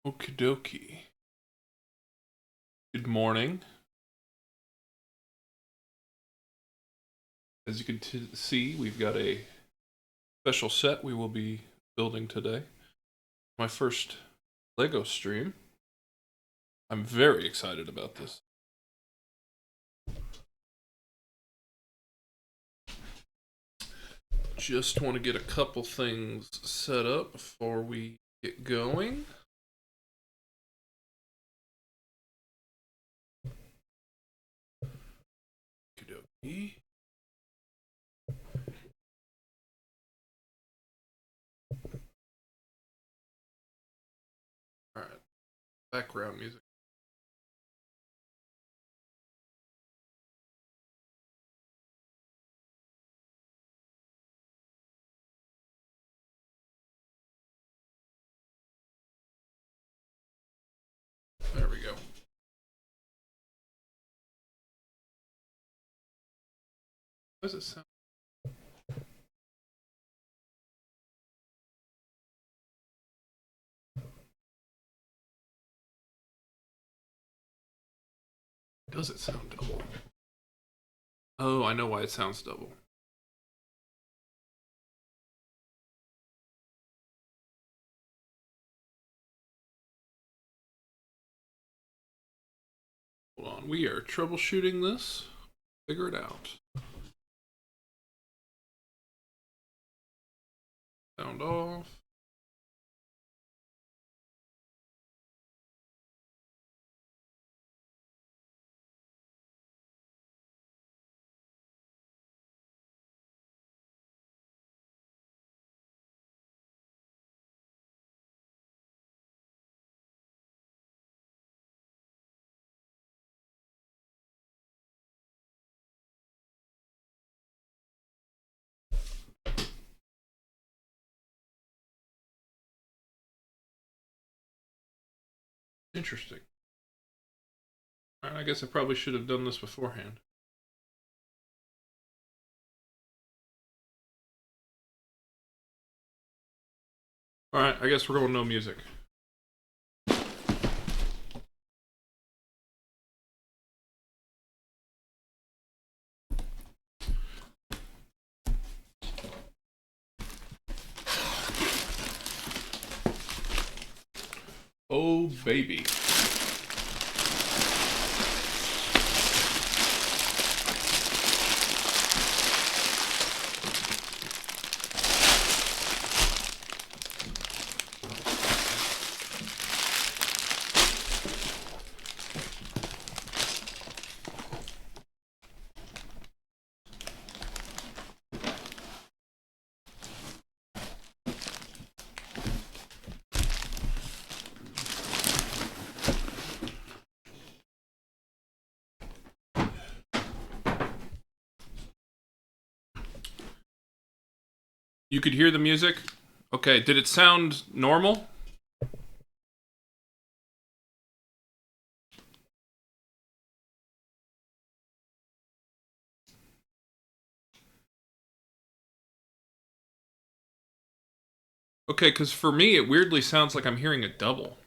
Okie dokie. Good morning. As you can see, we've got a special set we will be building today. My first Lego stream. I'm very excited about this. Just want to get a couple things set up before we get going. Okie dokie. Alright, background music. There we go. How does it sound? Does it sound double? Oh, I know why it sounds double. Hold on, we are troubleshooting this. Figure it out. Sound off. Interesting. Alright, I guess I probably should have done this beforehand. Alright, I guess we're going no music. Oh, baby. You could hear the music? Okay, did it sound normal? Okay, because for me, it weirdly sounds like I'm hearing a double.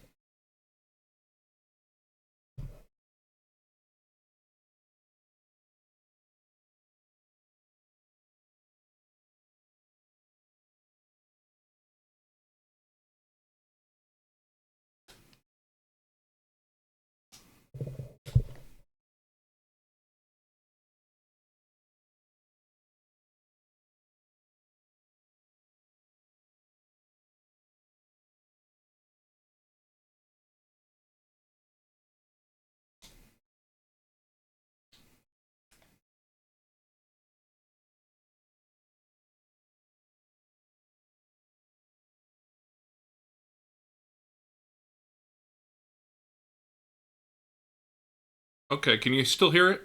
Okay, can you still hear it?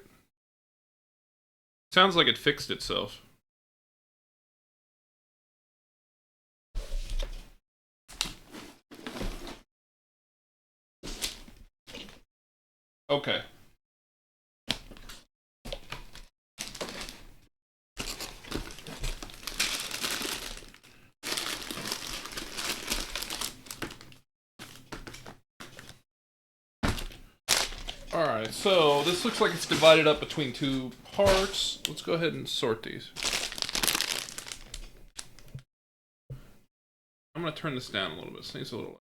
Sounds like it fixed itself. Okay. Alright, so this looks like it's divided up between two parts. Let's go ahead and sort these. I'm going to turn this down a little bit. Sneeze a little.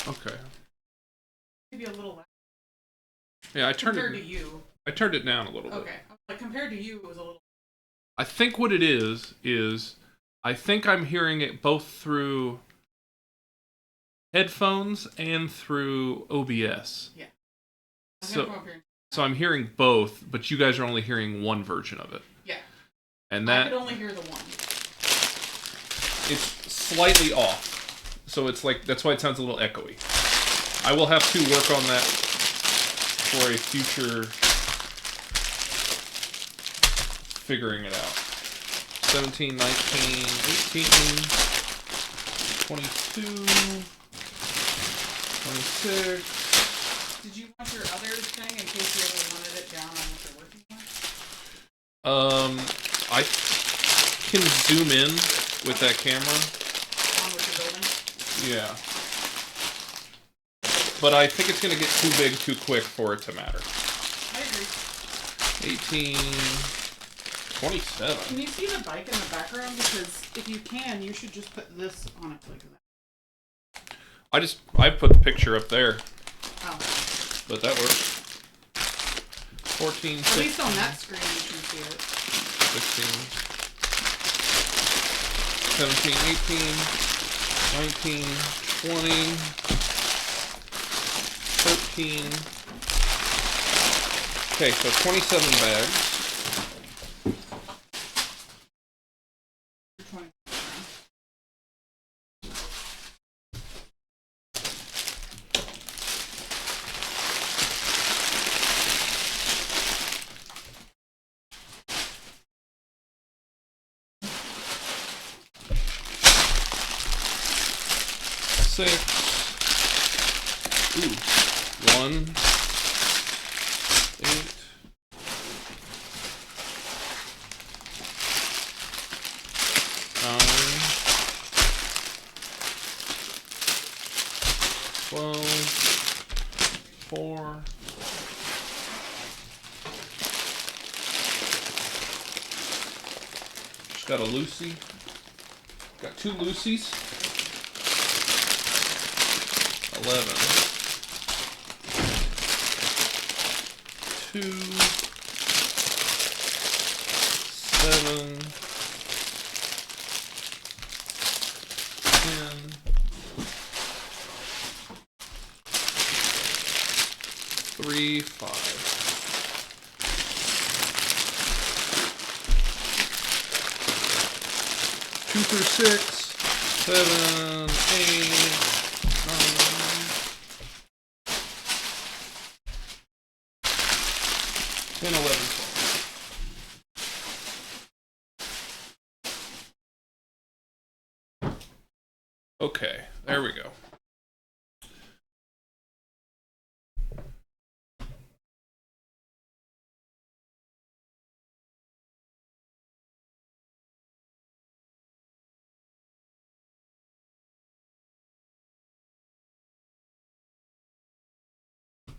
Okay. Maybe a little less. Yeah, I turned compared to you. I turned it down a little bit. Okay. Like compared to you, it was a little. I think what it is I think I'm hearing it both through headphones and through OBS. Yeah. So I'm hearing both, but you guys are only hearing one version of it. Yeah. And that I could only hear the one. It's slightly off. So it's like, that's why it sounds a little echoey. I will have to work on that for a future figuring it out. 17, 19, 18, 22, 26. Did you want your other thing in case you ever wanted it down on what you're working with? I can zoom in with that camera. On what you're building? Yeah. But I think it's going to get too big too quick for it to matter. I agree. 18, 27. Can you see the bike in the background? Because if you can, you should just put this on it like that. I put the picture up there. Oh. But that works. 14, 15, at least on that screen you can see it. 16, 17, 18, 19, 20, 13. Okay, so 27 bags. Ooh, 1, 8, 9, 12, 4, 'Just got a Lucy. Got 2 Lucy's. 11, 2, 7, 10, 3, 5. 2 through 6, 7, 8, 9. 10, 11, 12. Okay, there we go.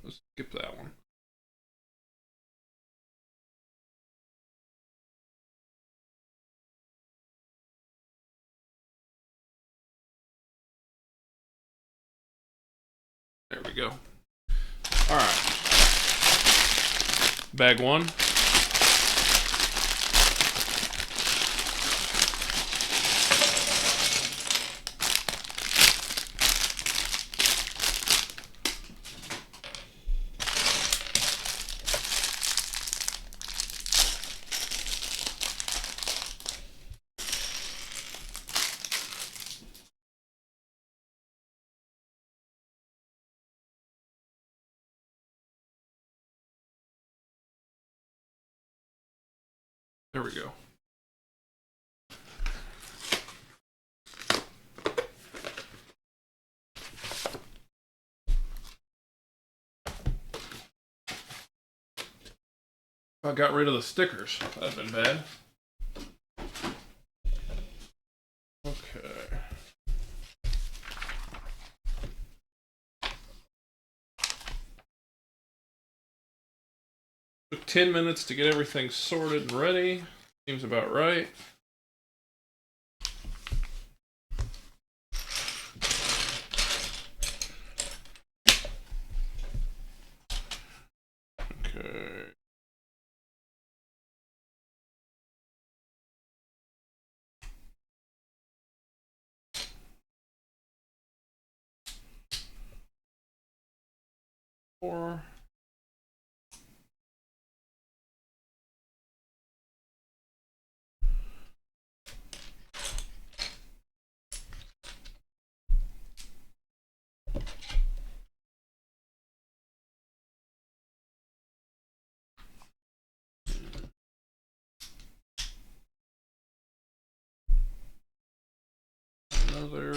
Let's skip that one. There we go. All right. Bag 1. There we go. I got rid of the stickers. That'd been bad. Okay. Took 10 minutes to get everything sorted and ready. Seems about right. Okay. Four. Another.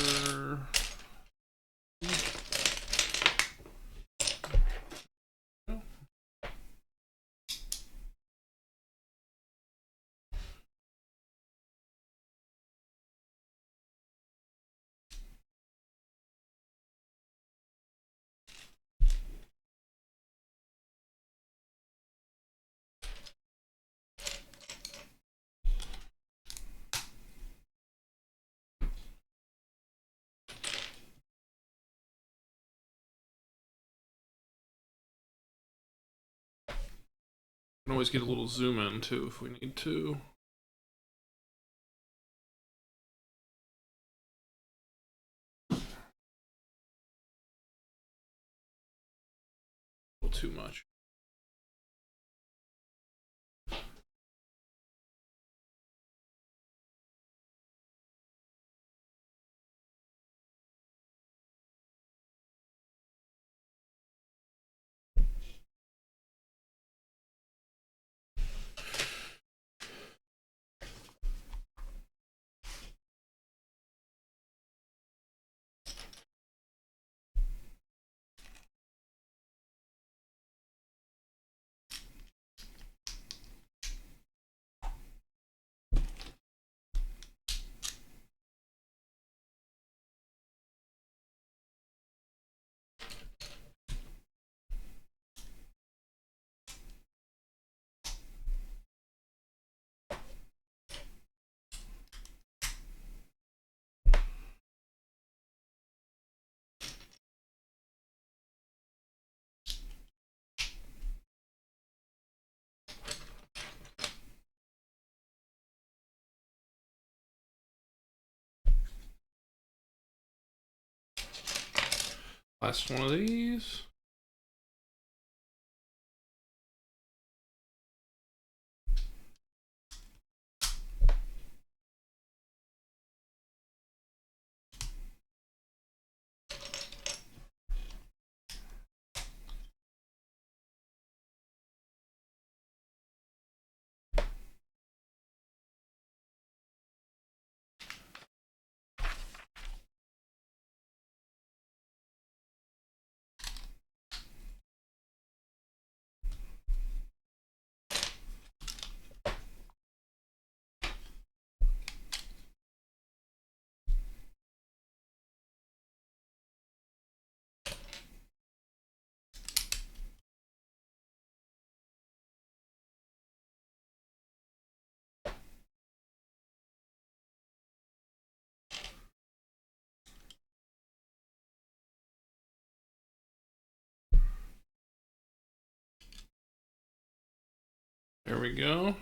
Can always get a little zoom in too if we need to. A little too much. Last one of these. There we go.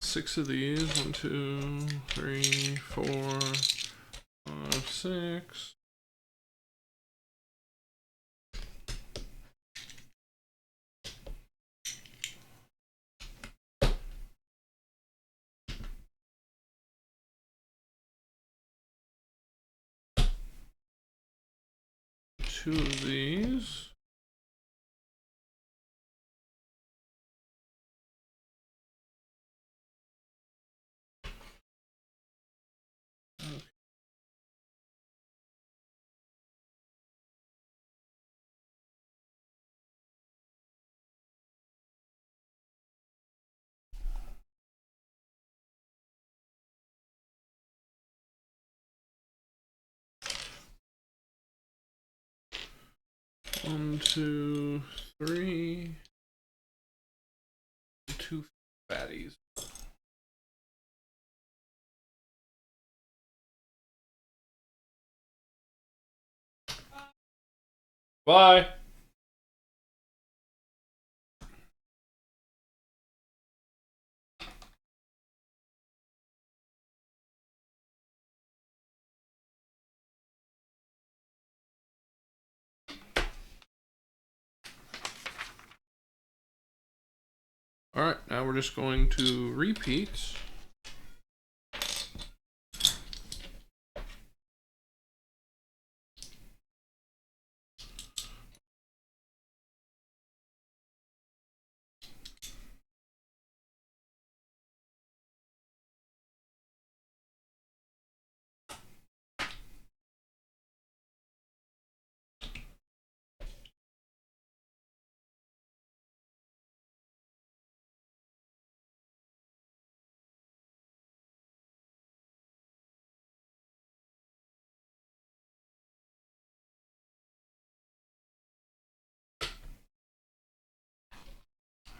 6 of these. 1, 2, 3, 4, 5, 6. Two of these. One, two, three. 2 fatties. Bye. Alright, now we're just going to repeat.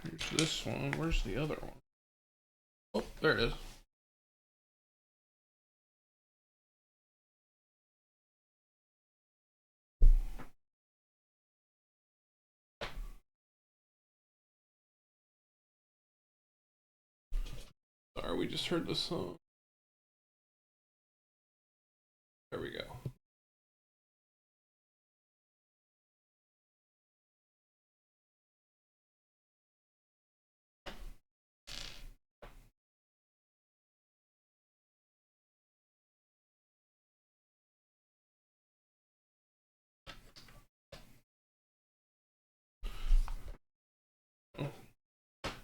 Here's this one. Where's the other one? Oh, there it is. Sorry, we just heard the song. There we go.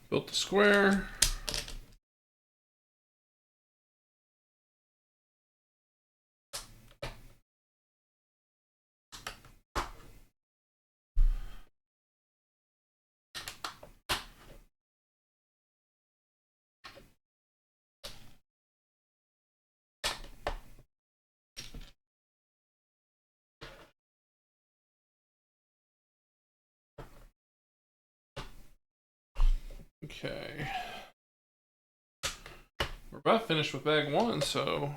Built the square. Okay. We're about finished with bag 1, so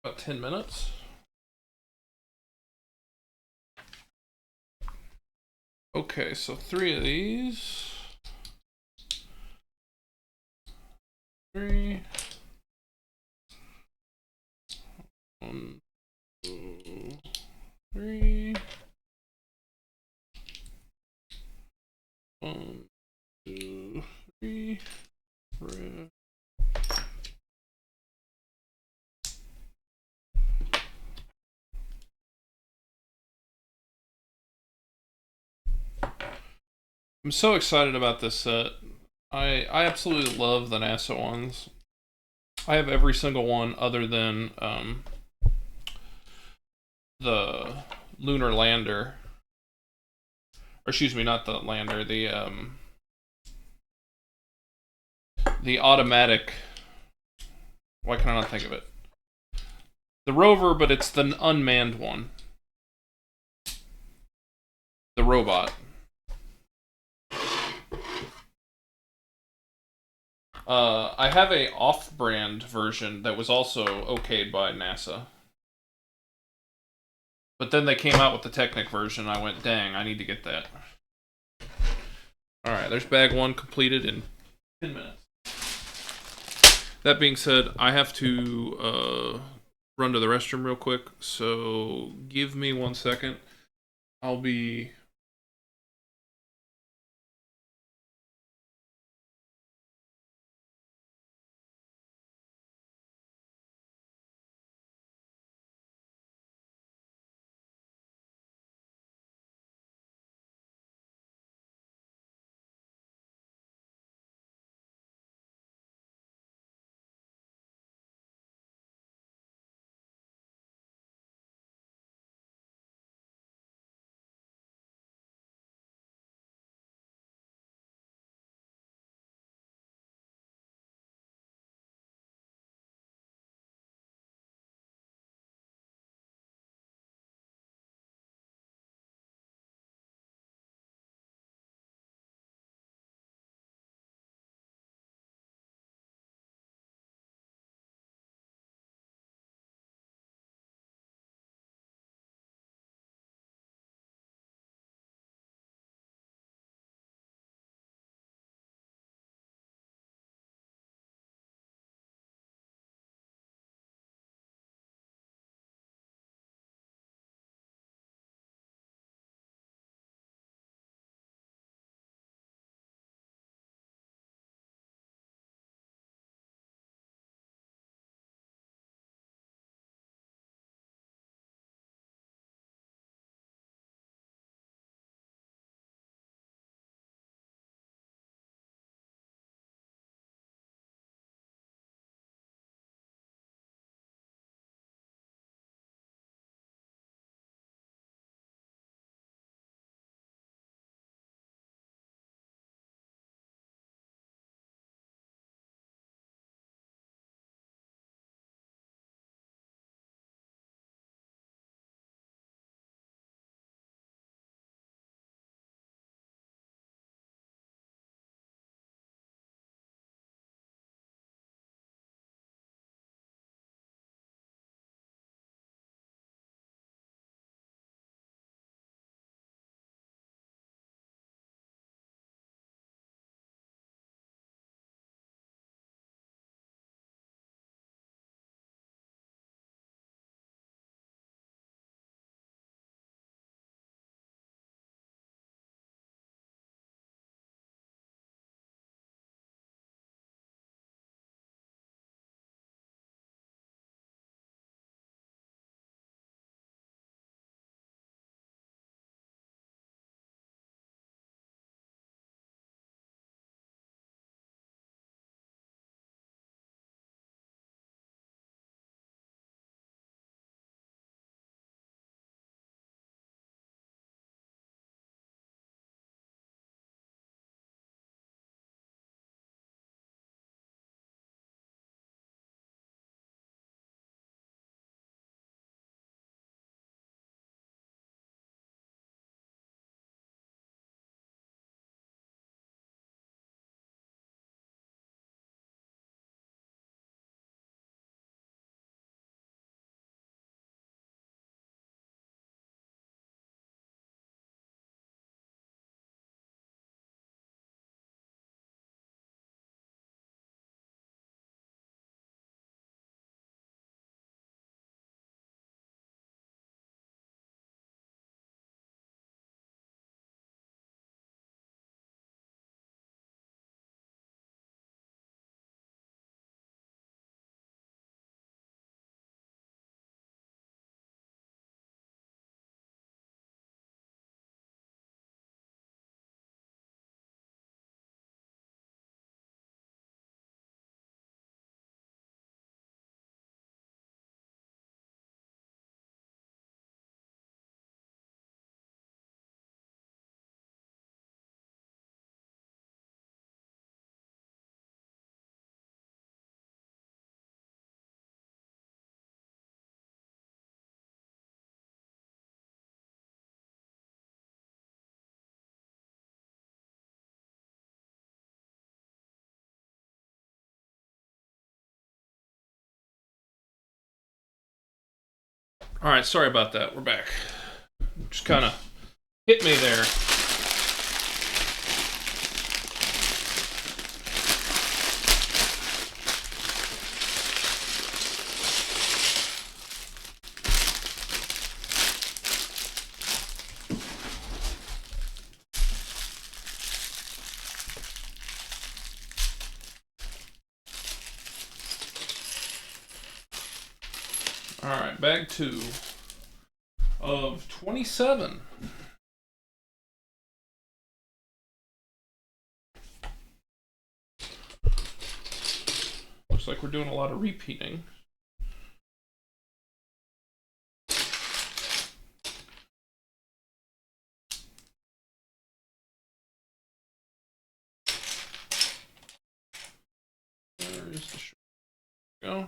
about 10 minutes. Okay, so 3 of these. 3. 1, 2, 3. 1, 2, 3. Red. I'm so excited about this set. I absolutely love the NASA ones. I have every single one other than the lunar lander. Or excuse me, not the lander, the automatic. Why can I not think of it? The rover, but it's the unmanned one. The robot. I have a off-brand version that was also okayed by NASA. But then they came out with the Technic version, and I went, dang, I need to get that. Alright, there's bag 1 completed in 10 minutes. That being said, I have to run to the restroom real quick, so give me 1 second. I'll be. All right, sorry about that. We're back. Just kind of hit me there. Alright, bag 2 of 27. Looks like we're doing a lot of repeating. Where is the short go?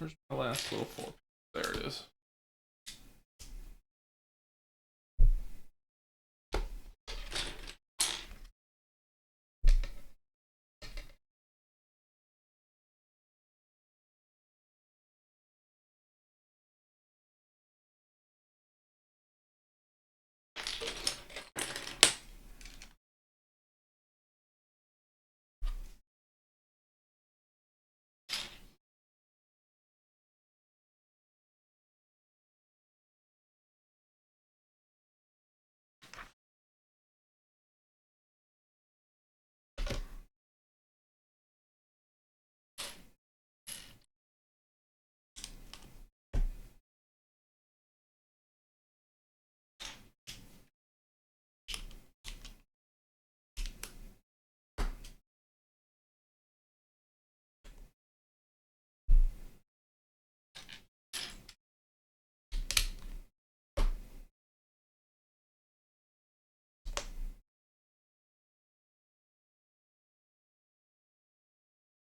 Where's my last little 4? There it is.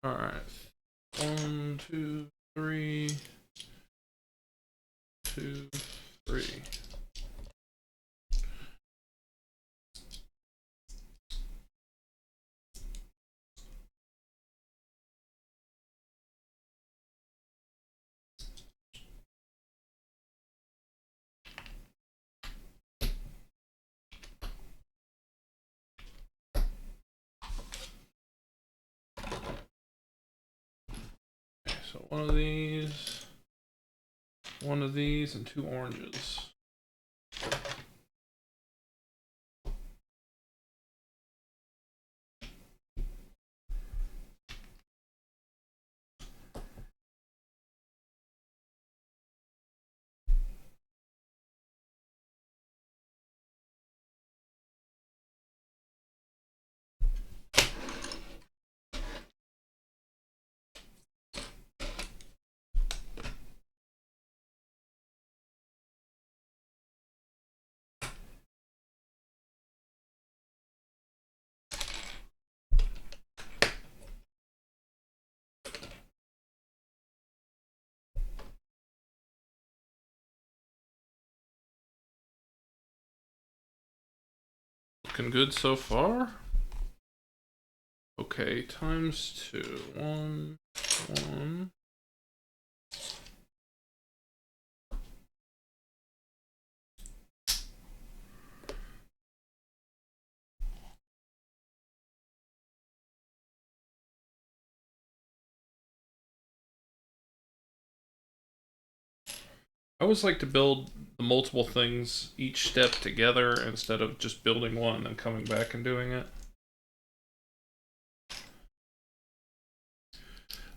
Alright. 1, 2, 3. 2, 3. Okay, so one of these, and 2 oranges. Looking good so far. Okay, times 2. 1, 1. I always like to build the multiple things each step together instead of just building one and then coming back and doing it.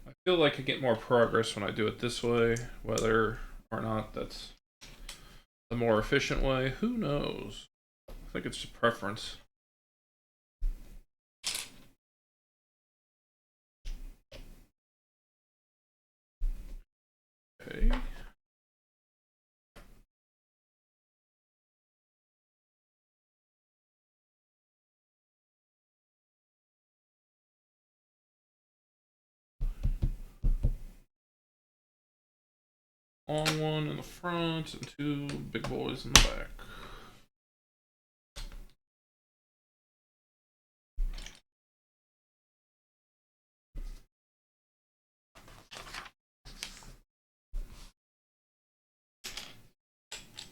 I feel like I get more progress when I do it this way, whether or not that's the more efficient way. Who knows? I think it's just preference. Okay. Long one in the front and two big boys in the back.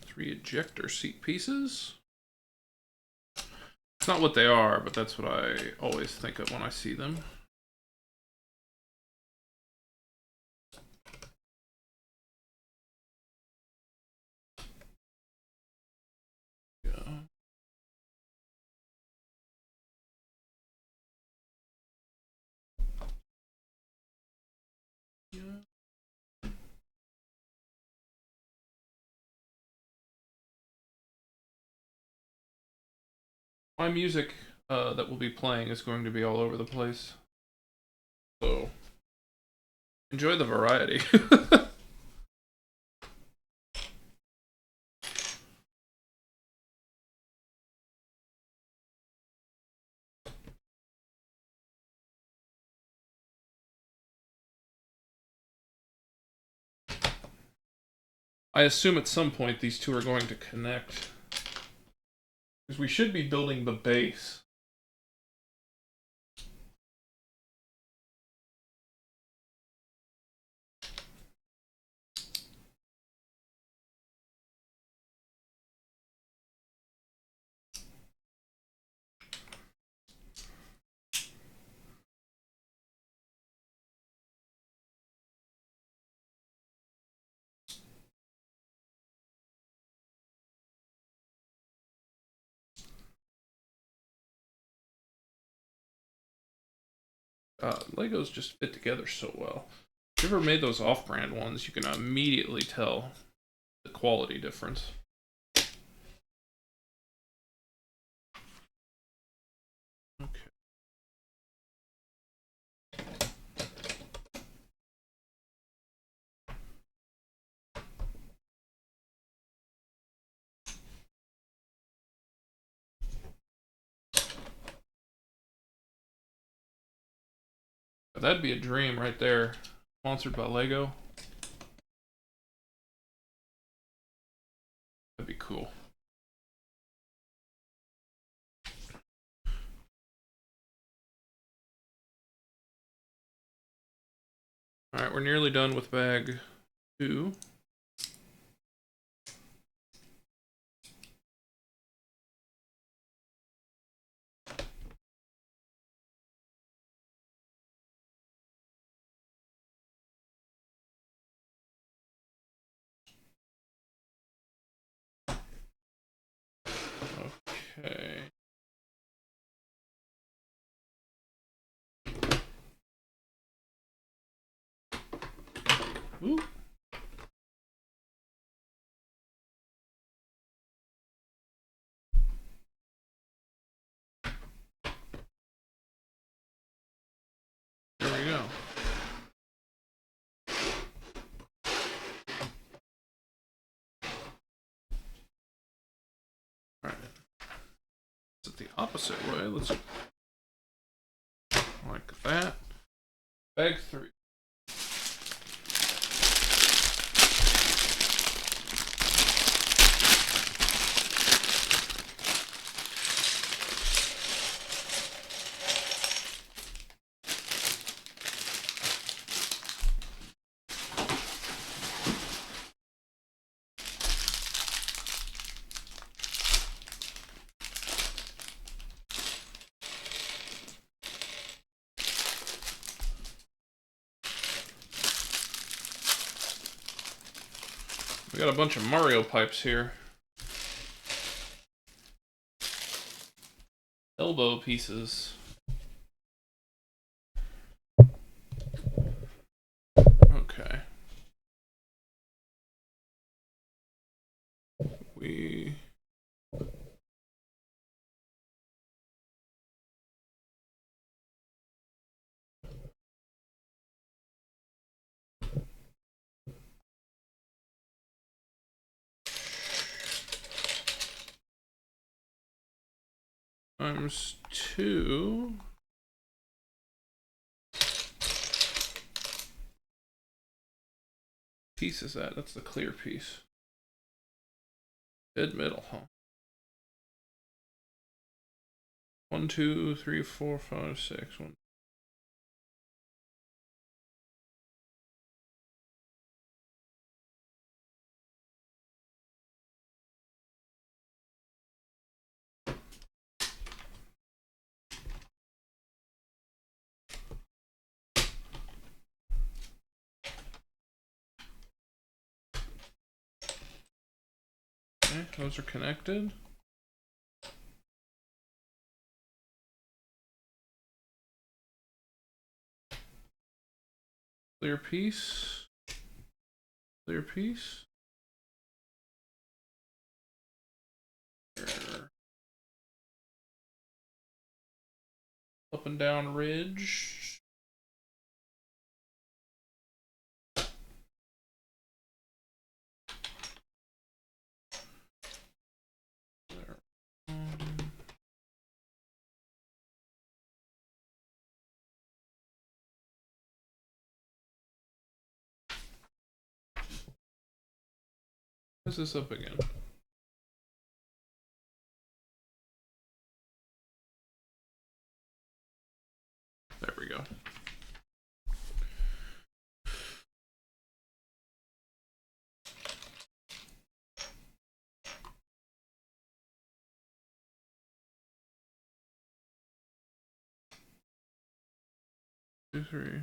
Three ejector seat pieces. It's not what they are, but that's what I always think of when I see them. Yeah. Yeah. My music that will be playing is going to be all over the place. So enjoy the variety. I assume at some point these two are going to connect. Because we should be building the base. Legos just fit together so well. If you ever made those off-brand ones, you can immediately tell the quality difference. Okay. That'd be a dream right there. Sponsored by Lego. That'd be cool. Alright, we're nearly done with bag 2. Okay. Ooh. There we go. Alright. It's the opposite way. Let's like that. Bag 3. We got a bunch of Mario pipes here. Elbow pieces. we times 2 piece is that? That's the clear piece. Dead middle, huh? 1, 2, 3, 4, 5, 6. 1. Okay, those are connected. Clear piece. Clear piece. Here. Up and down ridge. There. What's this up again? There we go. Two, three.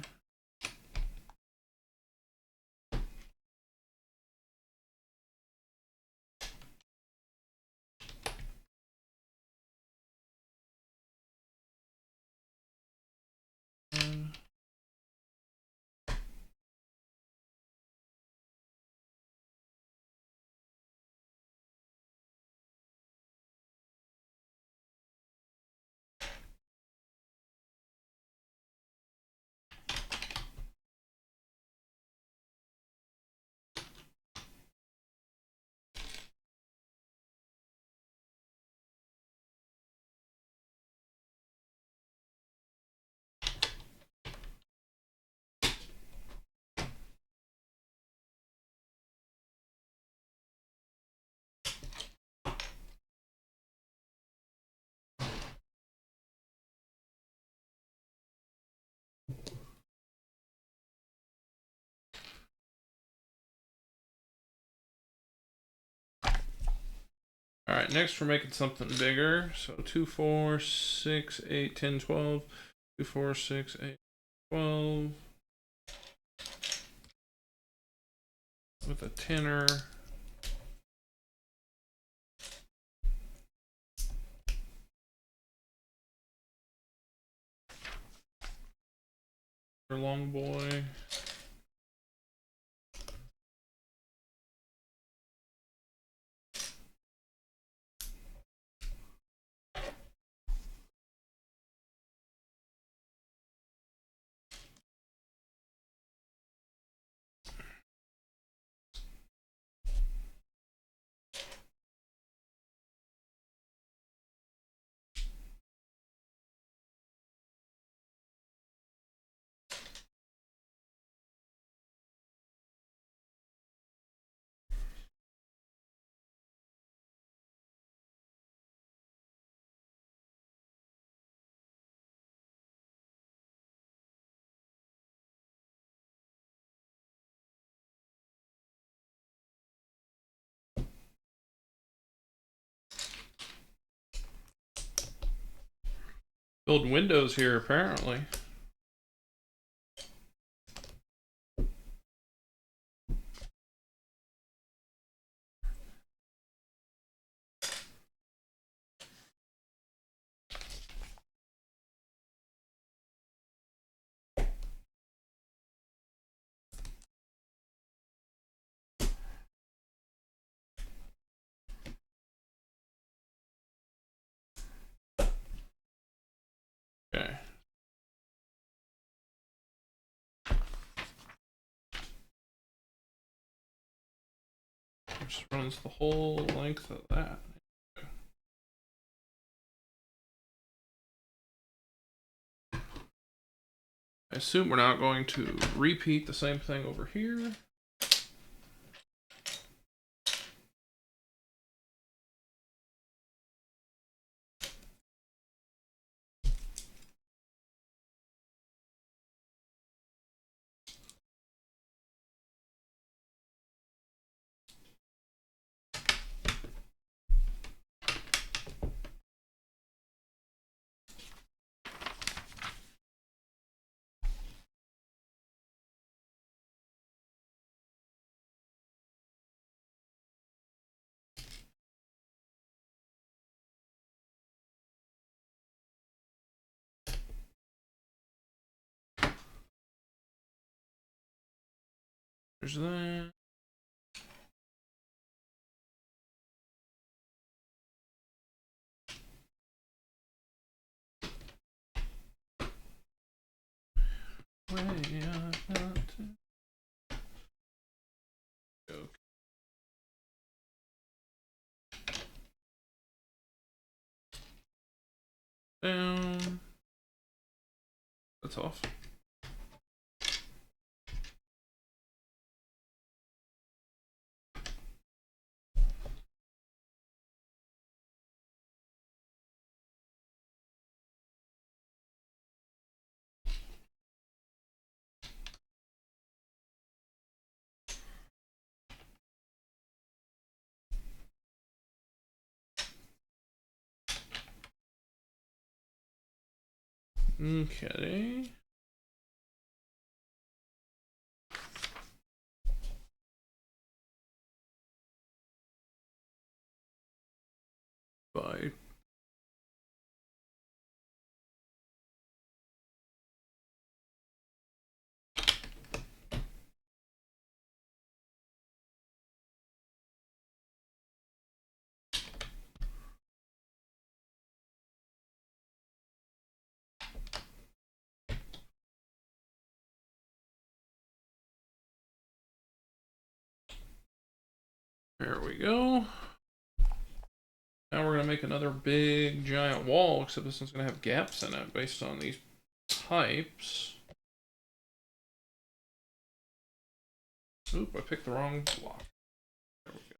All right, next we're making something bigger. So 2, 4, 6, 8, 10, 12. 2, 4, 6, 8, 12. With a tenor. For long boy. Build windows here apparently. Just runs the whole length of that. I assume we're not going to repeat the same thing over here. There's that. Down. That's off. Okay. Bye. There we go. Now we're going to make another big giant wall, except this one's going to have gaps in it based on these pipes. Oop, I picked the wrong block. There we go.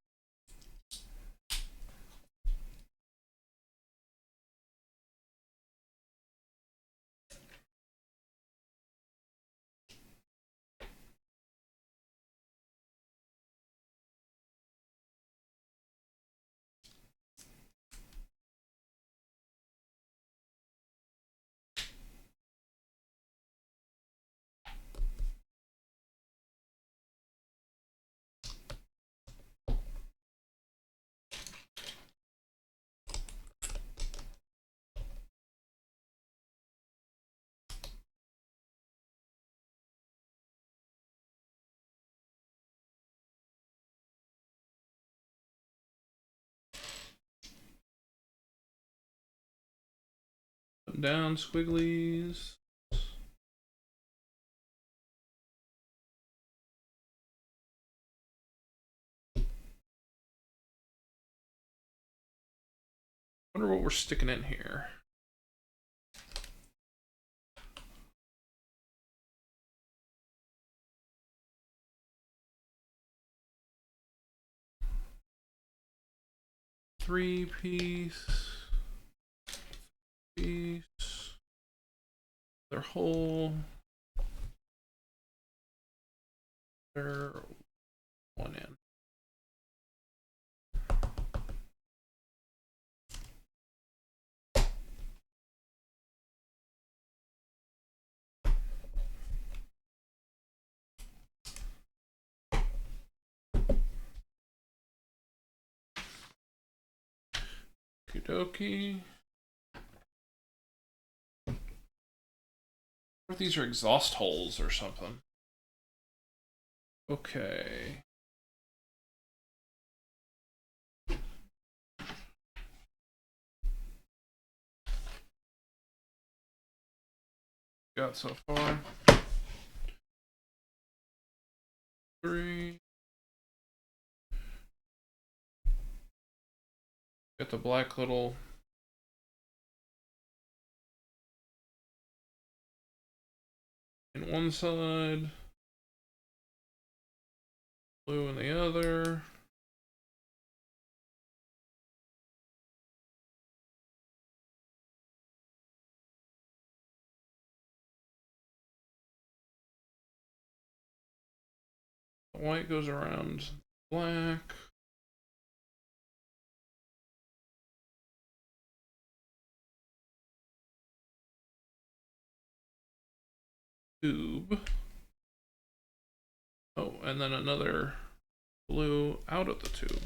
Down squigglies. Wonder what we're sticking in here. Three-piece. Their whole. Their one in. Okie dokie. What if these are exhaust holes or something? Okay. Got so far. 3. Got the black little in one side, blue in the other. White goes around black. Tube. Oh, and then another blue out of the tube.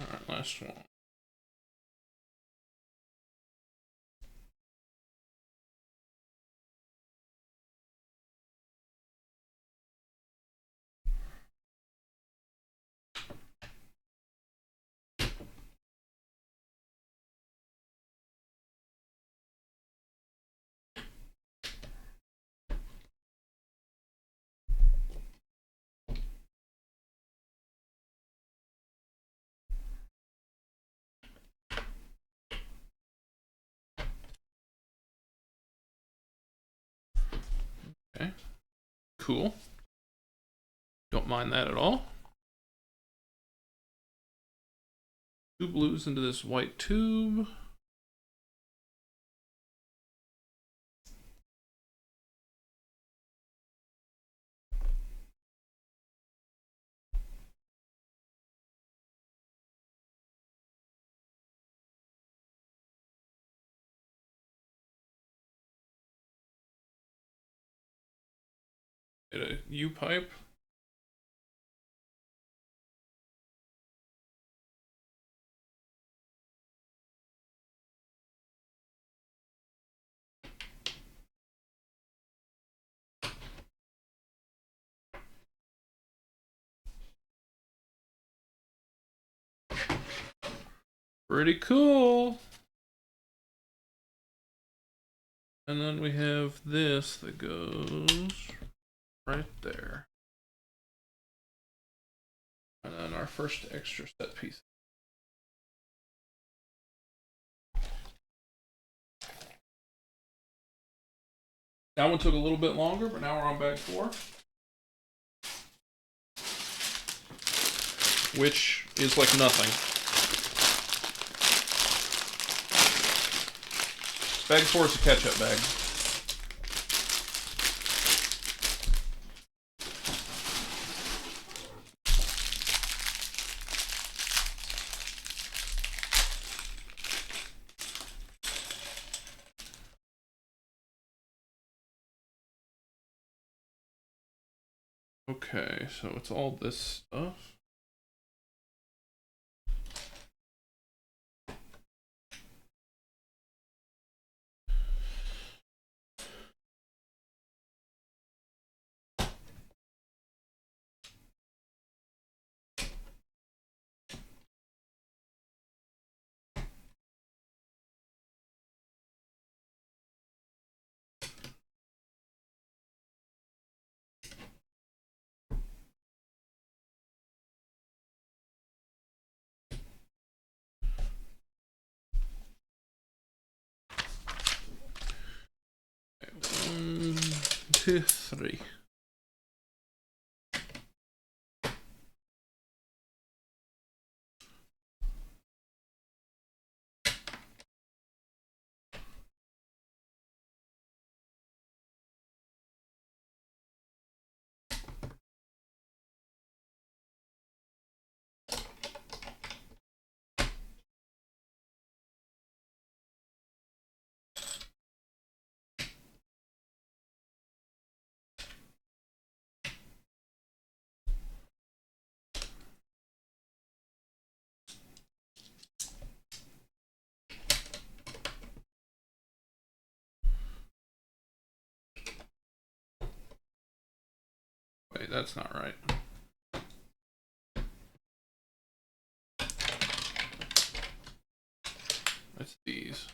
Alright, last one. Okay, cool. Don't mind that at all. Two blues into this white tube. Get a U pipe. Pretty cool. And then we have this that goes right there. And then our first extra set piece. That one took a little bit longer, but now we're on bag 4. Which is like nothing. Bag 4 is a catch-up bag. Okay, so it's all this stuff. Okay, 1, 2, 3. Wait, that's not right. That's these.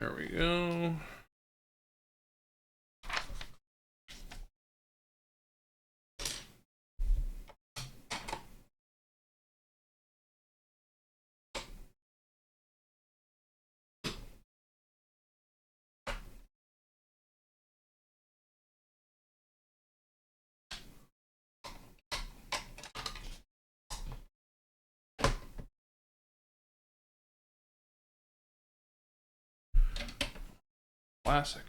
There we go. Classic.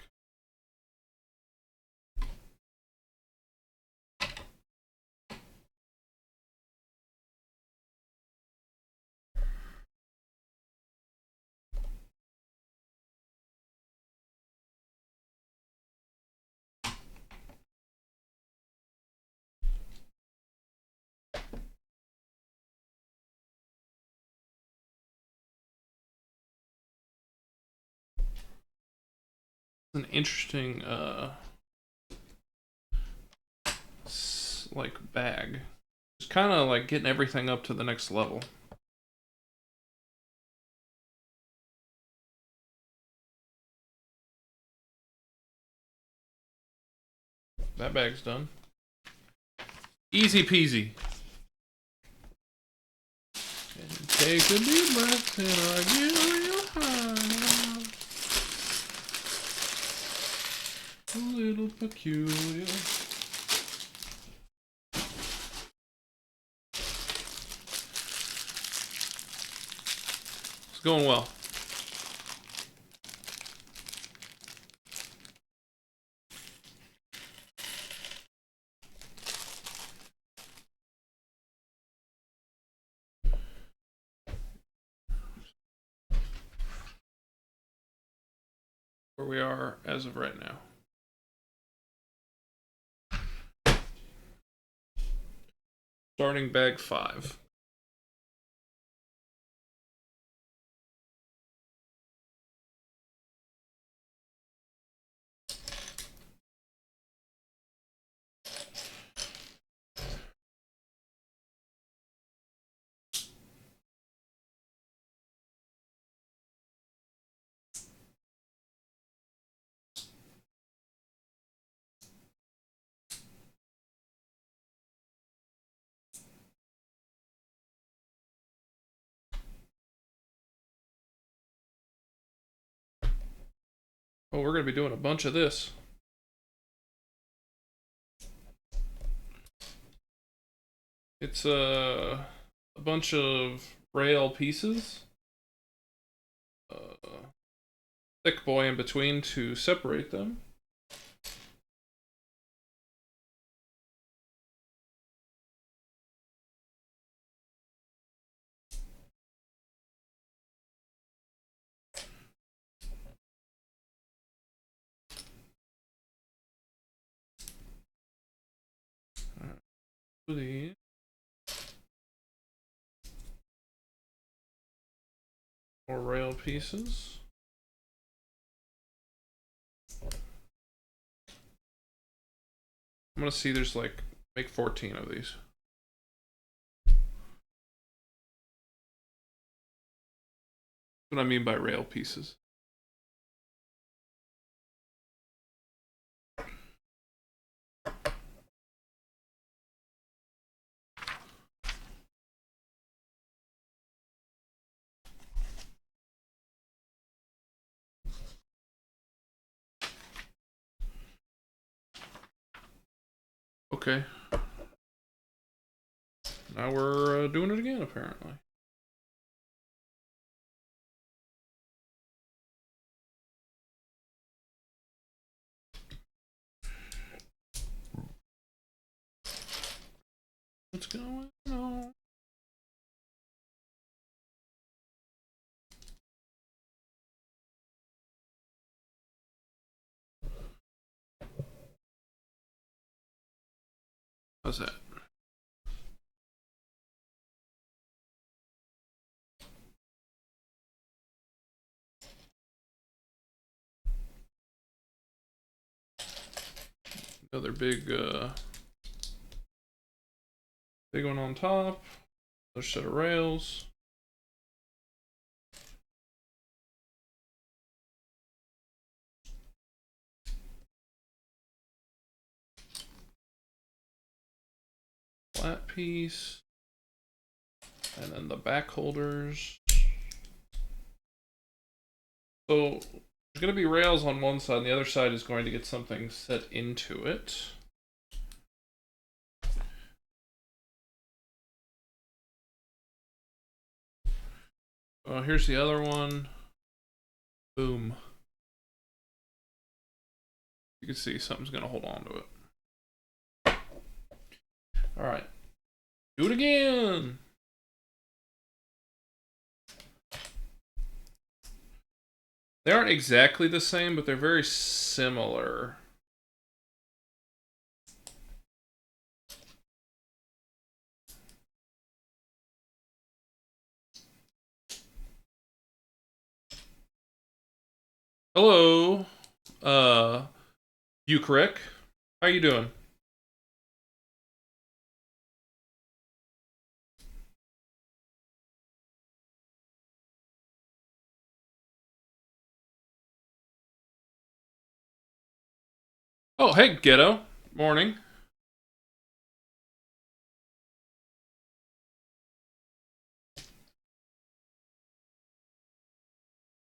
An interesting like bag. Just kind of like getting everything up to the next level. That bag's done. Easy peasy. And take a deep breath and I get real high. A little peculiar. It's going well. Where we are as of right now. Starting bag 5. Oh, we're going to be doing a bunch of this. It's a bunch of rail pieces. Thick boy in between to separate them. These. More rail pieces. I'm gonna see there's like, make 14 of these. That's what I mean by rail pieces. Okay. Now we're doing it again, apparently. What's going on? How's that? Another big one on top. Another set of rails. Flat piece. And then the back holders. So there's going to be rails on one side, and the other side is going to get something set into it. Here's the other one. Boom. You can see something's going to hold on to it. All right. Do it again. They aren't exactly the same, but they're very similar. Hello, Ukrick. How you doing? Oh, hey, Ghetto. Morning.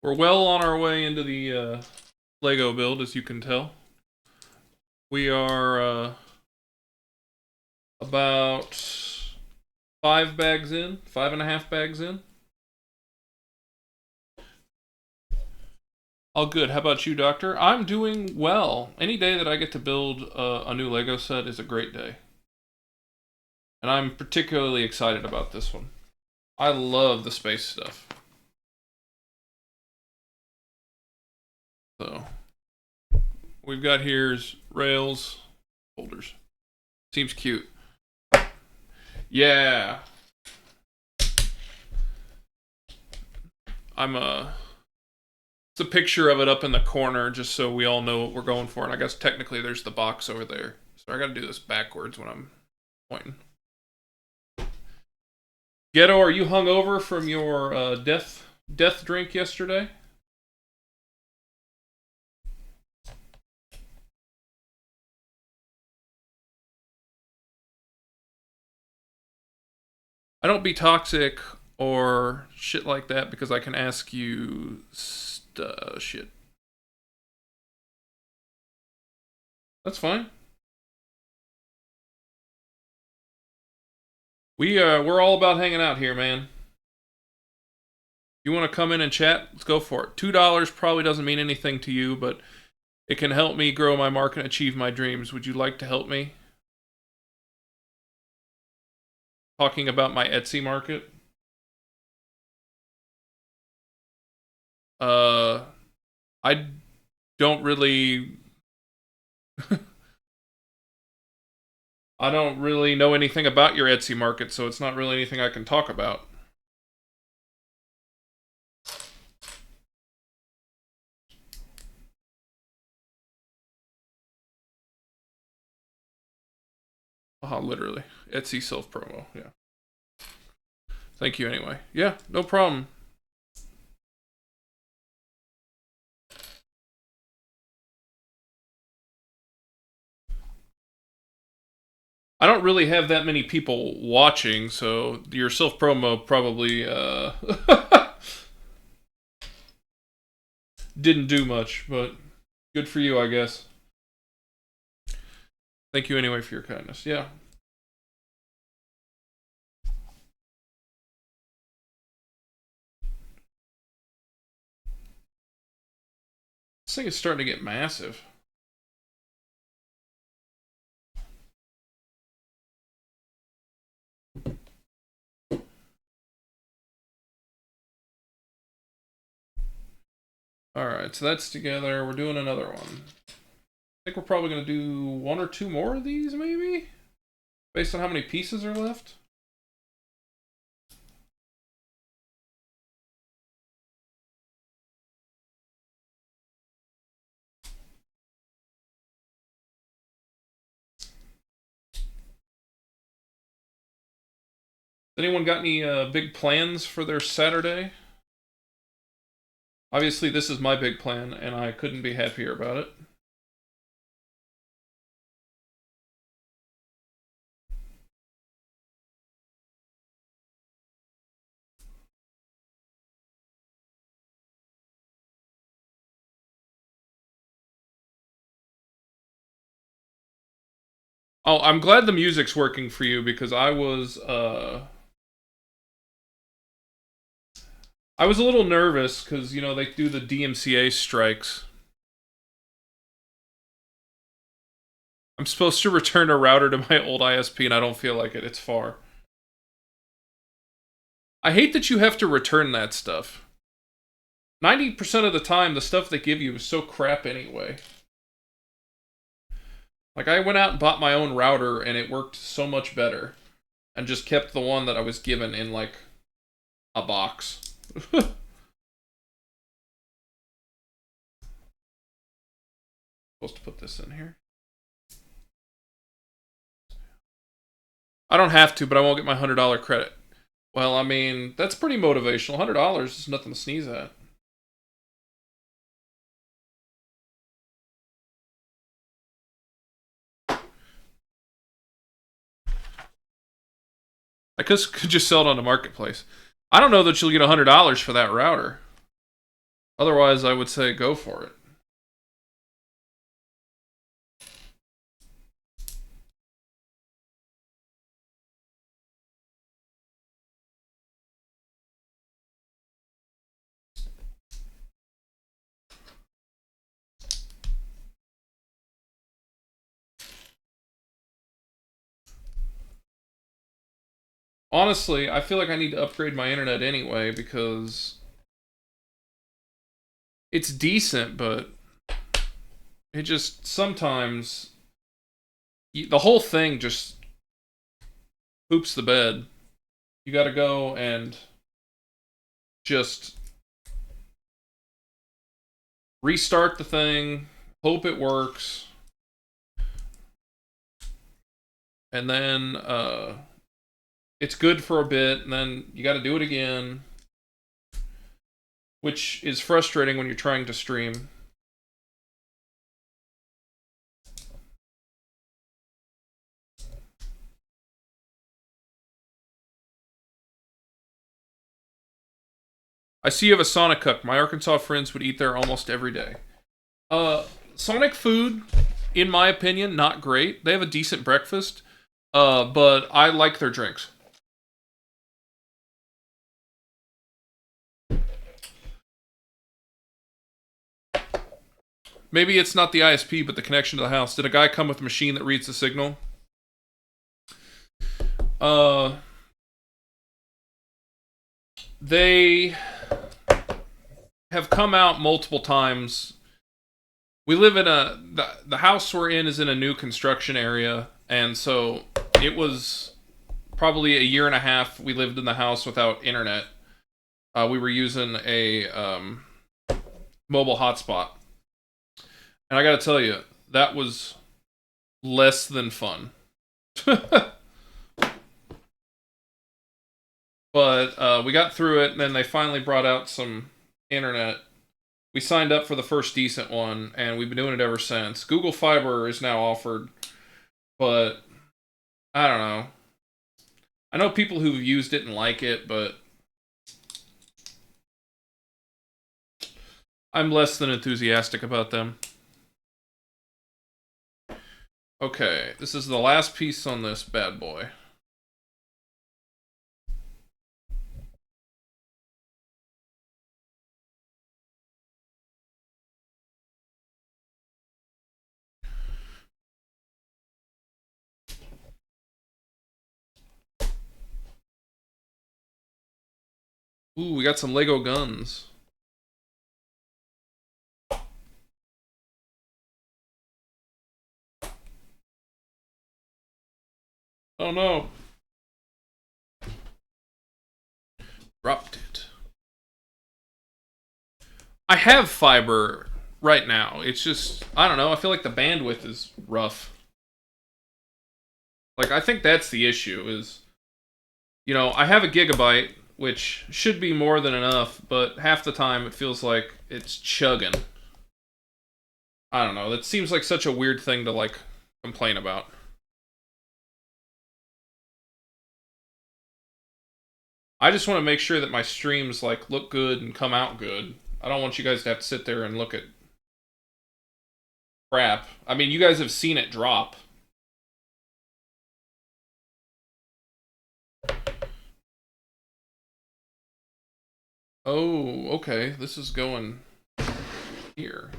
We're well on our way into the Lego build, as you can tell. We are about 5 bags in, 5.5 bags in. All good. How about you, Doctor? I'm doing well. Any day that I get to build a new Lego set is a great day. And I'm particularly excited about this one. I love the space stuff. So, we've got here's rails, holders. Seems cute. Yeah. It's a picture of it up in the corner just so we all know what we're going for. And I guess technically there's the box over there. So I gotta do this backwards when I'm pointing. Ghetto, are you hungover from your death drink yesterday? I don't be toxic or shit like that because I can ask you shit. That's fine. We're all about hanging out here, man. You want to come in and chat? Let's go for it. $2 probably doesn't mean anything to you, but it can help me grow my market and achieve my dreams. Would you like to help me? Talking about my Etsy market. I don't really I don't really know anything about your Etsy market, so it's not really anything I can talk about. Literally. Etsy self-promo, yeah. Thank you anyway. Yeah, no problem. I don't really have that many people watching, so your self-promo probably didn't do much, but good for you, I guess. Thank you anyway for your kindness. Yeah. This thing is starting to get massive. Alright, so that's together. We're doing another one. I think we're probably going to do 1 or 2 more of these, maybe? Based on how many pieces are left? Anyone got any big plans for their Saturday? Obviously, this is my big plan, and I couldn't be happier about it. Oh, I'm glad the music's working for you because I was a little nervous because, you know, they do the DMCA strikes. I'm supposed to return a router to my old ISP and I don't feel like it. It's far. I hate that you have to return that stuff. 90% of the time, the stuff they give you is so crap anyway. Like, I went out and bought my own router and it worked so much better. And just kept the one that I was given in, like, a box. Supposed to put this in here. I don't have to, but I won't get my $100 credit. Well, I mean, that's pretty motivational. $100 is nothing to sneeze at. I could just sell it on the marketplace. I don't know that you'll get $100 for that router. Otherwise, I would say go for it. Honestly, I feel like I need to upgrade my internet anyway because it's decent, but it just sometimes the whole thing just poops the bed. You got to go and just restart the thing, hope it works, and then it's good for a bit, and then you got to do it again, which is frustrating when you're trying to stream. I see you have a Sonic Cup. My Arkansas friends would eat there almost every day. Sonic food, in my opinion, not great. They have a decent breakfast, but I like their drinks. Maybe it's not the ISP, but the connection to the house. Did a guy come with a machine that reads the signal? They have come out multiple times. We live in the house we're in is in a new construction area, and so it was probably a year and a half we lived in the house without internet. We were using a mobile hotspot. And I gotta tell you, that was less than fun. But we got through it, and then they finally brought out some internet. We signed up for the first decent one, and we've been doing it ever since. Google Fiber is now offered, but I don't know. I know people who've used it and like it, but I'm less than enthusiastic about them. Okay, this is the last piece on this bad boy. Ooh, we got some Lego guns. Oh no. Dropped it. I have fiber right now. It's just, I don't know, I feel like the bandwidth is rough. Like, I think that's the issue is, I have a gigabyte, which should be more than enough, but half the time it feels like it's chugging. I don't know, that seems like such a weird thing to, like, complain about. I just want to make sure that my streams, like, look good and come out good. I don't want you guys to have to sit there and look at crap. I mean, you guys have seen it drop. Oh, okay. This is going here.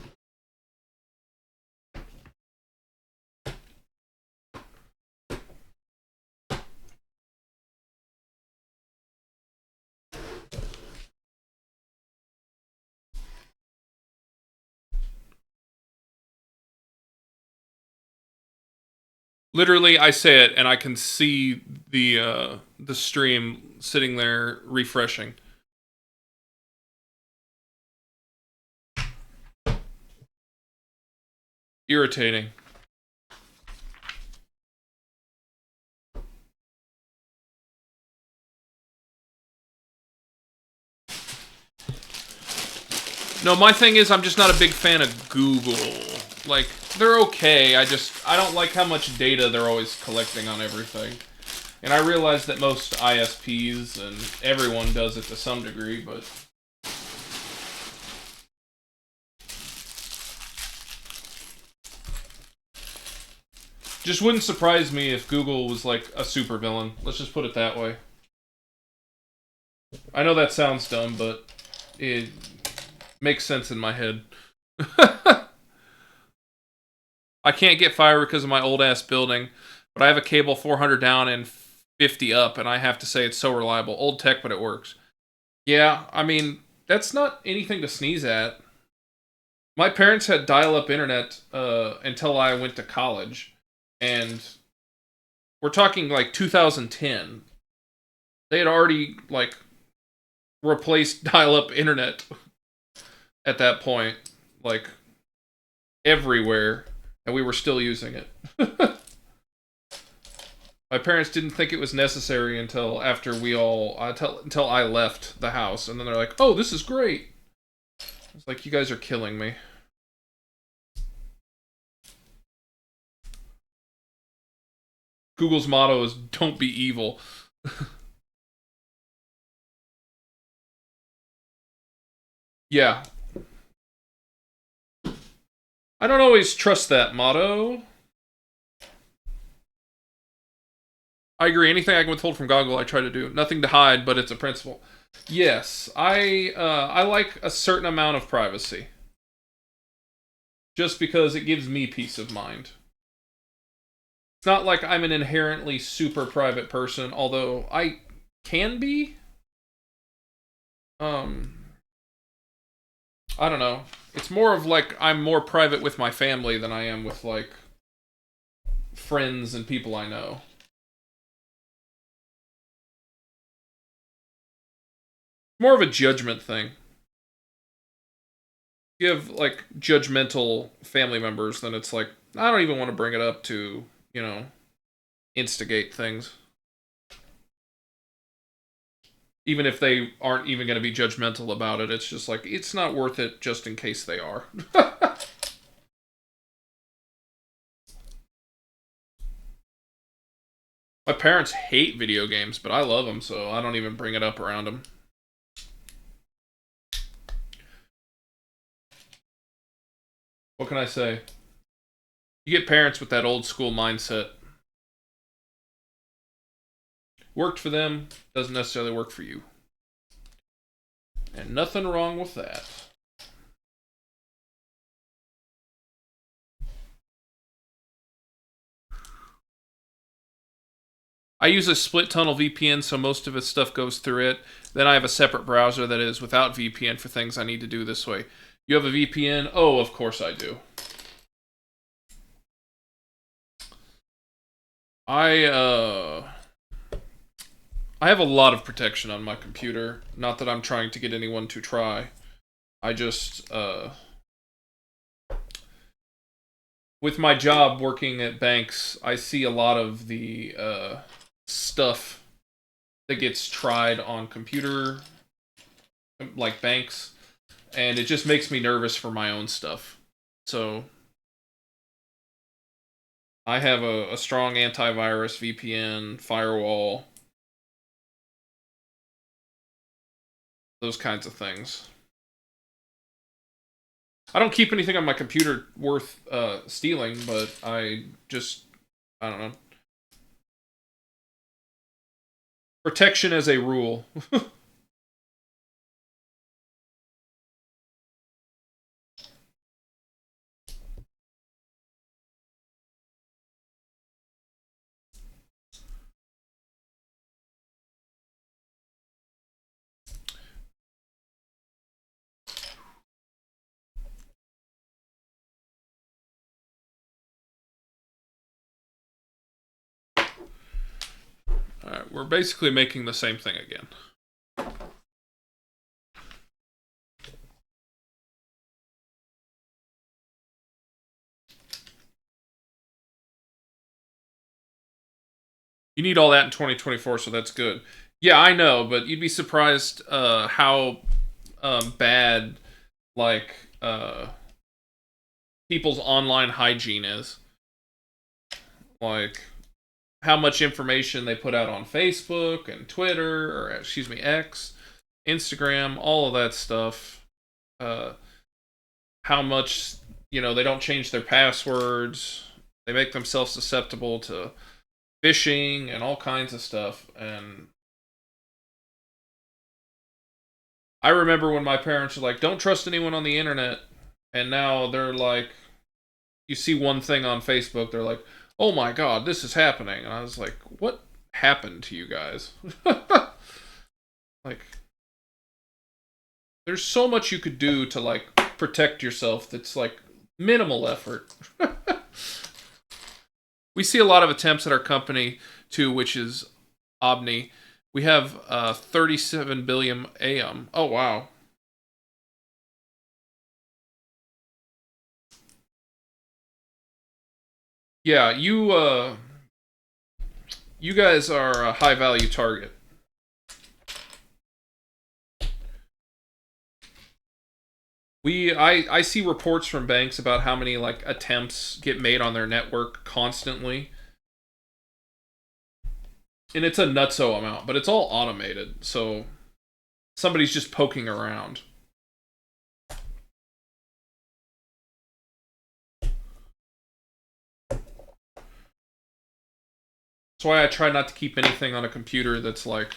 Literally, I say it, and I can see the stream sitting there refreshing. Irritating. No, my thing is I'm just not a big fan of Google. Like, they're okay, I don't like how much data they're always collecting on everything. And I realize that most ISPs and everyone does it to some degree, but... Just wouldn't surprise me if Google was like a supervillain. Let's just put it that way. I know that sounds dumb, but it makes sense in my head. I can't get fiber because of my old-ass building, but I have a cable 400 down and 50 up, and I have to say it's so reliable. Old tech, but it works. Yeah, I mean, that's not anything to sneeze at. My parents had dial-up internet until I went to college. And we're talking like 2010. They had already like replaced dial-up internet at that point, like everywhere, and we were still using it. My parents didn't think it was necessary until after until I left the house, and then they're like, "Oh, this is great." It's like, you guys are killing me. Google's motto is "Don't be evil." Yeah. I don't always trust that motto. I agree. Anything I can withhold from Goggle, I try to do. Nothing to hide, but it's a principle. Yes, I like a certain amount of privacy. Just because it gives me peace of mind. It's not like I'm an inherently super private person, although I can be. I don't know. It's more of like I'm more private with my family than I am with like friends and people I know. More of a judgment thing. You have like judgmental family members, then it's like I don't even want to bring it up to, instigate things. Even if they aren't even going to be judgmental about it, it's just like, it's not worth it just in case they are. My parents hate video games, but I love them, so I don't even bring it up around them. What can I say? You get parents with that old school mindset. Worked for them, doesn't necessarily work for you. And nothing wrong with that. I use a split tunnel VPN, so most of its stuff goes through it. Then I have a separate browser that is without VPN for things I need to do this way. You have a VPN? Oh, of course I do. I I have a lot of protection on my computer. Not that I'm trying to get anyone to try. I just with my job working at banks, I see a lot of the stuff that gets tried on computer, like banks, and it just makes me nervous for my own stuff. So I have a strong antivirus, VPN, firewall, those kinds of things. I don't keep anything on my computer worth stealing, but I don't know. Protection as a rule. Alright, we're basically making the same thing again. You need all that in 2024, so that's good. Yeah, I know, but you'd be surprised how bad, like, people's online hygiene is. Like, how much information they put out on Facebook and Twitter, or excuse me, X, Instagram, all of that stuff. How much, they don't change their passwords. They make themselves susceptible to phishing and all kinds of stuff. And I remember when my parents were like, don't trust anyone on the internet. And now they're like, you see one thing on Facebook, they're like, oh my god, this is happening. And I was like, what happened to you guys? Like, there's so much you could do to, like, protect yourself that's, like, minimal effort. We see a lot of attempts at our company, too, which is Omni. We have 37 billion AM. Oh, wow. Yeah, you guys are a high value target. I see reports from banks about how many, like, attempts get made on their network constantly. And it's a nutso amount, but it's all automated, so somebody's just poking around. That's why I try not to keep anything on a computer that's like,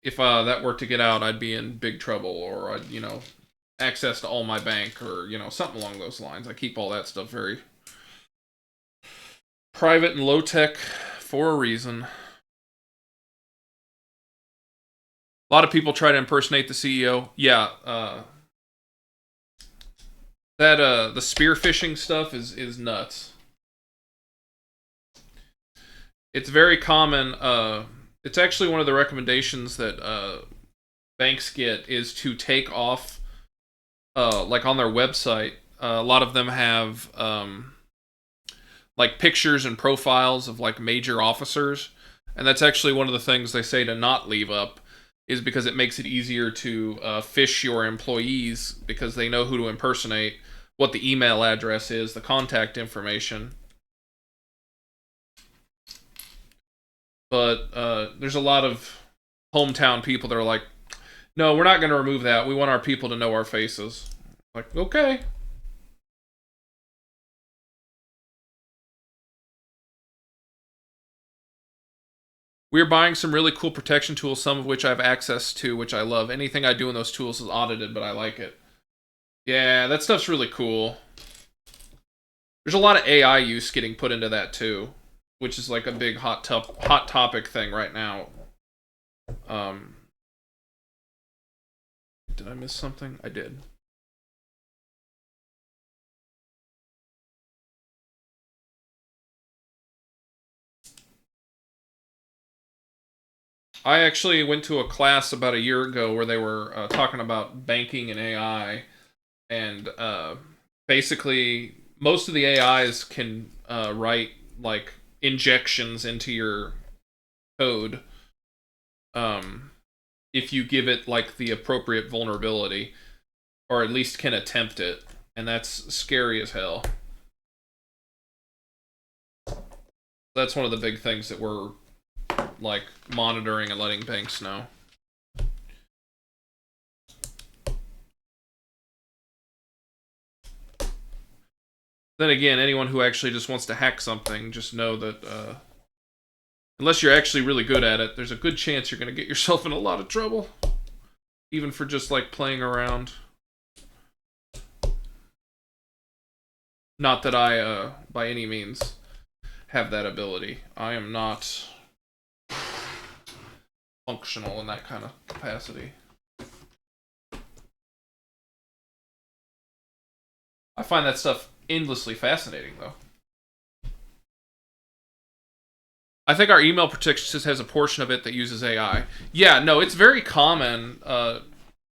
if that were to get out, I'd be in big trouble, or I'd, access to all my bank, or, something along those lines. I keep all that stuff very private and low tech for a reason. A lot of people try to impersonate the CEO. Yeah, the spear phishing stuff is nuts. It's very common. It's actually one of the recommendations that banks get is to take off, like on their website. A lot of them have like pictures and profiles of like major officers, and that's actually one of the things they say to not leave up, is because it makes it easier to phish your employees because they know who to impersonate, what the email address is, the contact information. But there's a lot of hometown people that are like, no, we're not going to remove that. We want our people to know our faces. Like, okay. We're buying some really cool protection tools, some of which I have access to, which I love. Anything I do in those tools is audited, but I like it. Yeah, that stuff's really cool. There's a lot of AI use getting put into that too, which is like a big hot topic thing right now. Did I miss something? I did. I actually went to a class about a year ago where they were talking about banking and AI, and basically most of the AIs can write like injections into your code um, if you give it like the appropriate vulnerability, or at least can attempt it, and that's scary as hell. That's one of the big things that we're like monitoring and letting banks know. Then again, anyone who actually just wants to hack something, just know that unless you're actually really good at it, there's a good chance you're going to get yourself in a lot of trouble, even for just like playing around. Not that I, by any means, have that ability. I am not functional in that kind of capacity. I find that stuff endlessly fascinating, though. I think our email protection has a portion of it that uses AI. Yeah, no, it's very common.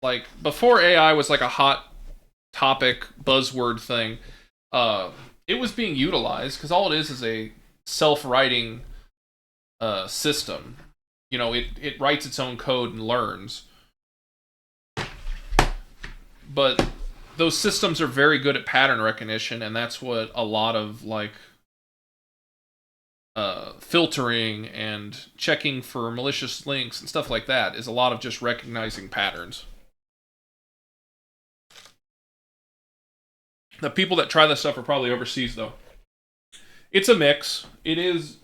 Like before AI was like a hot topic buzzword thing. It was being utilized because all it is a self-writing system. You know, it writes its own code and learns. But those systems are very good at pattern recognition, and that's what a lot of like filtering and checking for malicious links and stuff like that is a lot of just recognizing patterns. The people that try this stuff are probably overseas, though. It's a mix. It is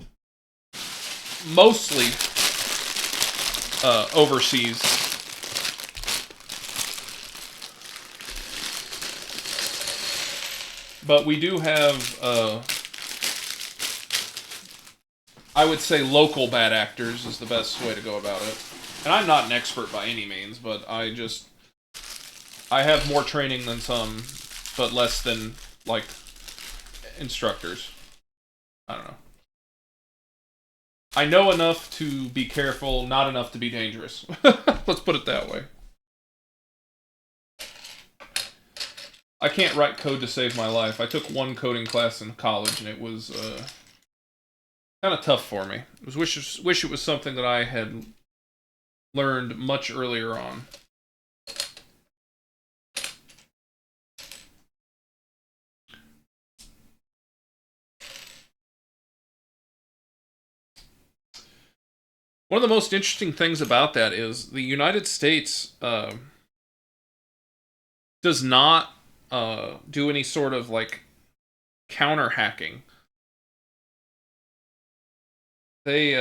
mostly overseas. But we do have, I would say local bad actors is the best way to go about it. And I'm not an expert by any means, but I have more training than some, but less than, like, instructors. I don't know. I know enough to be careful, not enough to be dangerous. Let's put it that way. I can't write code to save my life. I took one coding class in college, and it was kind of tough for me. I wish it was something that I had learned much earlier on. One of the most interesting things about that is the United States does not do any sort of like counter hacking. They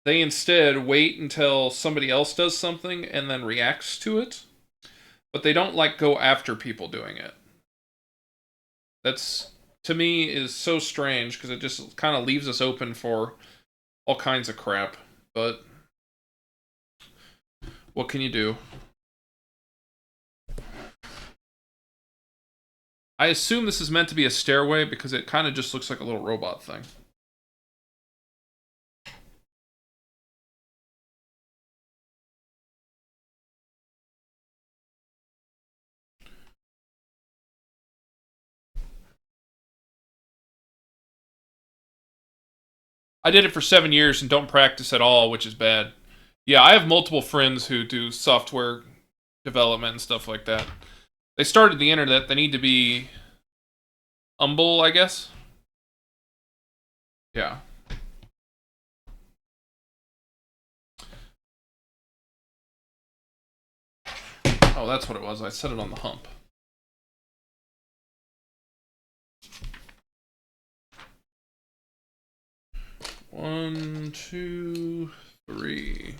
they instead wait until somebody else does something and then reacts to it, but they don't like go after people doing it. That's, to me, is so strange because it just kind of leaves us open for all kinds of crap. But what can you do? I assume this is meant to be a stairway because it kind of just looks like a little robot thing. I did it for 7 years and don't practice at all, which is bad. Yeah, I have multiple friends who do software development and stuff like that. They started the internet. They need to be humble, I guess. Yeah. Oh, that's what it was. I set it on the hump. One, two, three.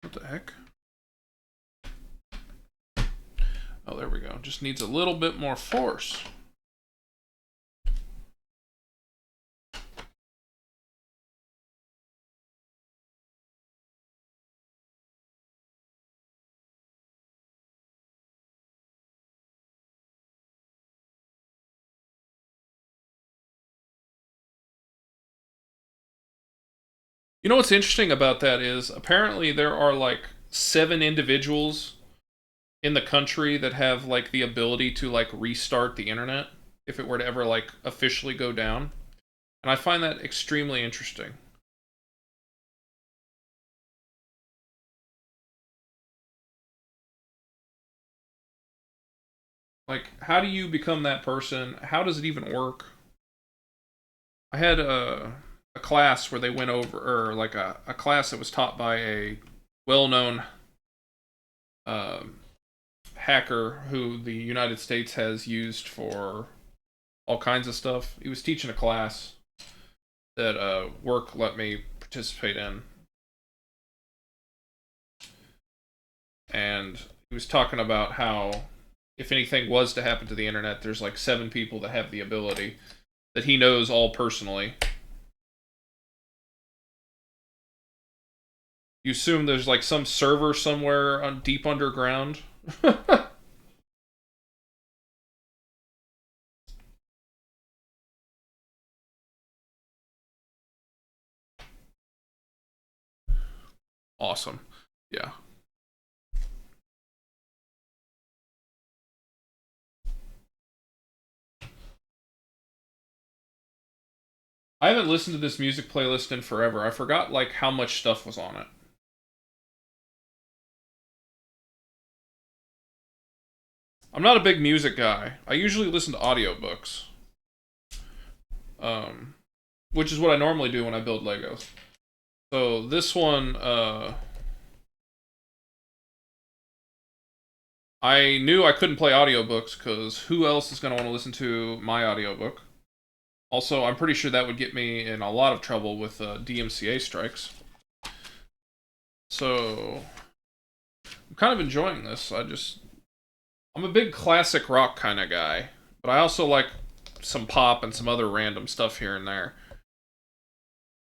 What the heck? Oh, there we go. Just needs a little bit more force. You know what's interesting about that is apparently there are like 7 individuals in the country that have like the ability to like restart the internet if it were to ever like officially go down. And I find that extremely interesting. Like, how do you become that person? How does it even work? I had a class where they went over, or like a class that was taught by a well-known um hacker who the United States has used for all kinds of stuff. He was teaching a class that work let me participate in, and he was talking about how if anything was to happen to the internet, there's like 7 people that have the ability that he knows all personally. You assume there's like some server somewhere on deep underground. Awesome. Yeah. I haven't listened to this music playlist in forever. I forgot like how much stuff was on it. I'm not a big music guy. I usually listen to audiobooks. Um which is what I normally do when I build Legos. So this one I knew I couldn't play audiobooks cuz who else is going to want to listen to my audiobook? Also, I'm pretty sure that would get me in a lot of trouble with DMCA strikes. So, I'm kind of enjoying this. I'm a big classic rock kind of guy, but I also like some pop and some other random stuff here and there.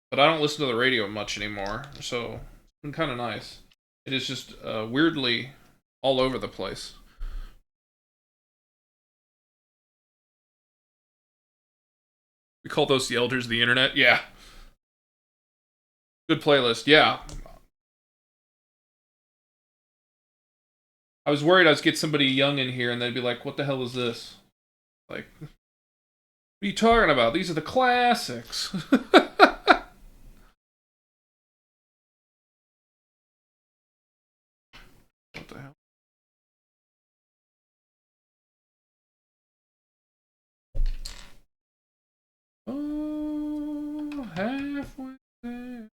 But I don't listen to the radio much anymore, so it's been kind of nice. It is just weirdly all over the place. We call those the elders of the internet? Yeah. Good playlist. Yeah. I was worried I was get somebody young in here and they'd be like, what the hell is this? Like, what are you talking about? These are the classics. What the hell? Oh, halfway there.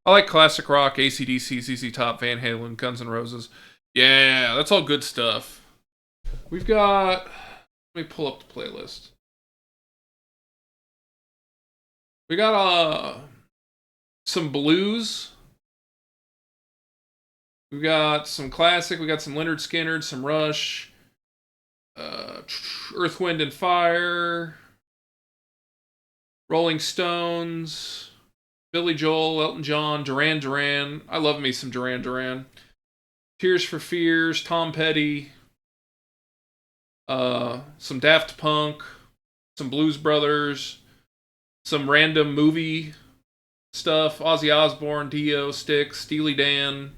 I like classic rock, AC/DC, ZZ Top, Van Halen, Guns N' Roses. Yeah, that's all good stuff. We've got. Let me pull up the playlist. We got some blues. We got some classic. We got some Leonard Skinner, some Rush, Earth, Wind and Fire, Rolling Stones, Billy Joel, Elton John, Duran Duran. I love me some Duran Duran. Tears for Fears, Tom Petty, some Daft Punk, some Blues Brothers, some random movie stuff. Ozzy Osbourne, Dio, Styx, Steely Dan,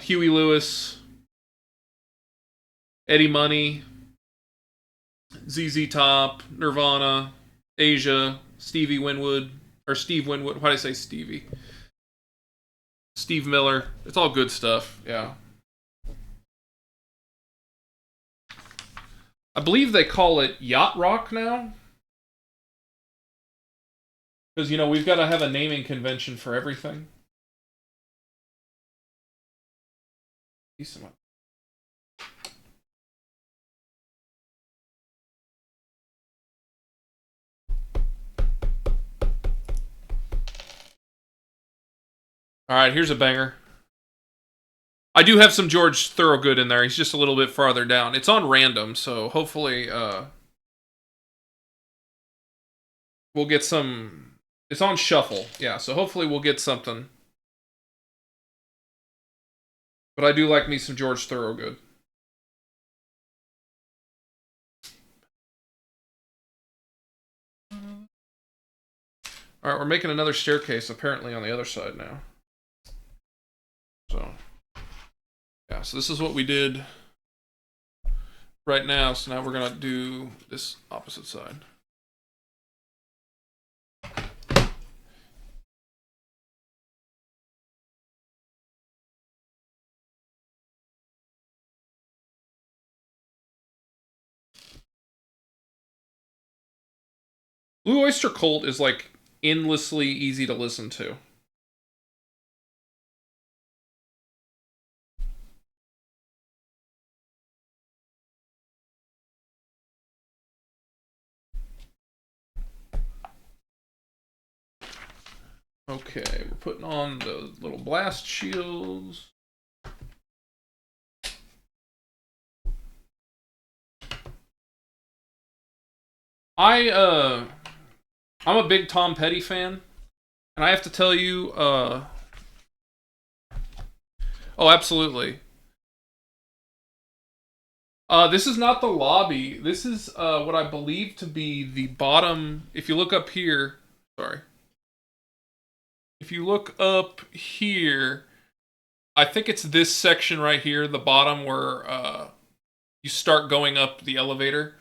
Huey Lewis, Eddie Money, ZZ Top, Nirvana, Asia, Stevie Winwood, or Steve Winwood. Why did I say Stevie? Steve Miller. It's all good stuff. Yeah. I believe they call it yacht rock now. Because, you know, we've got to have a naming convention for everything. Alright, here's a banger. I do have some George Thorogood in there. He's just a little bit farther down. It's on random, so hopefully we'll get some. It's on shuffle, yeah, so hopefully we'll get something. But I do like me some George Thorogood. All right, we're making another staircase apparently on the other side now. So, yeah, so this is what we did right now. So now we're gonna do this opposite side. Blue Oyster Cult is like endlessly easy to listen to. Okay, we're putting on the little blast shields. I'm a big Tom Petty fan, and I have to tell you, oh, absolutely. This is not the lobby. This is what I believe to be the bottom. If you look up here, sorry. If you look up here, I think it's this section right here, the bottom where you start going up the elevator.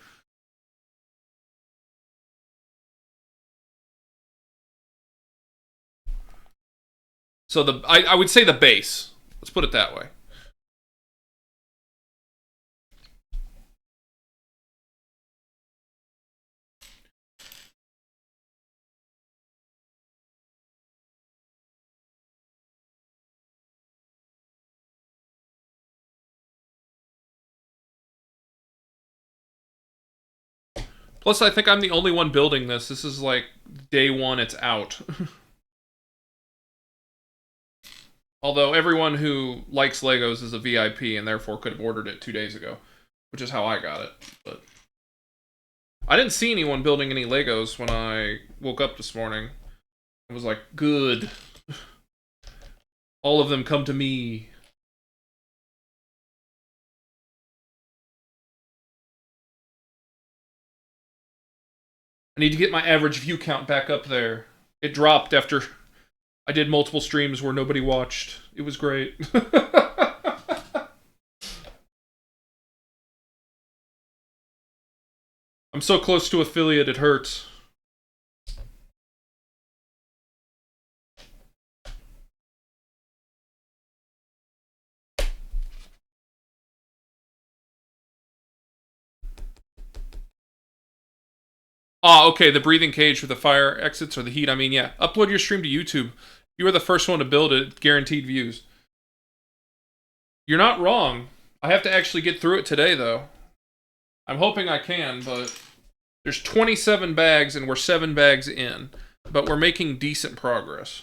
So I would say the base. Let's put it that way. Plus, I think I'm the only one building this. This is like day one, it's out. Although everyone who likes Legos is a VIP and therefore could have ordered it 2 days ago, which is how I got it. But I didn't see anyone building any Legos when I woke up this morning. I was like, good. All of them come to me. I need to get my average view count back up there. It dropped after I did multiple streams where nobody watched. It was great. I'm so close to affiliate, it hurts. Ah, okay, the breathing cage with the fire exits or the heat. I mean, yeah. Upload your stream to YouTube. You were the first one to build it. Guaranteed views. You're not wrong. I have to actually get through it today, though. I'm hoping I can, but there's 27 bags and we're 7 bags in. But we're making decent progress.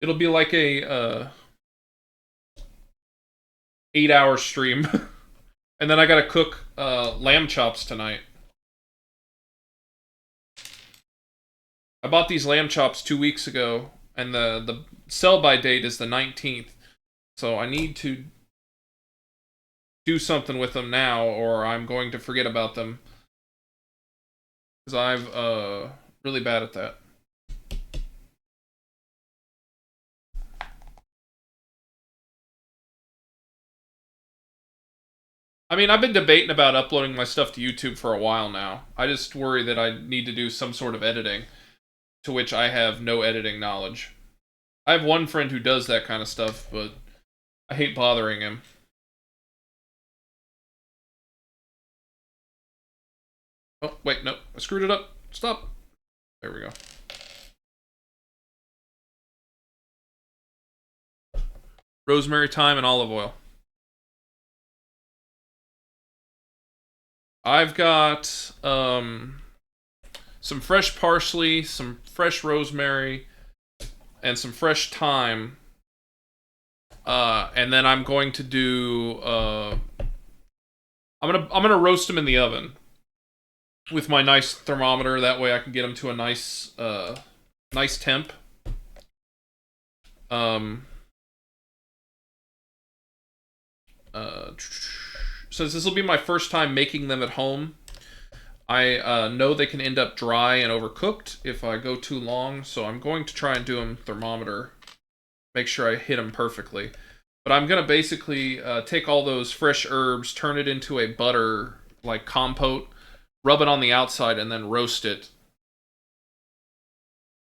It'll be like a 8-hour stream. And then I gotta cook lamb chops tonight. I bought these lamb chops 2 weeks ago, and the sell-by date is the 19th. So I need to do something with them now, or I'm going to forget about them. Because I'm really bad at that. I mean, I've been debating about uploading my stuff to YouTube for a while now. I just worry that I need to do some sort of editing, to which I have no editing knowledge. I have one friend who does that kind of stuff, but I hate bothering him. Oh, wait, no. I screwed it up. Stop. There we go. Rosemary, thyme, and olive oil. I've got some fresh parsley, some fresh rosemary, and some fresh thyme. And then I'm going to do I'm gonna roast them in the oven with my nice thermometer. That way I can get them to a nice nice temp. since this will be my first time making them at home, I know they can end up dry and overcooked if I go too long, so I'm going to try and do them thermometer. Make sure I hit them perfectly. But I'm going to basically take all those fresh herbs, turn it into a butter, like compote, rub it on the outside, and then roast it.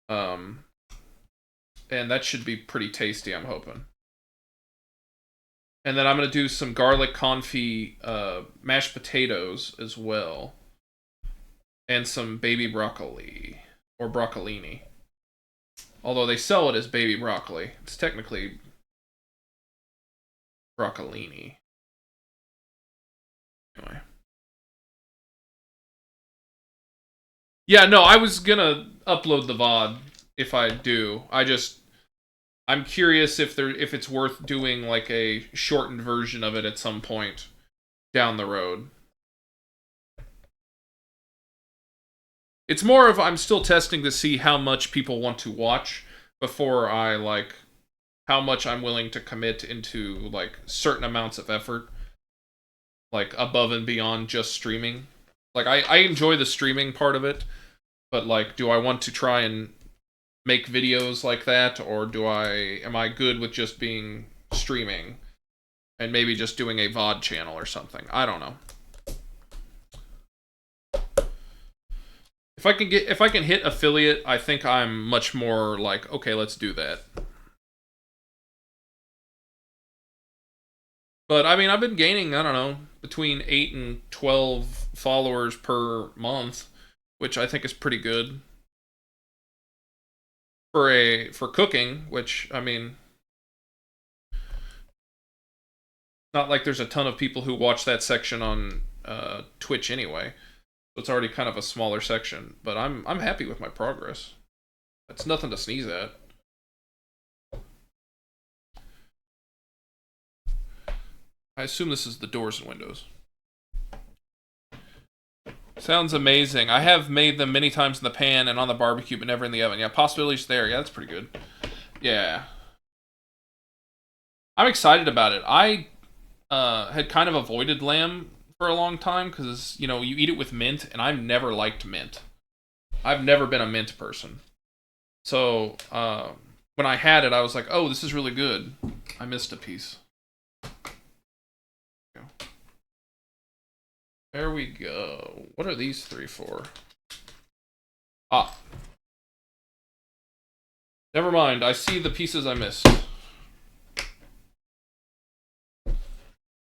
And that should be pretty tasty, I'm hoping. And then I'm going to do some garlic confit mashed potatoes as well. And some baby broccoli. Or broccolini. Although they sell it as baby broccoli. It's technically broccolini. Anyway. Yeah, no, I was gonna upload the VOD if I do. I'm curious if it's worth doing like a shortened version of it at some point down the road. It's more of I'm still testing to see how much people want to watch before I like how much I'm willing to commit into like certain amounts of effort, like above and beyond just streaming. Like I enjoy the streaming part of it, but like do I want to try and make videos like that, or am I good with just being streaming and maybe just doing a VOD channel or something? I don't know. If I can hit affiliate, I think I'm much more like, okay, let's do that. But I mean, I've been gaining, I don't know, between 8 and 12 followers per month, which I think is pretty good. For cooking, which I mean, not like there's a ton of people who watch that section on Twitch anyway. So it's already kind of a smaller section, but I'm happy with my progress. That's nothing to sneeze at. I assume this is the doors and windows. Sounds amazing. I have made them many times in the pan and on the barbecue, but never in the oven. Yeah, possibilities there. Yeah, that's pretty good. Yeah. I'm excited about it. I had kind of avoided lamb for a long time because, you know, you eat it with mint, and I've never liked mint. I've never been a mint person. So, when I had it, I was like, oh, this is really good. I missed a piece. There we go. What are these three for? Ah. Never mind. I see the pieces I missed.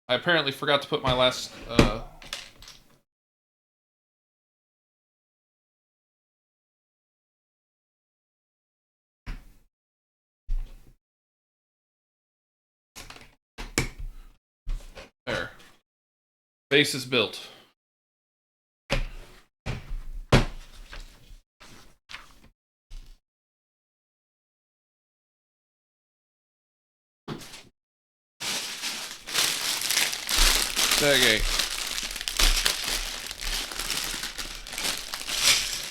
I apparently forgot to put my last, there. Base is built. Okay.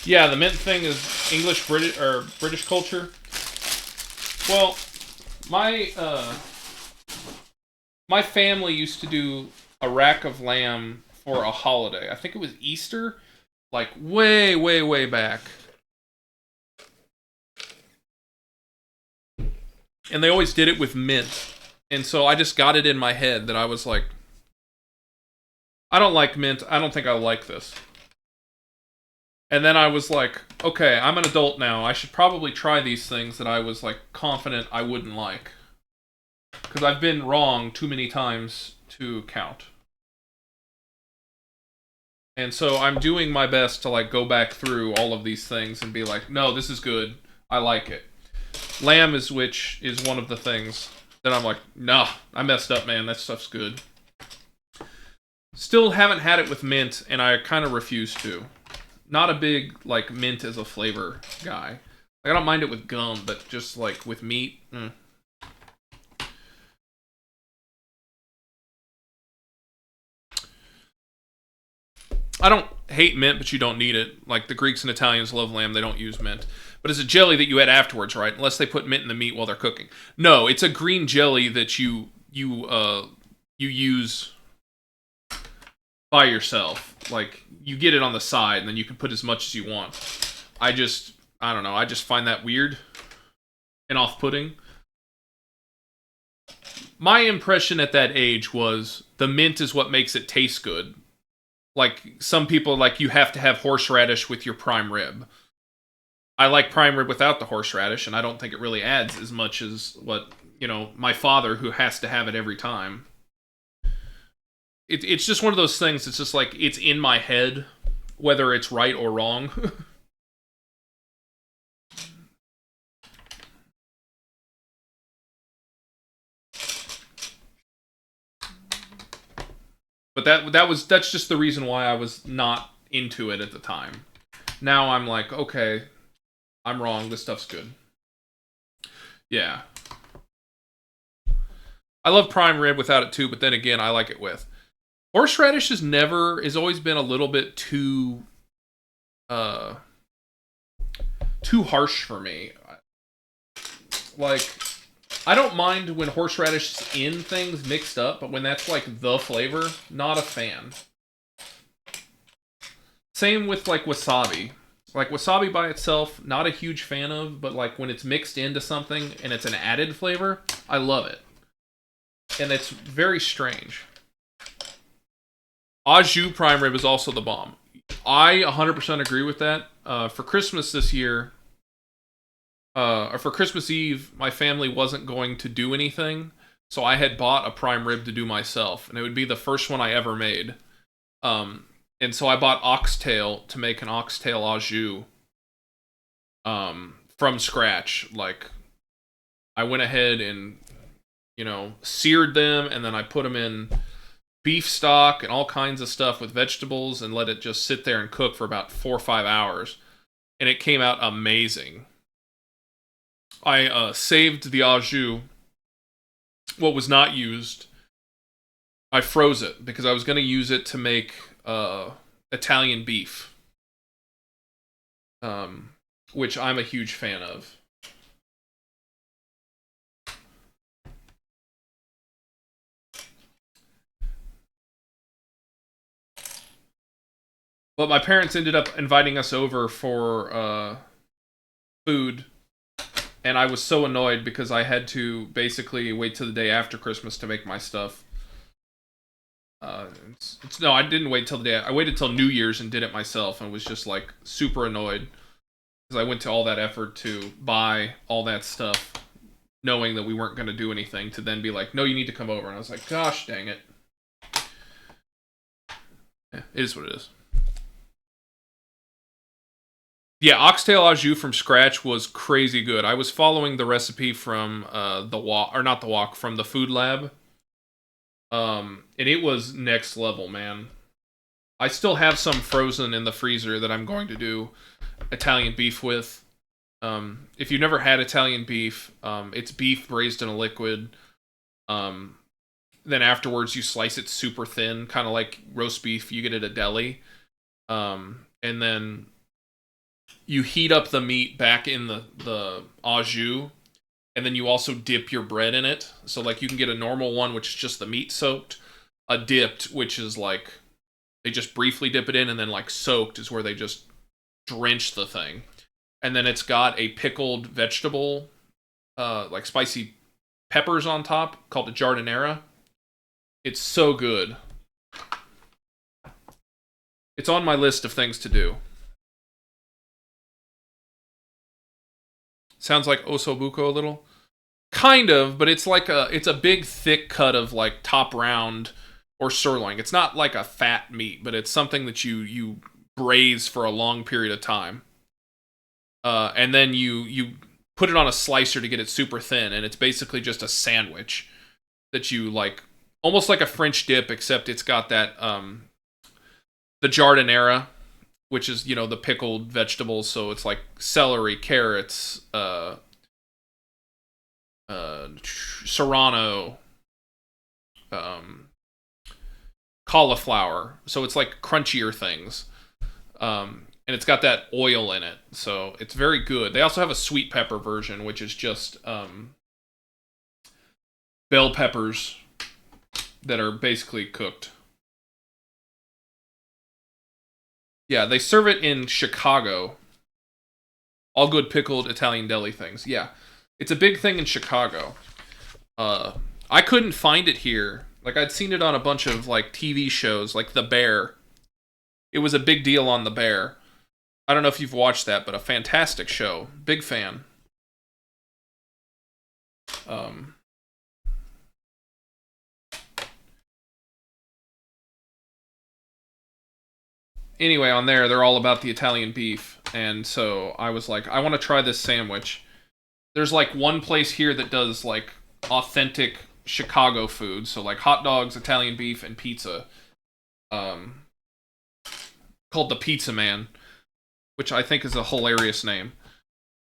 Yeah, the mint thing is English, British, or British culture. Well, my family used to do a rack of lamb for a holiday. I think it was Easter, like way, way, way back. And they always did it with mint. And so I just got it in my head that I was like, I don't like mint. I don't think I like this. And then I was like, okay, I'm an adult now. I should probably try these things that I was like confident I wouldn't like. Because I've been wrong too many times to count. And so I'm doing my best to like go back through all of these things and be like, no, this is good. I like it. Lamb is one of the things that I'm like, nah, I messed up, man. That stuff's good. Still haven't had it with mint, and I kind of refuse to. Not a big, like, mint as a flavor guy. Like, I don't mind it with gum, but just, like, with meat, I don't hate mint, but you don't need it. Like, the Greeks and Italians love lamb. They don't use mint. But it's a jelly that you add afterwards, right? Unless they put mint in the meat while they're cooking. No, it's a green jelly that you use by yourself. Like, you get it on the side, and then you can put as much as you want. I don't know, I just find that weird and off-putting. My impression at that age was the mint is what makes it taste good. Like, some people, like, you have to have horseradish with your prime rib. I like prime rib without the horseradish, and I don't think it really adds as much as what, my father, who has to have it every time. It's just one of those things, it's just like, it's in my head, whether it's right or wrong. But that's just the reason why I was not into it at the time. Now I'm like, okay, I'm wrong, this stuff's good. Yeah. I love prime rib without it too, but then again, I like it with. Horseradish has always been a little bit too harsh for me. Like, I don't mind when horseradish is in things mixed up, but when that's like the flavor, not a fan. Same with like wasabi. Like, wasabi by itself, not a huge fan of, but like when it's mixed into something and it's an added flavor, I love it. And it's very strange. Au jus prime rib is also the bomb. I 100% agree with that. For Christmas this year, or for Christmas Eve, my family wasn't going to do anything, so I had bought a prime rib to do myself, and it would be the first one I ever made. And so I bought oxtail to make an oxtail au jus from scratch. Like, I went ahead and, seared them, and then I put them in beef stock and all kinds of stuff with vegetables and let it just sit there and cook for about 4 or 5 hours. And it came out amazing. I saved the au jus. What was not used, I froze it because I was going to use it to make Italian beef, which I'm a huge fan of. But my parents ended up inviting us over for food, and I was so annoyed because I had to basically wait till the day after Christmas to make my stuff. No, I didn't wait till the day. I waited till New Year's and did it myself, and was just like super annoyed because I went to all that effort to buy all that stuff, knowing that we weren't going to do anything, to then be like, no, you need to come over. And I was like, gosh dang it. Yeah, it is what it is. Yeah, oxtail au jus from scratch was crazy good. I was following the recipe from from the Food Lab. And it was next level, man. I still have some frozen in the freezer that I'm going to do Italian beef with. If you've never had Italian beef, it's beef braised in a liquid. Then afterwards you slice it super thin, kind of like roast beef you get at a deli. And then you heat up the meat back in the au jus, and then you also dip your bread in it. So, like, you can get a normal one, which is just the meat soaked. A dipped, which is like, they just briefly dip it in, and then, like, soaked is where they just drench the thing. And then it's got a pickled vegetable, like spicy peppers on top, called a giardiniera. It's so good. It's on my list of things to do. Sounds like ossobuco a little. Kind of, but it's like it's a big thick cut of like top round or sirloin. It's not like a fat meat, but it's something that you braise for a long period of time. And then you put it on a slicer to get it super thin, and it's basically just a sandwich that you like, almost like a French dip, except it's got that the giardiniera, which is, the pickled vegetables. So it's like celery, carrots, serrano, cauliflower. So it's like crunchier things. And it's got that oil in it. So it's very good. They also have a sweet pepper version, which is just bell peppers that are basically cooked. Yeah, they serve it in Chicago. All good pickled Italian deli things. Yeah. It's a big thing in Chicago. I couldn't find it here. Like, I'd seen it on a bunch of, like, TV shows, like The Bear. It was a big deal on The Bear. I don't know if you've watched that, but a fantastic show. Big fan. Anyway, on there, they're all about the Italian beef. And so I was like, I want to try this sandwich. There's like one place here that does like authentic Chicago food. So like hot dogs, Italian beef, and pizza. Called the Pizza Man, which I think is a hilarious name.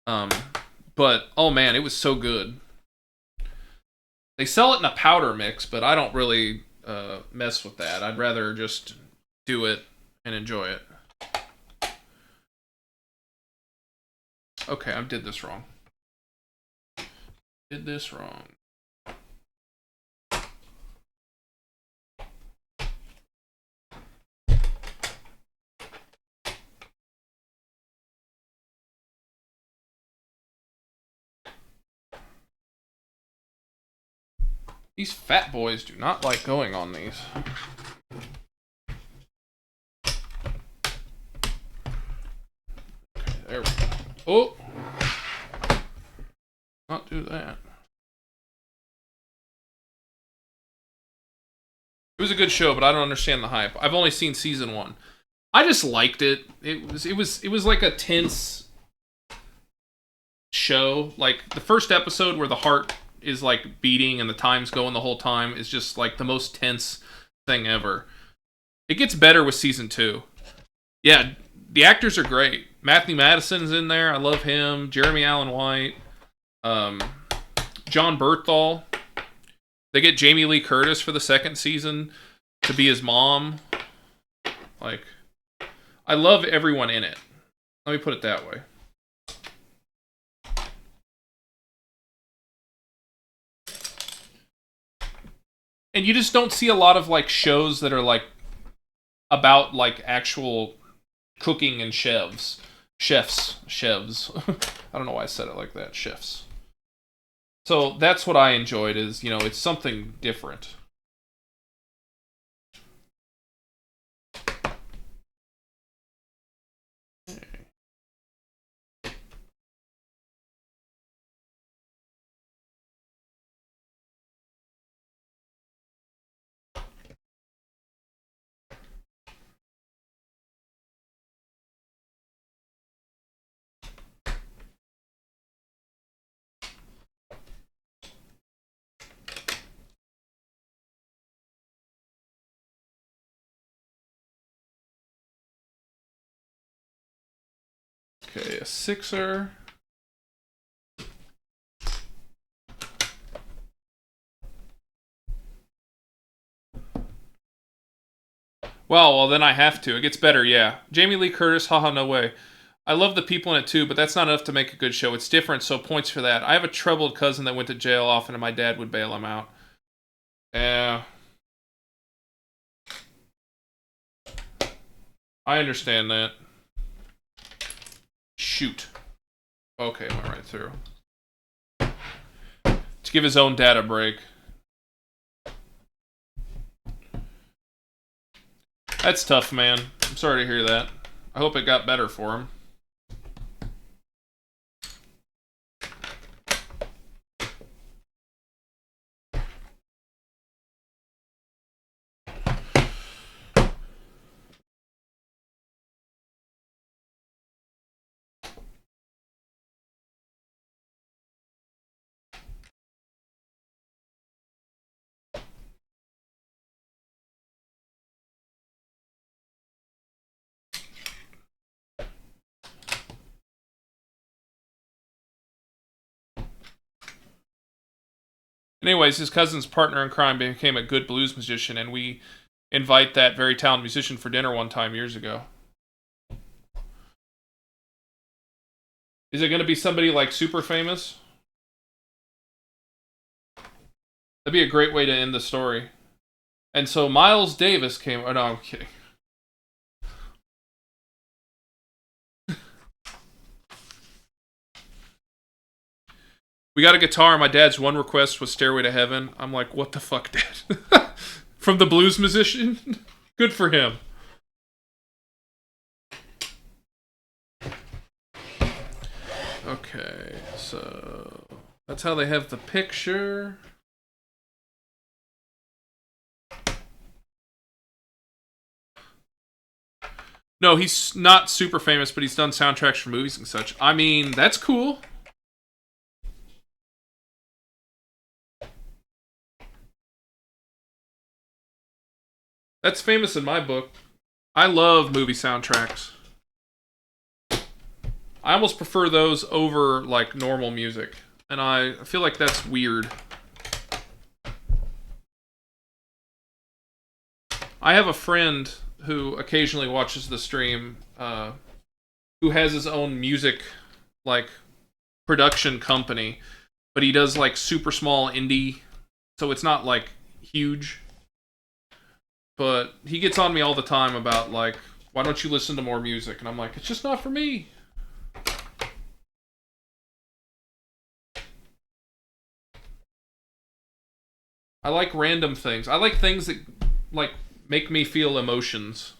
But, oh man, it was so good. They sell it in a powder mix, but I don't really mess with that. I'd rather just do it and enjoy it. Okay, I did this wrong. Did this wrong. These fat boys do not like going on these. Okay, there we go. Oh! Not do that. It was a good show, but I don't understand the hype. I've only seen season 1. I just liked it. It was like a tense show. Like the first episode where the heart is like beating and the time's going the whole time is just like the most tense thing ever. It gets better with season 2. Yeah, the actors are great. Matthew Madison's in there. I love him. Jeremy Allen White. John Berthal. They get Jamie Lee Curtis for the second season to be his mom. Like, I love everyone in it. Let me put it that way. And you just don't see a lot of like shows that are like about like actual cooking and chefs. I don't know why I said it like that. Chefs. So that's what I enjoyed is, it's something different. Okay, a 6er. Well, then I have to. It gets better, yeah. Jamie Lee Curtis, haha, no way. I love the people in it too, but that's not enough to make a good show. It's different, so points for that. I have a troubled cousin that went to jail often, and my dad would bail him out. Yeah. I understand that. Shoot. Okay, went right through. To give his own dad a break. That's tough, man. I'm sorry to hear that. I hope it got better for him. Anyways, his cousin's partner in crime became a good blues musician, and we invite that very talented musician for dinner one time years ago. Is it going to be somebody like super famous? That'd be a great way to end the story. And so Miles Davis came. Oh, no, I'm kidding. We got a guitar. My dad's one request was Stairway to Heaven. I'm like, what the fuck, Dad? From the blues musician? Good for him. Okay, so that's how they have the picture. No, he's not super famous, but he's done soundtracks for movies and such. I mean, that's cool. That's famous in my book. I love movie soundtracks. I almost prefer those over, like, normal music. And I feel like that's weird. I have a friend who occasionally watches the stream, who has his own music, like, production company. But he does, like, super small indie. So it's not, like, huge. But he gets on me all the time about, like, why don't you listen to more music? And I'm like, it's just not for me. I like random things. I like things that, like, make me feel emotions.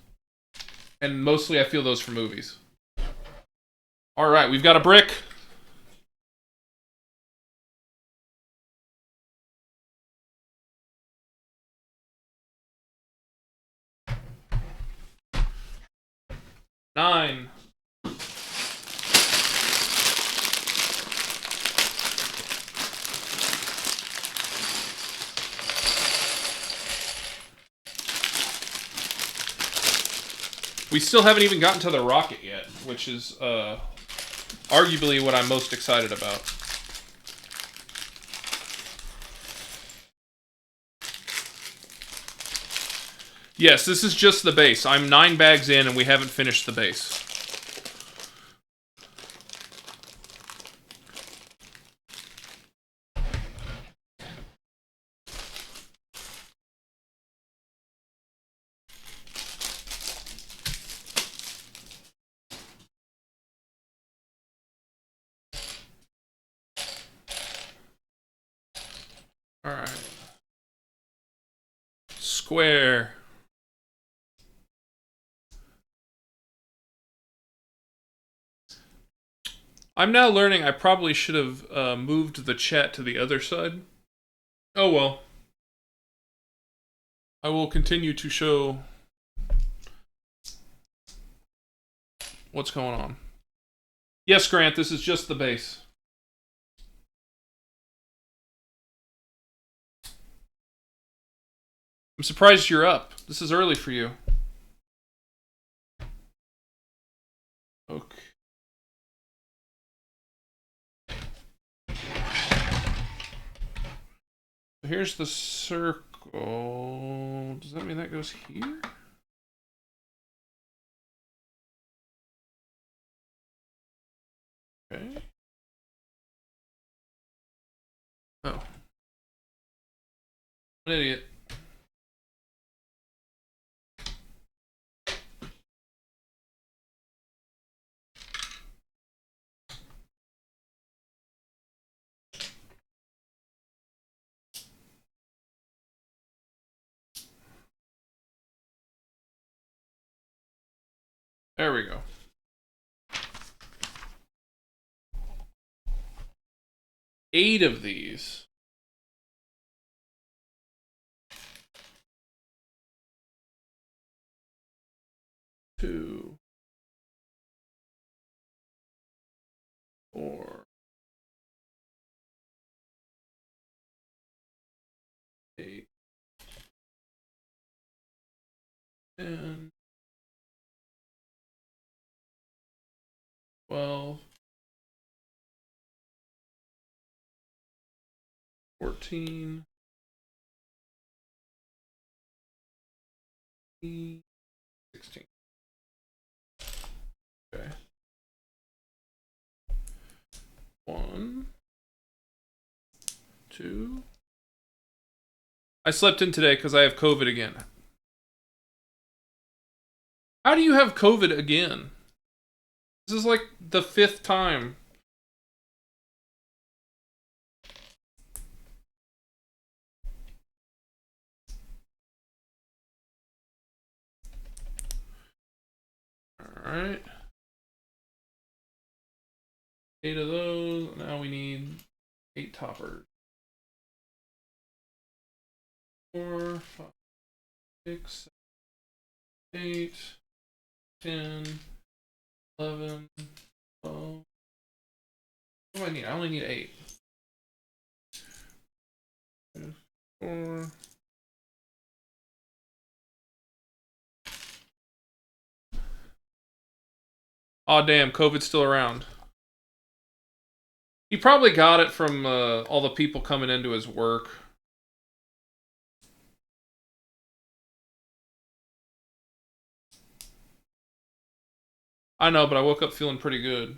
And mostly I feel those from movies. Alright, we've got a brick. Nine. We still haven't even gotten to the rocket yet, which is arguably what I'm most excited about. Yes, this is just the base. I'm 9 bags in and we haven't finished the base. Alright. Square. I'm now learning I probably should have moved the chat to the other side. Oh well. I will continue to show what's going on. Yes, Grant, this is just the base. I'm surprised you're up. This is early for you. Okay. Here's the circle. Does that mean that goes here? Okay. Oh. An idiot. There we go. Eight of these. Two. 4. 8. 10. 12. 14. 16. Okay. 1. 2. I slept in today because I have COVID again. How do you have COVID again? This is like the 5th time. Alright. 8 of those. Now we need 8 toppers. 4, 5, 6, 7, 8, 10, 11, 12. What do I need? I only need 8. 4. Aw, damn, COVID's still around. He probably got it from all the people coming into his work. I know, but I woke up feeling pretty good.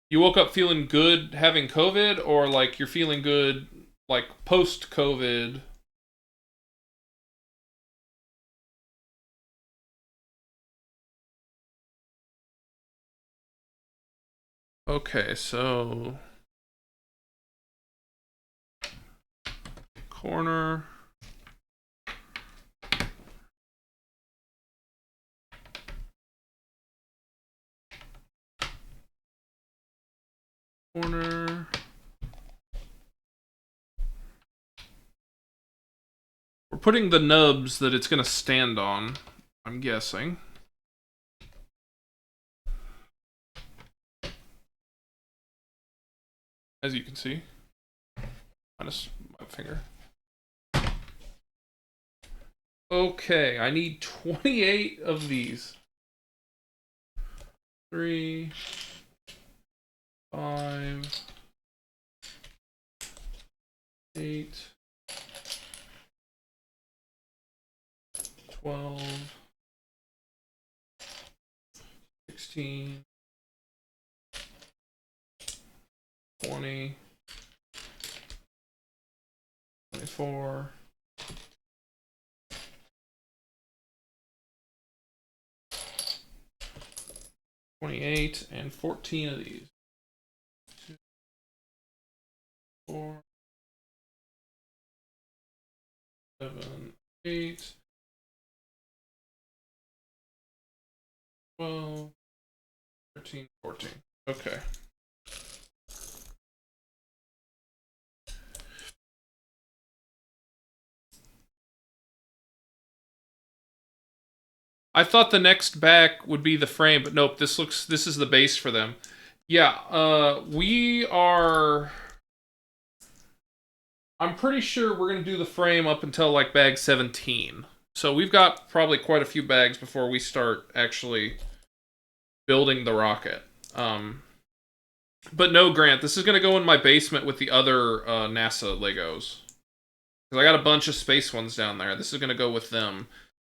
You woke up feeling good having COVID, or like you're feeling good like post-COVID? Okay, so corner. Corner. We're putting the nubs that it's going to stand on, I'm guessing. As you can see. Minus my finger. Okay, I need 28 of these. 3, 5, 8, 12, 16, 20, 24, 28, and 14 of these. 2, 4, 7, 8, 12, 13, 14. Okay. I thought the next back would be the frame, but nope, this is the base for them. Yeah, we are... I'm pretty sure we're going to do the frame up until like bag 17. So we've got probably quite a few bags before we start actually building the rocket. But no, Grant, this is going to go in my basement with the other NASA Legos. Because I got a bunch of space ones down there. This is going to go with them.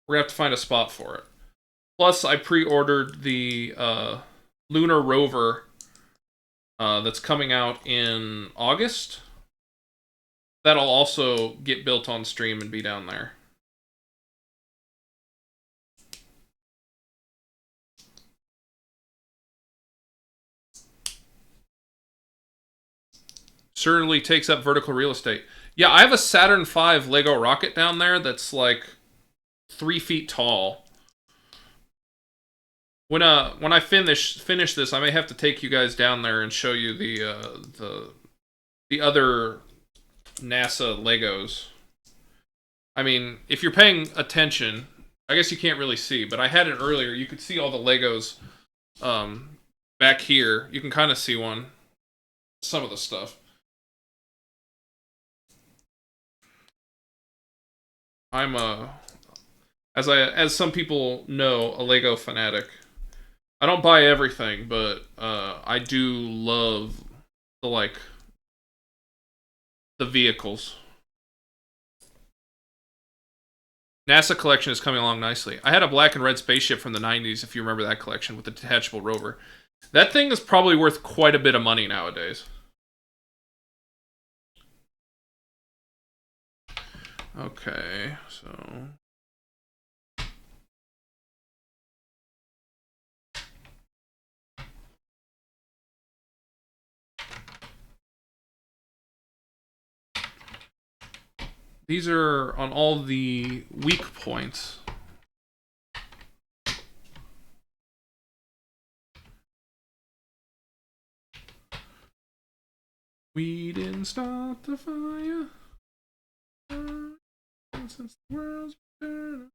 We're going to have to find a spot for it. Plus, I pre-ordered the lunar rover that's coming out in August. That'll also get built on stream and be down there. Certainly takes up vertical real estate. Yeah, I have a Saturn V Lego rocket down there that's like 3 feet tall. When I finish this, I may have to take you guys down there and show you the other NASA Legos. I mean, if you're paying attention, I guess you can't really see, but I had it earlier. You could see all the Legos back here. You can kind of see some of the stuff. I'm as some people know, a Lego fanatic. I don't buy everything, but I do love the vehicles. NASA collection is coming along nicely. I had a black and red spaceship from the 90s, if you remember that collection, with the detachable rover. That thing is probably worth quite a bit of money nowadays. Okay, so... These are on all the weak points. We didn't start the fire since the world's been.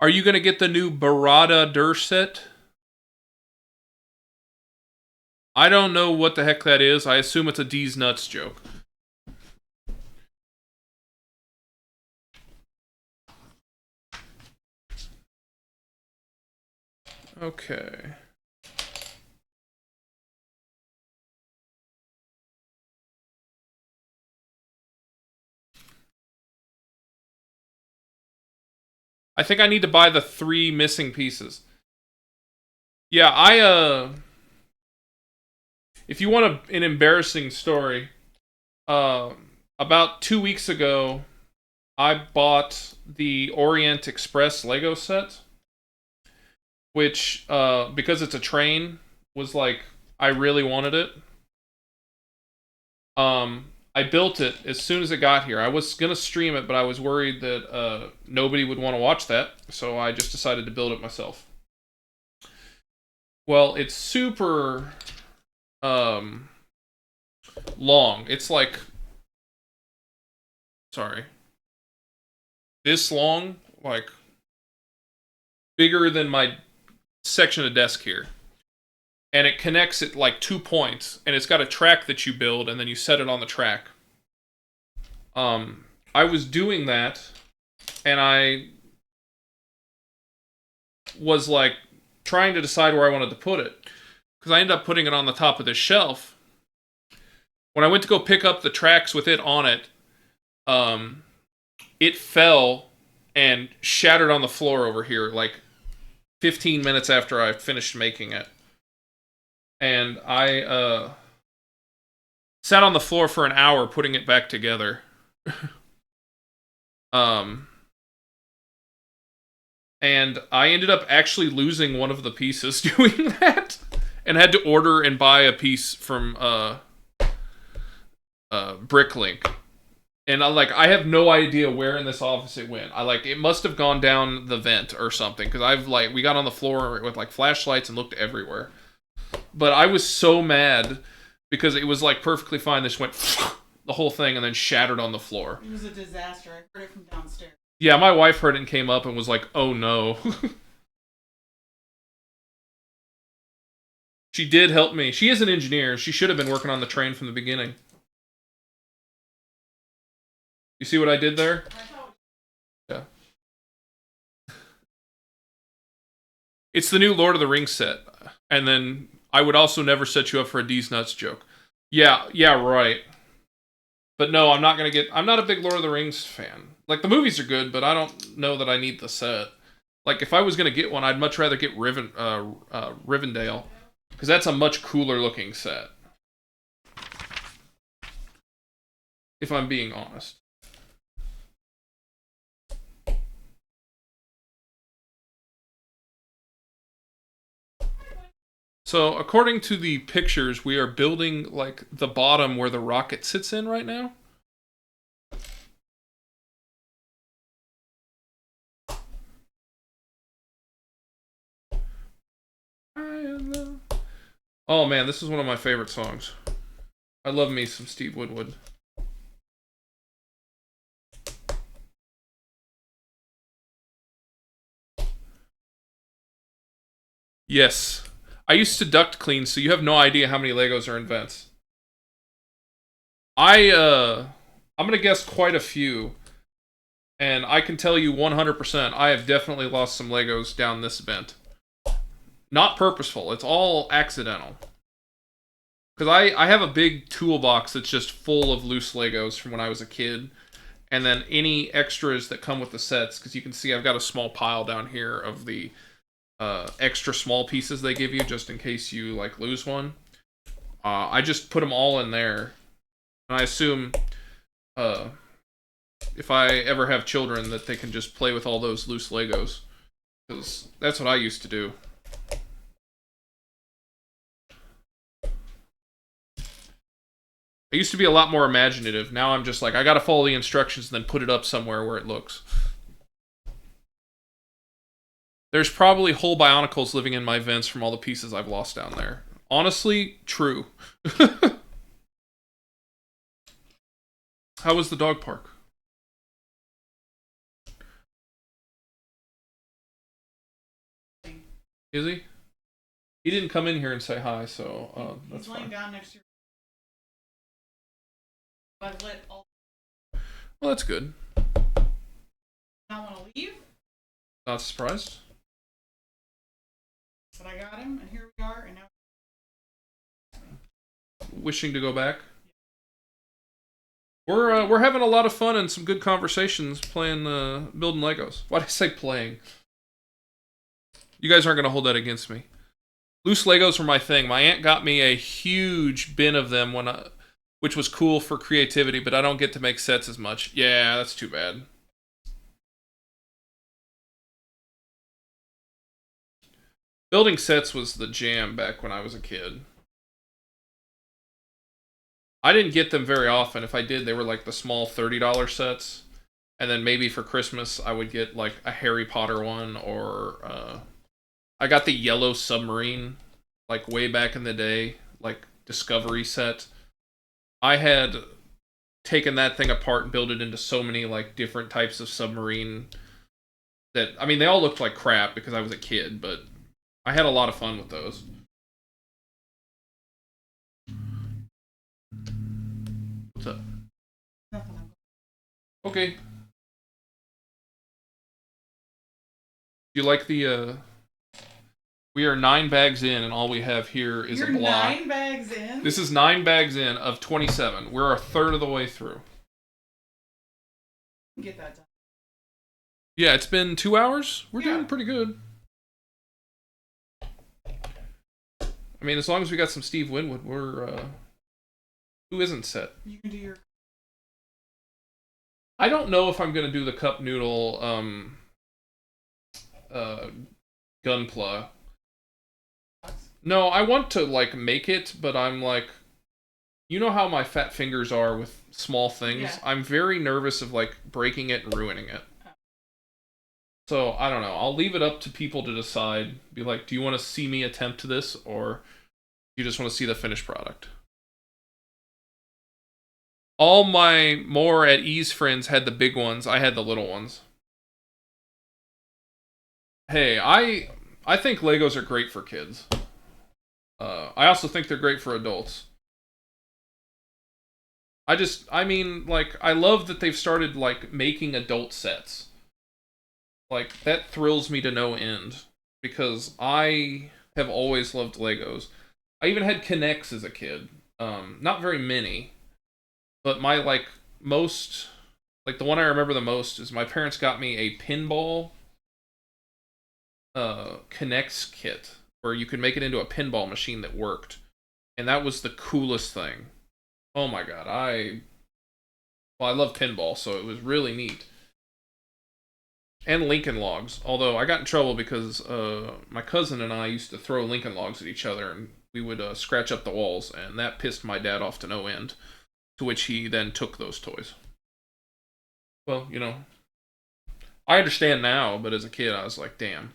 Are you going to get the new Barada Dur set? I don't know what the heck that is. I assume it's a D's Nuts joke. Okay. I think I need to buy the 3 missing pieces. Yeah, if you want an embarrassing story, about 2 weeks ago, I bought the Orient Express Lego set, which, because it's a train, was like, I really wanted it. I built it as soon as it got here. I was gonna stream it, but I was worried that nobody would want to watch that, so I just decided to build it myself. Well, it's super long. It's like, sorry, this long, like bigger than my section of desk here. And it connects at like 2 points, and it's got a track that you build, and then you set it on the track. I was doing that, and I was like trying to decide where I wanted to put it, because I ended up putting it on the top of this shelf. When I went to go pick up the tracks with it on it, it fell and shattered on the floor over here, like 15 minutes after I finished making it. And I sat on the floor for an hour putting it back together. And I ended up actually losing one of the pieces doing that, and had to order and buy a piece from Bricklink. And I have no idea where in this office it went. It must have gone down the vent or something, because we got on the floor with like flashlights and looked everywhere. But I was so mad because it was like perfectly fine. This went the whole thing and then shattered on the floor. It was a disaster. I heard it from downstairs. Yeah, my wife heard it and came up and was like, oh no. She did help me. She is an engineer. She should have been working on the train from the beginning. You see what I did there? Yeah. It's the new Lord of the Rings set. And then I would also never set you up for a D's Nuts joke. Yeah, right. But no, I'm not a big Lord of the Rings fan. Like, the movies are good, but I don't know that I need the set. Like, if I was gonna get one, I'd much rather get Rivendell, because that's a much cooler looking set. If I'm being honest. So, according to the pictures, we are building, like, the bottom where the rocket sits in right now. Oh man, this is one of my favorite songs. I love me some Steve Winwood. Yes. I used to duct clean, so you have no idea how many Legos are in vents. I'm gonna guess quite a few. And I can tell you 100%, I have definitely lost some Legos down this vent. Not purposeful, it's all accidental. Because I have a big toolbox that's just full of loose Legos from when I was a kid. And then any extras that come with the sets, because you can see I've got a small pile down here of the extra small pieces they give you, just in case you, like, lose one. I just put them all in there. And I assume if I ever have children, that they can just play with all those loose Legos. Because that's what I used to do. I used to be a lot more imaginative. Now I'm just like, I gotta follow the instructions and then put it up somewhere where it looks. There's probably whole bionicles living in my vents from all the pieces I've lost down there. Honestly, true. How was the dog park? Is he? He didn't come in here and say hi, so that's fine. He's laying down next to your... I've lit all... Well, that's good. Not want to leave? Not surprised. But I got him, and here we are, and now... Wishing to go back? We're having a lot of fun and some good conversations playing, building Legos. Why'd I say playing? You guys aren't going to hold that against me. Loose Legos were my thing. My aunt got me a huge bin of them which was cool for creativity, but I don't get to make sets as much. Yeah, that's too bad. Building sets was the jam back when I was a kid. I didn't get them very often. If I did, they were like the small $30 sets. And then maybe for Christmas, I would get like a Harry Potter one, or I got the yellow submarine, like way back in the day, like Discovery set. I had taken that thing apart and built it into so many like different types of submarine that, I mean, they all looked like crap because I was a kid, but I had a lot of fun with those. What's up? Nothing. Okay. Do you like the, we are 9 bags in, and all we have here is a block. 9 bags in? This is 9 bags in of 27. We're a third of the way through. Get that done. Yeah, it's been 2 hours. We're doing pretty good. I mean, as long as we got some Steve Winwood, we're, who isn't set? You can do your... I don't know if I'm going to do the cup noodle, gunpla. No, I want to, like, make it, but I'm like, you know how my fat fingers are with small things? Yeah. I'm very nervous of, like, breaking it and ruining it. So, I don't know. I'll leave it up to people to decide. Be like, do you want to see me attempt this, or you just want to see the finished product? All my more at ease friends had the big ones. I had the little ones. Hey, I think Legos are great for kids. I also think they're great for adults. I mean, like, I love that they've started, like, making adult sets. Like, that thrills me to no end. Because I have always loved Legos. I even had Connects as a kid. Not very many. But my, like, most... Like, the one I remember the most is my parents got me a pinball Connects kit, where you could make it into a pinball machine that worked. And that was the coolest thing. Oh my god, I love pinball, so it was really neat. And Lincoln Logs, although I got in trouble because my cousin and I used to throw Lincoln Logs at each other, and we would scratch up the walls, and that pissed my dad off to no end, to which he then took those toys. Well, you know, I understand now, but as a kid I was like, damn.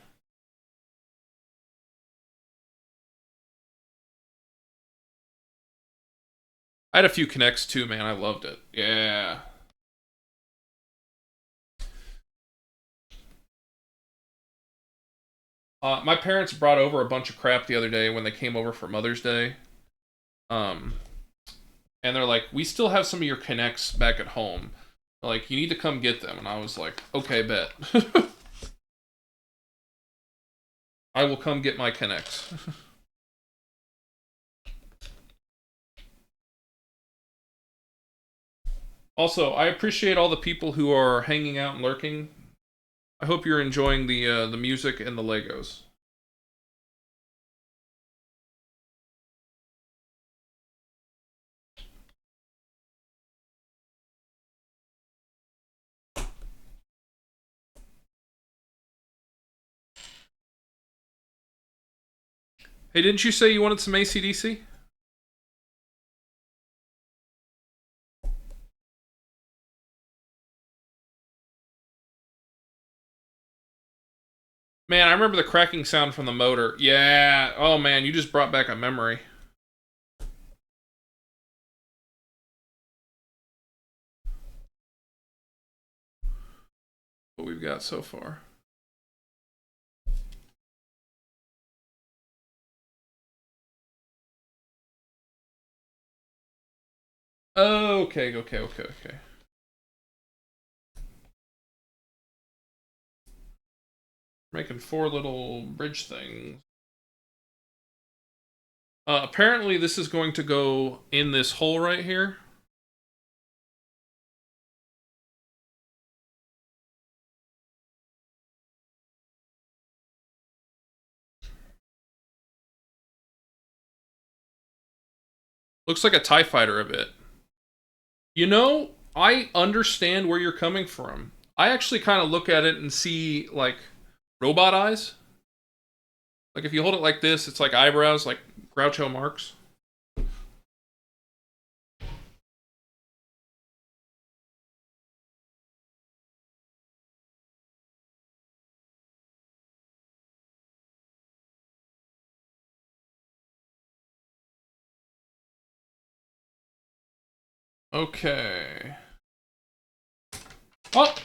I had a few Connects too, man. I loved it. Yeah. My parents brought over a bunch of crap the other day when they came over for Mother's Day. And they're like, we still have some of your Connects back at home. They're like, you need to come get them. And I was like, okay, bet. I will come get my Connects. Also, I appreciate all the people who are hanging out and lurking. I hope you're enjoying the music and the Legos. Hey, didn't you say you wanted some AC/DC? Man, I remember the cracking sound from the motor. Yeah. Oh man, you just brought back a memory. What we've got so far. Okay. Making 4 little bridge things. Apparently, this is going to go in this hole right here. Looks like a TIE fighter a bit. You know, I understand where you're coming from. I actually kind of look at it and see, like, robot eyes. Like, if you hold it like this, it's like eyebrows, like Groucho Marx. Okay. Oh!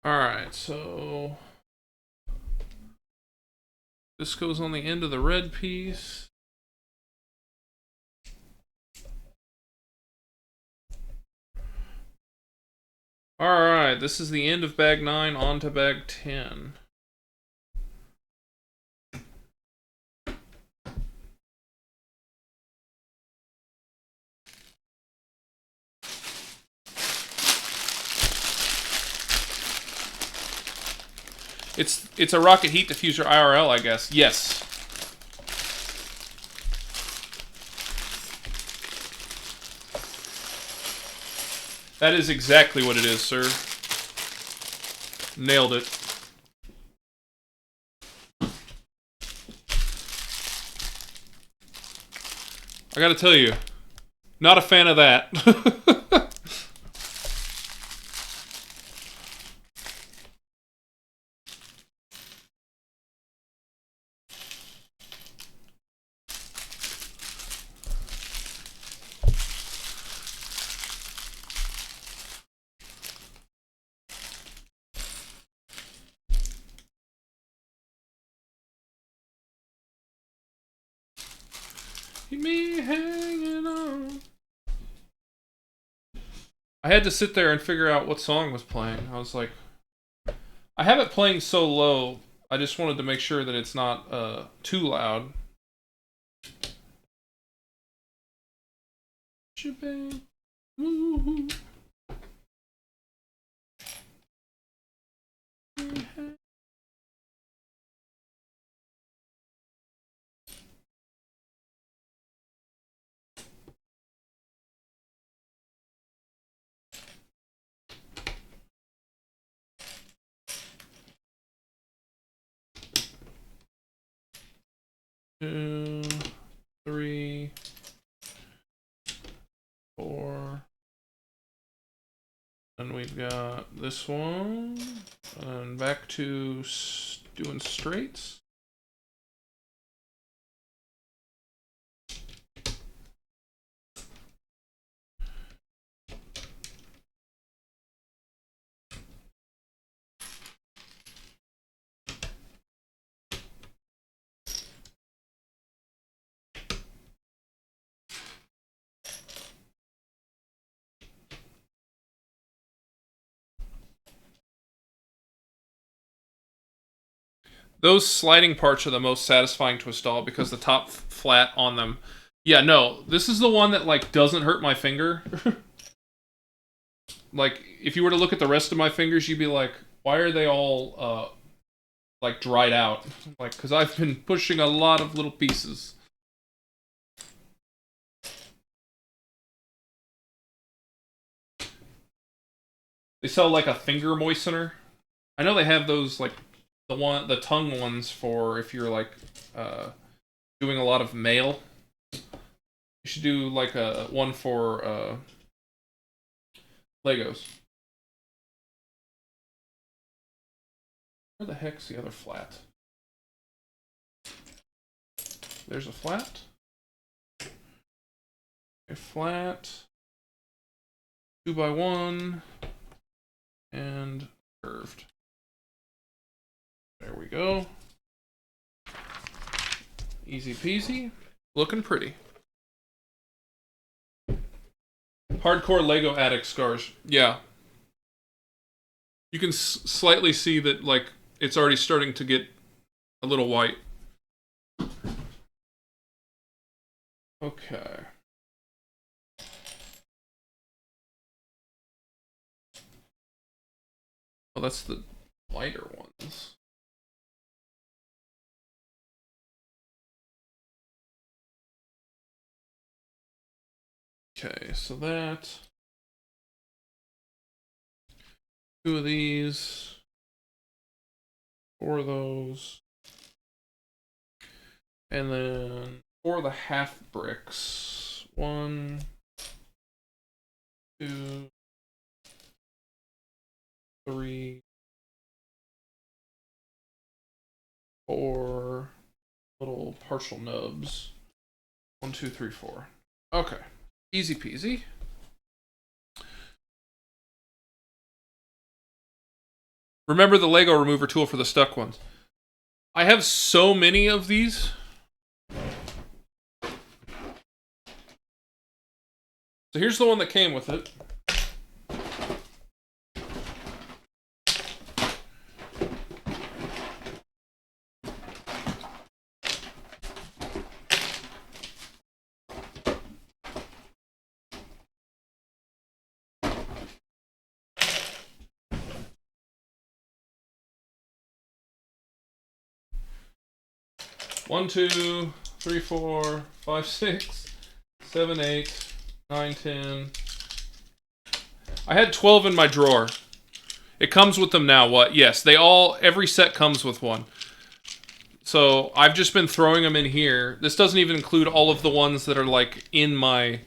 Alright, so this goes on the end of the red piece. Alright, this is the end of bag 9, on to bag 10. It's a rocket heat diffuser IRL, I guess. Yes. That is exactly what it is, sir. Nailed it. I gotta tell you, not a fan of that. Me hanging on. I had to sit there and figure out what song was playing. I was like, I have it playing so low. I just wanted to make sure that it's not too loud. Two, three, four. And we've got this one. And back to doing straights. Those sliding parts are the most satisfying to install because the top flat on them. Yeah, no, this is the one that like doesn't hurt my finger. Like, if you were to look at the rest of my fingers, you'd be like, why are they all like dried out? Like, because I've been pushing a lot of little pieces. They sell like a finger moistener. I know they have those like the tongue ones for if you're like doing a lot of mail. You should do like a one for Legos. Where the heck's the other flat? There's a flat. A flat. 2x1. And curved. There we go. Easy peasy. Looking pretty. Hardcore Lego addict scars. Yeah. You can slightly see that, like, it's already starting to get a little white. Okay. Oh, that's the lighter ones. Okay, so that. 2 of these. 4 of those. And then 4 of the half bricks. 1, 2, 3, 4 little partial nubs. 1, 2, 3, 4. Okay. Easy peasy. Remember the Lego remover tool for the stuck ones. I have so many of these. So here's the one that came with it. One, 2, 3, 4, 5, 6, 7, 8, 9, 10. I had 12 in my drawer. It comes with them now. What? Yes, every set comes with one. So I've just been throwing them in here. This doesn't even include all of the ones that are like in my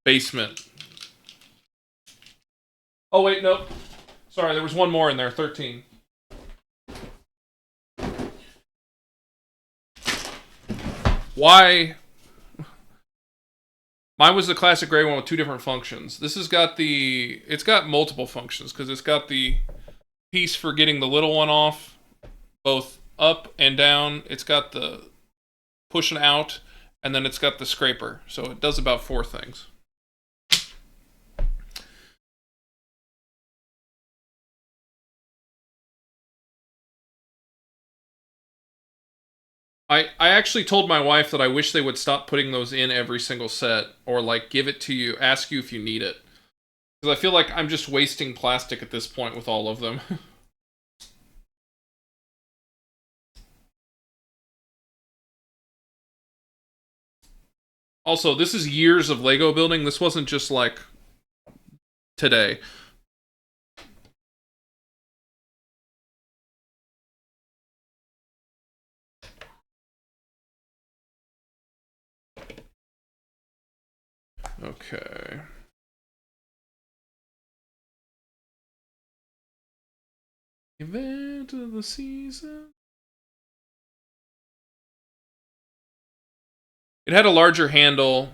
basement. Oh wait, nope. Sorry, there was one more in there. 13. Why? Mine was the classic gray one with 2 different functions. This has got it's got multiple functions because it's got the piece for getting the little one off, both up and down. It's got the pushing out, and then it's got the scraper. So it does about 4 things. I actually told my wife that I wish they would stop putting those in every single set, or like give it to you, ask you if you need it. Because I feel like I'm just wasting plastic at this point with all of them. Also, this is years of Lego building. This wasn't just like today. Okay. Event of the season. It had a larger handle.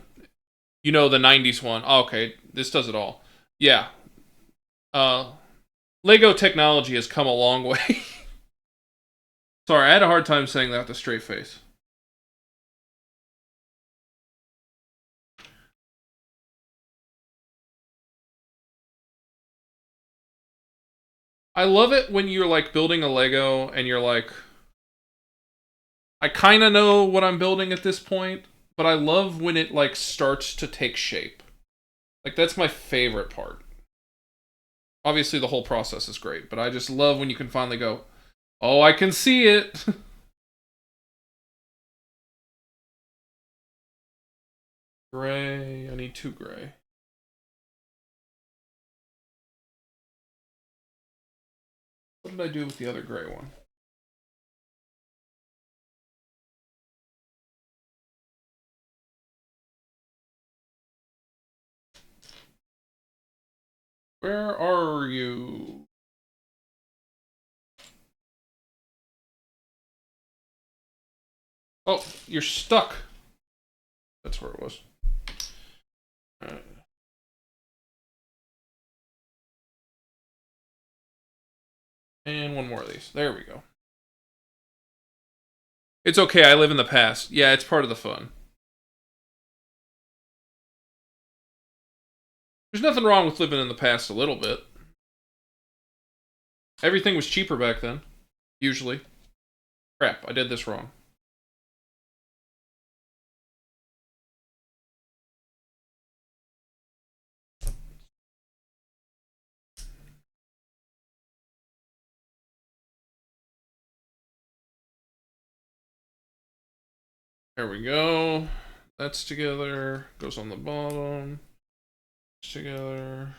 You know, the 90s one. Oh, okay, this does it all. Yeah. Lego technology has come a long way. Sorry, I had a hard time saying that with a straight face. I love it when you're like building a Lego and you're like, I kind of know what I'm building at this point, but I love when it like starts to take shape. Like that's my favorite part. Obviously the whole process is great, but I just love when you can finally go, "Oh, I can see it." Gray, I need 2 gray. What did I do with the other gray one? Where are you? Oh, you're stuck. That's where it was. Alright. And one more of these. There we go. It's okay, I live in the past. Yeah, it's part of the fun. There's nothing wrong with living in the past a little bit. Everything was cheaper back then. Usually. Crap, I did this wrong. There we go. That's together. Goes on the bottom. It's together.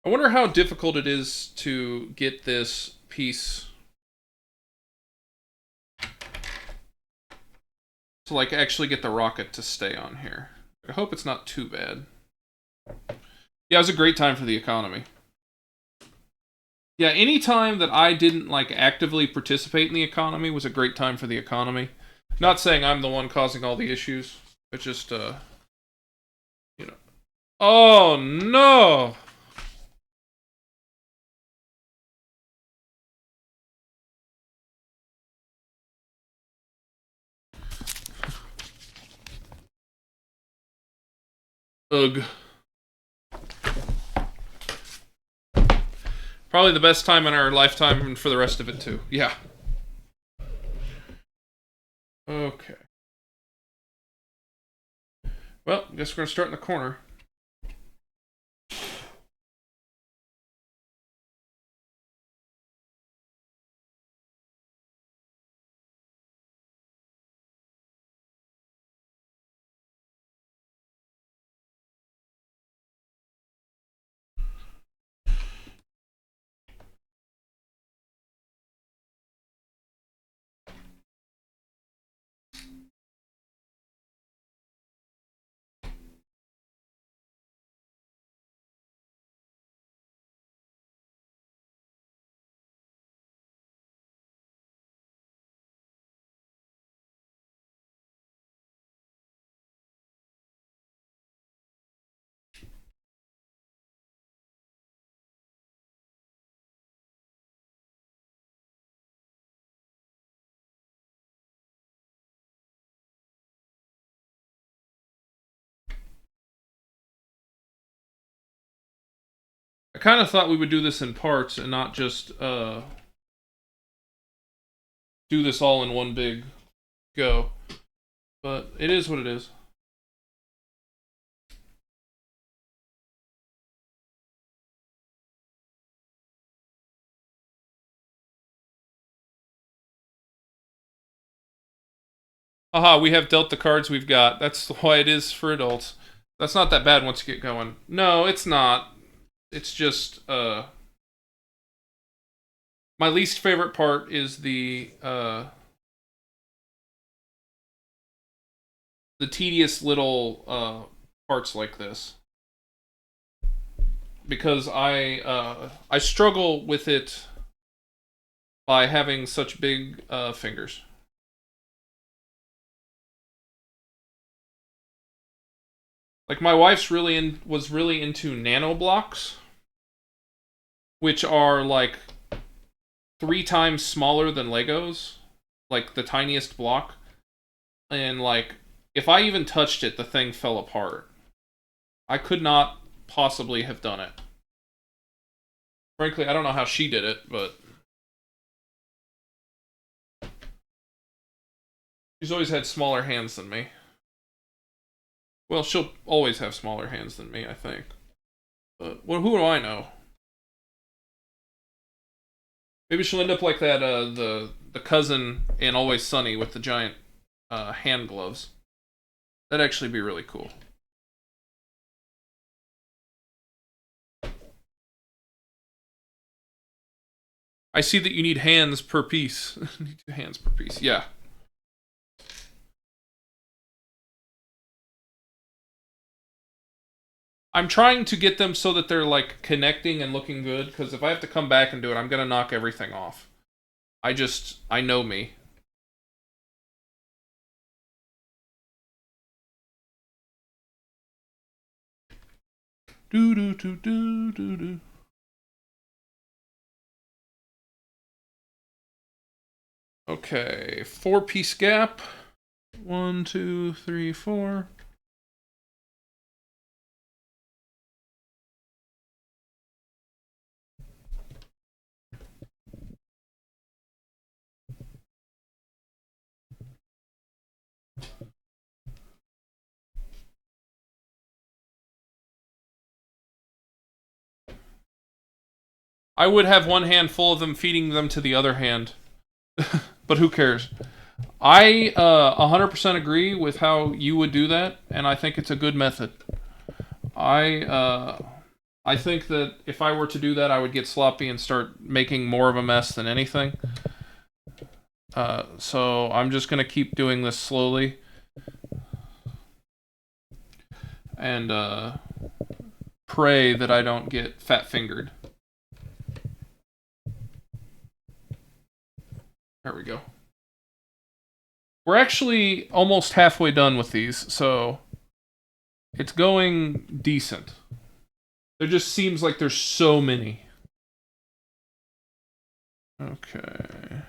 I wonder how difficult it is to get this piece to like actually get the rocket to stay on here. I hope it's not too bad. Yeah, it was a great time for the economy. Yeah, any time that I didn't like actively participate in the economy was a great time for the economy. Not saying I'm the one causing all the issues. It's just you know. Oh no. Ugh. Probably the best time in our lifetime and for the rest of it too. Yeah. Okay. Well, I guess we're gonna start in the corner. I kind of thought we would do this in parts and not just do this all in one big go. But it is what it is. Haha, we have dealt the cards we've got. That's why it is for adults. That's not that bad once you get going. No, it's not. It's just my least favorite part is the tedious little parts like this. Because I struggle with it by having such big fingers. Like my wife's was really into nano blocks, which are like 3 times smaller than Legos, like the tiniest block. And like if I even touched it, the thing fell apart. I could not possibly have done it. Frankly, I don't know how she did it, but She's always had smaller hands than me. Well, she'll always have smaller hands than me, I think. But well, who do I know? Maybe she'll end up like that the cousin in Always Sunny with the giant hand gloves. That'd actually be really cool. I see that you need hands per piece. Need 2 hands per piece. Yeah. I'm trying to get them so that they're like connecting and looking good, because if I have to come back and do it, I'm gonna knock everything off. I know me. Do do do do do do. Okay, 4-piece gap. 1, 2, 3, 4. I would have one hand full of them, feeding them to the other hand. But who cares? I 100% agree with how you would do that, and I think it's a good method. I think that if I were to do that, I would get sloppy and start making more of a mess than anything. So I'm just gonna keep doing this slowly, and pray that I don't get fat-fingered. There we go. We're actually almost halfway done with these, so it's going decent. There just seems like there's so many. Okay.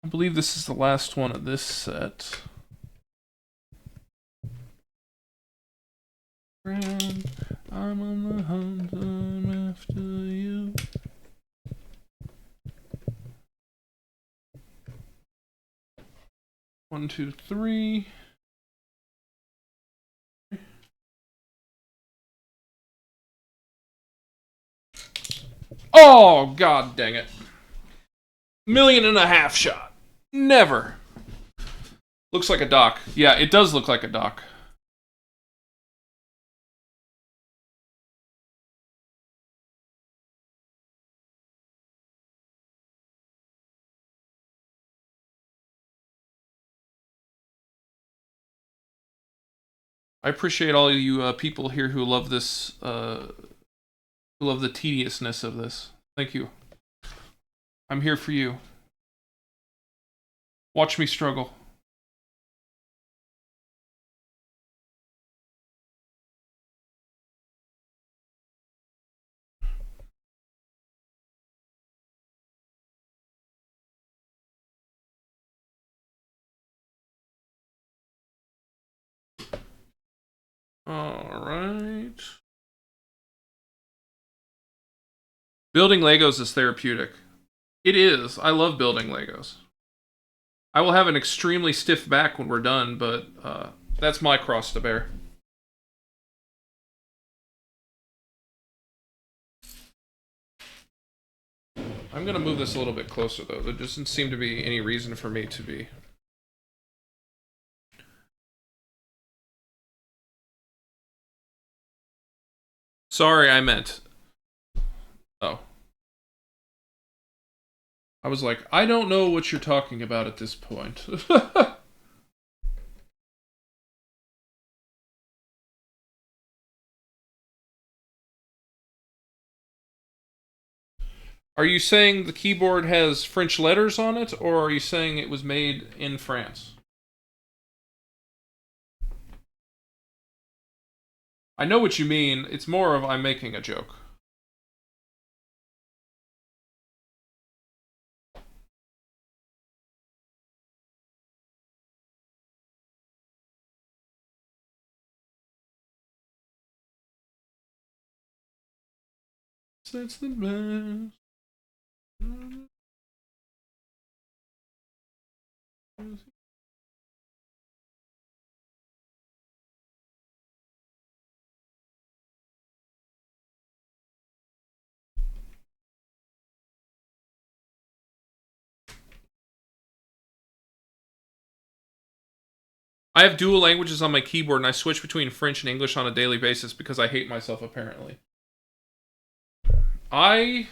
I believe this is the last one of this set. Friend, I'm on the hunt, I'm after you. One, two, three. Oh, god dang it. 1.5 million shot. Never. Looks like a dock. Yeah, it does look like a dock. I appreciate all you people here who love this, who love the tediousness of this. Thank you. I'm here for you. Watch me struggle. Alright. Building Legos is therapeutic. It is. I love building Legos. I will have an extremely stiff back when we're done, but that's my cross to bear. I'm gonna move this a little bit closer, though. There doesn't seem to be any reason for me to be. Sorry, I meant. Oh. I was like, I don't know what you're talking about at this point. Are you saying the keyboard has French letters on it, or are you saying it was made in France? I know what you mean. It's more of I'm making a joke. That's the best. I have dual languages on my keyboard and I switch between French and English on a daily basis because I hate myself, apparently. I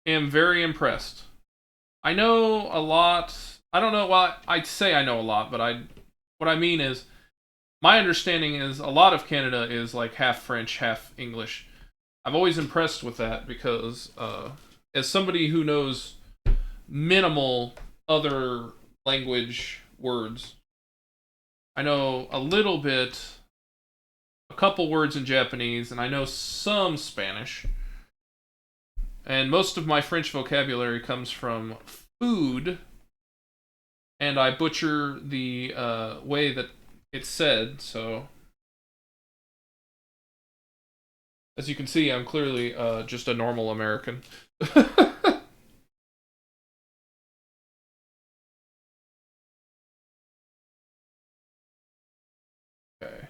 am very impressed. I know a lot. I don't know why I'd say I know a lot, but what I mean is my understanding is a lot of Canada is like half French, half English. I'm always impressed with that because as somebody who knows minimal other language words, I know a little bit, a couple words in Japanese, and I know some Spanish. And most of my French vocabulary comes from food, and I butcher the way that it's said, so as you can see, I'm clearly just a normal American. Okay.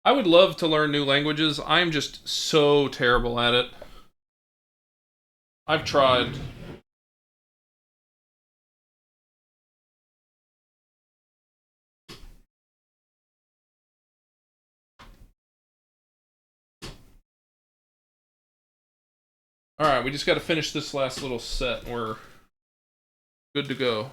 I would love to learn new languages. I'm just so terrible at it. I've tried. Alright, we just got to finish this last little set. We're good to go.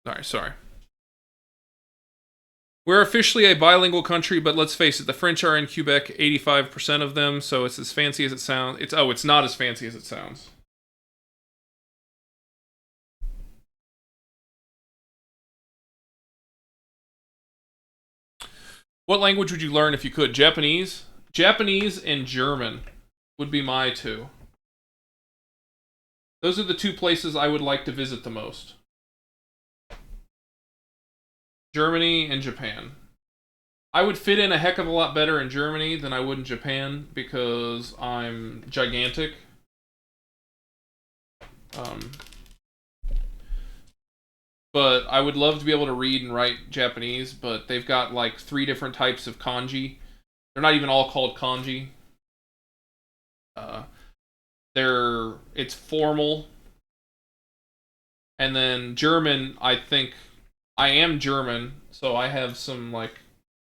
Alright, sorry. We're officially a bilingual country, but let's face it, the French are in Quebec, 85% of them, so it's as fancy as it sounds. It's not as fancy as it sounds. What language would you learn if you could? Japanese? Japanese and German would be my two. Those are the two places I would like to visit the most. Germany and Japan. I would fit in a heck of a lot better in Germany than I would in Japan because I'm gigantic. But I would love to be able to read and write Japanese, but they've got like 3 different types of kanji. They're not even all called kanji. It's formal. And then German, I think I am German, so I have some like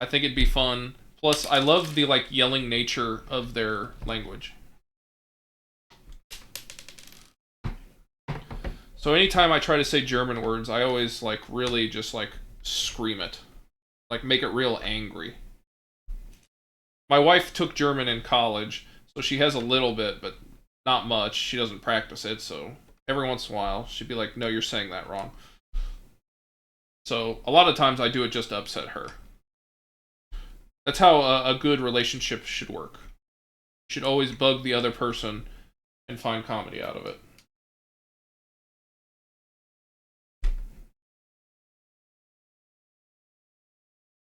I think it'd be fun. Plus I love the like yelling nature of their language. So anytime I try to say German words, I always like really just like scream it. Like make it real angry. My wife took German in college, so she has a little bit, but not much. She doesn't practice it, so every once in a while she'd be like, "No, you're saying that wrong." So a lot of times I do it just to upset her. That's how a good relationship should work. You should always bug the other person and find comedy out of it.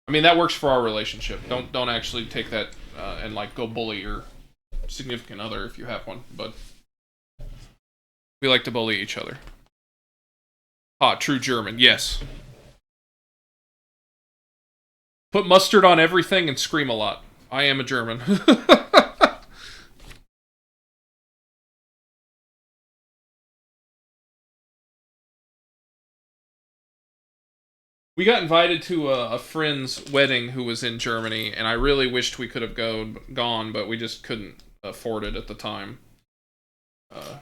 I mean, that works for our relationship. Don't actually take that and like go bully your significant other if you have one. But we like to bully each other. Ah, true German. Yes. Put mustard on everything and scream a lot. I am a German. We got invited to a friend's wedding who was in Germany, and I really wished we could have gone, but we just couldn't afford it at the time. Uh,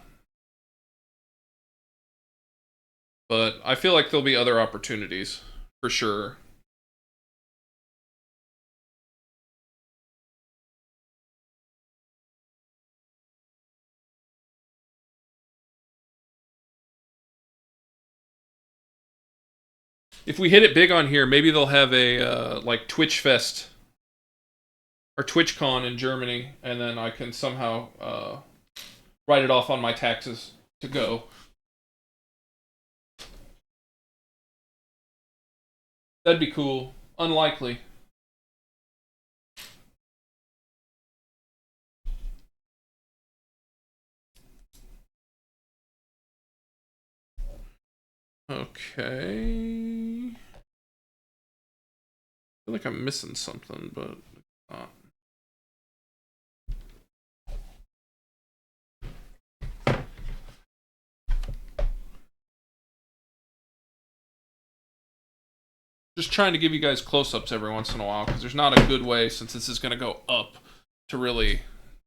but I feel like there'll be other opportunities for sure. If we hit it big on here, maybe they'll have a like Twitch Fest or TwitchCon in Germany, and then I can somehow write it off on my taxes to go. That'd be cool. Unlikely. Okay. I feel like I'm missing something, but not. Just trying to give you guys close-ups every once in a while, because there's not a good way, since this is going to go up, to really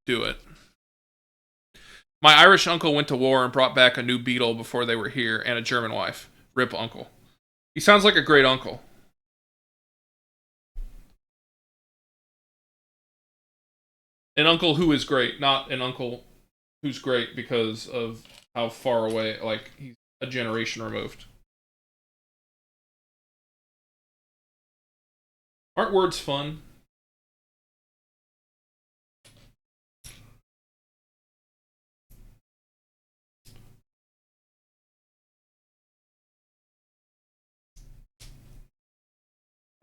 do it. My Irish uncle went to war and brought back a new beetle before they were here, and a German wife. Rip uncle. He sounds like a great uncle. An uncle who is great, not an uncle who's great because of how far away, like, he's a generation removed. Aren't words fun?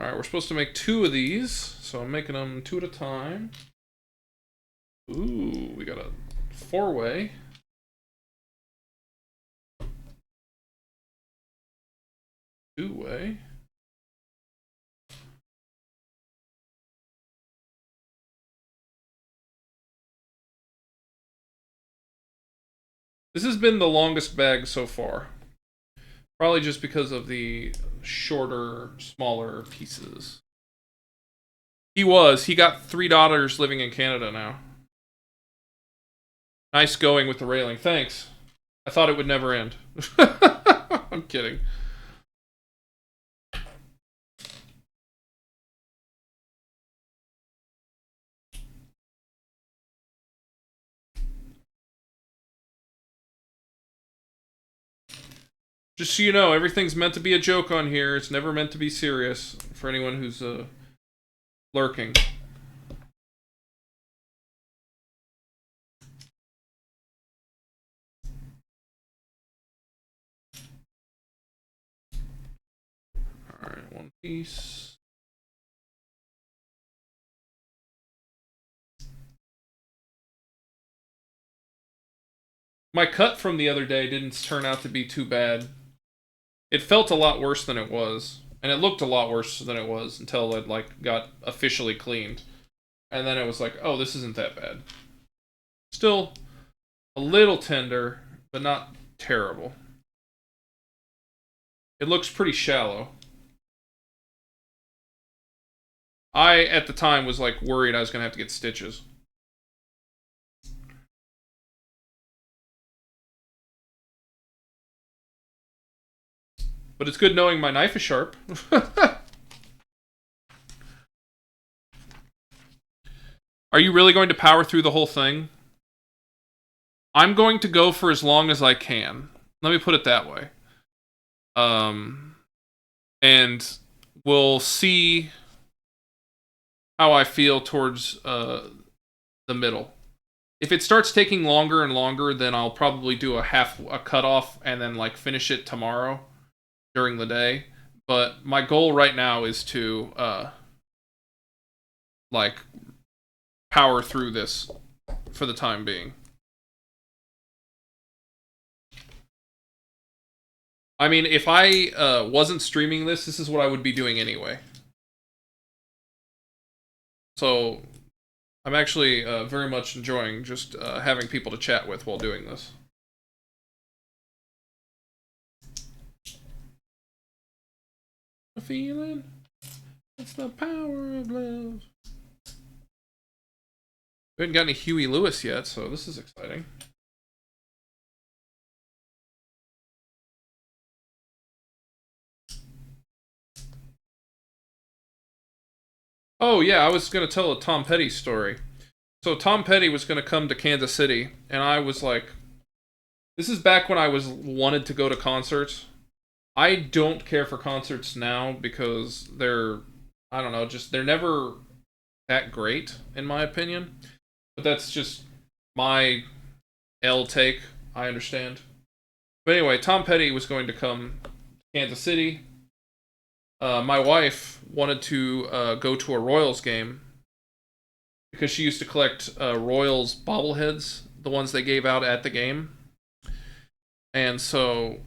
Alright, we're supposed to make 2 of these, so I'm making them 2 at a time. Ooh, we got a 4-way. Two-way. This has been the longest bag so far. Probably just because of the shorter, smaller pieces. He got 3 daughters living in Canada now. Nice going with the railing. Thanks. I thought it would never end. I'm kidding. Just so you know, everything's meant to be a joke on here. It's never meant to be serious for anyone who's lurking. Alright, 1 piece. My cut from the other day didn't turn out to be too bad. It felt a lot worse than it was. And it looked a lot worse than it was until it like got officially cleaned. And then it was like, oh, this isn't that bad. Still a little tender, but not terrible. It looks pretty shallow. I, at the time, was like worried I was going to have to get stitches. But it's good knowing my knife is sharp. Are you really going to power through the whole thing? I'm going to go for as long as I can. Let me put it that way. And we'll see how I feel towards the middle. If it starts taking longer and longer, then I'll probably do a cutoff and then like finish it tomorrow during the day. But my goal right now is to like power through this for the time being. I mean, if I wasn't streaming this is what I would be doing anyway. So I'm actually very much enjoying just having people to chat with while doing this. A feeling, it's the power of love. We haven't got any Huey Lewis yet, so this is exciting. Oh yeah, I was going to tell a Tom Petty story. So Tom Petty was going to come to Kansas City, and I was like, this is back when I wanted to go to concerts. I don't care for concerts now because they're, I don't know, just they're never that great in my opinion. But that's just my L take. I understand. But anyway, Tom Petty was going to come to Kansas City. My wife wanted to go to a Royals game because she used to collect Royals bobbleheads, the ones they gave out at the game. And so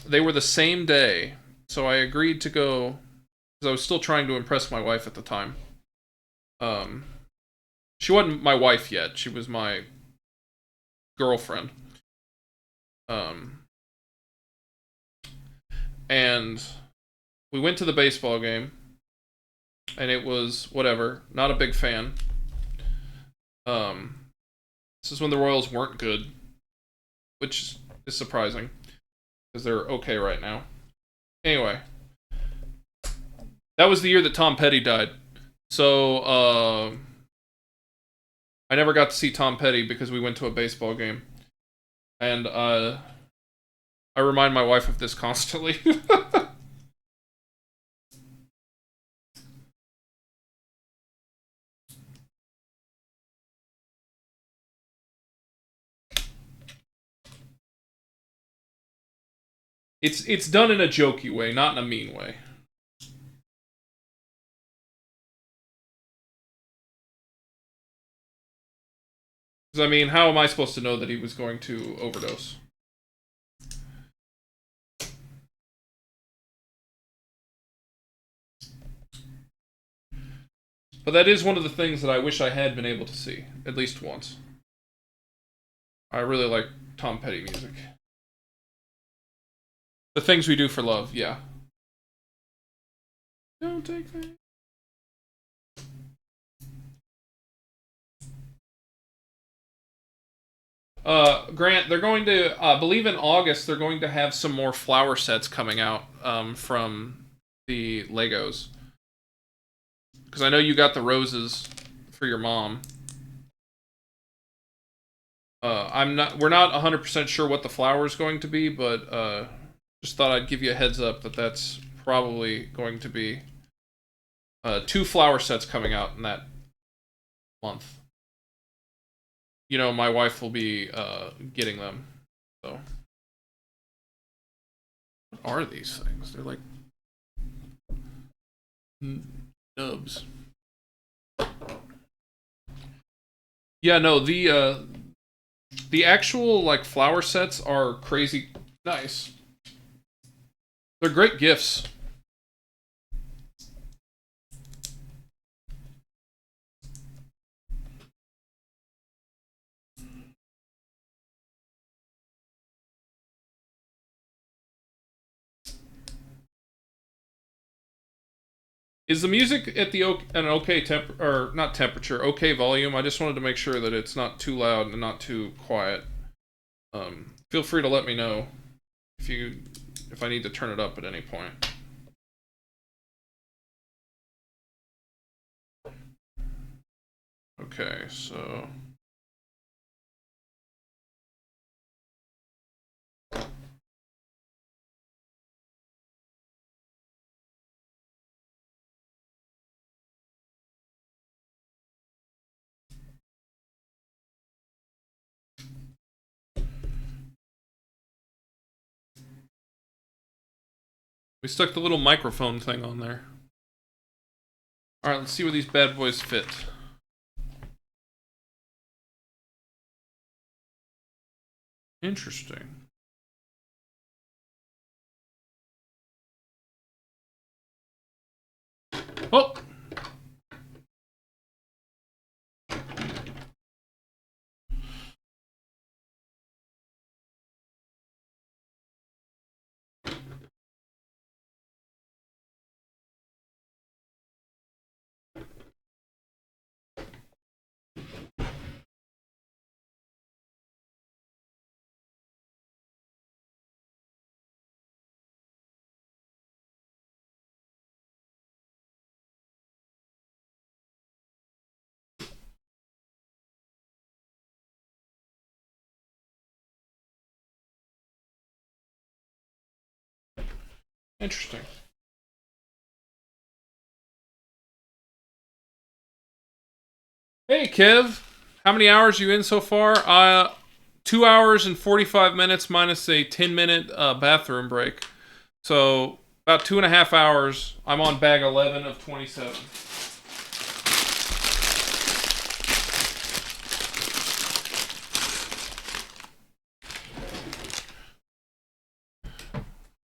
they were the same day. So I agreed to go because I was still trying to impress my wife at the time. Um, she wasn't my wife yet. She was my girlfriend. Um, and we went to the baseball game, and it was whatever. Not a big fan. Um, this is when the Royals weren't good, which is surprising because they're okay right now. Anyway, that was the year that Tom Petty died. So I never got to see Tom Petty because we went to a baseball game, and I remind my wife of this constantly. It's done in a jokey way, not in a mean way. Because I mean, how am I supposed to know that he was going to overdose? But that is one of the things that I wish I had been able to see at least once. I really like Tom Petty music. The Things We Do for Love, yeah. Don't take that. Grant, they're going to, believe in August, they're going to have some more flower sets coming out from the Legos. Because I know you got the roses for your mom. We're not 100% sure what the flower is going to be, but just thought I'd give you a heads up that that's probably going to be 2 flower sets coming out in that month. You know, my wife will be getting them. So, what are these things? They're like nubs. Yeah, no, the actual like flower sets are crazy nice. They're great gifts. Is the music at an okay temp or not temperature, okay volume? I just wanted to make sure that it's not too loud and not too quiet. Feel free to let me know if I need to turn it up at any point. Okay, so we stuck the little microphone thing on there. All right, let's see where these bad boys fit. Interesting. Oh, Interesting. Hey, Kev. How many hours are you in so far? 2 hours and 45 minutes minus a 10-minute bathroom break. So, about 2.5 hours. I'm on bag 11 of 27.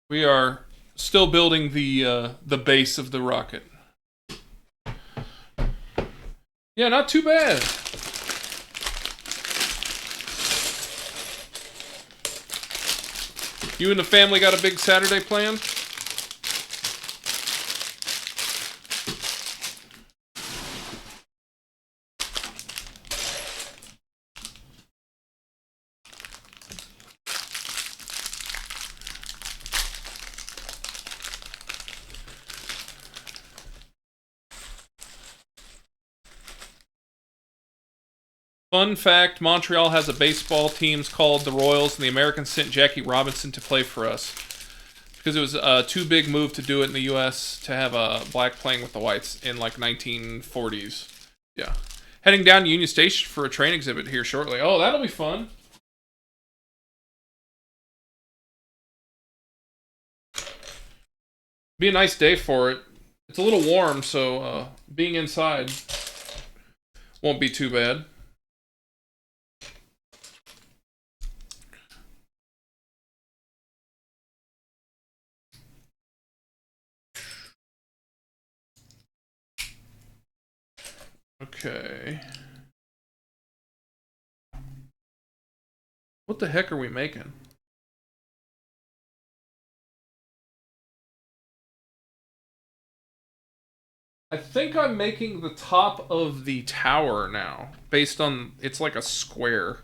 We are still building the base of the rocket. Yeah, not too bad. You and the family got a big Saturday planned? Fun fact, Montreal has a baseball team called the Royals, and the Americans sent Jackie Robinson to play for us. Because it was a too big move to do it in the U.S. to have a black playing with the whites in like 1940s. Yeah. Heading down to Union Station for a train exhibit here shortly. Oh, that'll be fun. Be a nice day for it. It's a little warm, so being inside won't be too bad. Okay. What the heck are we making? I think I'm making the top of the tower now, based on, it's like a square.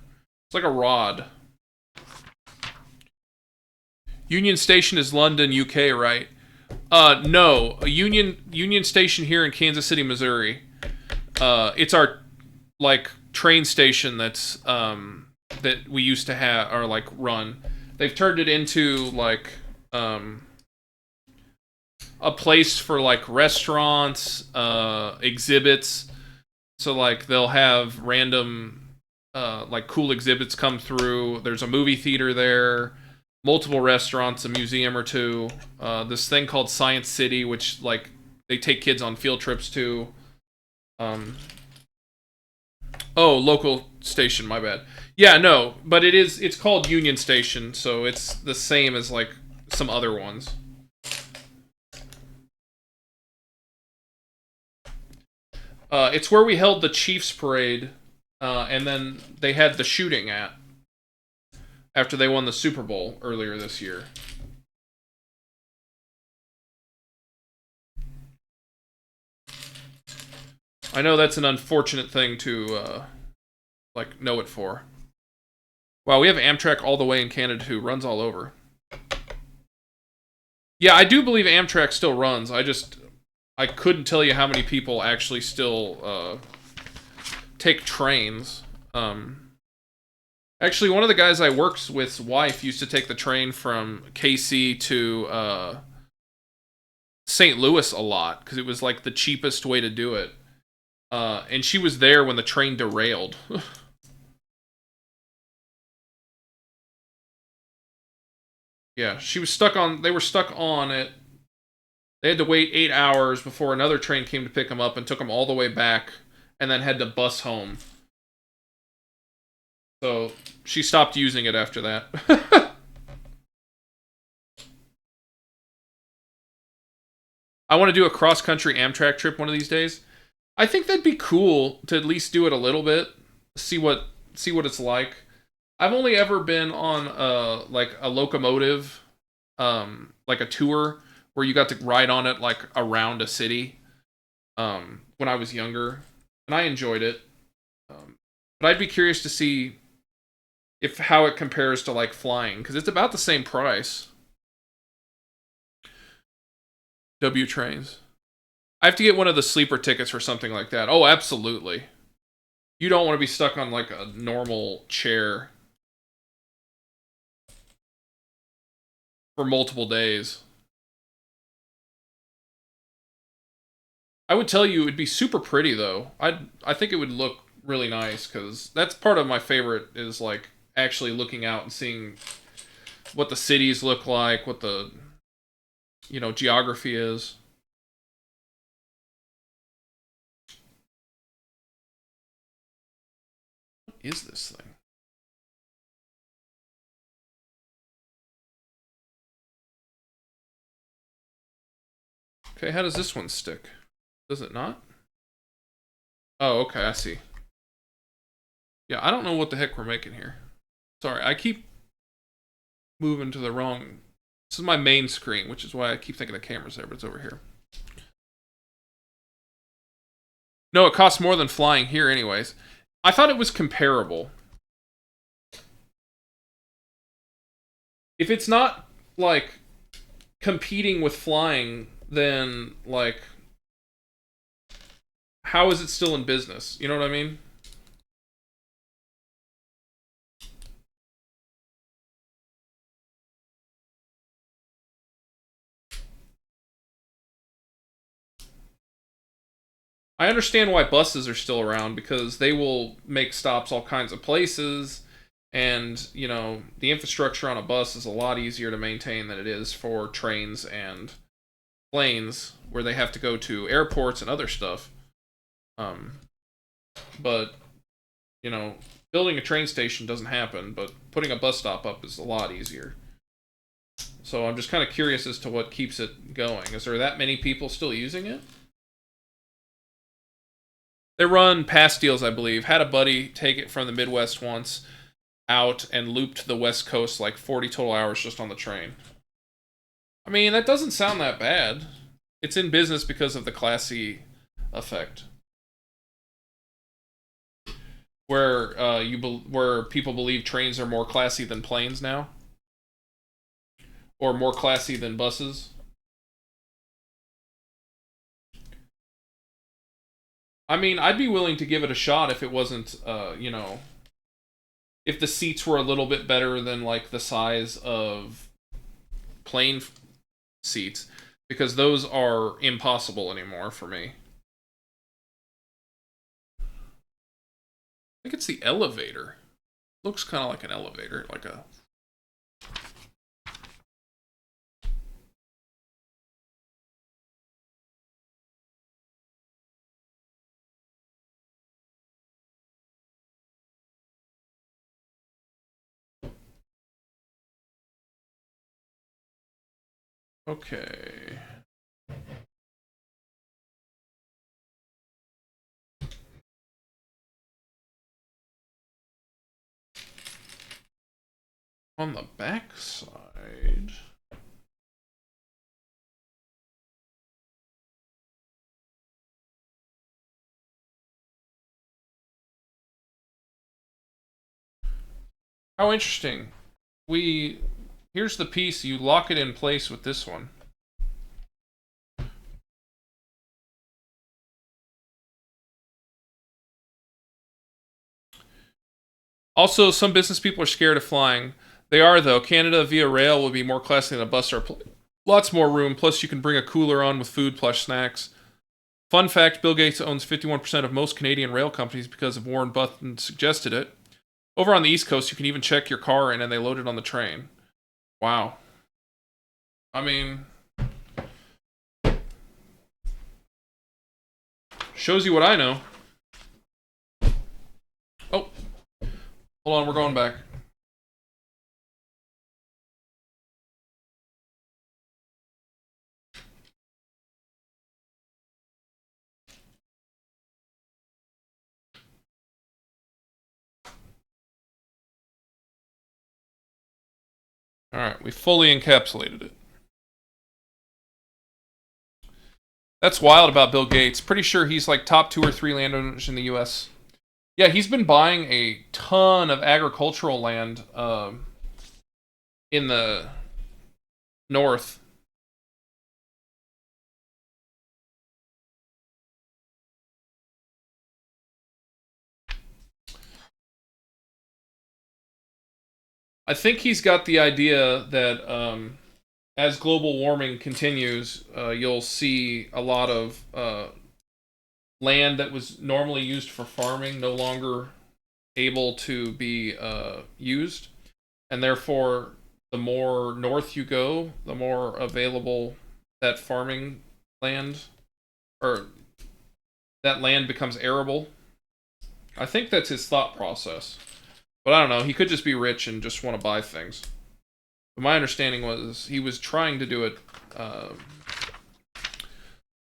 It's like a rod. Union Station is London, UK, right? No, a Union Station here in Kansas City, Missouri. It's our like train station that's that we used to have or like run. They've turned it into like a place for like restaurants, exhibits. So like they'll have random like cool exhibits come through. There's a movie theater there, multiple restaurants, a museum or two. This thing called Science City, which like they take kids on field trips to. Oh, local station, my bad. Yeah, no, but it's called Union Station, so it's the same as like some other ones. It's where we held the Chiefs parade, and then they had the shooting at after they won the Super Bowl earlier this year. I know that's an unfortunate thing to like know it for. Wow, we have Amtrak all the way in Canada who runs all over. Yeah, I do believe Amtrak still runs. I couldn't tell you how many people actually still take trains. Actually, one of the guys I worked with's wife used to take the train from KC to St. Louis a lot because it was like the cheapest way to do it. And she was there when the train derailed. Yeah, she was stuck on. They were stuck on it. They had to wait 8 hours before another train came to pick them up and took them all the way back, and then had to bus home. So she stopped using it after that. I want to do a cross-country Amtrak trip one of these days. I think that'd be cool to at least do it a little bit, see what it's like. I've only ever been on like a locomotive, like a tour where you got to ride on it like around a city, when I was younger, and I enjoyed it. But I'd be curious to see if how it compares to like flying because it's about the same price. W trains. I have to get one of the sleeper tickets for something like that. Oh, absolutely. You don't want to be stuck on like a normal chair for multiple days. I would tell you it'd be super pretty though. I think it would look really nice because that's part of my favorite is like actually looking out and seeing what the cities look like, what the geography is. What is this thing? Okay, how does this one stick? Does it not? Oh, okay, I see. Yeah, I don't know what the heck we're making here. Sorry, I keep moving to the wrong. This is my main screen, which is why I keep thinking the camera's there, but it's over here. No, it costs more than flying here, anyways. I thought it was comparable. If it's not like competing with flying, then like how is it still in business? You know what I mean? I understand why buses are still around because they will make stops all kinds of places, and the infrastructure on a bus is a lot easier to maintain than it is for trains and planes where they have to go to airports and other stuff. But building a train station doesn't happen, but putting a bus stop up is a lot easier. So I'm just kind of curious as to what keeps it going. Is there that many people still using it? They run past deals, I believe. Had a buddy take it from the Midwest once out and looped the West Coast like 40 total hours just on the train. I mean, that doesn't sound that bad. It's in business because of the classy effect. Where where people believe trains are more classy than planes now, or more classy than buses. I mean, I'd be willing to give it a shot if it wasn't, if the seats were a little bit better than like the size of plane seats, because those are impossible anymore for me. I think it's the elevator. Looks kind of like an elevator, like a. Okay. On the back side. How interesting. Here's the piece, you lock it in place with this one. Also, some business people are scared of flying. They are, though. Canada via rail will be more classy than a bus or lots more room. Plus, you can bring a cooler on with food plus snacks. Fun fact, Bill Gates owns 51% of most Canadian rail companies because of Warren Buffett suggested it. Over on the East Coast, you can even check your car in and they load it on the train. Wow. I mean, shows you what I know. Oh, hold on, we're going back. Alright, we fully encapsulated it. That's wild about Bill Gates. Pretty sure he's like top 2 or 3 landowners in the US. Yeah, he's been buying a ton of agricultural land in the north. I think he's got the idea that as global warming continues, you'll see a lot of land that was normally used for farming no longer able to be used, and therefore the more north you go, the more available that farming land or that land becomes arable. I think that's his thought process. But I don't know, he could just be rich and just want to buy things. But my understanding was he was trying to do it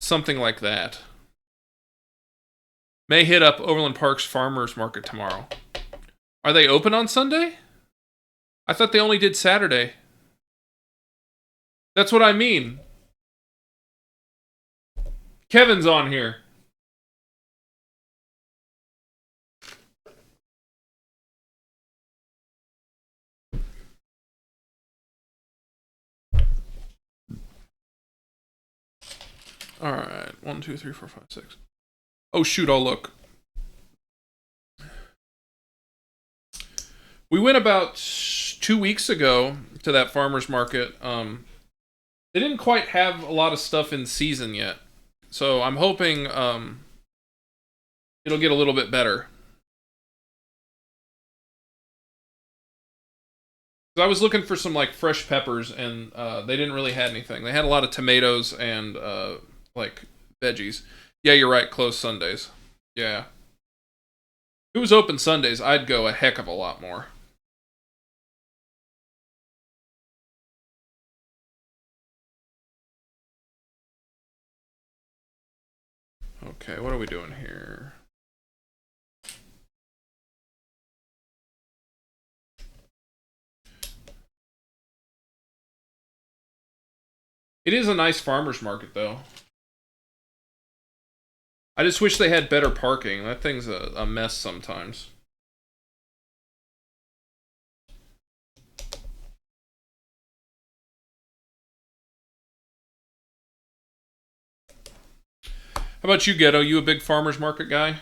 something like that. May hit up Overland Park's Farmers Market tomorrow. Are they open on Sunday? I thought they only did Saturday. That's what I mean. Kevin's on here. Alright. 1, 2, 3, 4, 5, 6. Oh shoot, I'll look. We went about 2 weeks ago to that farmer's market. They didn't quite have a lot of stuff in season yet. So I'm hoping it'll get a little bit better. I was looking for some like fresh peppers, and they didn't really have anything. They had a lot of tomatoes and like veggies. Yeah, you're right. Closed Sundays. Yeah. If it was open Sundays, I'd go a heck of a lot more. Okay, what are we doing here? It is a nice farmer's market, though. I just wish they had better parking. That thing's a mess sometimes. How about you, Ghetto? You a big farmer's market guy?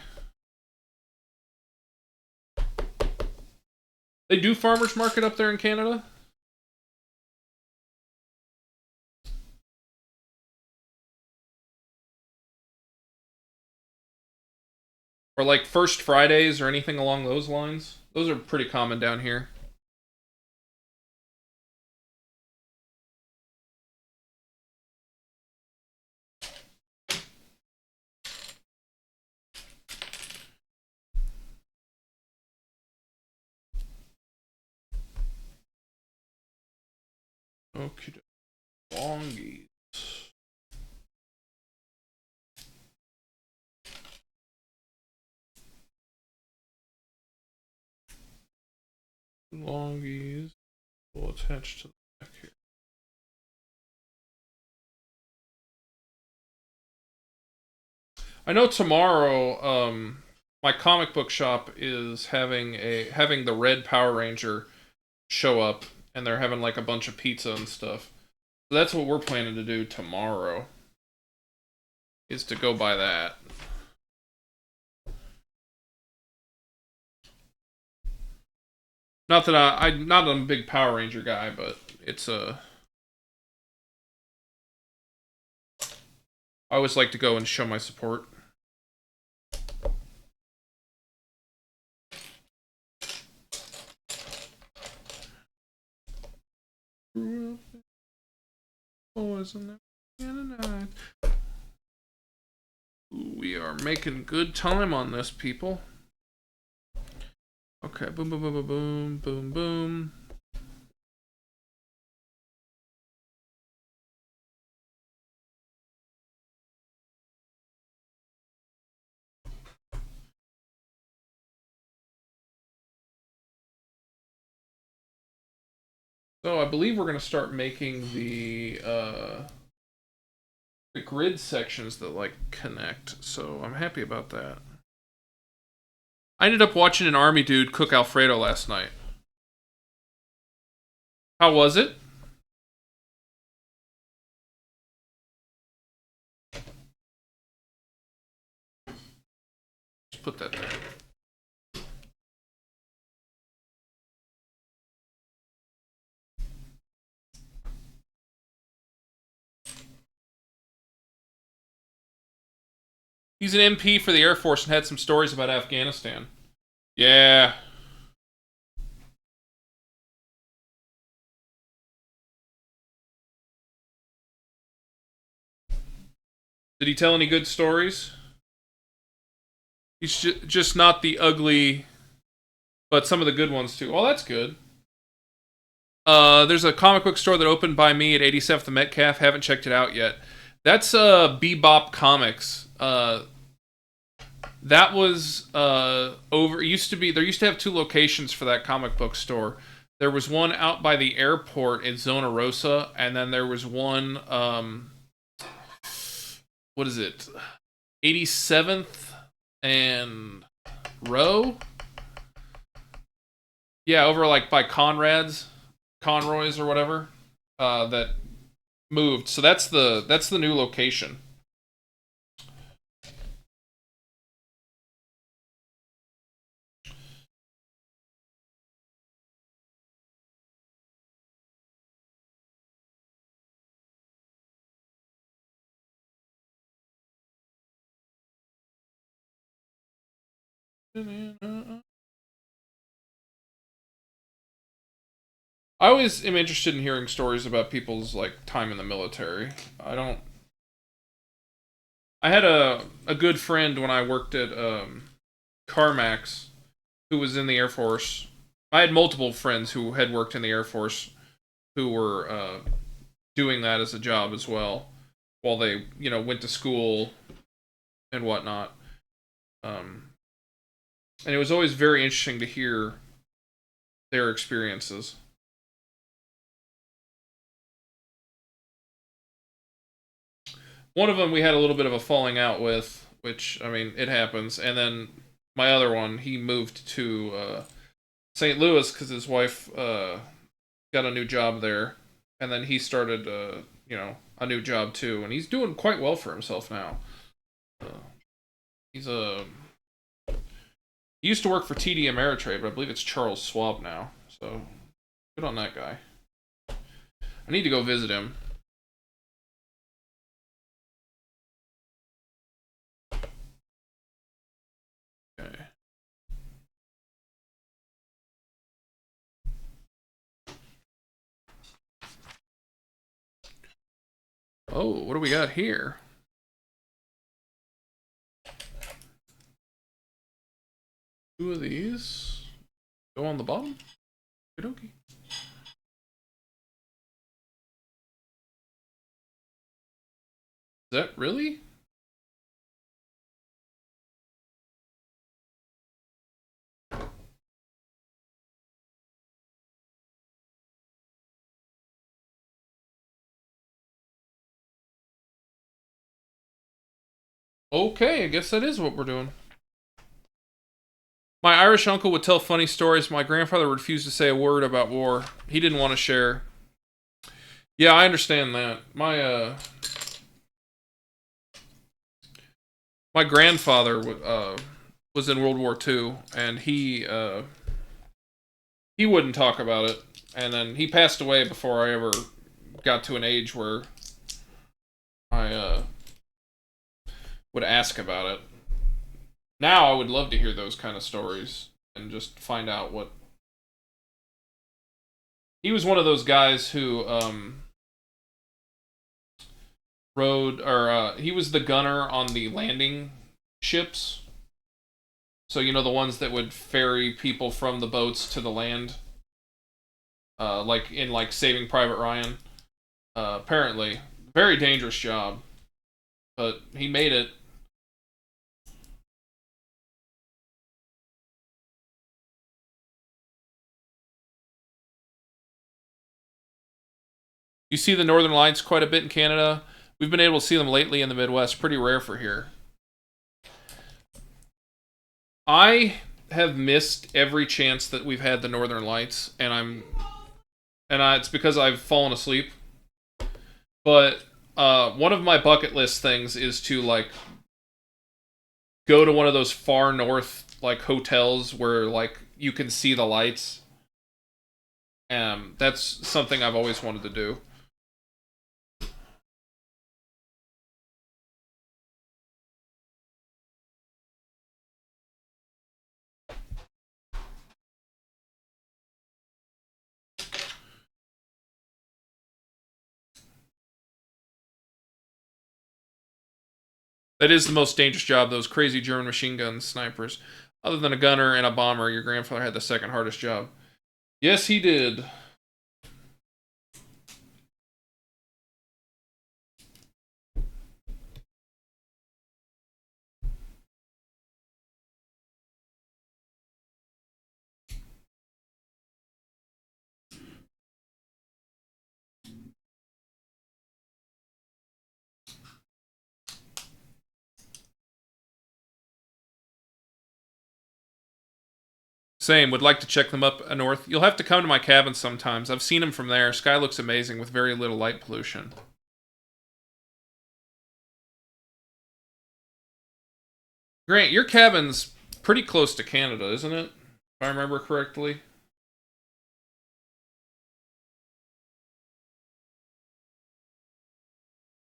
They do farmer's market up there in Canada? Or like First Fridays or anything along those lines? Those are pretty common down here. Okay. Longies. Longies will attach to the back here. I know tomorrow, my comic book shop is having the Red Power Ranger show up, and they're having like a bunch of pizza and stuff. So that's what we're planning to do tomorrow. Is to go buy that. Not that I'm not a big Power Ranger guy, but it's a. I always like to go and show my support. We are making good time on this, people. Okay, boom, boom, boom, boom, boom, boom, boom. So I believe we're gonna start making the grid sections that like connect. So I'm happy about that. I ended up watching an army dude cook Alfredo last night. How was it? Just put that there. He's an MP for the Air Force and had some stories about Afghanistan. Yeah. Did he tell any good stories? He's just not the ugly, but some of the good ones too. Oh, that's good. There's a comic book store that opened by me at 87th and Metcalf. Haven't checked it out yet. That's Bebop Comics. That was over. It used to be there used to have two locations for that comic book store. There was one out by the airport in Zona Rosa, and then there was one. What is it? 87th and Row. Yeah, over like by Conroy's or whatever. That moved. So that's the new location. I always am interested in hearing stories about people's like time in the military. I had a good friend when I worked at CarMax who was in the Air Force. I had multiple friends who had worked in the Air Force who were doing that as a job as well while they, went to school and whatnot. And it was always very interesting to hear their experiences. One of them we had a little bit of a falling out with, which, I mean, it happens. And then my other one, he moved to St. Louis because his wife got a new job there. And then he started, a new job too. And he's doing quite well for himself now. He's a... He used to work for TD Ameritrade, but I believe it's Charles Schwab now. So, good on that guy. I need to go visit him. Okay. Oh, what do we got here? Two of these go on the bottom. Okey-dokey. Is that really? Okay, I guess that is what we're doing. My Irish uncle would tell funny stories. My grandfather refused to say a word about war. He didn't want to share. Yeah, I understand that. My grandfather was in World War II, and he wouldn't talk about it. And then he passed away before I ever got to an age where I would ask about it. Now I would love to hear those kind of stories and just find out what... He was one of those guys who he was the gunner on the landing ships. So, the ones that would ferry people from the boats to the land. Like in Saving Private Ryan. Apparently. Very dangerous job. But he made it. You see the Northern Lights quite a bit in Canada. We've been able to see them lately in the Midwest. Pretty rare for here. I have missed every chance that we've had the Northern Lights, and it's because I've fallen asleep. But one of my bucket list things is to go to one of those far north hotels where you can see the lights. That's something I've always wanted to do. That is the most dangerous job, those crazy German machine gun snipers. Other than a gunner and a bomber, your grandfather had the second hardest job. Yes, he did. Same, would like to check them up north. You'll have to come to my cabin sometimes. I've seen them from there. Sky looks amazing with very little light pollution. Grant, your cabin's pretty close to Canada, isn't it? If I remember correctly.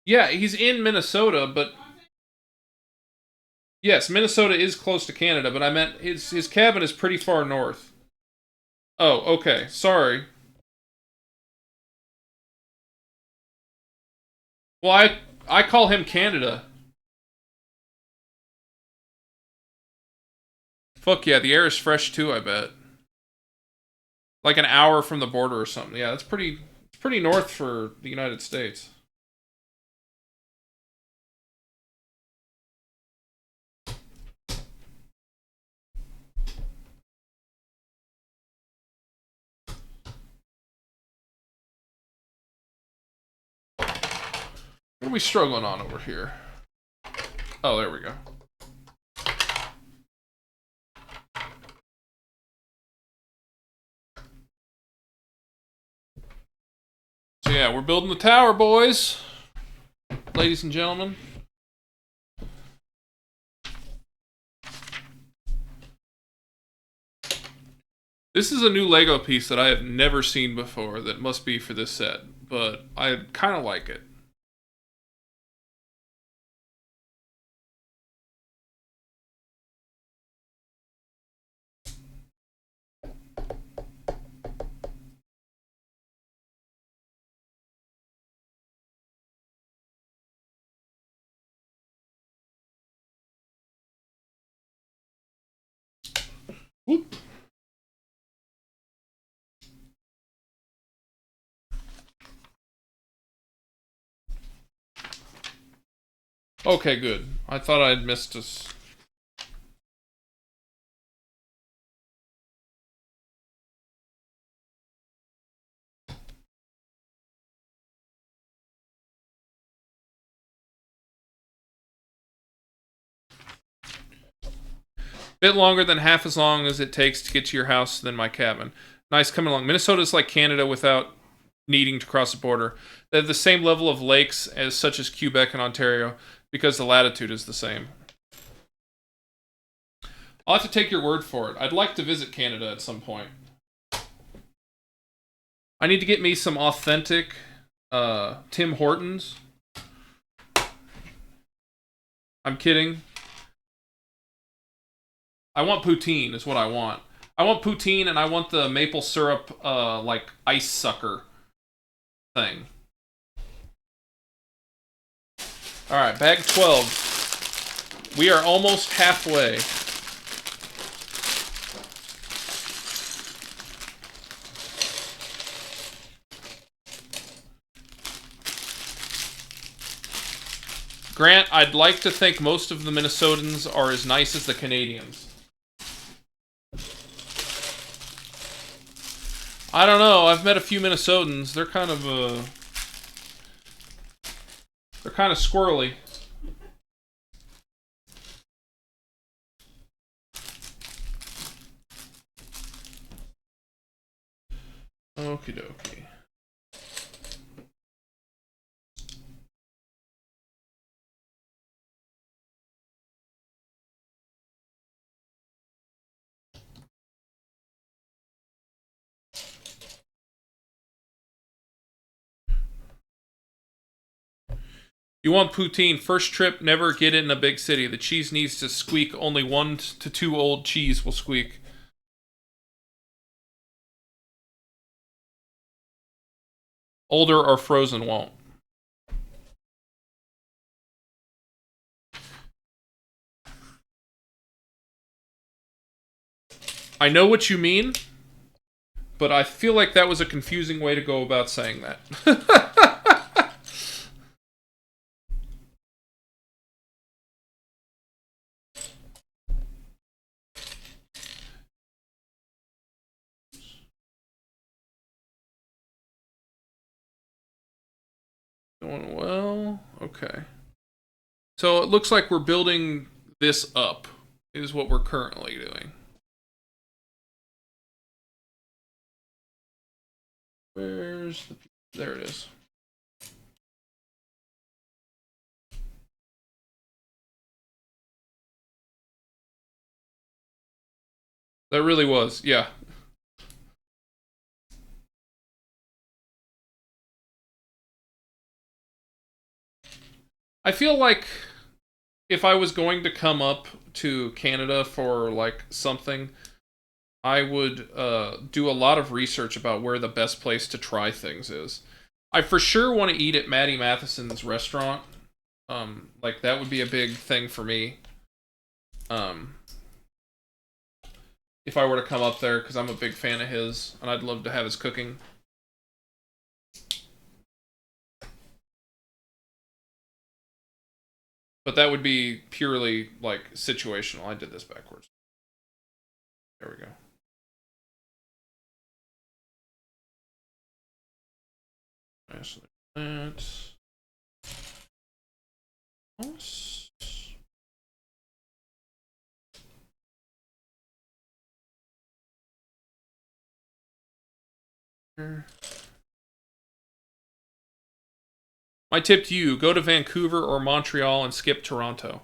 Yeah, he's in Minnesota, but yes, Minnesota is close to Canada, but I meant his cabin is pretty far north. Oh, okay. Sorry. Well, I call him Canada. Fuck yeah, the air is fresh too, I bet. Like an hour from the border or something. Yeah, it's pretty north for the United States. What are we struggling on over here? Oh, there we go. So yeah, we're building the tower, boys. Ladies and gentlemen. This is a new Lego piece that I have never seen before that must be for this set, but I kind of like it. Whoop. Okay, good. I thought I'd missed us. Bit longer than half as long as it takes to get to your house than my cabin. Nice coming along. Minnesota's like Canada without needing to cross the border. They have the same level of lakes as such as Quebec and Ontario because the latitude is the same. I'll have to take your word for it. I'd like to visit Canada at some point. I need to get me some authentic Tim Hortons. I'm kidding. I want poutine is what I want. I want poutine and I want the maple syrup like ice sucker thing. Alright, bag 12. We are almost halfway. Grant, I'd like to think most of the Minnesotans are as nice as the Canadians. I don't know. I've met a few Minnesotans. They're kind of squirrely. Okie dokie. You want poutine? First trip, never get it in a big city. The cheese needs to squeak. Only 1 to 2 old cheese will squeak. Older or frozen won't. I know what you mean, but I feel like that was a confusing way to go about saying that. Going well. Okay. So it looks like we're building this up, is what we're currently doing. Where's the... There it is. That really was, yeah. I feel like if I was going to come up to Canada for like something, I would do a lot of research about where the best place to try things is. I for sure want to eat at Maddie Matheson's restaurant. Like that would be a big thing for me. If I were to come up there, because I'm a big fan of his, and I'd love to have his cooking. But that would be purely like situational. I did this backwards. There we go. Nice. That. My tip to you, go to Vancouver or Montreal and skip Toronto.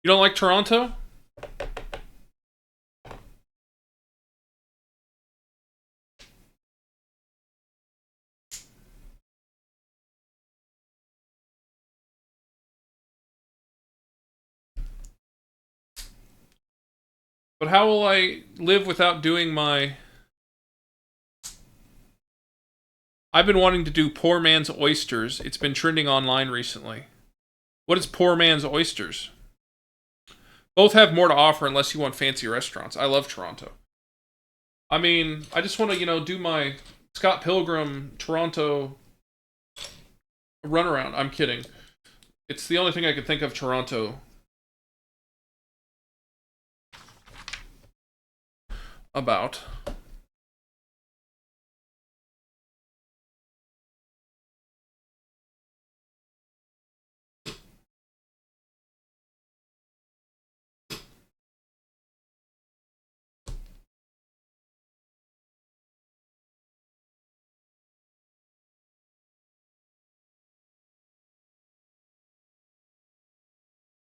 You don't like Toronto? But how will I live without doing my... I've been wanting to do poor man's oysters. It's been trending online recently. What is poor man's oysters? Both have more to offer unless you want fancy restaurants. I love Toronto. I mean, I just want to, do my Scott Pilgrim Toronto runaround. I'm kidding. It's the only thing I could think of Toronto about.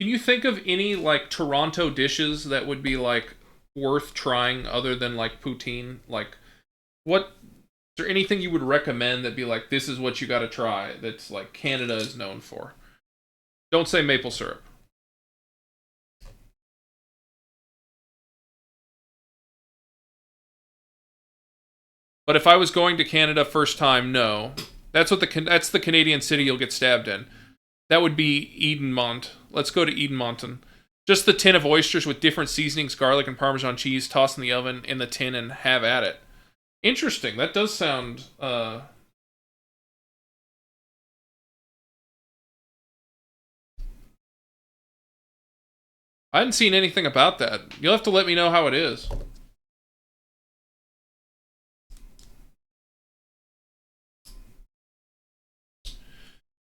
Can you think of any like Toronto dishes that would be like worth trying other than like poutine? Like, what is there anything you would recommend that'd be like this is what you got to try that's like Canada is known for? Don't say maple syrup. But if I was going to Canada first time, no. That's the Canadian city you'll get stabbed in. That would be Edenmont. Let's go to Edenmonton. Just the tin of oysters with different seasonings, garlic and Parmesan cheese, tossed in the oven in the tin and have at it. Interesting. That does sound. I hadn't seen anything about that. You'll have to let me know how it is.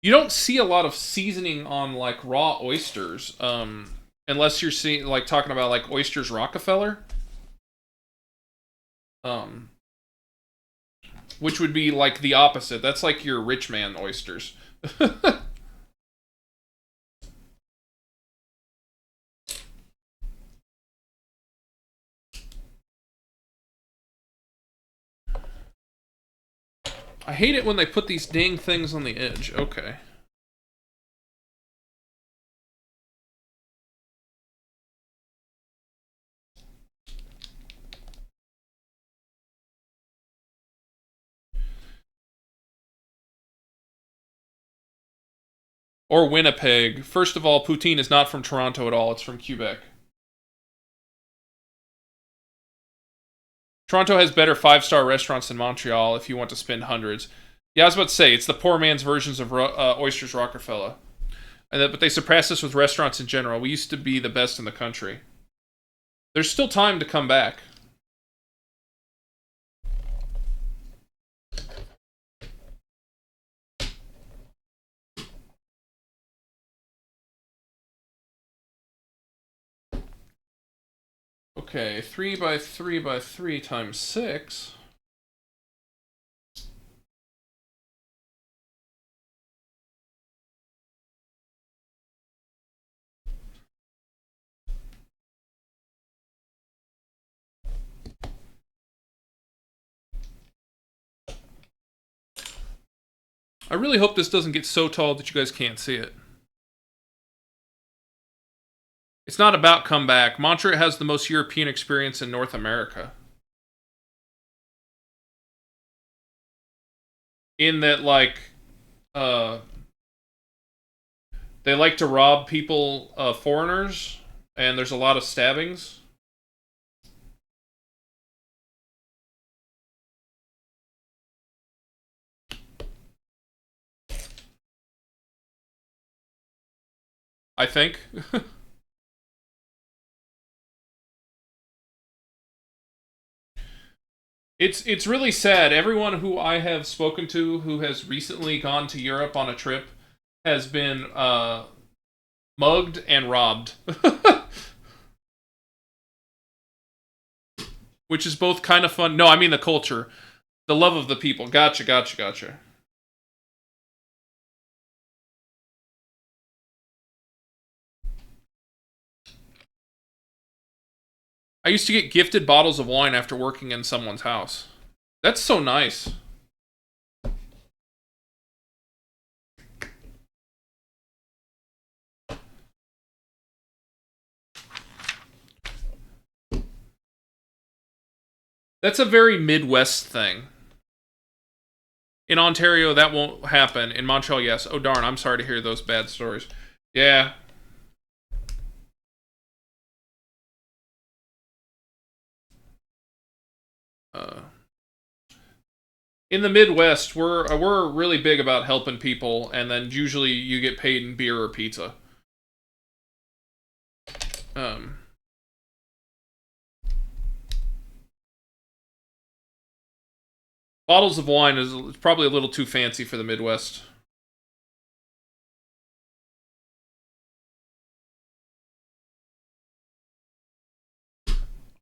You don't see a lot of seasoning on like raw oysters, unless you're seeing like talking about like oysters Rockefeller, um, which would be like the opposite. That's like your rich man oysters. I hate it when they put these dang things on the edge. Okay. Or Winnipeg. First of all, poutine is not from Toronto at all. It's from Quebec. Toronto has better 5-star restaurants than Montreal if you want to spend hundreds. Yeah, I was about to say, it's the poor man's versions of Oysters Rockefeller. But they surpassed us with restaurants in general. We used to be the best in the country. There's still time to come back. Okay, 3 by 3 by 3 times 6. I really hope this doesn't get so tall that you guys can't see it. It's not about comeback. Montreal has the most European experience in North America. In that, like, they like to rob people, foreigners, and there's a lot of stabbings. I think. It's really sad. Everyone who I have spoken to who has recently gone to Europe on a trip has been mugged and robbed. Which is both kind of fun. No, I mean the culture. The love of the people. Gotcha. I used to get gifted bottles of wine after working in someone's house. That's so nice. That's a very Midwest thing. In Ontario, that won't happen. In Montreal, yes. Oh, darn. I'm sorry to hear those bad stories. Yeah. In the Midwest, we're really big about helping people, and then usually you get paid in beer or pizza. Bottles of wine is probably a little too fancy for the Midwest.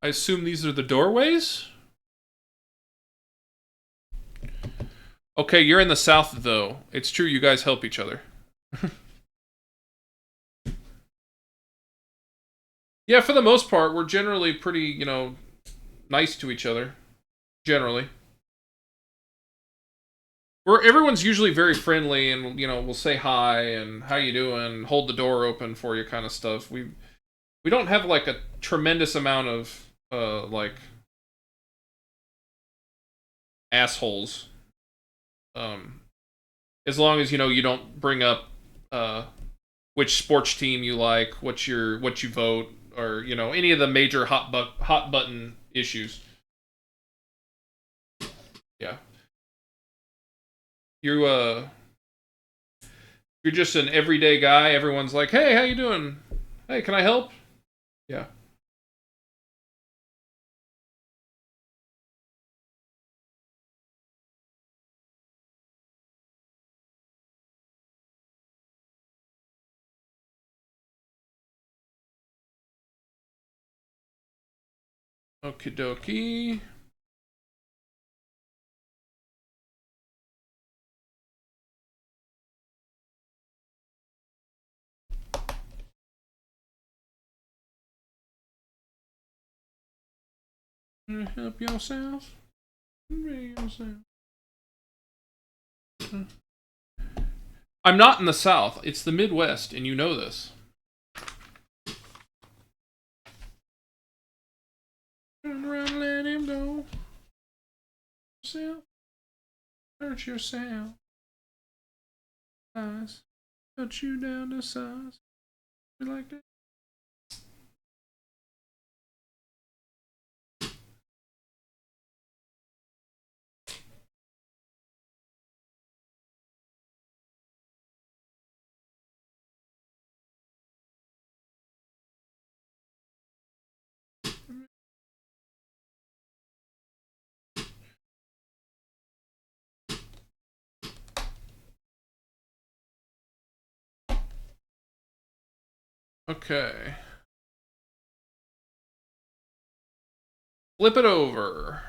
I assume these are the doorways? Okay, you're in the South, though. It's true, you guys help each other. Yeah, for the most part, we're generally pretty, nice to each other. Generally. Everyone's usually very friendly and, will say hi and how you doing, hold the door open for you kind of stuff. We don't have, like, a tremendous amount of, assholes. As long as, you don't bring up, which sports team you like, what you vote, or, any of the major hot button issues. Yeah. You're just an everyday guy. Everyone's like, hey, how you doing? Hey, can I help? Yeah. Okie dokie. Help yourself. I'm not in the South. It's the Midwest, and you know this. Turn around, let him go. Hurt yourself. Size. Cut you down to size. You like that? Okay. Flip it over.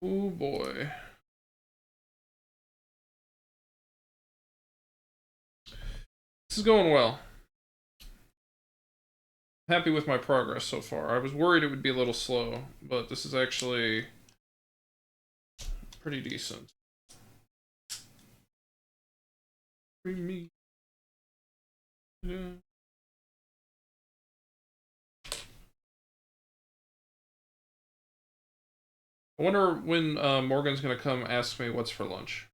Oh boy. This is going well. Happy with my progress so far. I was worried it would be a little slow, but this is actually pretty decent. Bring me. Yeah. I wonder when Morgan's gonna come ask me what's for lunch.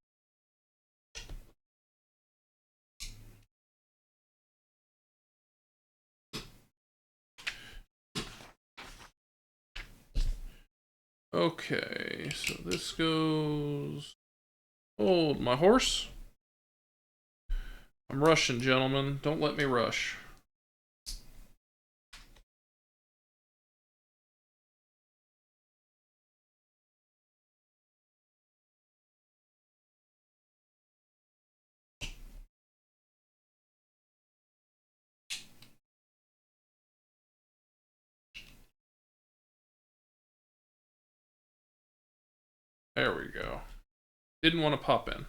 Okay, so this goes... Hold my horse. I'm rushing, gentlemen. Don't let me rush. There we go. Didn't want to pop in.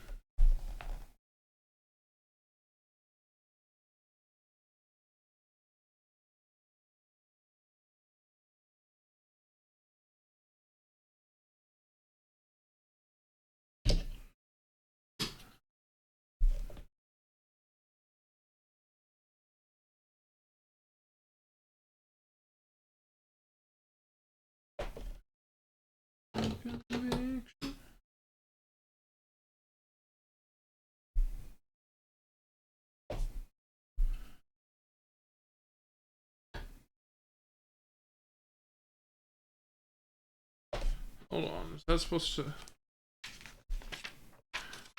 Hold on. Is that supposed to...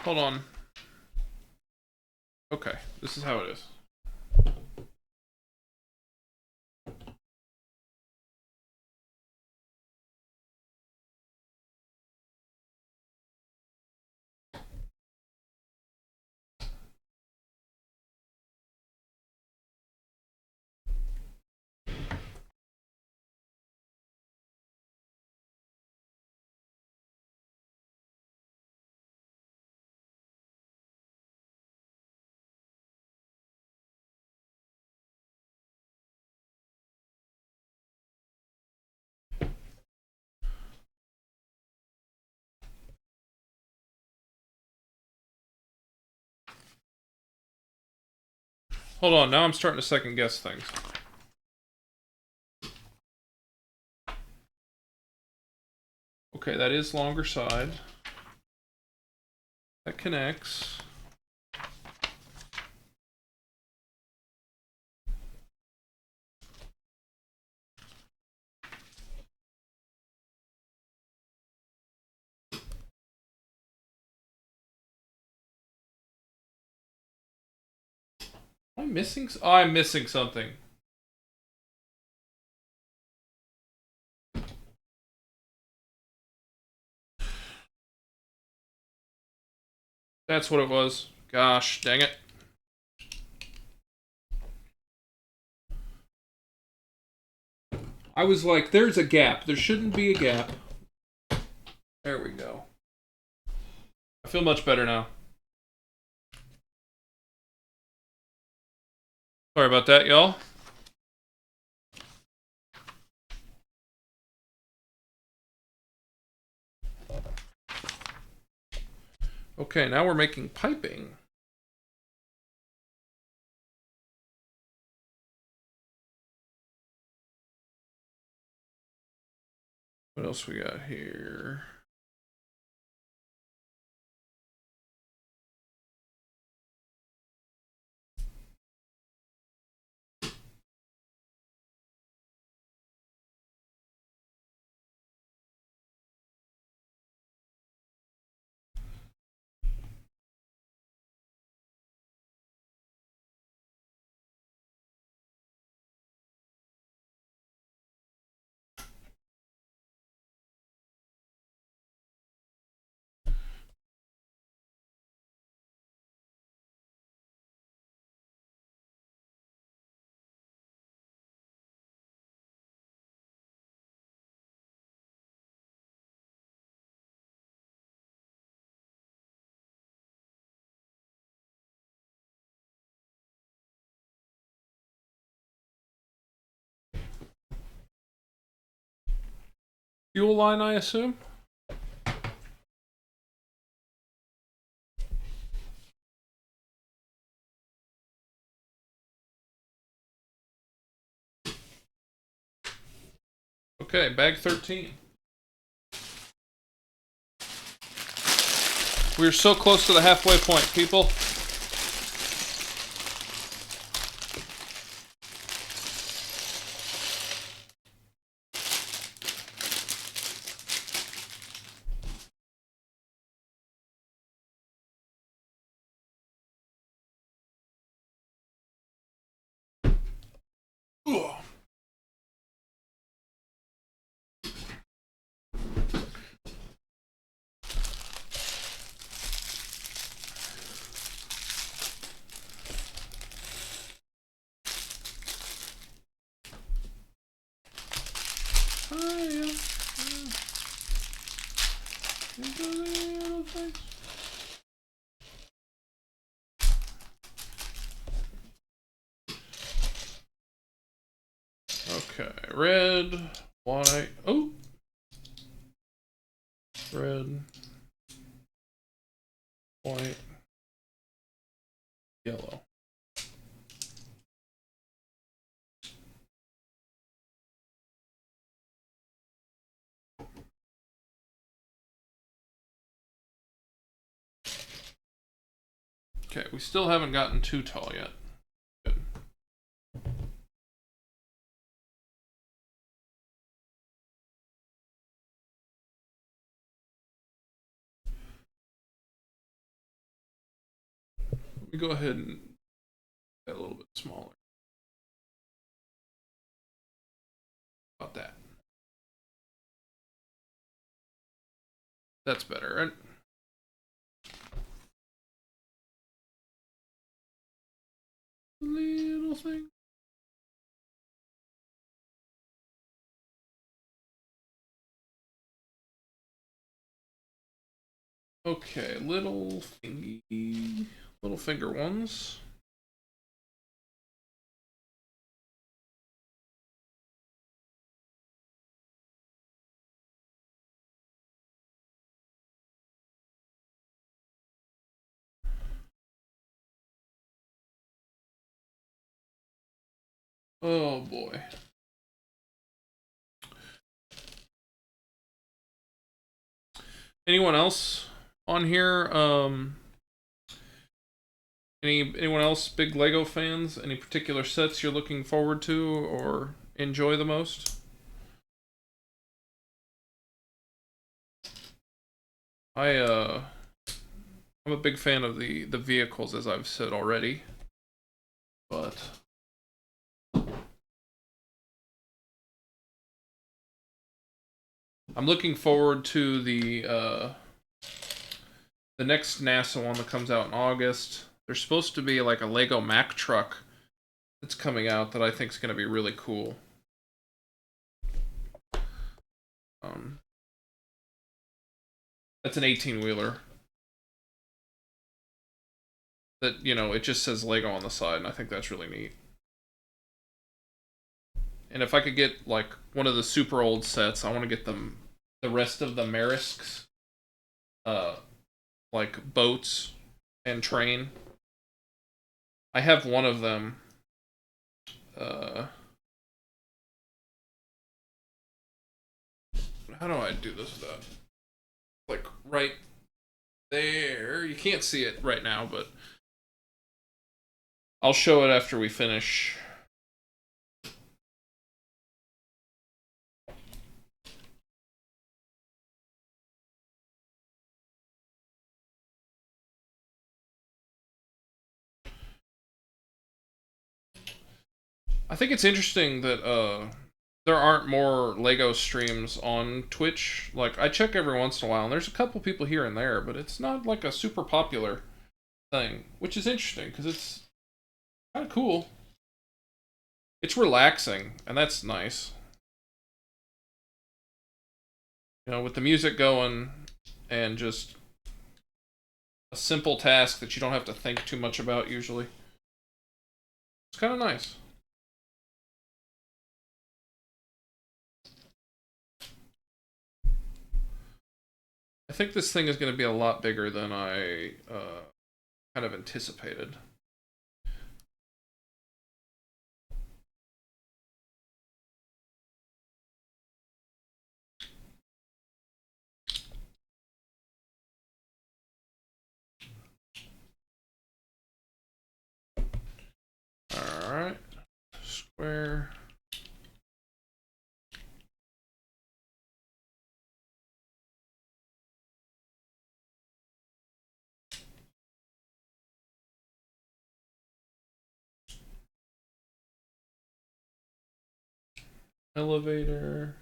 Hold on. Okay, this is how it is. Hold on, now I'm starting to second guess things. Okay, that is longer side. That connects. Am I missing? Oh, I'm missing something. That's what it was. Gosh, dang it. I was like, there's a gap. There shouldn't be a gap. There we go. I feel much better now. Sorry about that, y'all. Okay, now we're making piping. What else we got here? Fuel line, I assume? Okay, bag 13. We're so close to the halfway point, people. Ugh. Okay, red, white, oh, red, white, yellow. Okay, we still haven't gotten too tall yet. Good. Let me go ahead and get a little bit smaller. About that. That's better, right? Little thing. Okay, little thingy, little finger ones. Oh boy. Anyone else on here? Anyone else big Lego fans? Any particular sets you're looking forward to or enjoy the most? I'm a big fan of the vehicles, as I've said already, but I'm looking forward to the next NASA one that comes out in August. There's supposed to be like a Lego Mack truck that's coming out that I think is going to be really cool. That's an 18-wheeler. That, you know, it just says Lego on the side, and I think that's really neat. And if I could get like one of the super old sets, I want to get them the rest of the Marisks, like boats and train. I have one of them. How do I do this without? Like right there. You can't see it right now, but I'll show it after we finish. I think it's interesting that there aren't more Lego streams on Twitch. Like, I check every once in a while, and there's a couple people here and there, but it's not like a super popular thing, which is interesting because it's kind of cool. It's relaxing, and that's nice. You know, with the music going and just a simple task that you don't have to think too much about usually. It's kind of nice. think this thing is going to be a lot bigger than I kind of anticipated. Alright. Square. Elevator.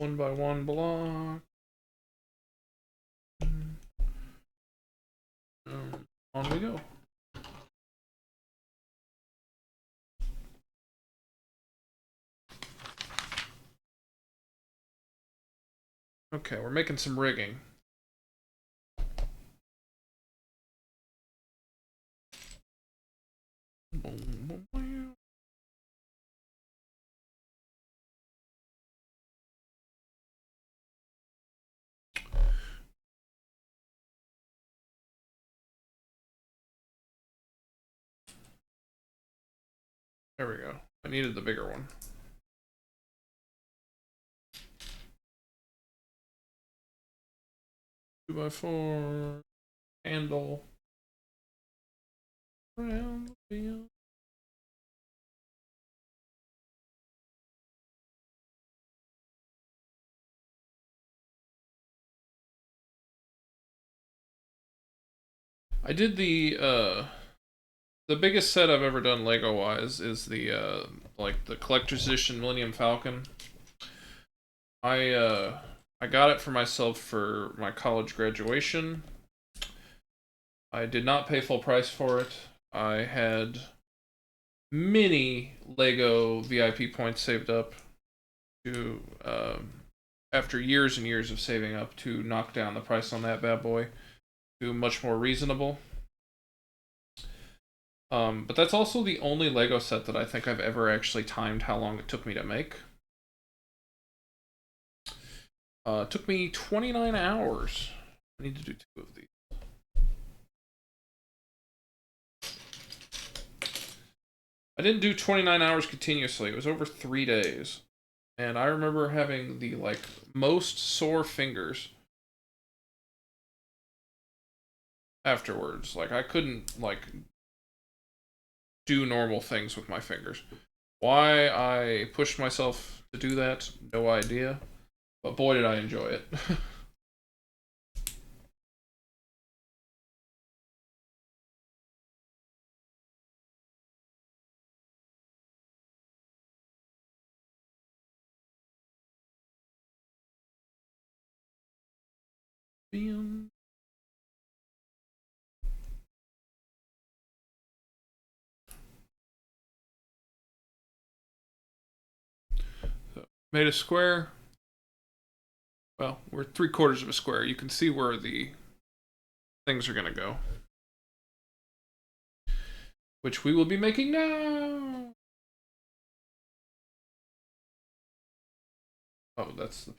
1x1 block. On we go. Okay, we're making some rigging. There we go. I needed the bigger one. 2x4 handle around the field. I did the biggest set I've ever done Lego wise is the like the collector's edition Millennium Falcon. I got it for myself for my college graduation. I did not pay full price for it. I had many Lego VIP points saved up to after years and years of saving up to knock down the price on that bad boy to much more reasonable. But that's also the only Lego set that I think I've ever actually timed how long it took me to make. It took me 29 hours. I need to do 2 of these. I didn't do 29 hours continuously. It was over 3 days. And I remember having the, like, most sore fingers afterwards. Like, I couldn't, like, do normal things with my fingers. Why I pushed myself to do that, no idea. But boy, did I enjoy it. Bam. So, made a square. Well, we're 3/4 of a square. You can see where the things are going to go. Which we will be making now. Oh, that's the...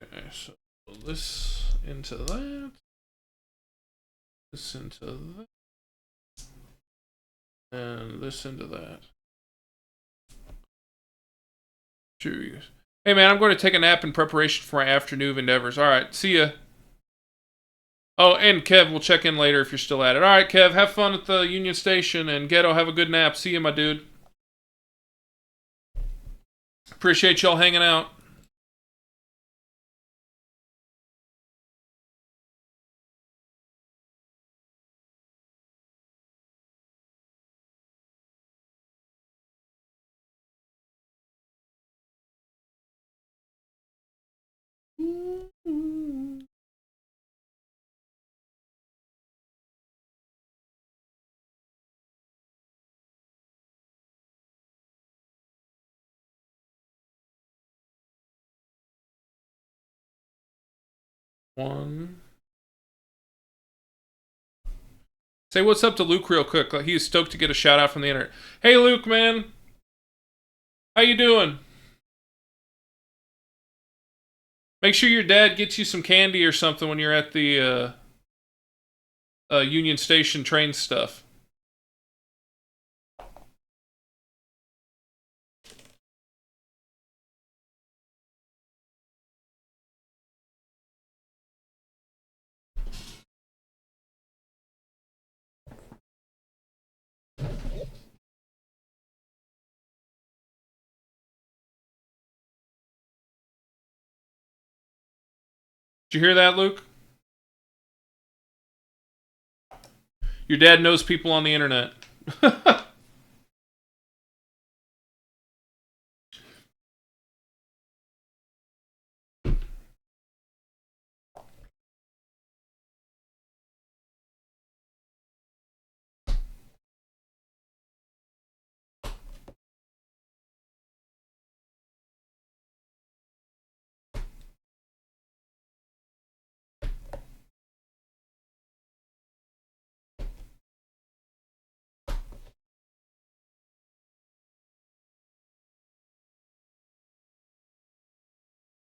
Okay, so this into that. This into that. And this into that. Jeez. Hey man, I'm going to take a nap in preparation for my afternoon endeavors. Alright, see ya. Oh, and Kev, we'll check in later if you're still at it. Alright, Kev, have fun at the Union Station, and Ghetto, have a good nap. See you, my dude. Appreciate y'all hanging out. 1. Say what's up to Luke real quick. He's stoked to get a shout out from the internet. Hey Luke, man. How you doing? Make sure your dad gets you some candy or something when you're at the Union Station train stuff. Did you hear that, Luke? Your dad knows people on the internet.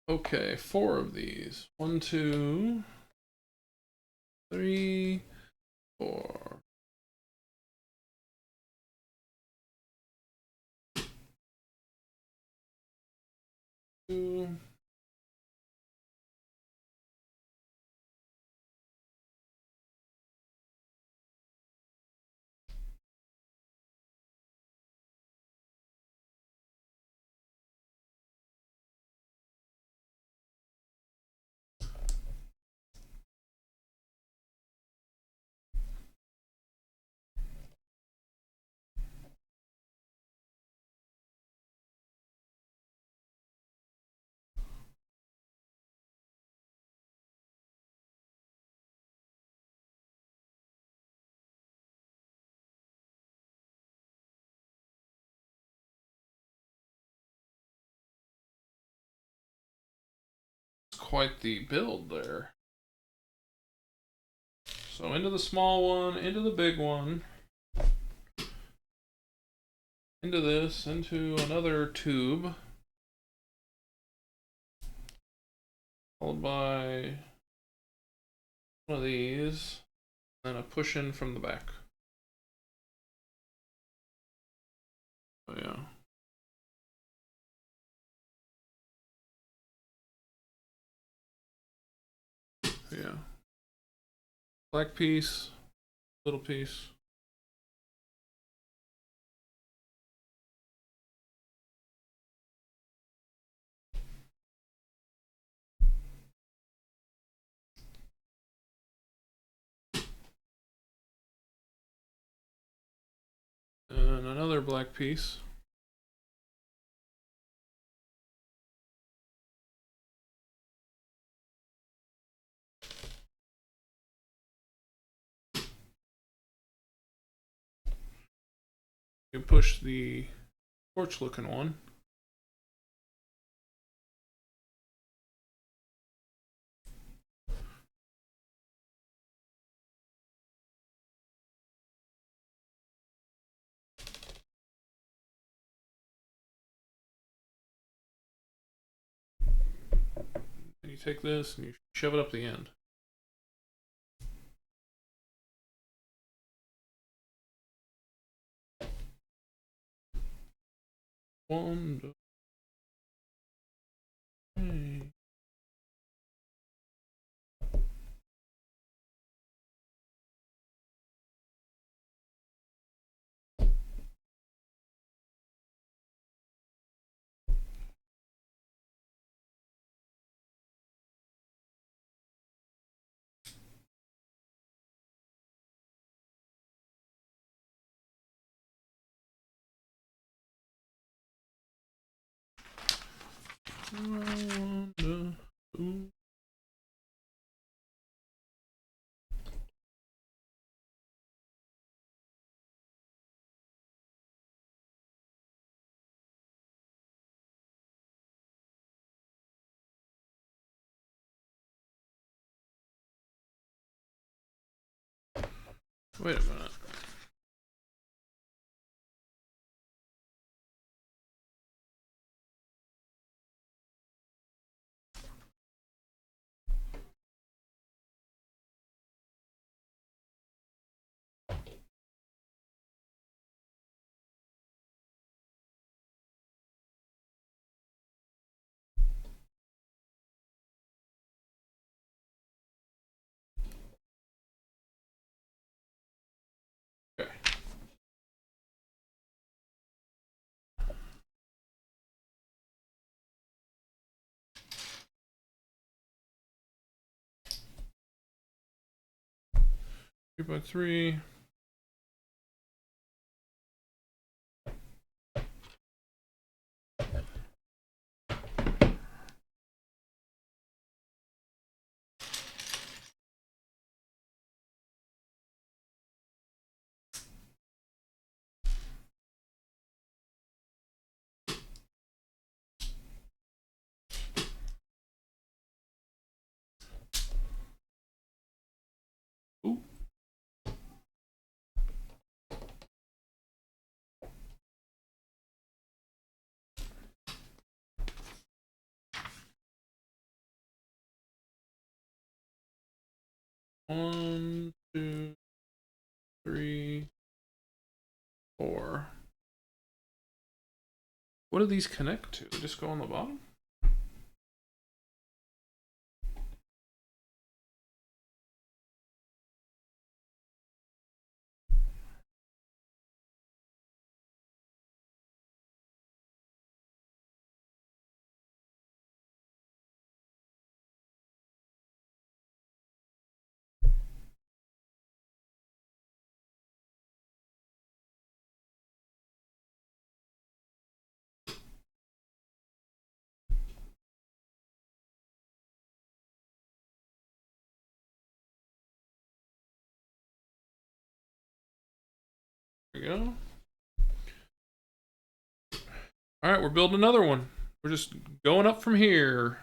Okay, 4 of these. 1, 2, 3, 4. Two. Quite the build there. So into the small one, into the big one, into this, into another tube, followed by one of these, and a push in from the back. Oh yeah. Yeah. Black piece, little piece. And another black piece. You push the torch looking one. And you take this and you shove it up the end. One, two, three. One, two. Wait a minute. Okay. Three by three. Ooh. One, two, three, four. What do these connect to? They just go on the bottom? There we go. All right, we're building another one. We're just going up from here.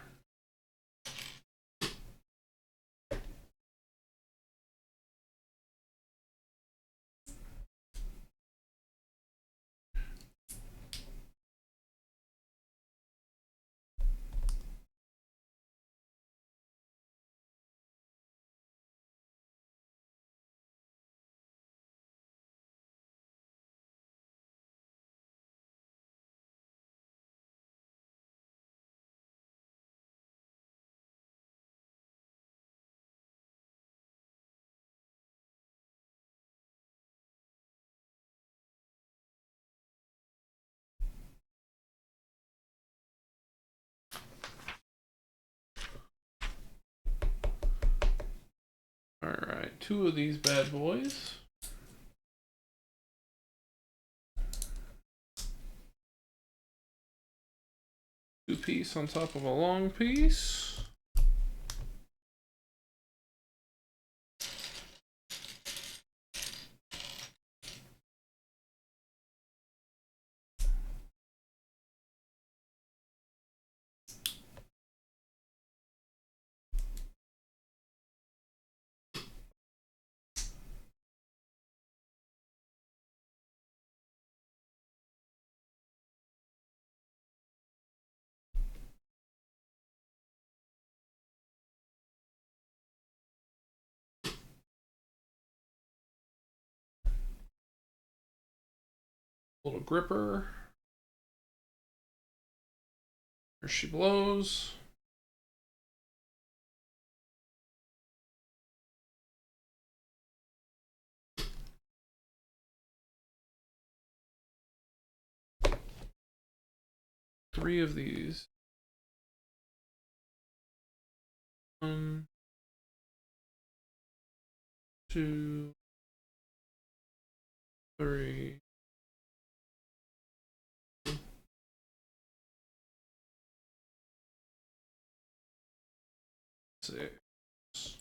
All right, two of these bad boys. Two piece on top of a long piece. Little gripper. There she blows. Three of these. One, two, three. Six.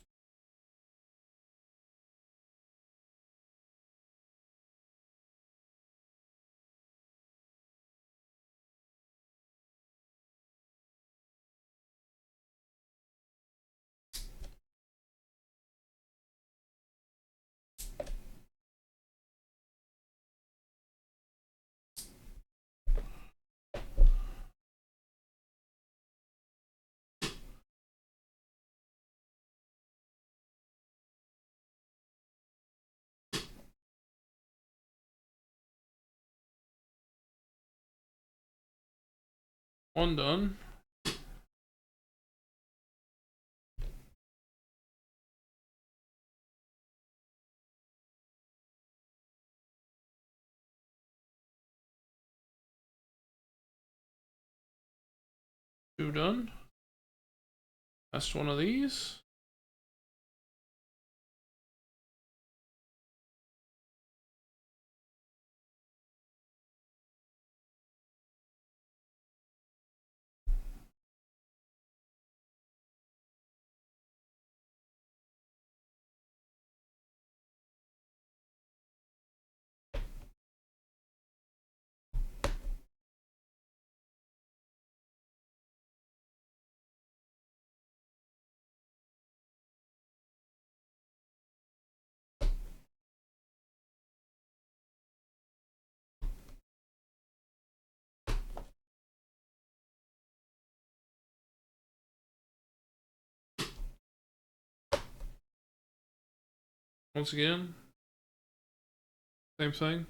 One done. Two done. Last one of these. Once again, same thing.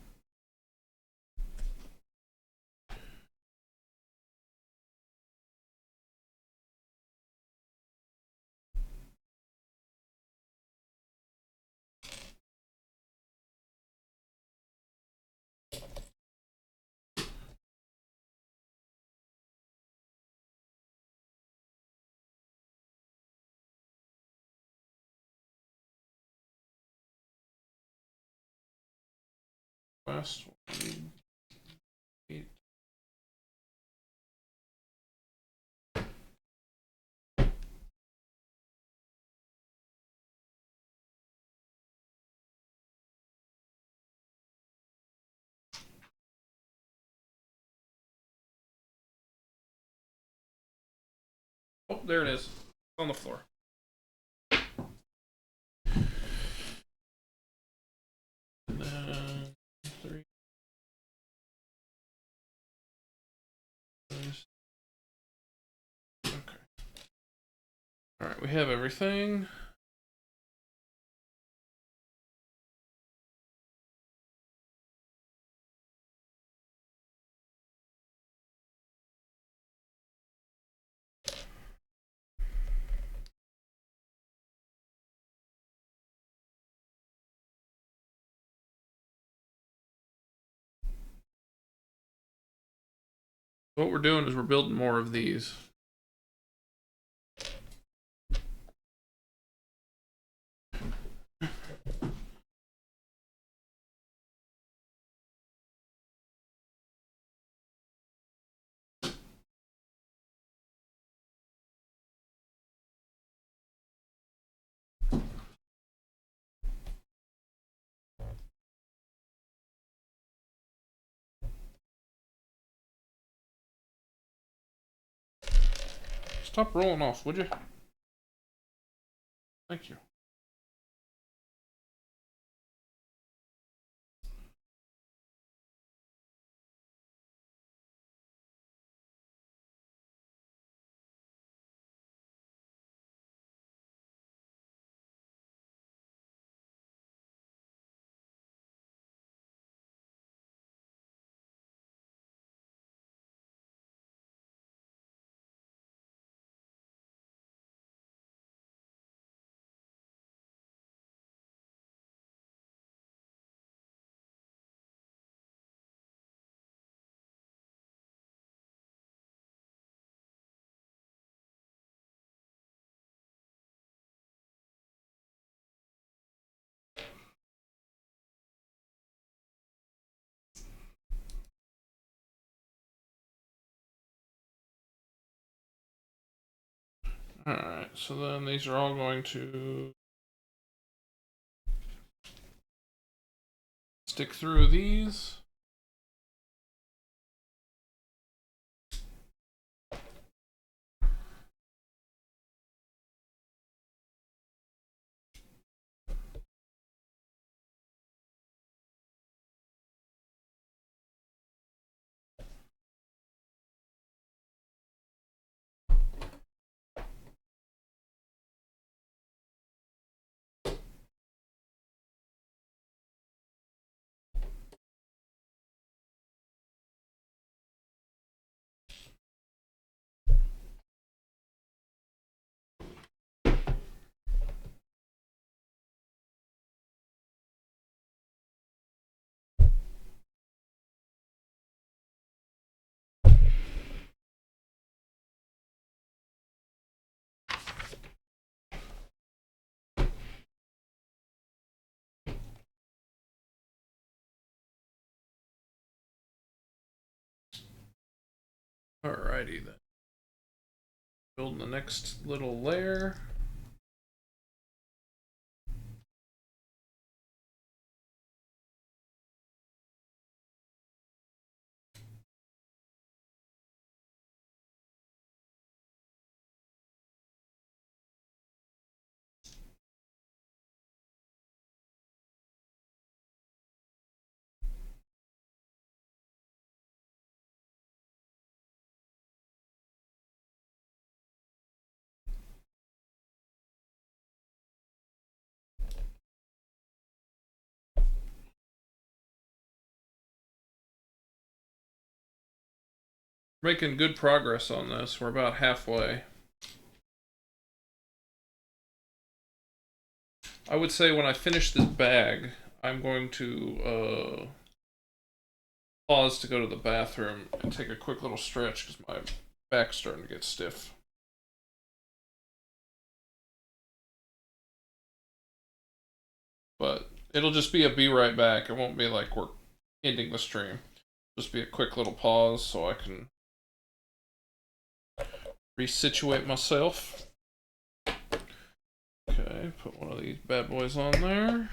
Last one. Eight. Oh, there it is. It's on the floor. And then 3. Okay. Alright, we have everything. What we're doing is we're building more of these. Stop rolling off, would you? Thank you. Alright, so then these are all going to stick through these. Alrighty then. Building the next little layer. Making good progress on this. We're about halfway. I would say when I finish this bag, I'm going to pause to go to the bathroom and take a quick little stretch because my back's starting to get stiff. But it'll just be a be right back. It won't be like we're ending the stream. Just be a quick little pause so I can resituate myself. Okay, put one of these bad boys on there.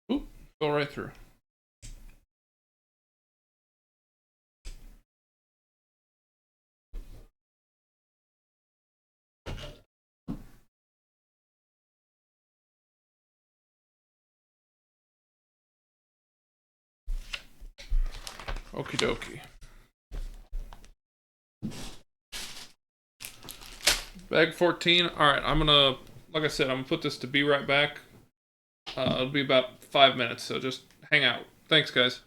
Oop, go right through. Okie dokie. Bag 14. Alright, I'm gonna, like I said, I'm gonna put this to be right back. It'll be about 5 minutes, so just hang out. Thanks, guys.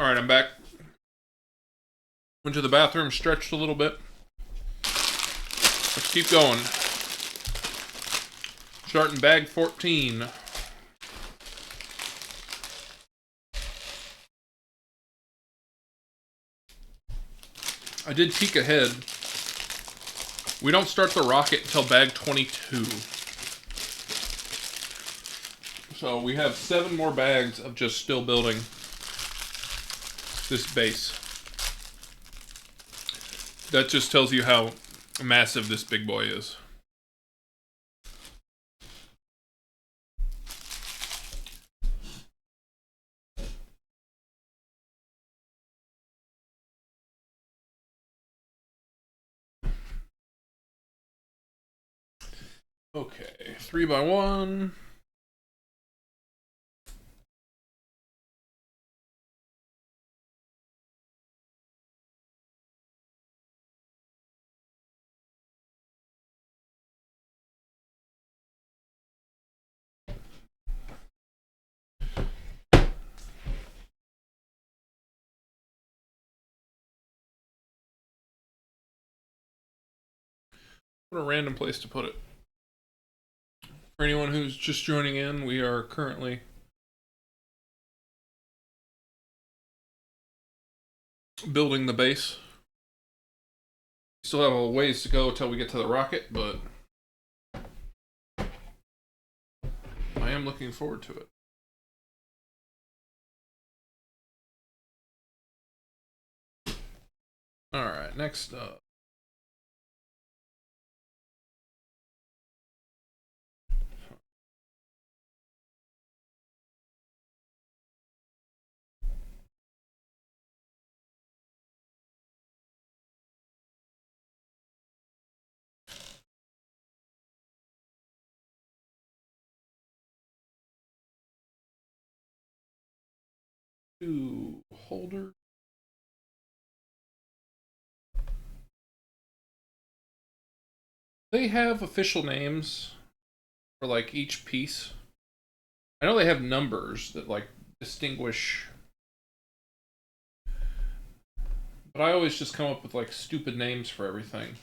Alright, I'm back. Went to the bathroom, stretched a little bit. Let's keep going. Starting bag 14. I did peek ahead. We don't start the rocket until bag 22. So we have 7 more bags of just still building this base. That just tells you how massive this big boy is. Okay, 3x1. What a random place to put it. For anyone who's just joining in, we are currently building the base. Still have a ways to go until we get to the rocket, but I am looking forward to it. Alright, next up. Holder. They have official names for like each piece. I know they have numbers that like distinguish, but I always just come up with like stupid names for everything.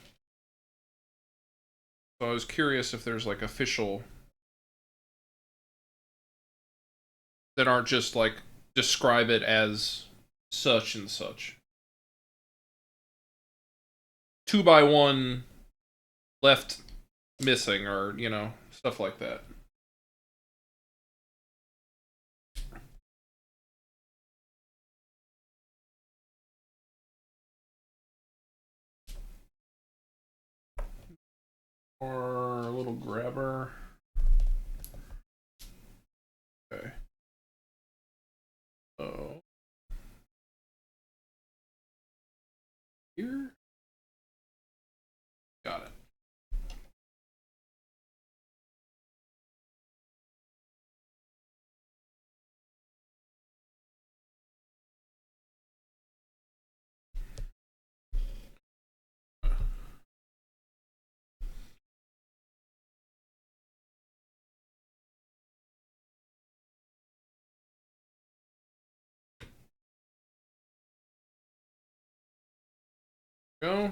So I was curious if there's like official that aren't just like describe it as such and such. 2x1 left missing, or you know, stuff like that. Or a little grabber. Okay. So here. Got it. Go.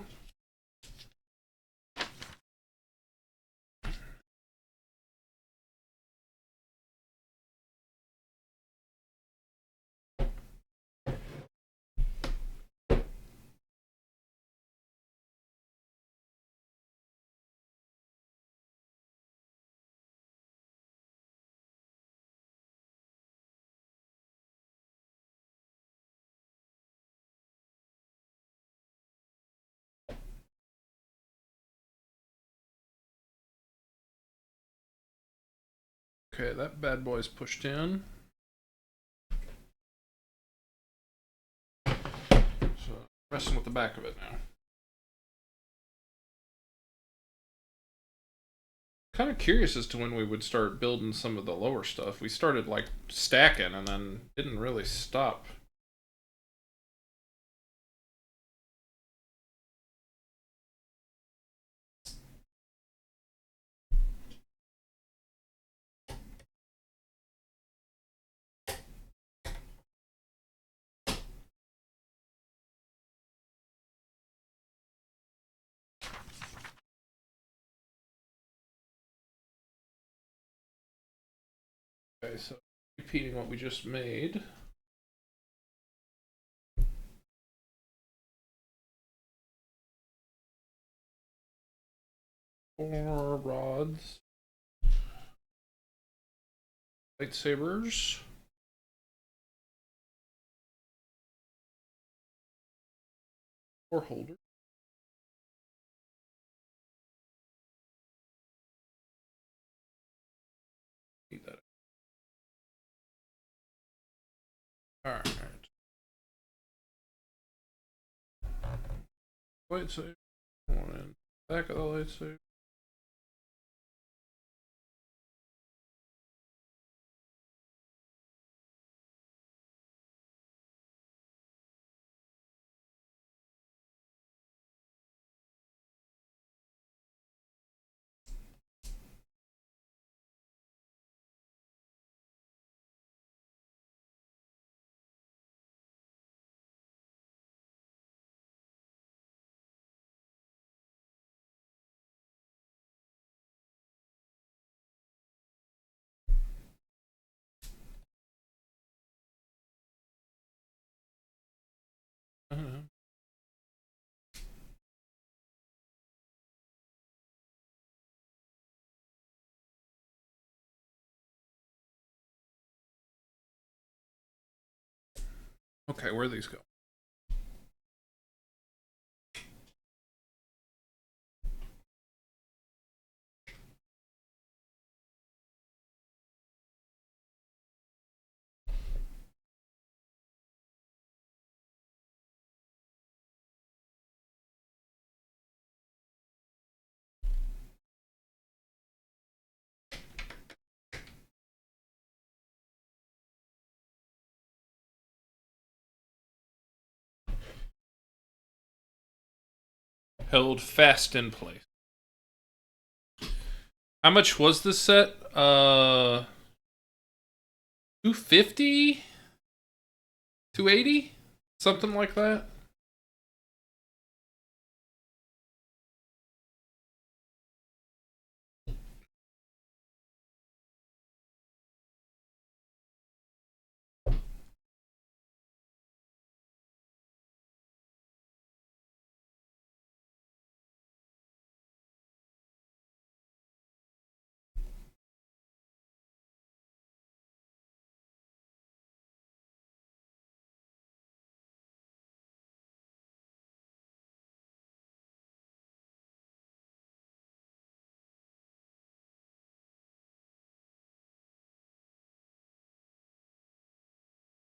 Okay, that bad boy's pushed in. So, messing with the back of it now. Kind of curious as to when we would start building some of the lower stuff. We started like stacking and then didn't really stop. Okay, so repeating what we just made. Four rods. Lightsabers. Four holders. Need that. Alright. Lightsaber. One in back of the lightsaber. Okay, where do these go? Held fast in place. How much was this set? 250? 280? Something like that?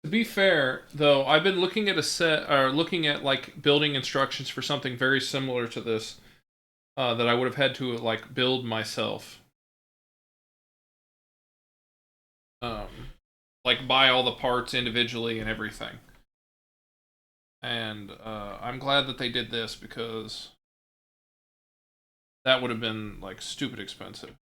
To be fair, though, I've been looking at a set, or looking at like building instructions for something very similar to this, that I would have had to like build myself. Um, like buy all the parts individually and everything. And I'm glad that they did this because that would have been like stupid expensive.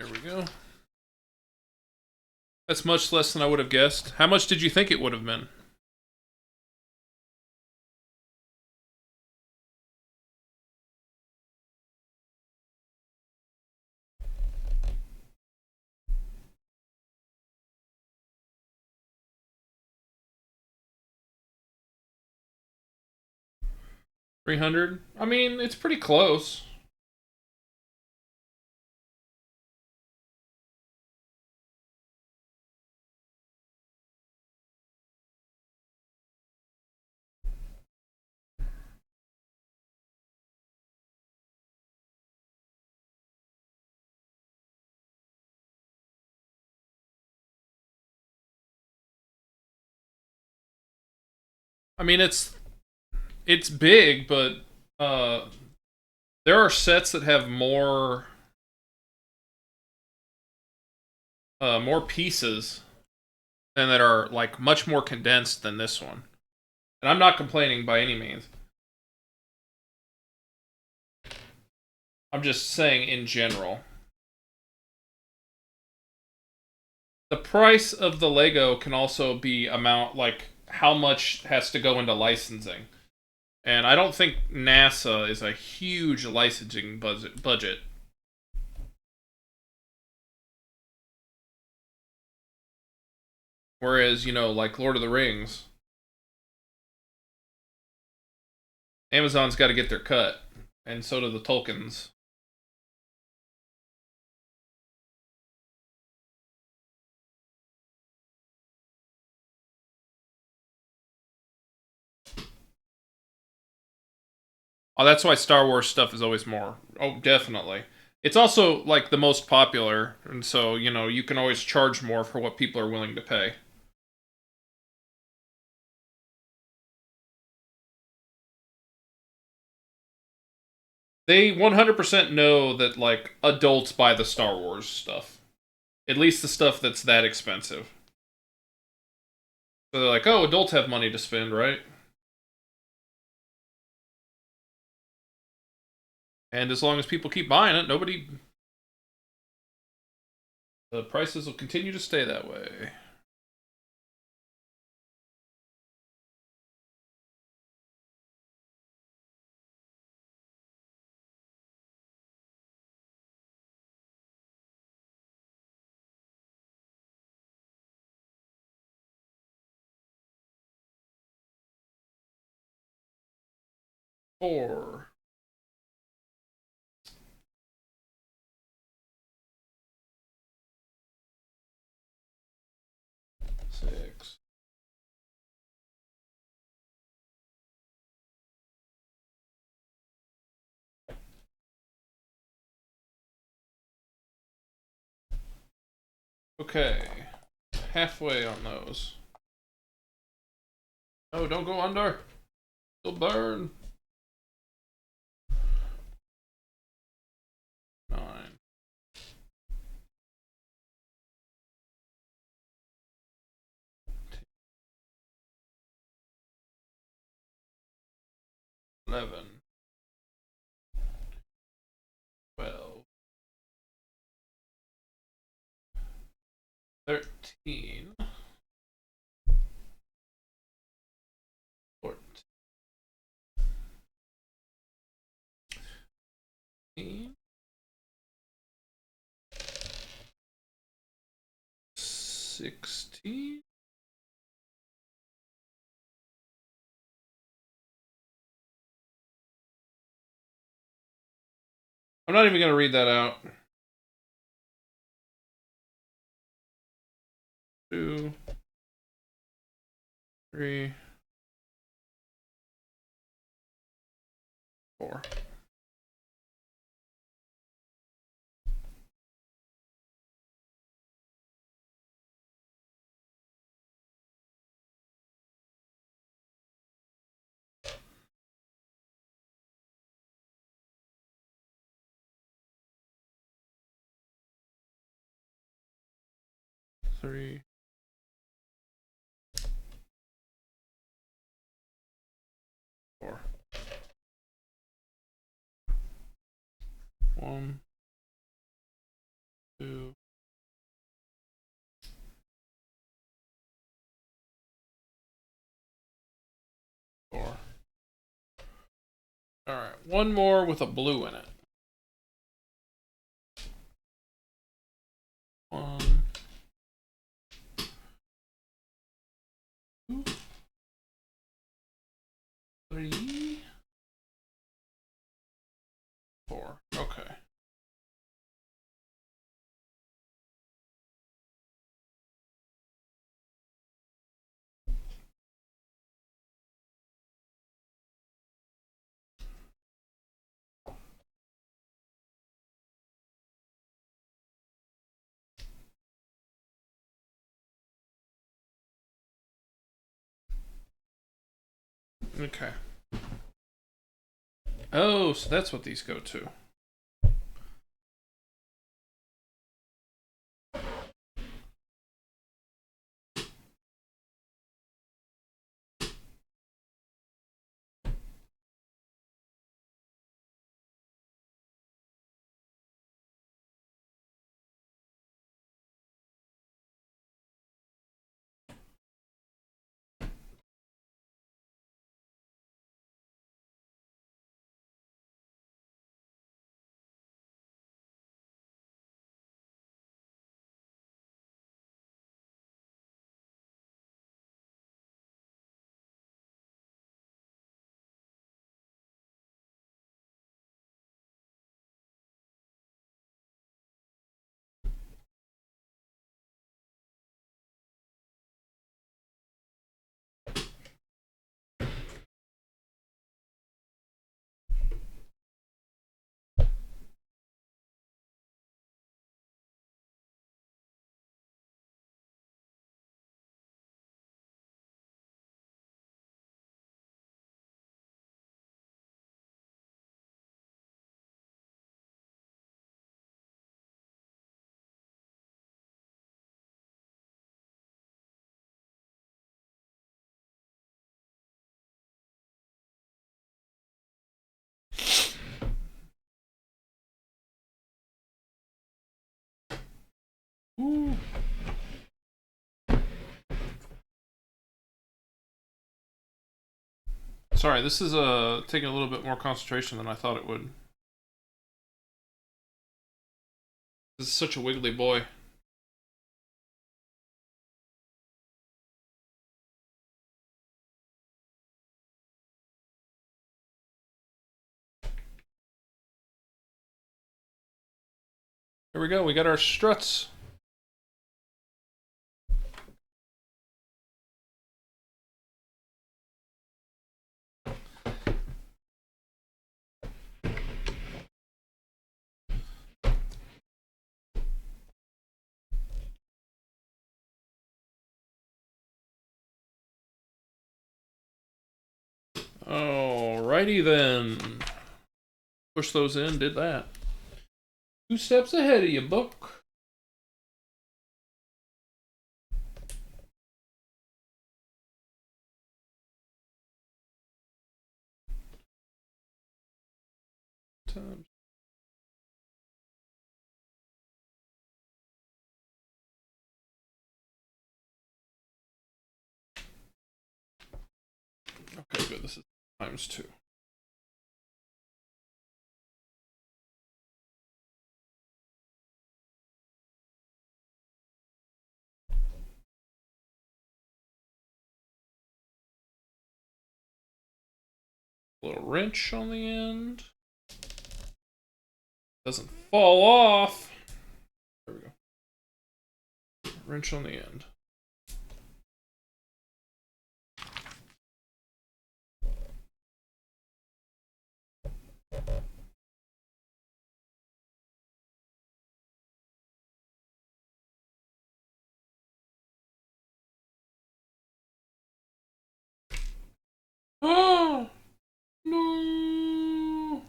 There we go. That's much less than I would have guessed. How much did you think it would have been? $300? I mean, it's pretty close. I mean, it's big, but there are sets that have more more pieces and that are like much more condensed than this one. And I'm not complaining by any means. I'm just saying in general. The price of the Lego can also be amount like how much has to go into licensing. And I don't think NASA is a huge licensing budget. Whereas, you know, like Lord of the Rings, Amazon's got to get their cut, and so do the Tolkiens. Oh, that's why Star Wars stuff is always more. Oh, definitely. It's also like the most popular, and so, you know, you can always charge more for what people are willing to pay. They 100% know that, like, adults buy the Star Wars stuff. At least the stuff that's that expensive. So they're like, oh, adults have money to spend, right? And as long as people keep buying it, nobody. The prices will continue to stay that way. Four. Six. Okay. Halfway on those. Oh, don't go under. You'll burn. 9. 11. 12. 13. 14. 16. I'm not even going to read that out. 2. 3. 4. 3. 4. 1. 2. 4. Alright, one more with a blue in it. 1. 2. 3. 4. Okay. Okay. Oh, so that's what these go to. Ooh. Sorry, this is taking a little bit more concentration than I thought it would. This is such a wiggly boy. Here we go, we got our struts. Alrighty then. Push those in, did that. 2 steps ahead of you, book. Times. Okay, good. This is times 2. A little wrench on the end. Doesn't fall off. There we go. Wrench on the end. Oh no!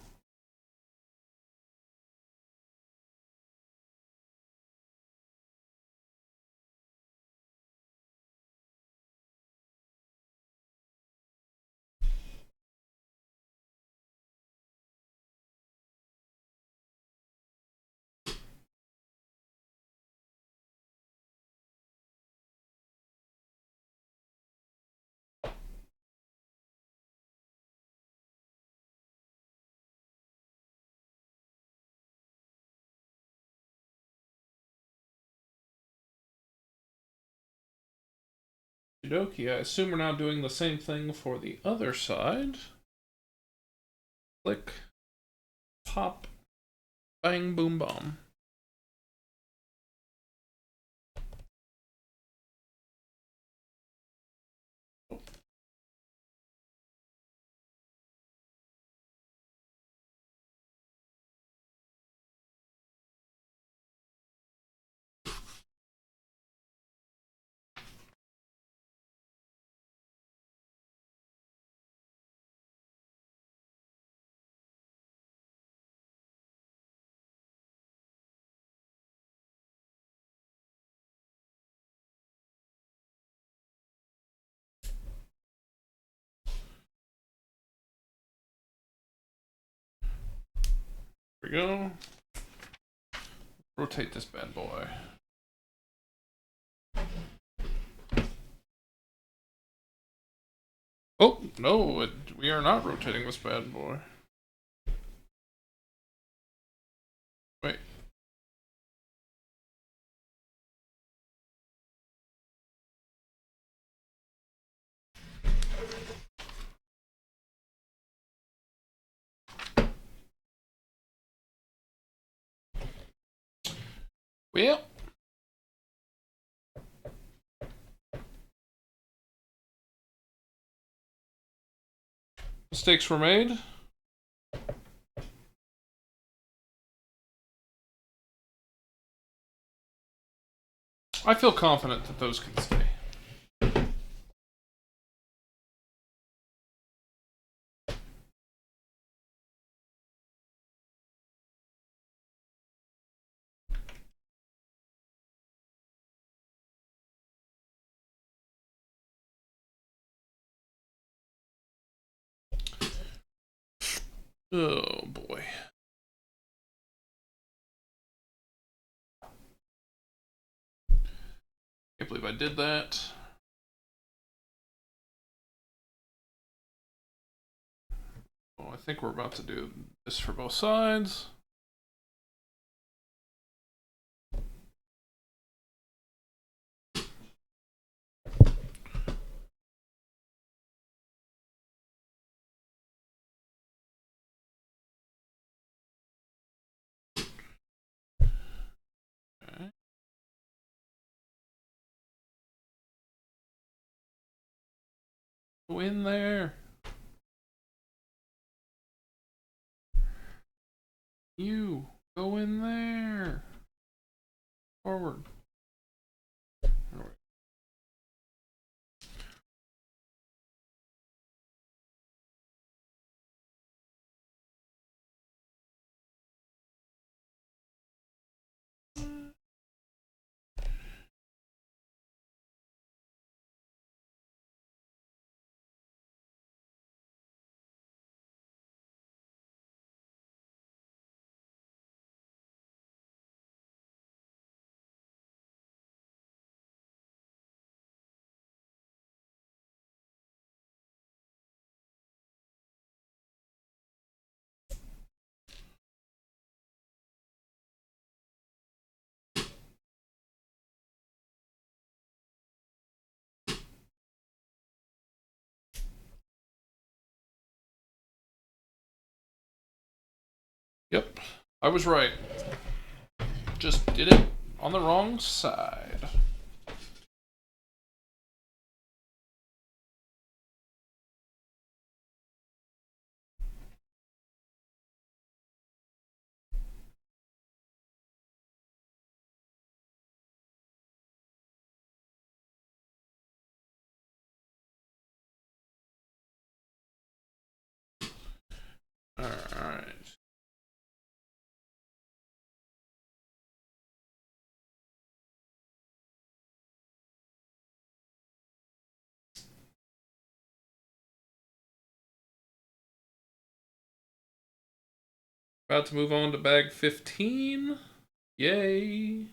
Okie, I assume we're now doing the same thing for the other side. Click, pop, bang, boom, bomb. There we go. Rotate this bad boy. Oh, no, we are not rotating this bad boy. Wait. Well, mistakes were made. I feel confident that those can stay. Oh boy. Can't believe I did that. Oh, I think we're about to do this for both sides. Okay. Go in there. You go in there. Forward. Yep, I was right. Just did it on the wrong side. Alright. About to move on to bag 15. Yay.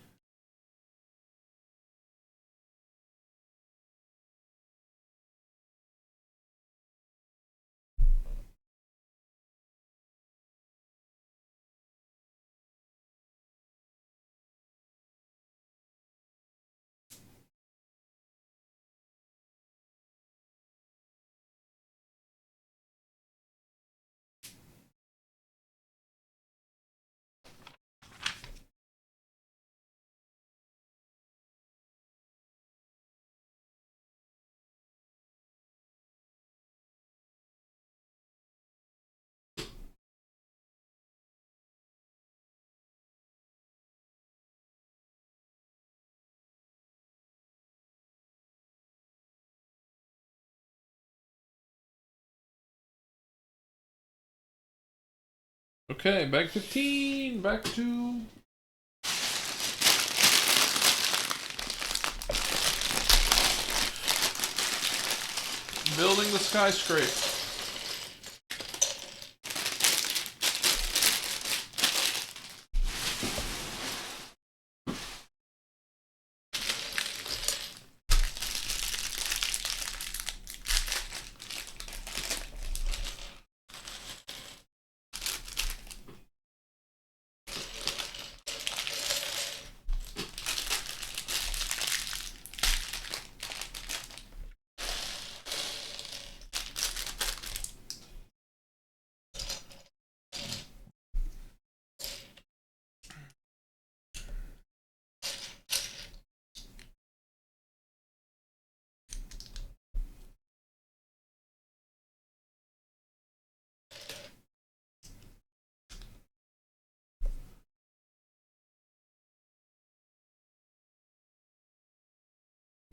Okay, bag 15. Back to building the skyscraper.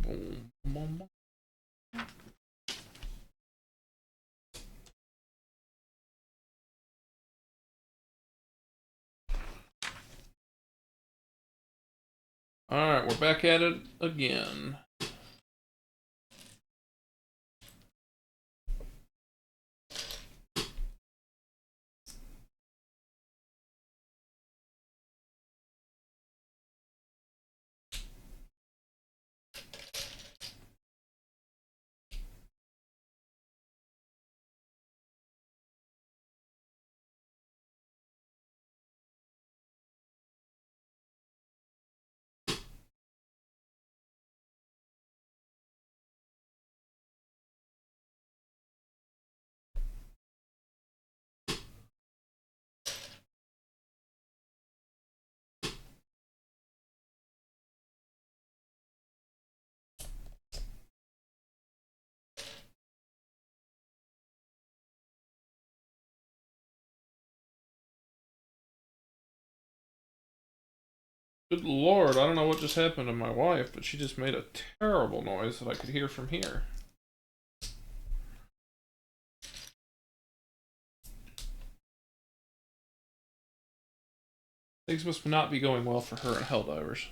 Boom, boom, boom. Alright, we're back at it again. Good Lord, I don't know what just happened to my wife, but she just made a terrible noise that I could hear from here. Things must not be going well for her in Helldivers.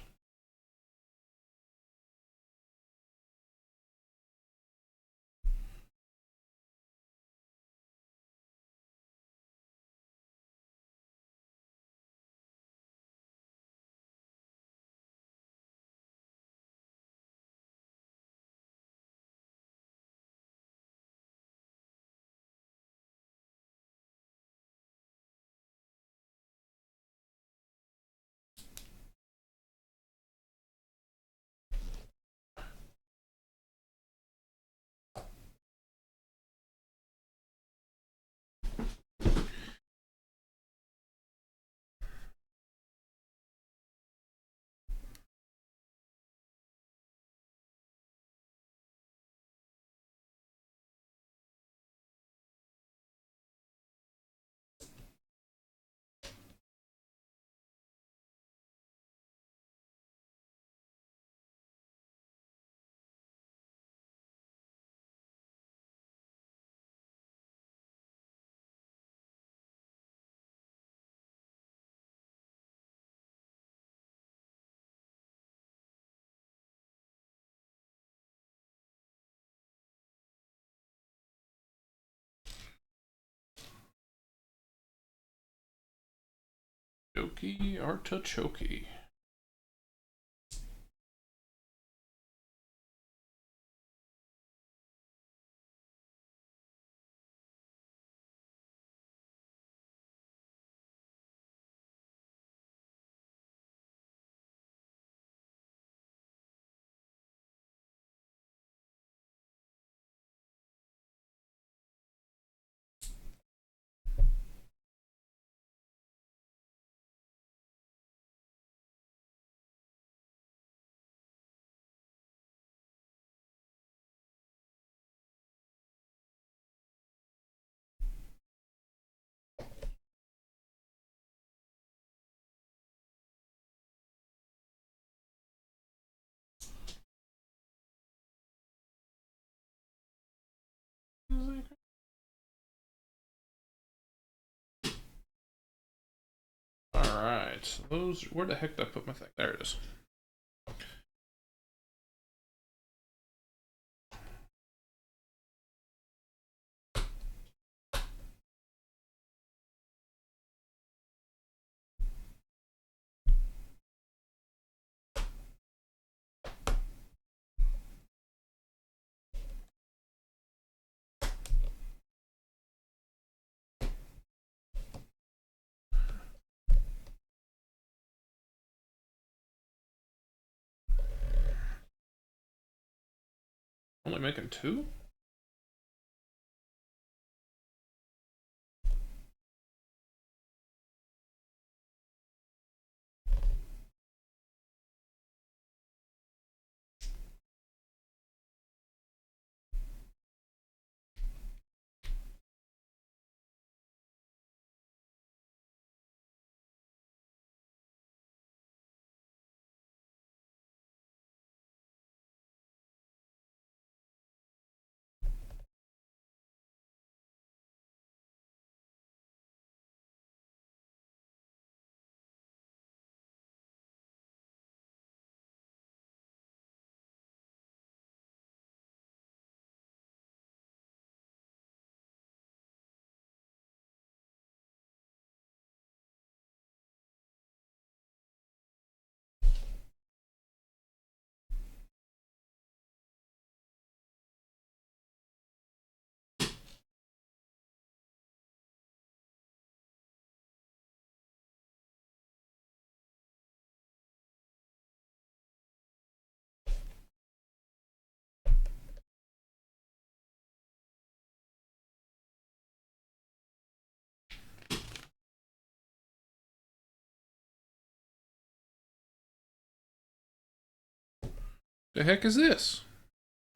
Choky artichoke. Alright, so those. Where the heck did I put my thing? There it is. Only making two? The heck is this?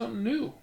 Something new.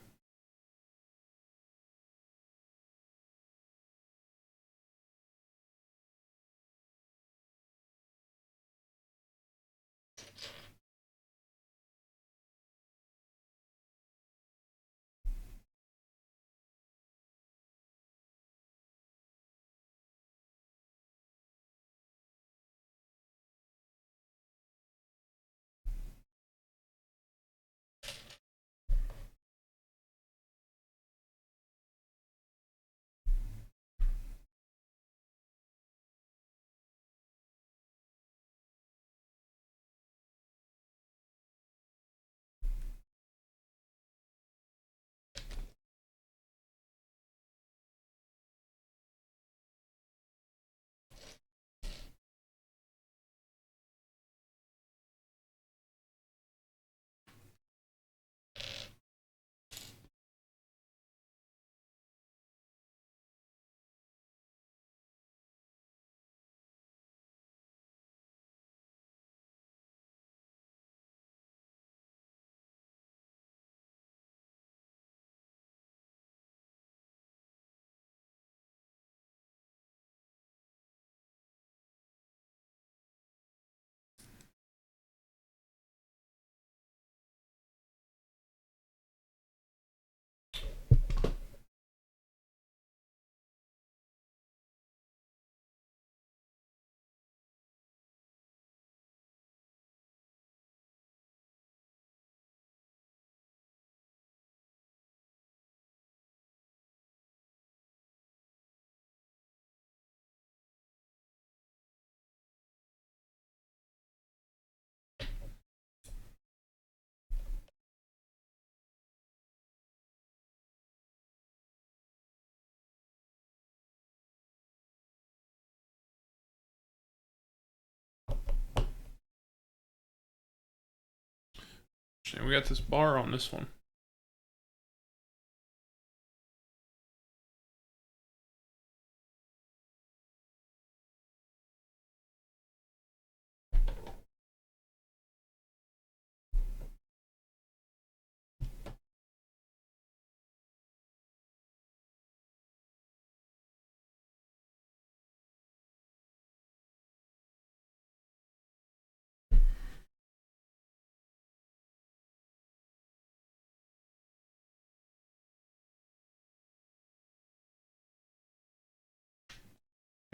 Interesting. We got this bar on this one.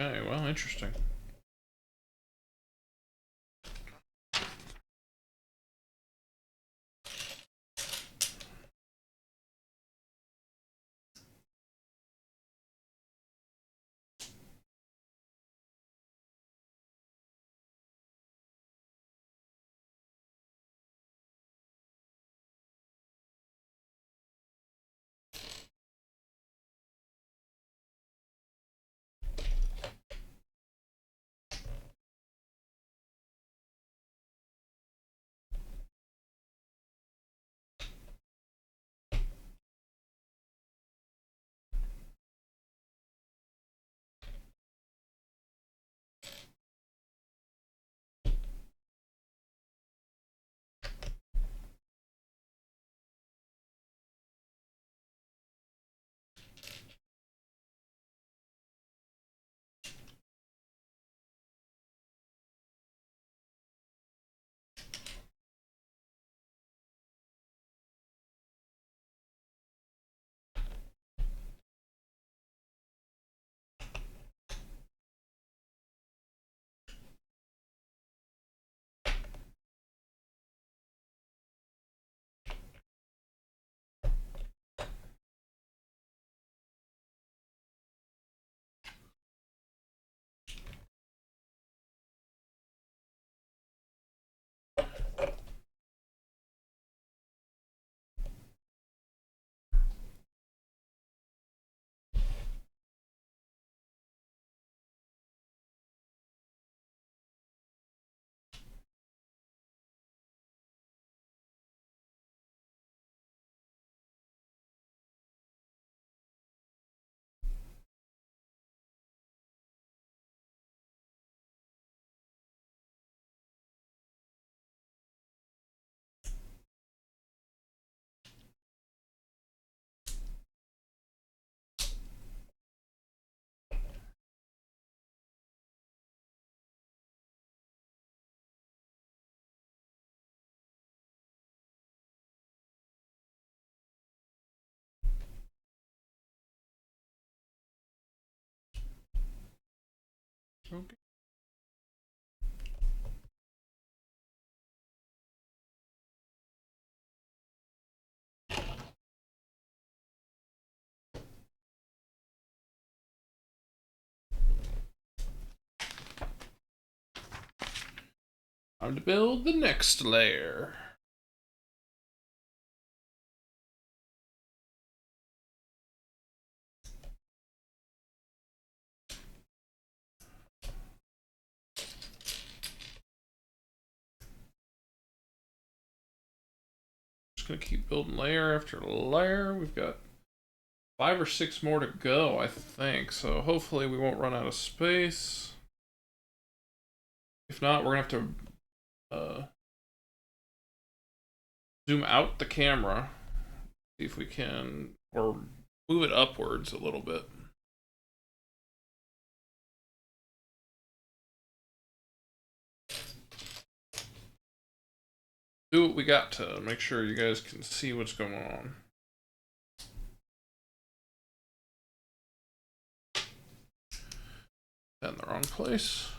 Okay, well, interesting. Okay. Time to build the next layer. Just gonna keep building layer after layer. We've got 5 or 6 more to go, I think. So hopefully we won't run out of space. If not, we're gonna have to zoom out the camera, see if we can, or move it upwards a little bit. Do what we got to make sure you guys can see what's going on. In the wrong place.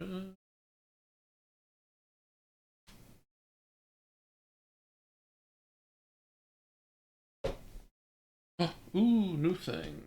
Ooh, new thing.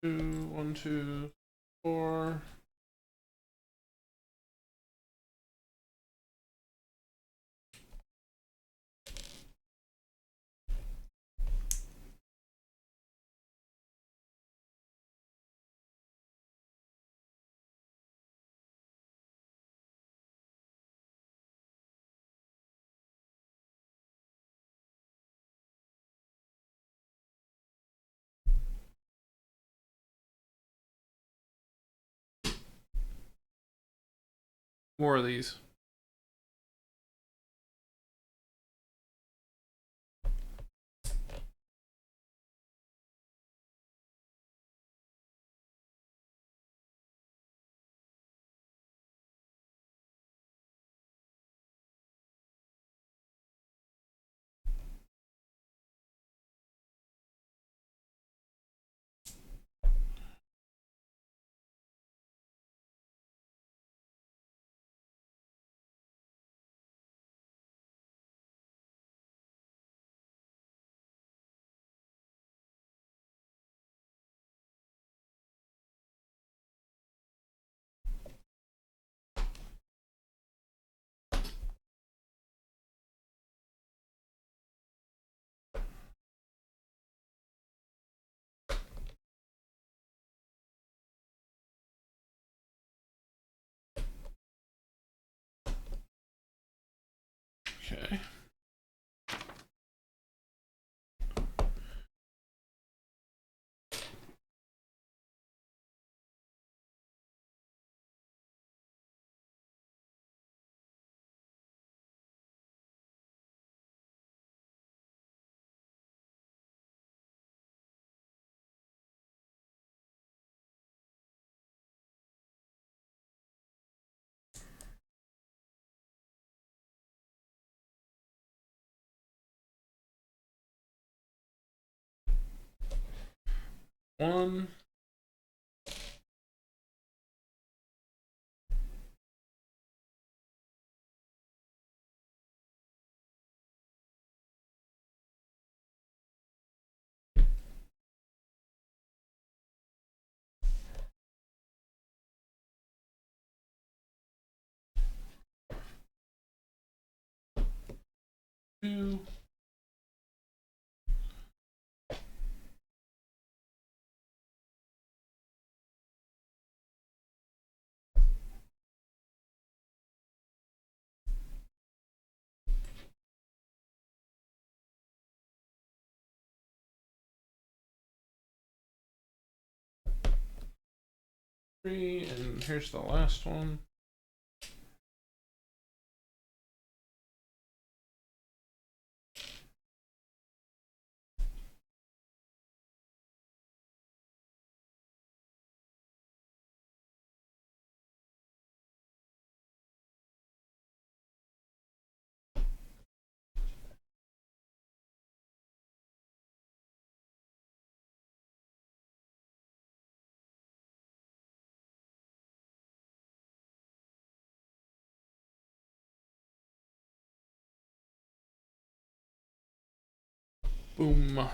Two, 1, 2, 4. More of these. Okay. One. Two. Three, and here's the last one. Boom.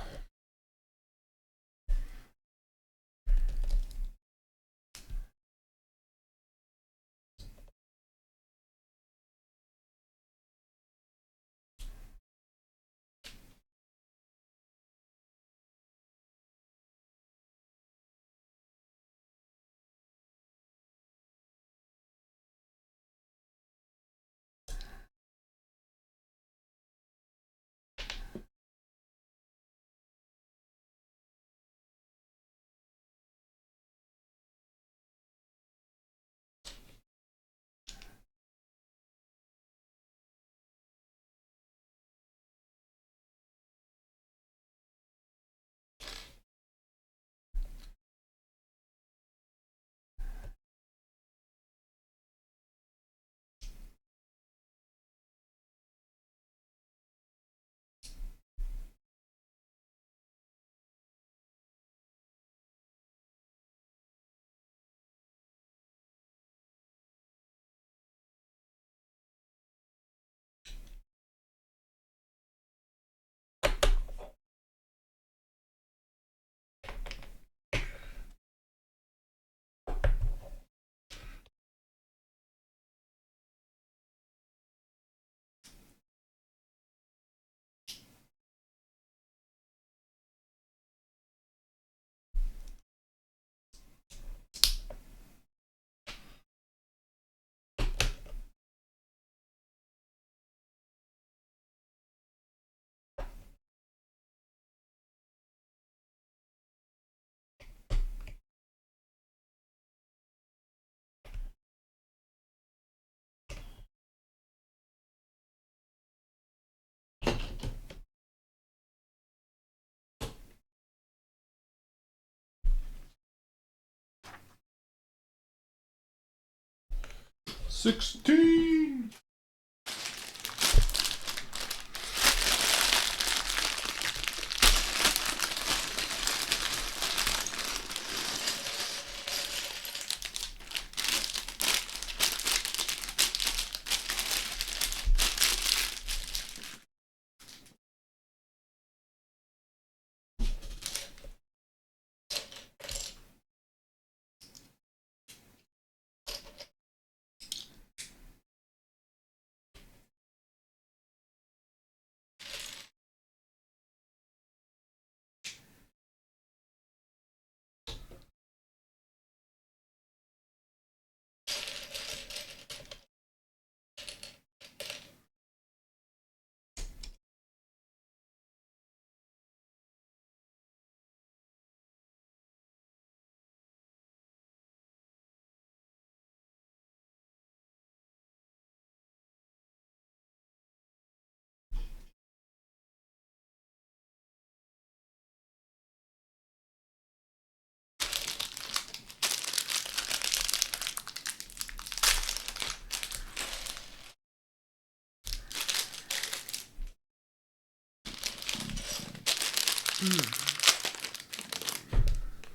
16.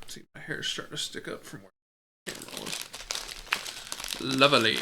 See, my hair's starting to stick up from where the camera was. Lovely.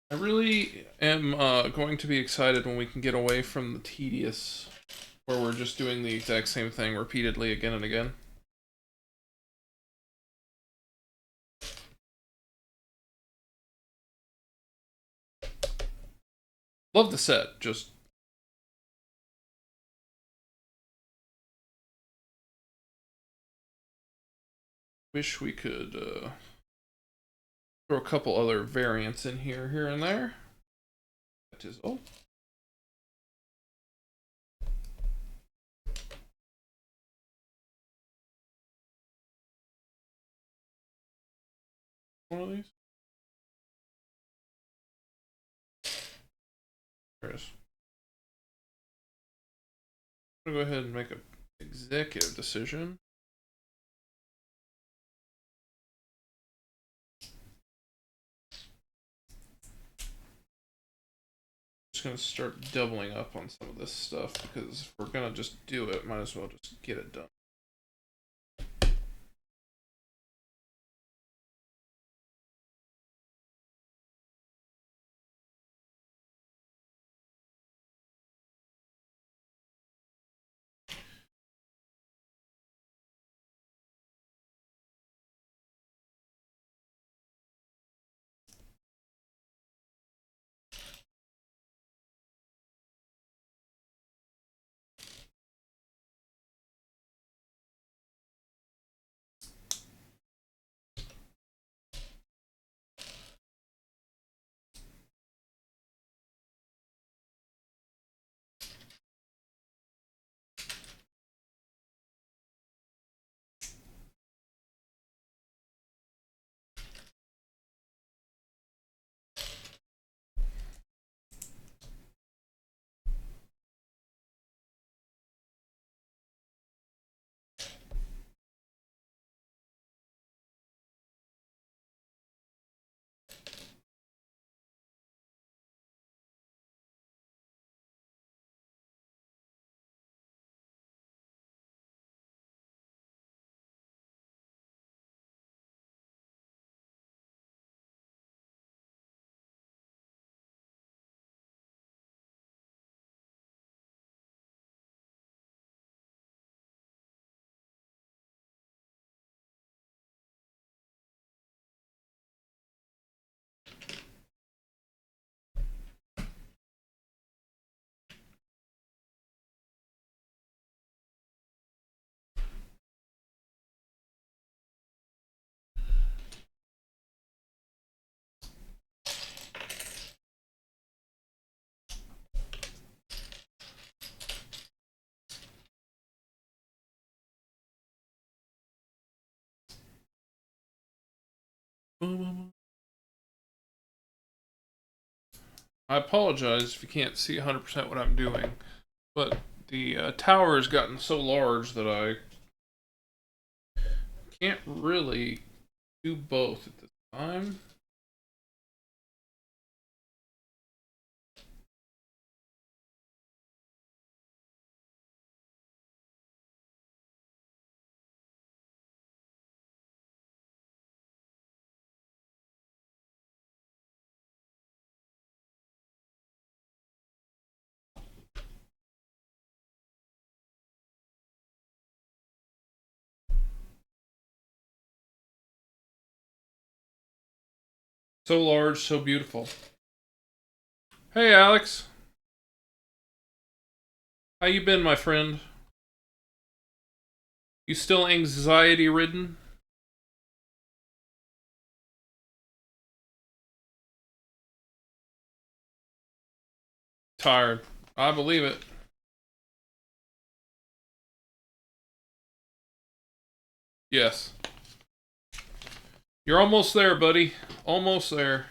I really am going to be excited when we can get away from the tedious, where we're just doing the exact same thing repeatedly again and again. Love the set, just wish we could throw a couple other variants in here and there. That is all. One of these. There it is. I'm gonna go ahead and make an executive decision. Just gonna start doubling up on some of this stuff because if we're gonna just do it, might as well just get it done. I apologize if you can't see 100% what I'm doing, but the tower has gotten so large that I can't really do both at this time. So large, so beautiful. Hey, Alex. How you been, my friend? You still anxiety-ridden? Tired. I believe it. Yes. You're almost there, buddy. Almost there.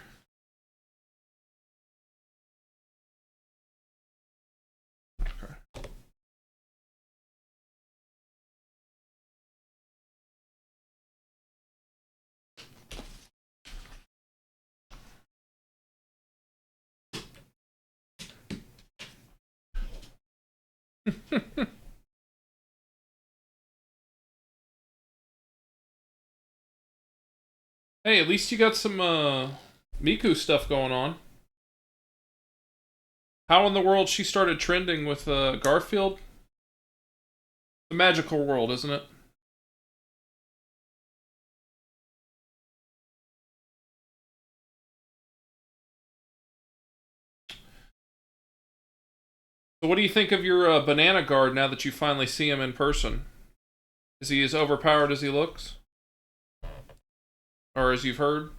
Hey, at least you got some Miku stuff going on. How in the world she started trending with Garfield? The magical world, isn't it? So what do you think of your banana guard now that you finally see him in person? Is he as overpowered as he looks? Or as you've heard?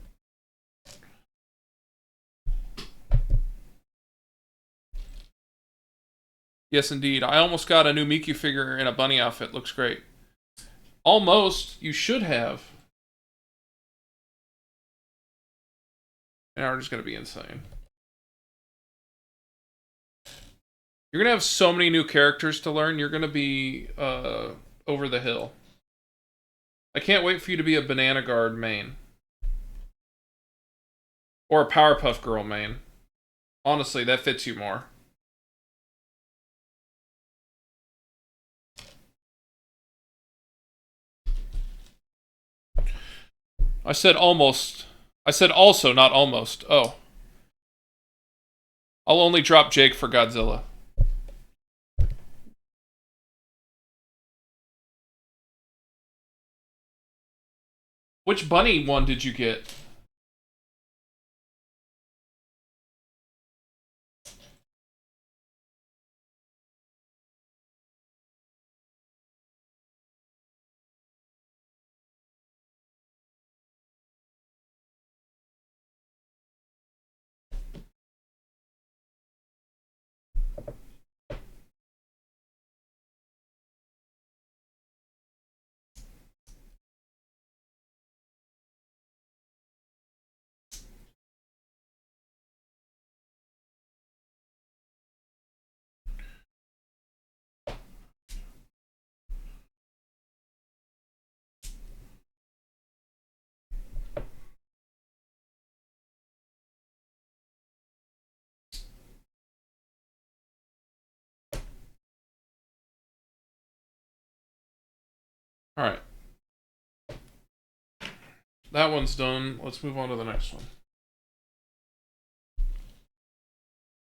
Yes, indeed. I almost got a new Miku figure in a bunny outfit. Looks great. Almost. You should have. Now we're just going to be insane. You're going to have so many new characters to learn. You're going to be over the hill. I can't wait for you to be a Banana Guard main. Or a Powerpuff Girl main. Honestly, that fits you more. I said almost. I said also, not almost. Oh. I'll only drop Jake for Godzilla. Which bunny one did you get? Alright. That one's done. Let's move on to the next one.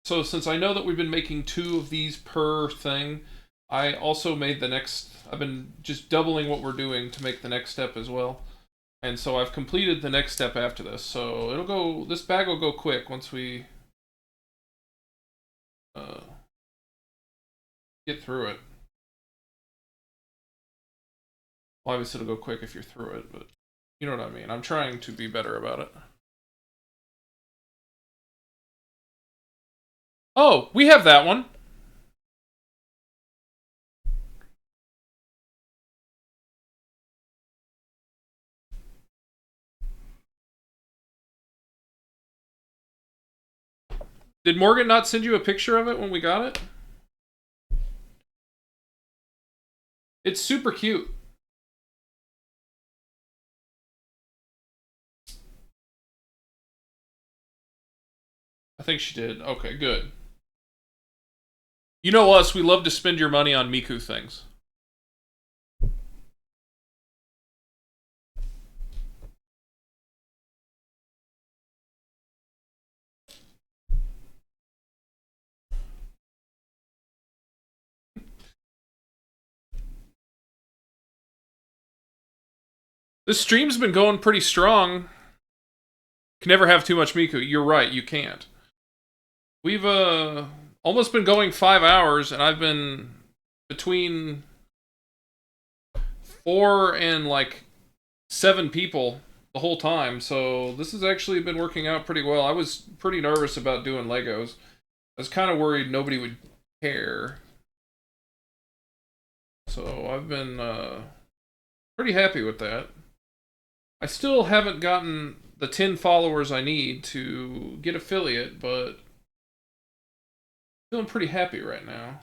So since I know that we've been making 2 of these per thing, I also made the next... I've been just doubling what we're doing to make the next step as well. And so I've completed the next step after this. So it'll go... This bag will go quick once we... get through it. Well, obviously it'll go quick if you're through it, but... You know what I mean. I'm trying to be better about it. Oh, we have that one. Did Morgan not send you a picture of it when we got it? It's super cute. I think she did. Okay, good. You know us, we love to spend your money on Miku things. This stream's been going pretty strong. Can never have too much Miku. You're right, you can't. We've almost been going 5 hours, and I've been between 4 and like 7 people the whole time, so this has actually been working out pretty well. I was pretty nervous about doing Legos. I was kind of worried nobody would care. So I've been pretty happy with that. I still haven't gotten the 10 followers I need to get affiliate, but feeling pretty happy right now.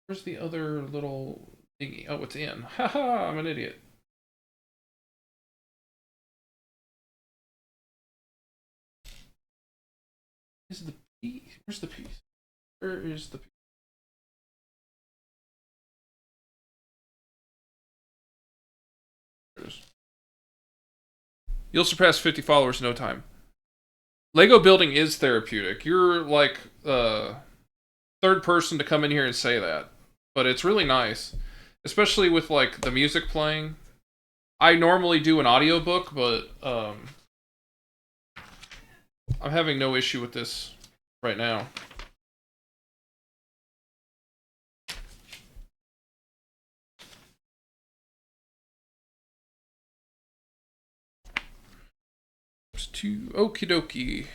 Where's the other little thingy? Oh, it's in. Haha, I'm an idiot. Is the piece? Where's the piece? Where is the piece? There it is. You'll surpass 50 followers in no time. Lego building is therapeutic. You're like third person to come in here and say that, but it's really nice, especially with like the music playing. I normally do an audiobook, but I'm having no issue with this right now. There's 2. Okie dokie.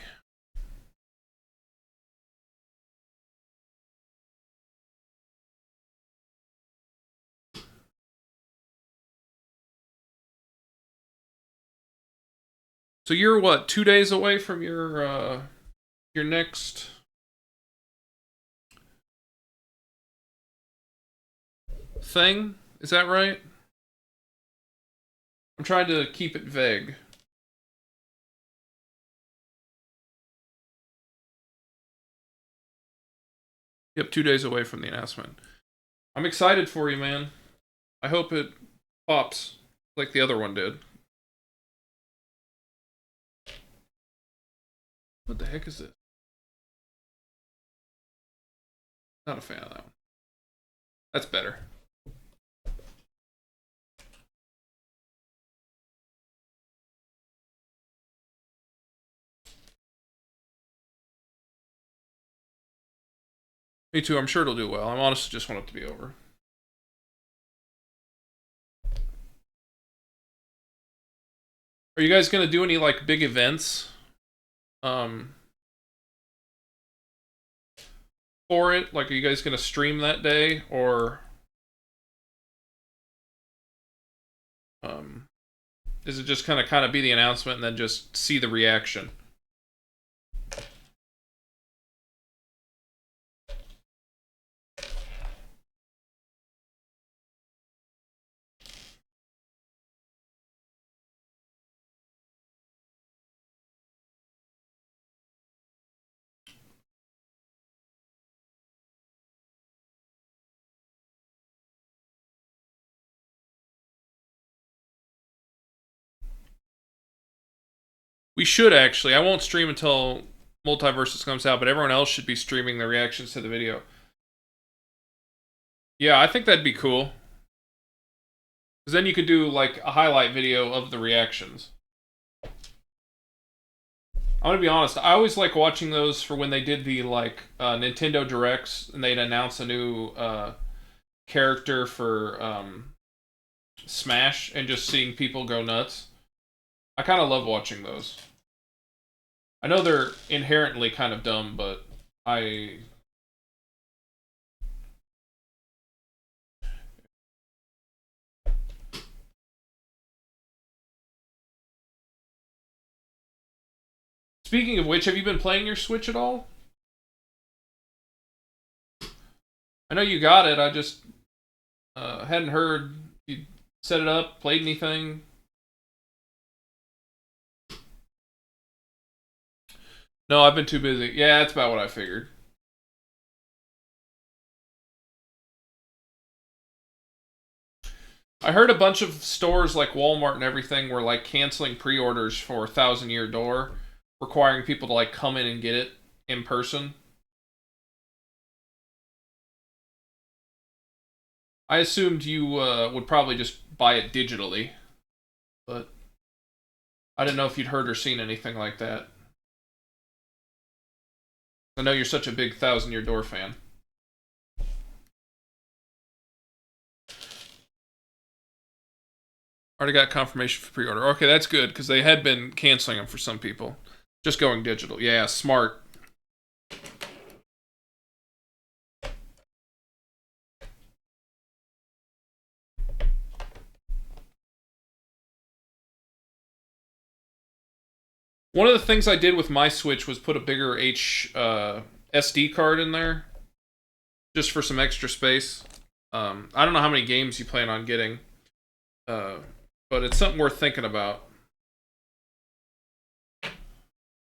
So you're what, 2 days away from your next thing? Is that right? I'm trying to keep it vague. Yep, 2 days away from the announcement. I'm excited for you, man. I hope it pops like the other one did. What the heck is this? Not a fan of that one. That's better. Me too, I'm sure it'll do well. I'm honestly just want it to be over. Are you guys gonna do any like big events? For it? Like, are you guys gonna stream that day, or is it just kind of be the announcement and then just see the reaction? We should actually. I won't stream until Multiverses comes out, but everyone else should be streaming their reactions to the video. Yeah, I think that'd be cool. Because then you could do like a highlight video of the reactions. I'm gonna be honest, I always like watching those for when they did the like Nintendo Directs and they'd announce a new character for Smash and just seeing people go nuts. I kind of love watching those. I know they're inherently kind of dumb, but I... Speaking of which, have you been playing your Switch at all? I know you got it. I just hadn't heard you set it up, played anything. No, I've been too busy. Yeah, that's about what I figured. I heard a bunch of stores like Walmart and everything were like canceling pre-orders for Thousand Year Door, requiring people to like come in and get it in person. I assumed you would probably just buy it digitally, but I didn't know if you'd heard or seen anything like that. I know you're such a big Thousand Year Door fan. Already got confirmation for pre-order. Okay, that's good because they had been canceling them for some people. Just going digital. Yeah, smart. One of the things I did with my Switch was put a bigger SD card in there, just for some extra space. I don't know how many games you plan on getting, uh, but it's something worth thinking about.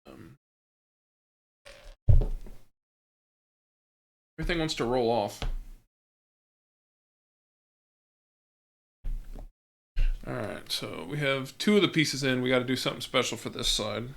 Um, Everything wants to roll off. Alright, so we have 2 of the pieces in. We got to do something special for this side.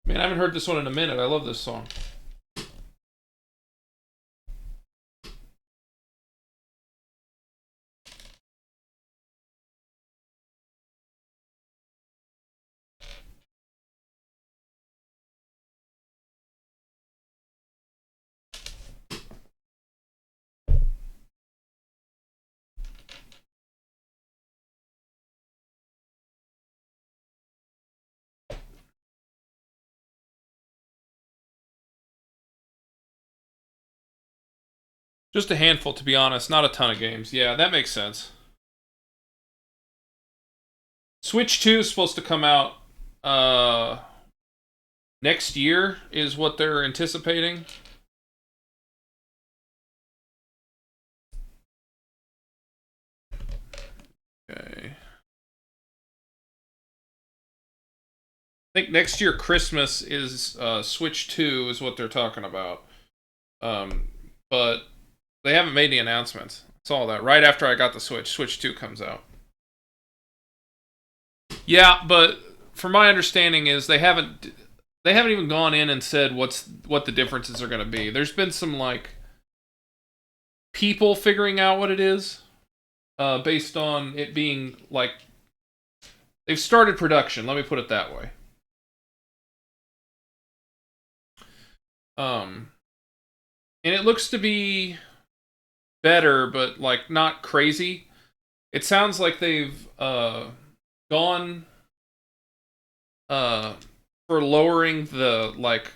Man, I haven't heard this one in a minute. I love this song. Just a handful, to be honest. Not a ton of games. Yeah, that makes sense. Switch 2 is supposed to come out next year, is what they're anticipating. Okay. I think next year Christmas is Switch 2 is what they're talking about. But they haven't made any announcements. That's all that. Right after I got the Switch, Switch 2 comes out. Yeah, but from my understanding is they haven't even gone in and said what the differences are going to be. There's been some like people figuring out what it is based on it being like they've started production, let me put it that way. Um and it looks to be better but like not crazy. It sounds like they've gone uh for lowering the like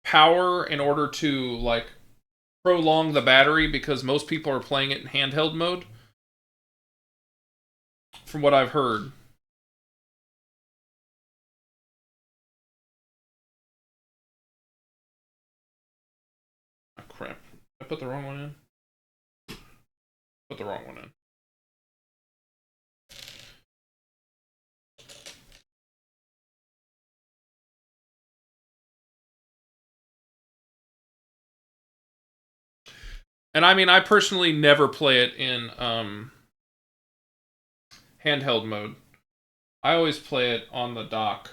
power in order to like prolong the battery because most people are playing it in handheld mode from what I've heard. Oh, crap. I put the wrong one in. Put the wrong one in. And I mean, I personally never play it in handheld mode. I always play it on the dock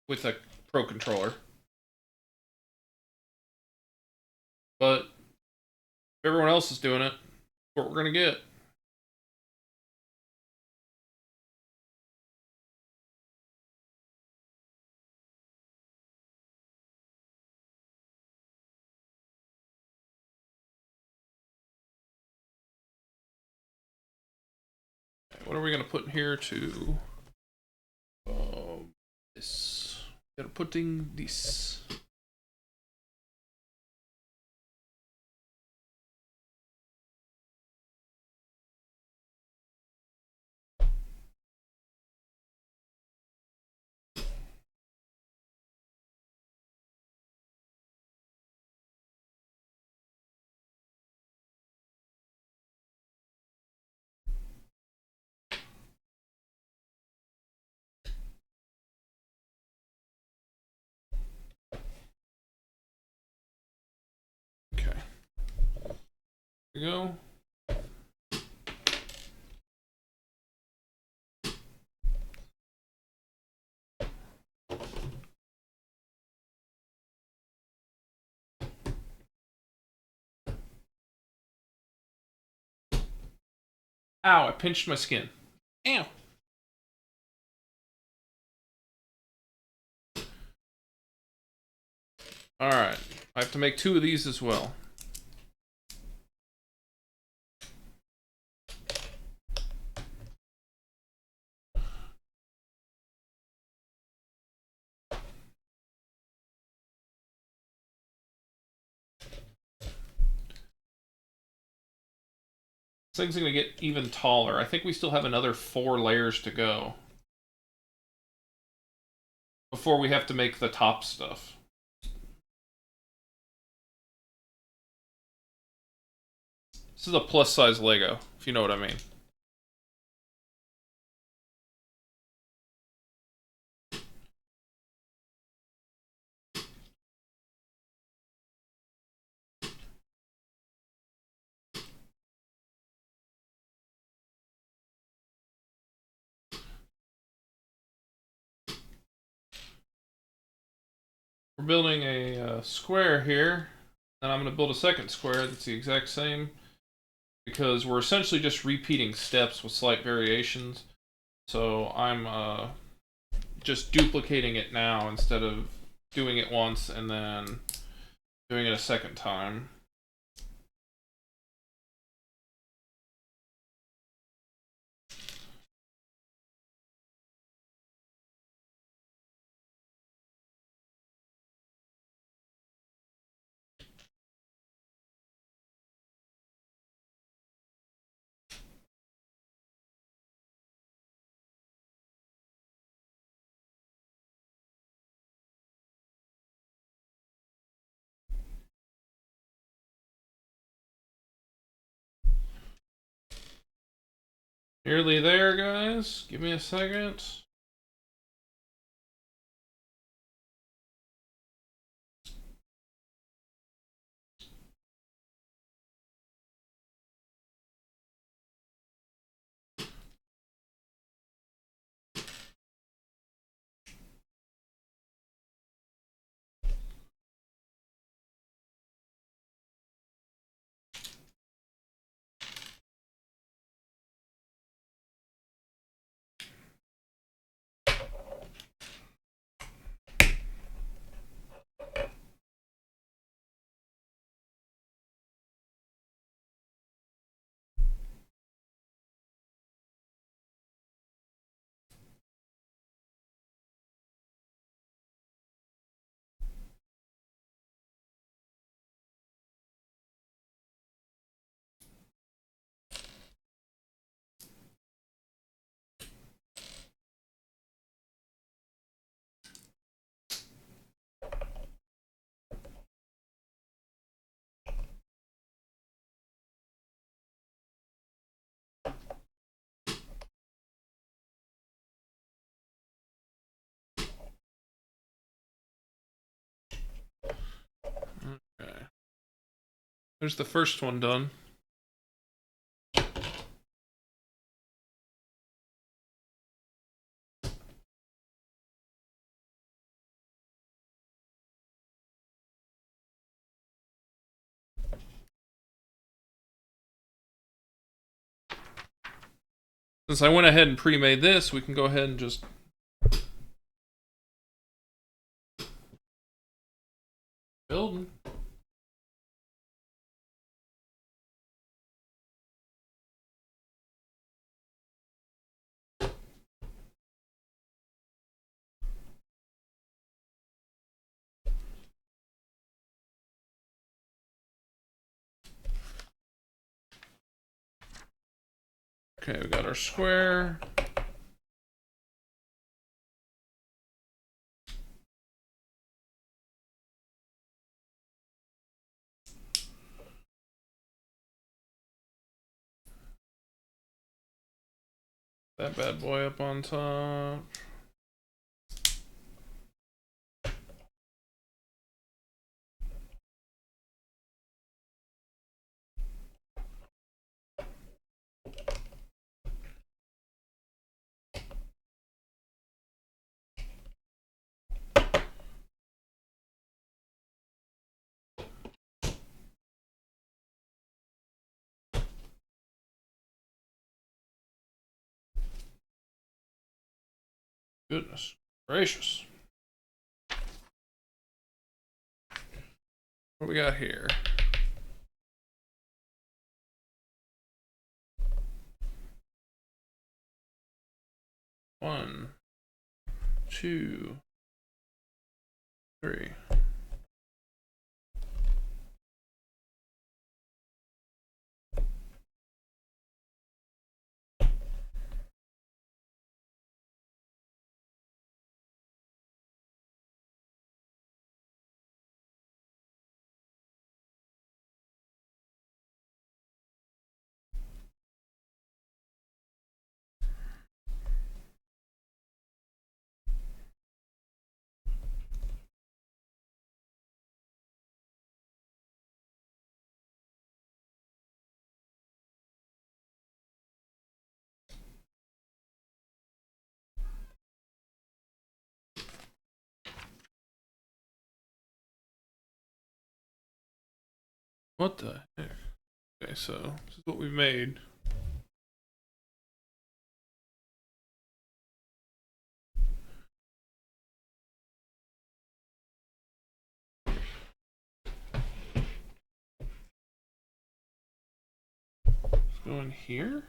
with a Pro controller. But if everyone else is doing it, what we're gonna get. what are we gonna put in here to? This. We're putting this. Okay. Here we go. Ow, I pinched my skin. Ow. Alright. I have to make 2 of these as well. This thing's gonna get even taller. I think we still have another 4 layers to go before we have to make the top stuff. This is a plus-size Lego, if you know what I mean. We're building a square here, and I'm going to build a second square that's the exact same, because we're essentially just repeating steps with slight variations. So I'm just duplicating it now instead of doing it once and then doing it a second time. Nearly there, guys. Give me a second. Okay. There's the first one done. Since I went ahead and pre-made this, we can go ahead and just build. Okay, we got our square. That bad boy up on top. Goodness gracious. What we got here? One, two, three. What the heck? Okay, so this is what we've made. Let's go in here.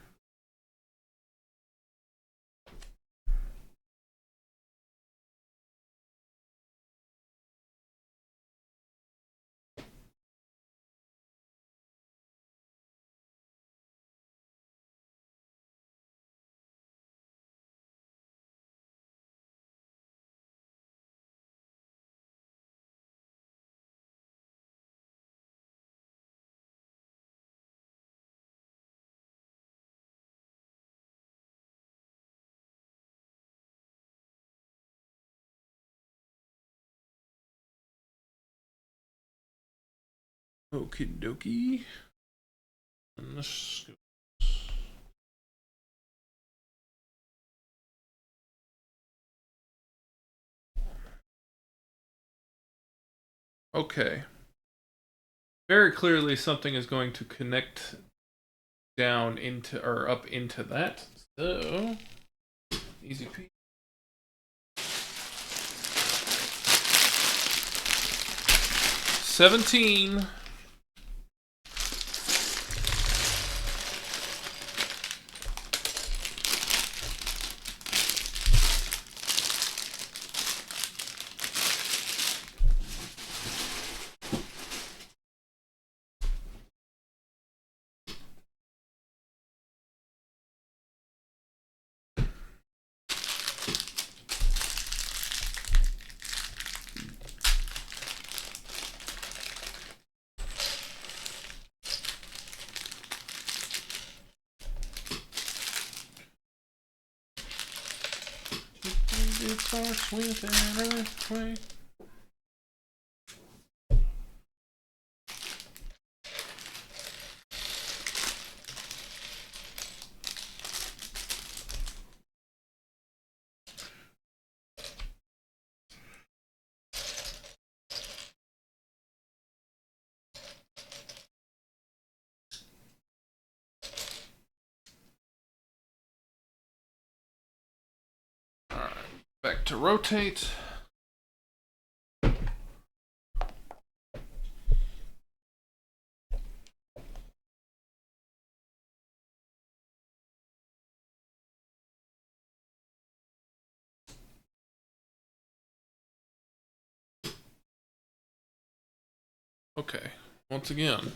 Okie dokie. And this goes. Okay. Very clearly something is going to connect down into or up into that. So easy peasy. 17. It's our sweet and earthquake. Alright, back to rotate. Okay, once again.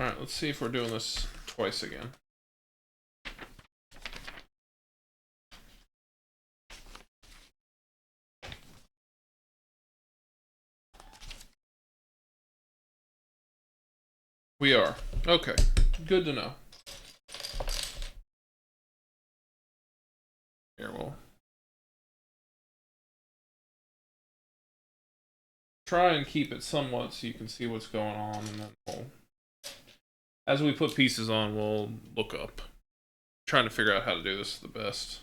Alright, let's see if we're doing this twice again. We are. Okay. Good to know. Here, we'll try and keep it somewhat so you can see what's going on, and then we'll, as we put pieces on, we'll look up. Trying to figure out how to do this the best.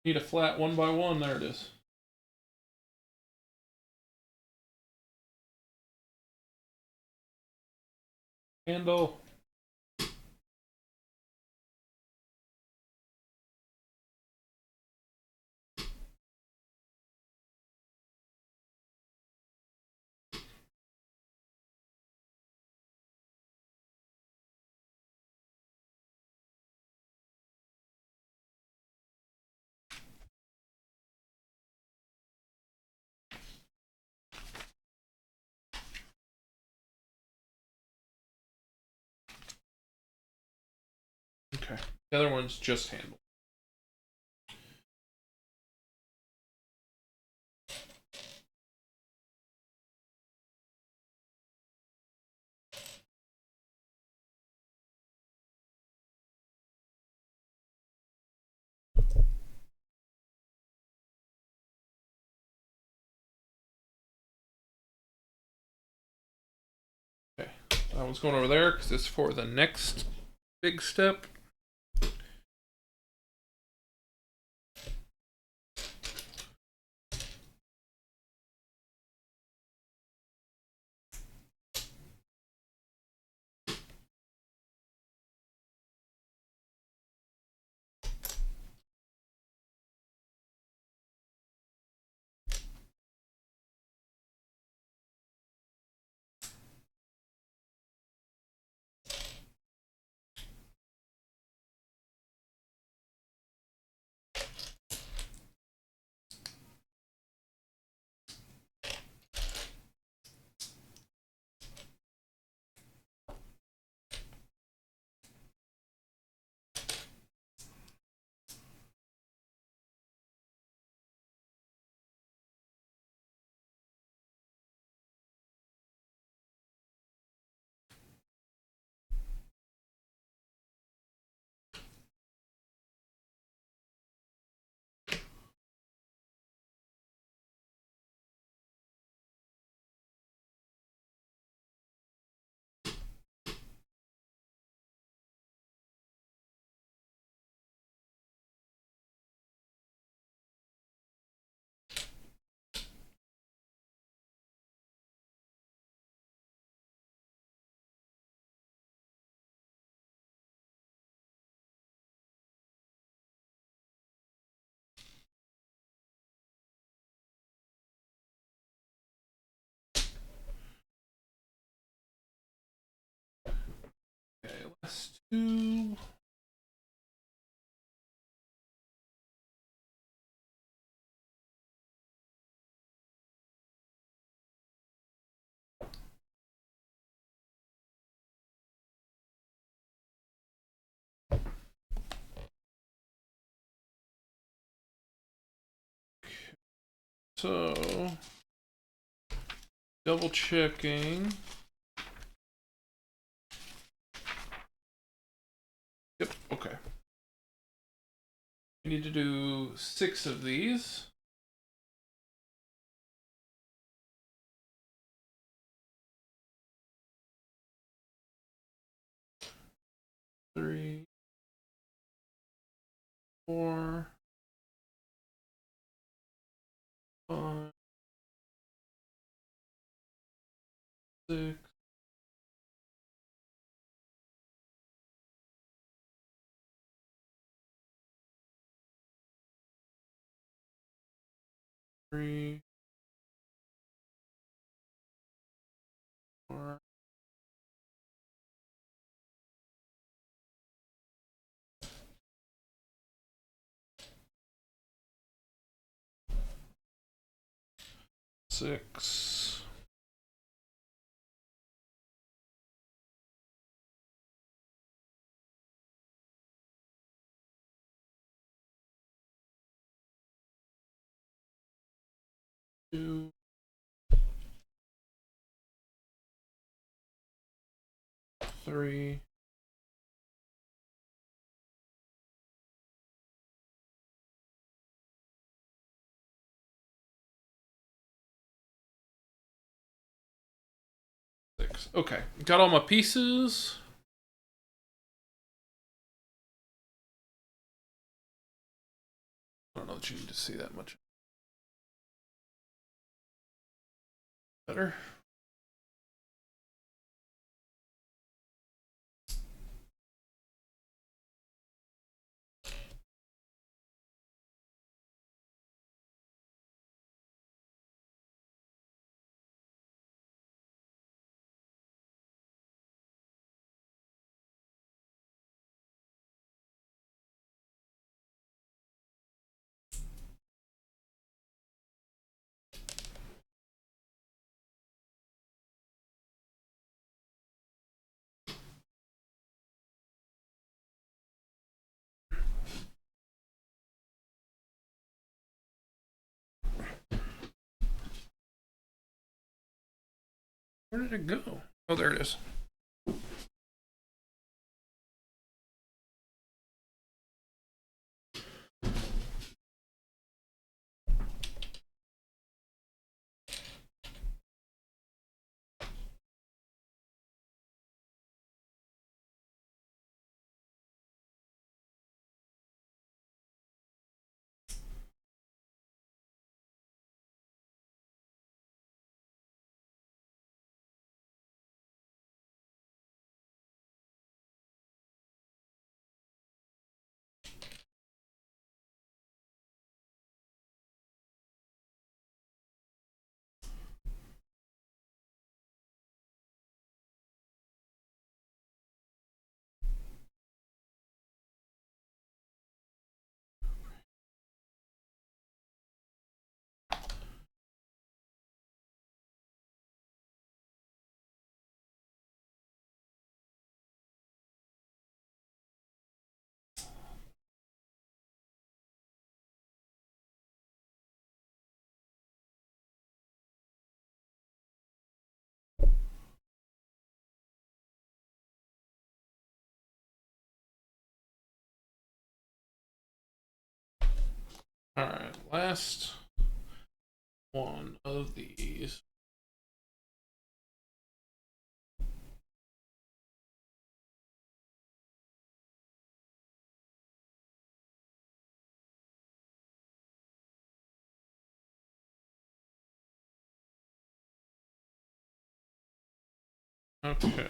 Need a flat 1x1. There it is. Handle. Okay. The other one's just handle. Okay. That one's going over there because it's for the next big step. Okay, last two. So, double checking. Yep, okay. We need to do 6 of these. 3, 4, 5, 6, 3, 4. Six. Two. 3. 6. Okay, got all my pieces. I don't know that you need to see that much. Better. Where did it go? Oh, there it is. All right, last one of these. Okay.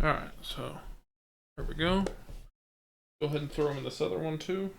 All right, so there we go. Go ahead and throw them in this other one too.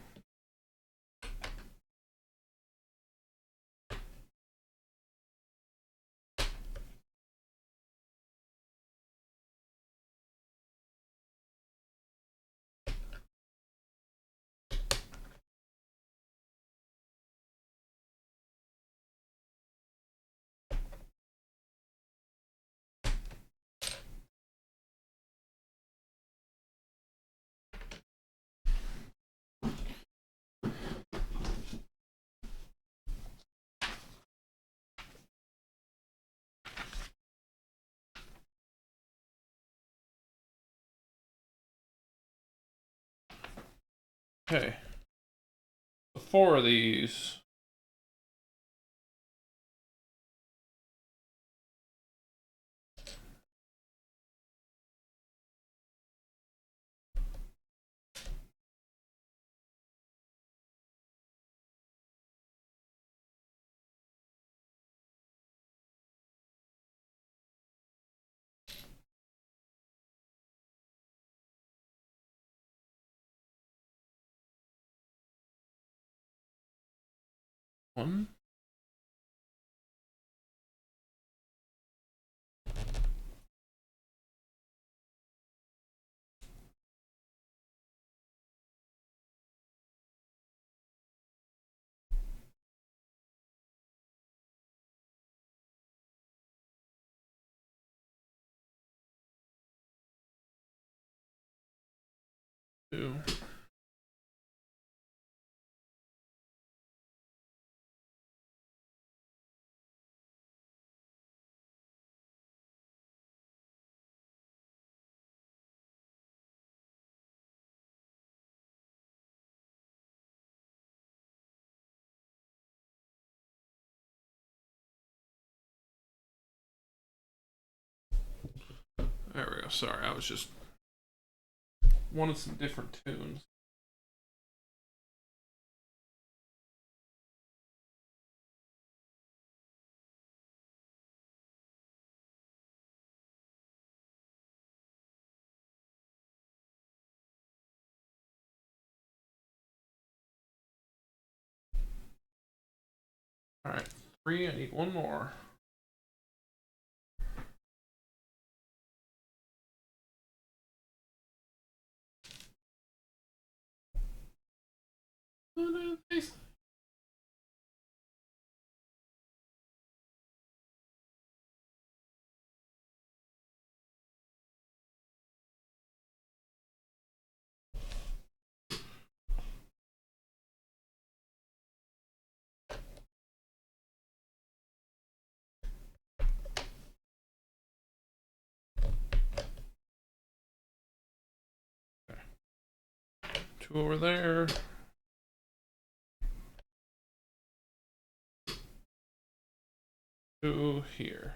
Okay. 4 of these. One. Two. There we go. Sorry, I was just wanted some different tunes. All right, 3. I need one more. Two over there. Two here.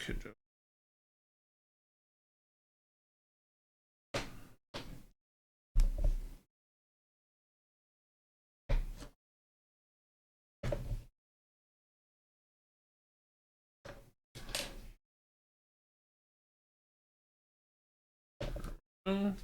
Good job. Oh.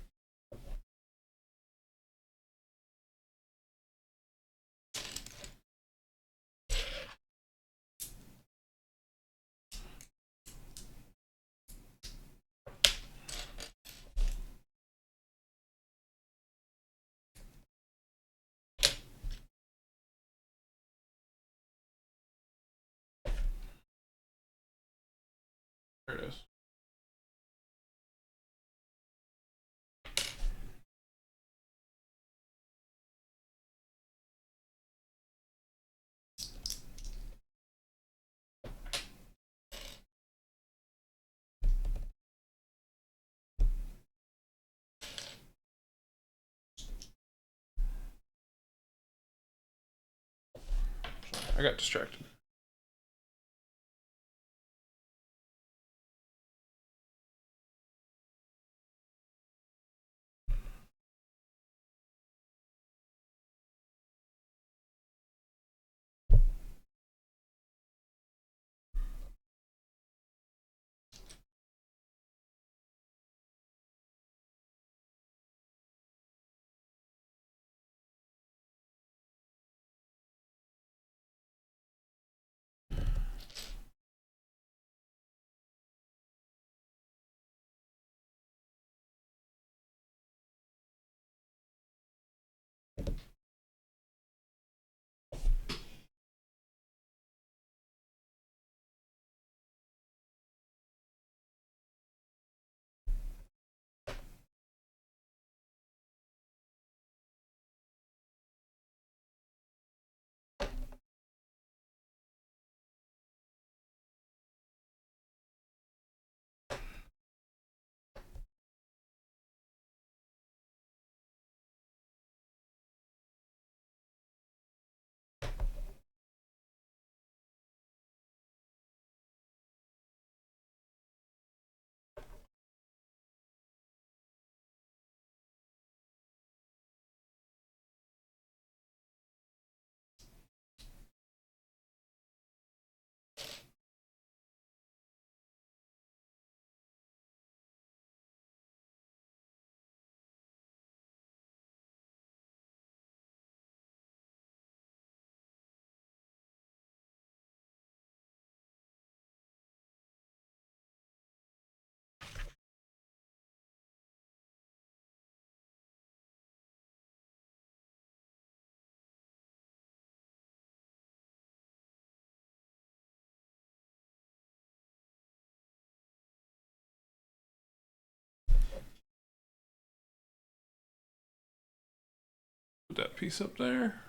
There it is. I got distracted. Put that piece up there.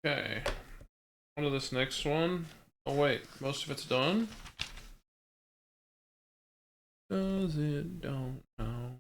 Okay. On to this next one. Oh wait, most of it's done? Does it? Don't know.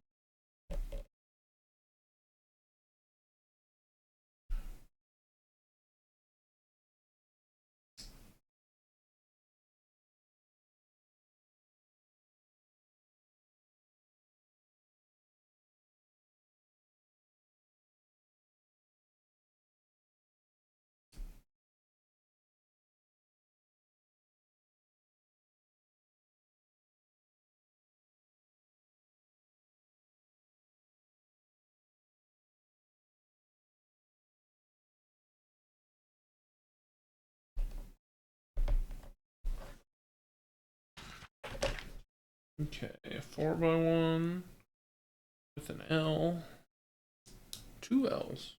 Okay, a 4x1 with an L. 2 L's.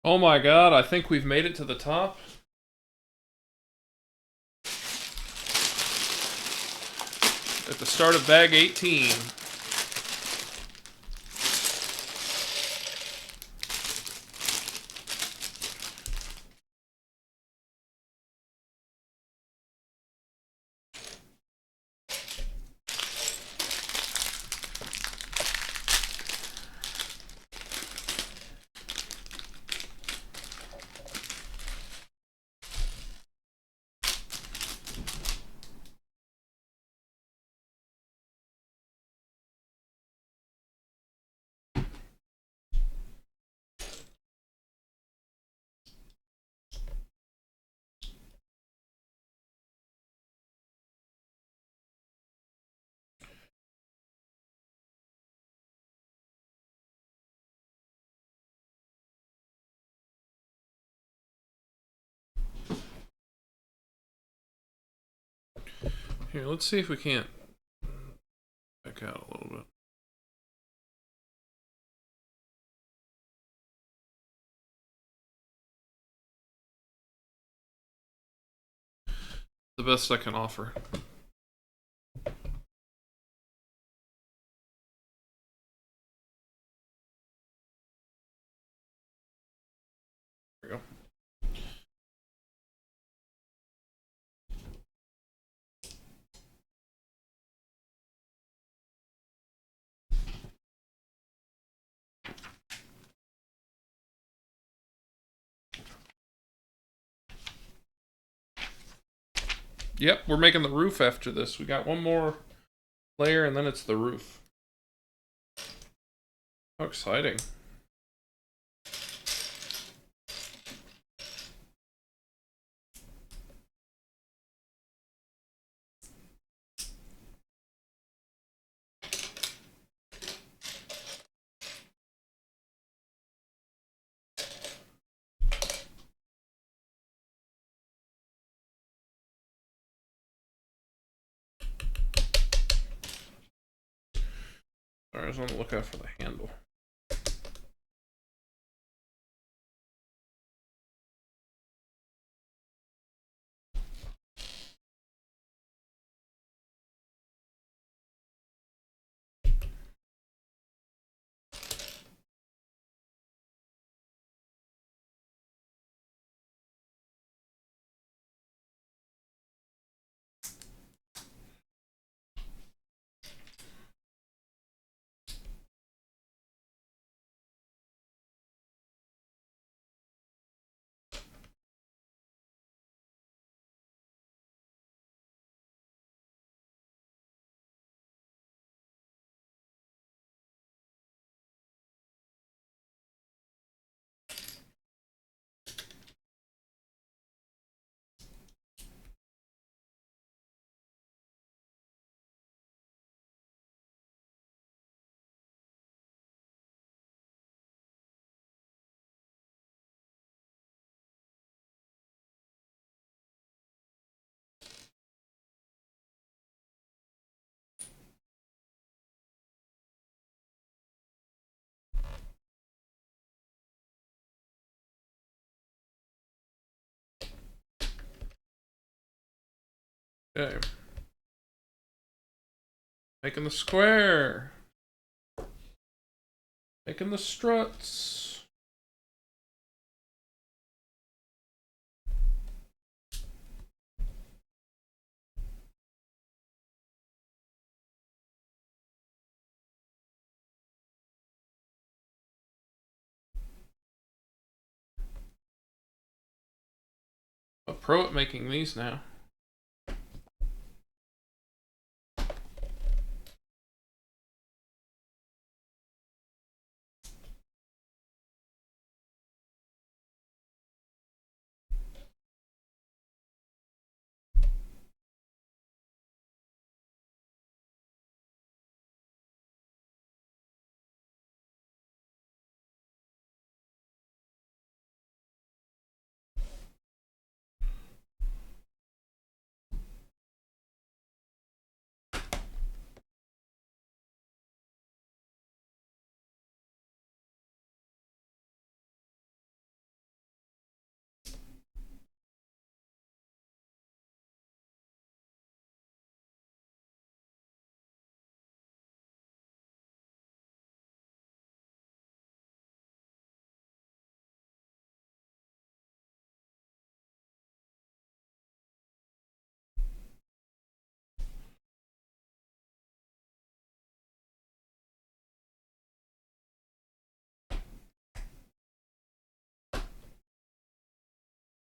Oh my god, I think we've made it to the top. At the start of bag 18. Here, let's see if we can't back out a little bit. The best I can offer. There we go. Yep, we're making the roof after this. We got one more layer and then it's the roof. How exciting. Sorry, I was on the lookout for the handle. Okay. Making the square. Making the struts. A pro at making these now.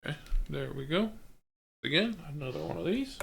Okay, there we go. Again, another one of these.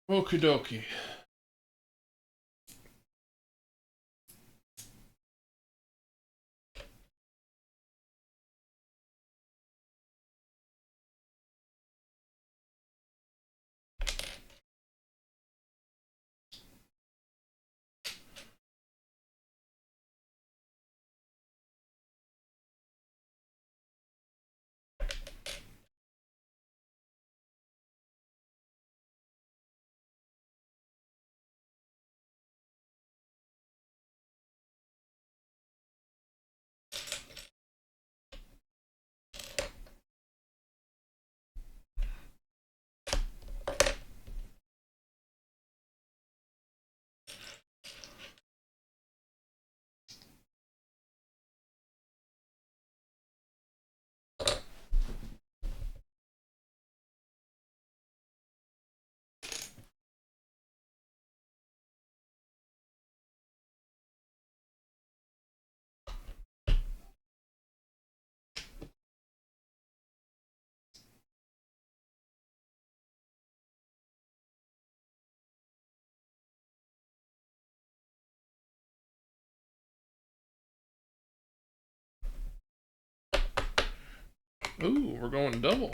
Okie dokie. Ooh, we're going double.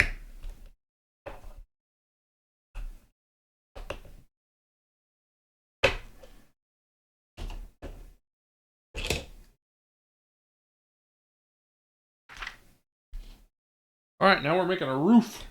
All right, now we're making a roof.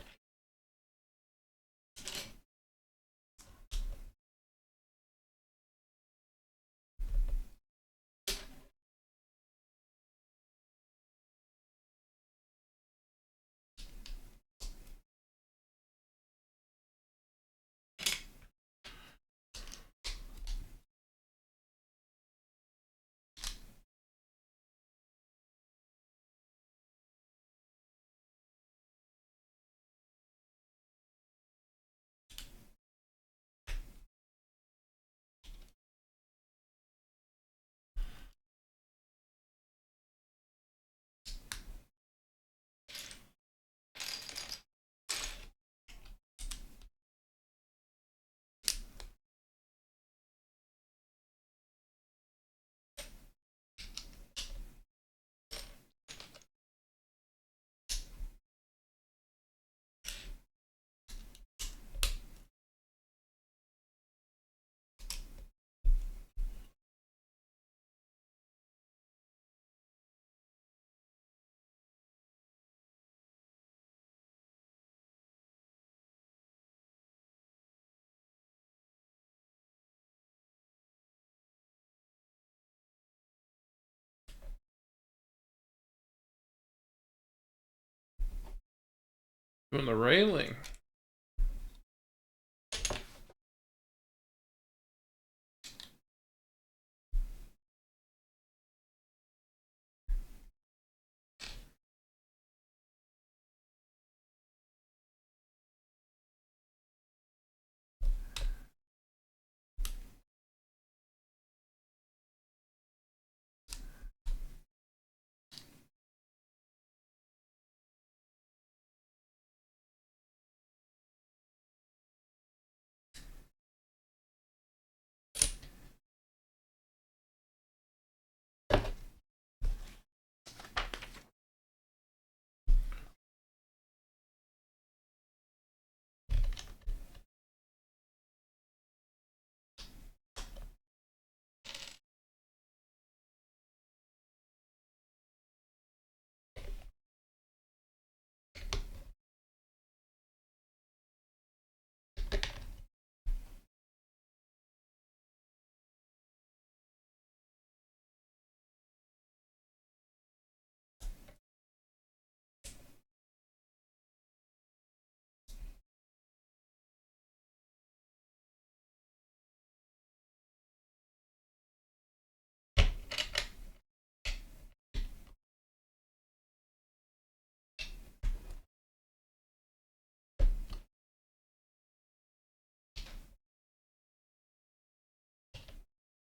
Doing the railing.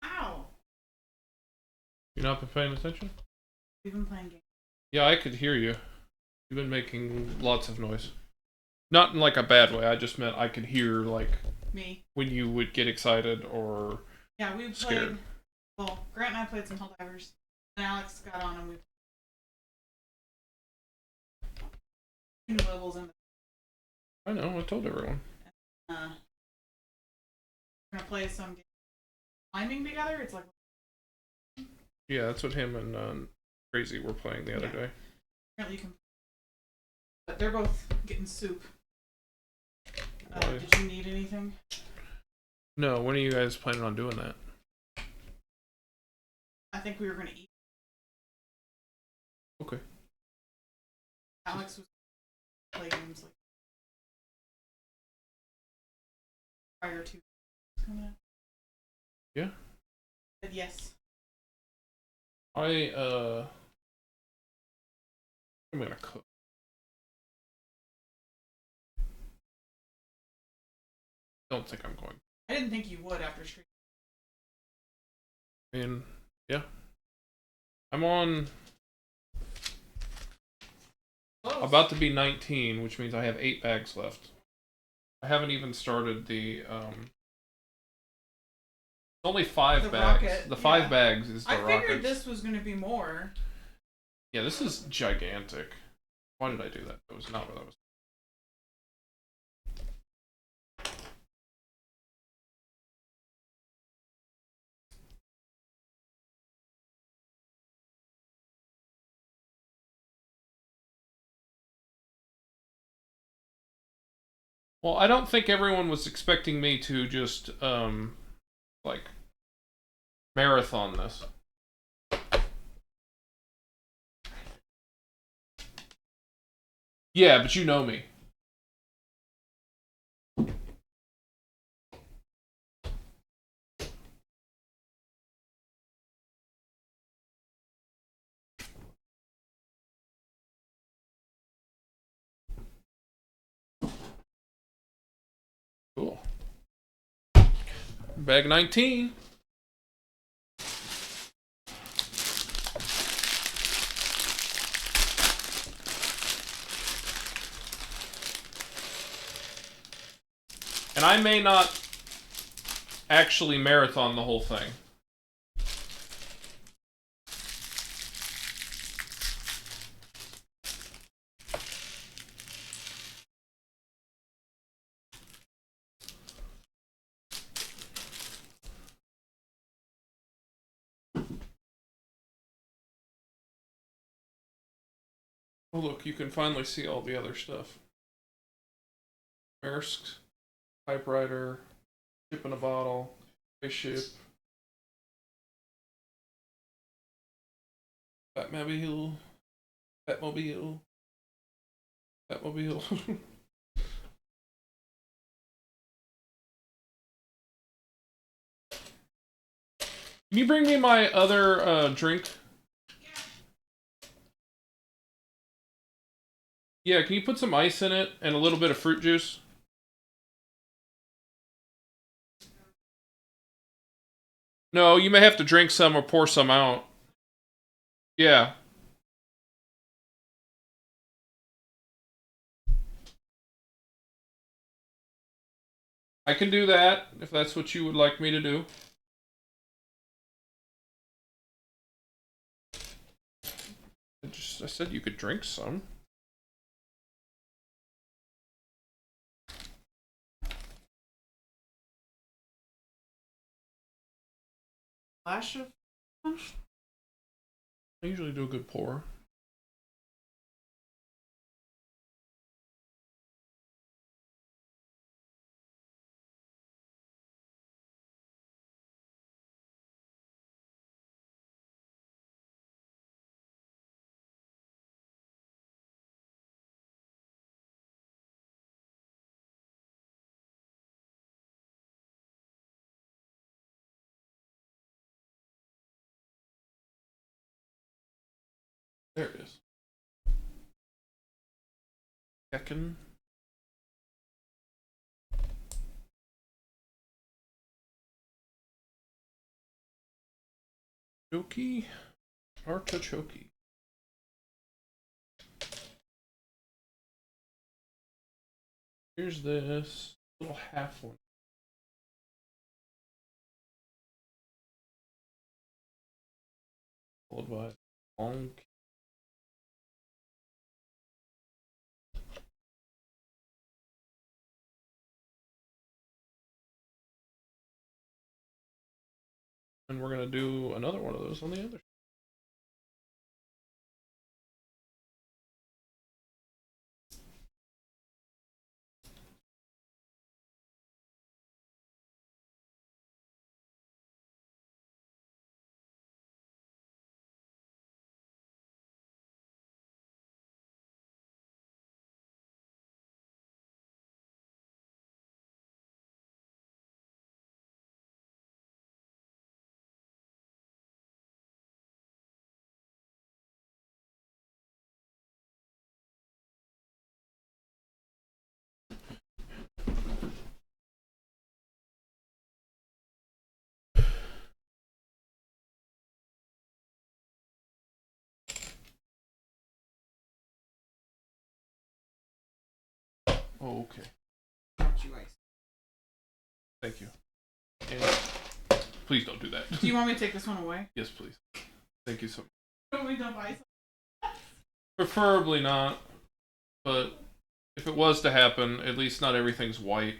Ow! You not been paying attention? We've been playing games. Yeah, I could hear you. You've been making lots of noise. Not in like a bad way. I just meant I could hear like Me. when you would get excited or Yeah, we scared? played. Well, Grant and I played some Helldivers, and Alex got on and we played new levels in. I know. I told everyone. We're gonna play some game climbing together. It's like Yeah, that's what him and Crazy were playing the other day. apparently you can. But they're both getting soup. Why? Did you need anything? No. When are you guys planning on doing that? I think we were gonna eat. Okay. Alex was playing games like prior to coming out. Yeah. But yes. I'm gonna cook. Don't think I'm going. I didn't think you would after stream. And yeah, I'm on about to be 19, which means I have 8 bags left. I haven't even started the only 5 The bags. rocket, The 5 yeah. bags is the I figured rockets. this was gonna be more. Yeah, this is gigantic. Why did I do that? That was not what I was. Well, I don't think everyone was expecting me to just like marathon this. Yeah, but you know me. Cool. Bag 19. And I may not actually marathon the whole thing. Oh look, you can finally see all the other stuff. Maersk, typewriter, ship in a bottle, spaceship, Batmobile, Batmobile, Batmobile. Can you bring me my other drink? Yeah, can you put some ice in it and a little bit of fruit juice? No, you may have to drink some or pour some out. Yeah. I can do that if that's what you would like me to do. I said you could drink some. Flash of. I usually do a good pour. There it is. Heckin'. Choky. Artichoke. Here's this little half one. Advice. Long. And we're gonna do another one of those on the other. Oh, okay. Thank you. And please don't do that. Do you want me to take this one away? Yes, please. Thank you so much. Don't we don't buy some? Preferably not, but if it was to happen, at least not everything's white.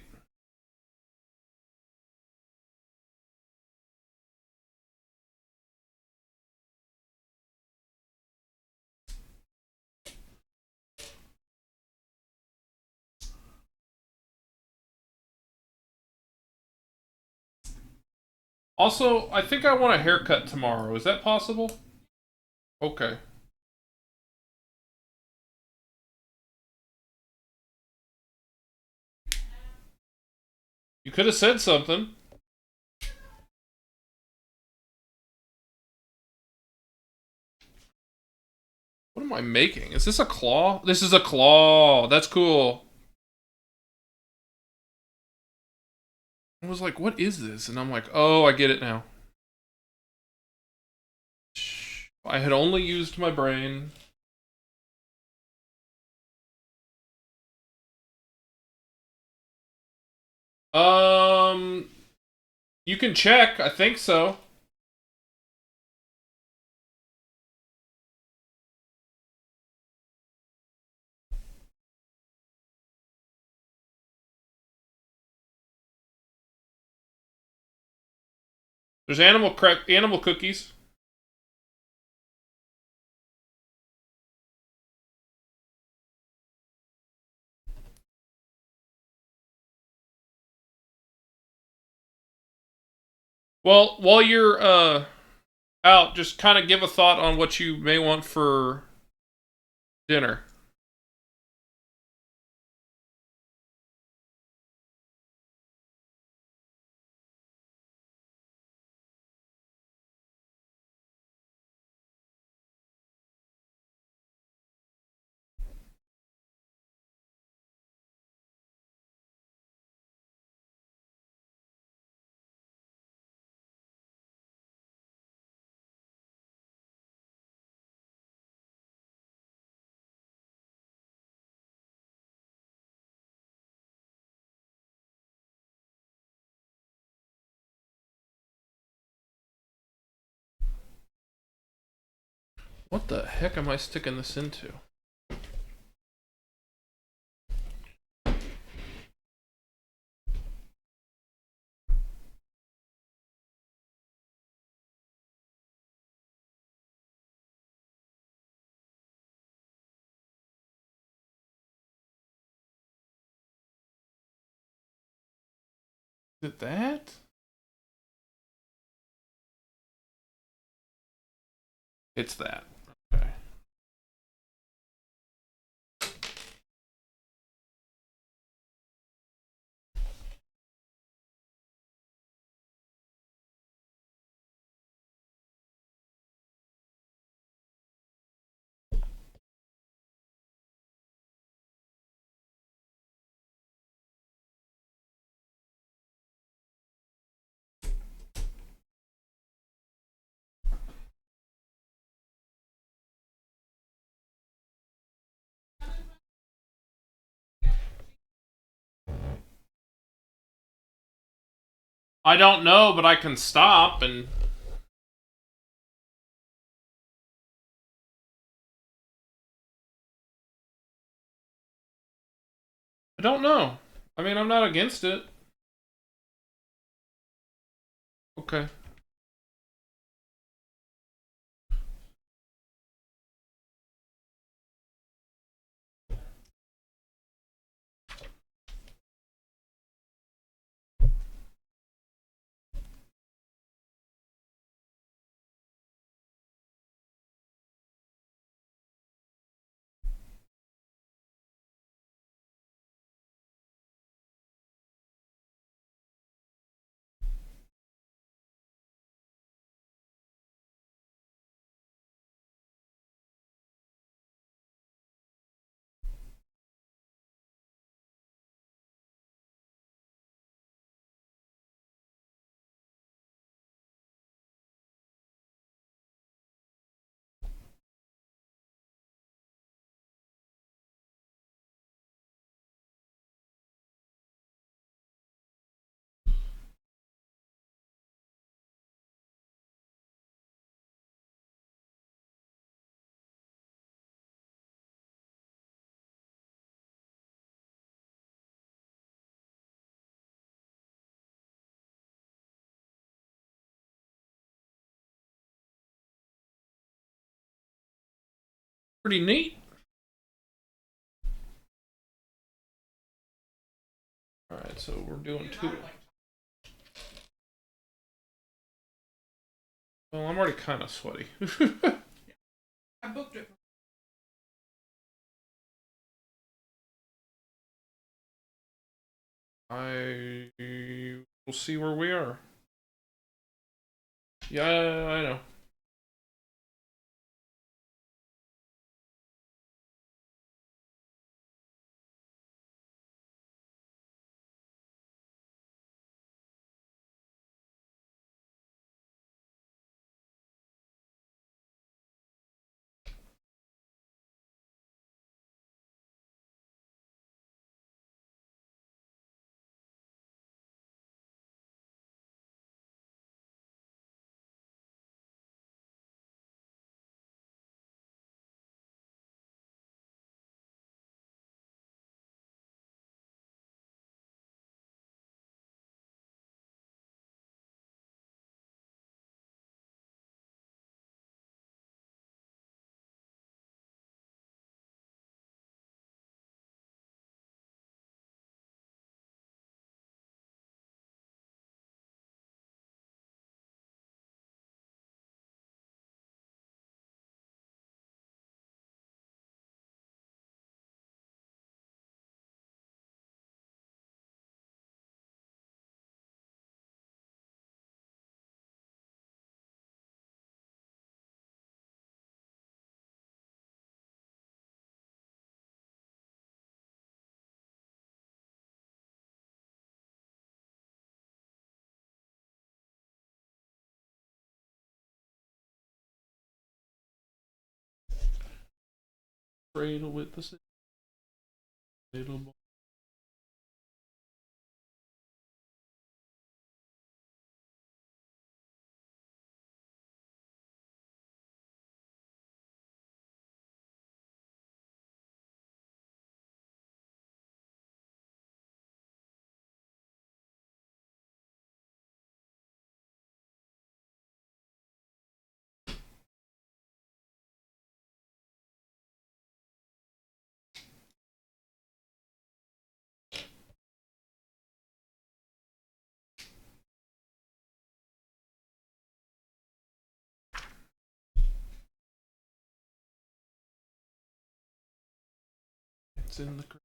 Also, I think I want a haircut tomorrow. Is that possible? Okay. You could have said something. What am I making? Is this a claw? This is a claw. That's cool. I was like, what is this? And I'm like, oh, I get it now. I had only used my brain. You can check. I think so. There's animal cookies. Well, while you're out, just kind of give a thought on what you may want for dinner. What the heck am I sticking this into? Is it that? It's that. Okay. I don't know, but I can stop and don't know. I mean, I'm not against it. Okay. Pretty neat. Alright, so we're doing 2. Well, I'm already kind of sweaty. I booked it. I will see where we are. Yeah, I know. Cradle with the little boy. It's in the cradle.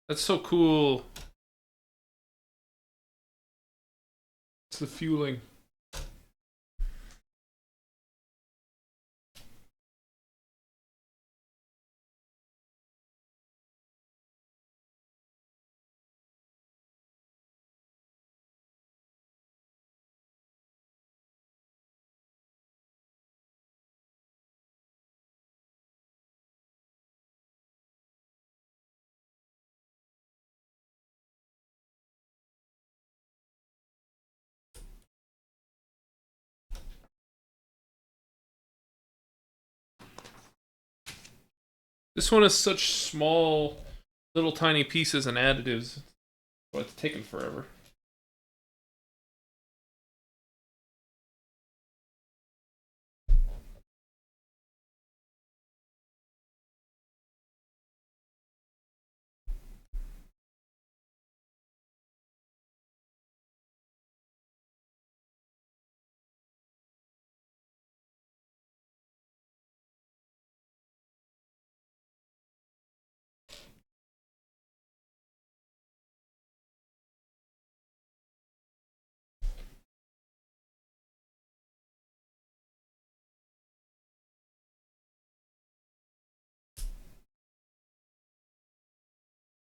That's so cool. It's the fueling. This one is such small, little tiny pieces and additives. But it's taken forever.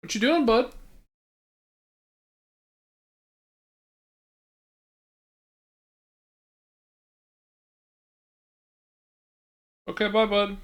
What you doing, bud? Okay, bye, bud.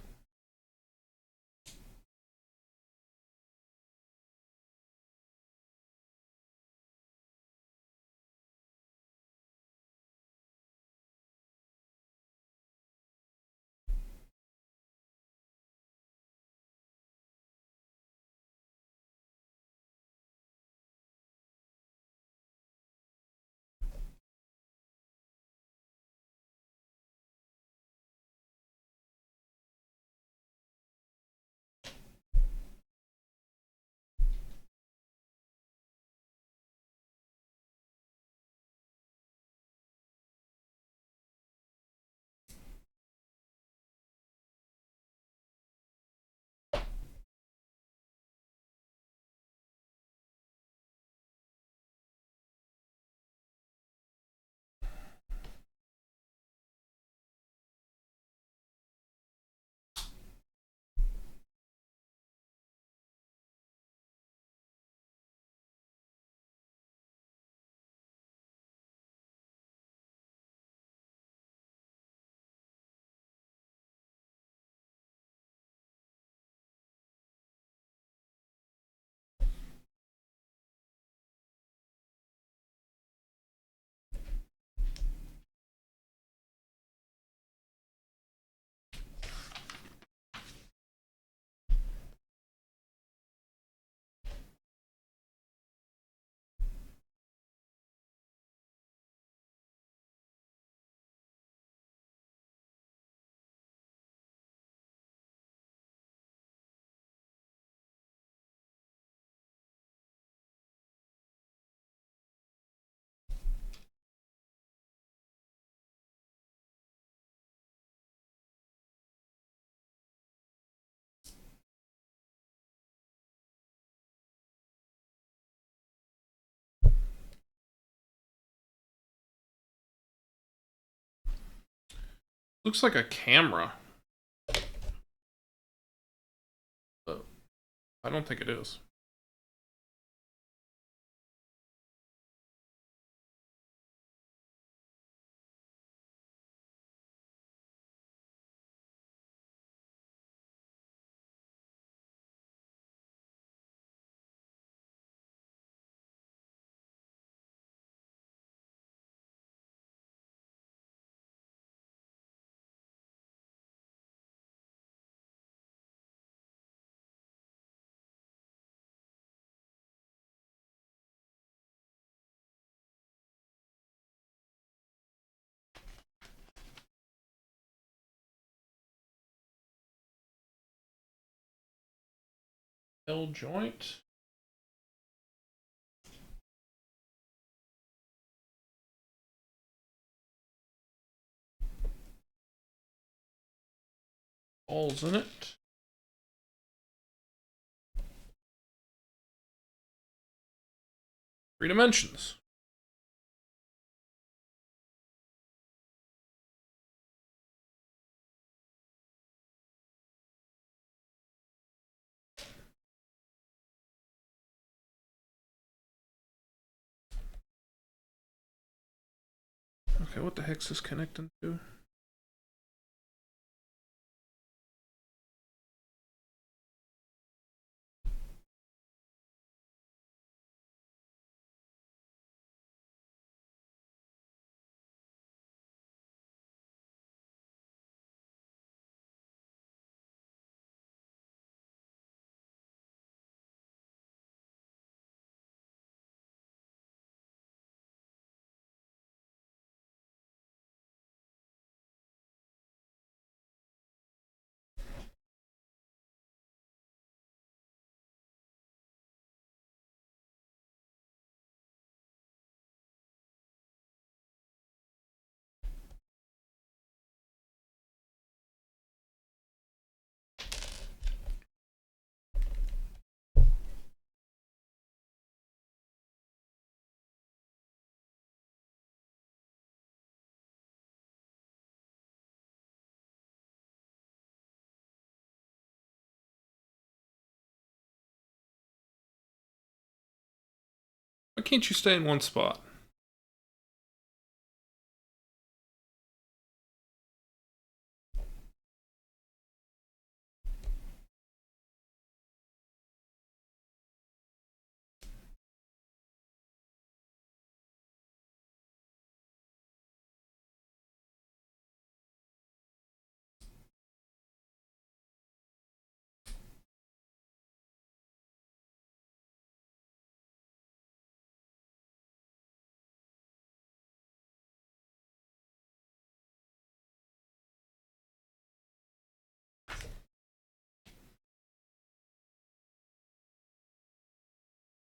Looks like a camera. But I don't think it is. L joint. Balls in it. Three dimensions. Okay, what the heck's this connecting to? can't you stay in one spot?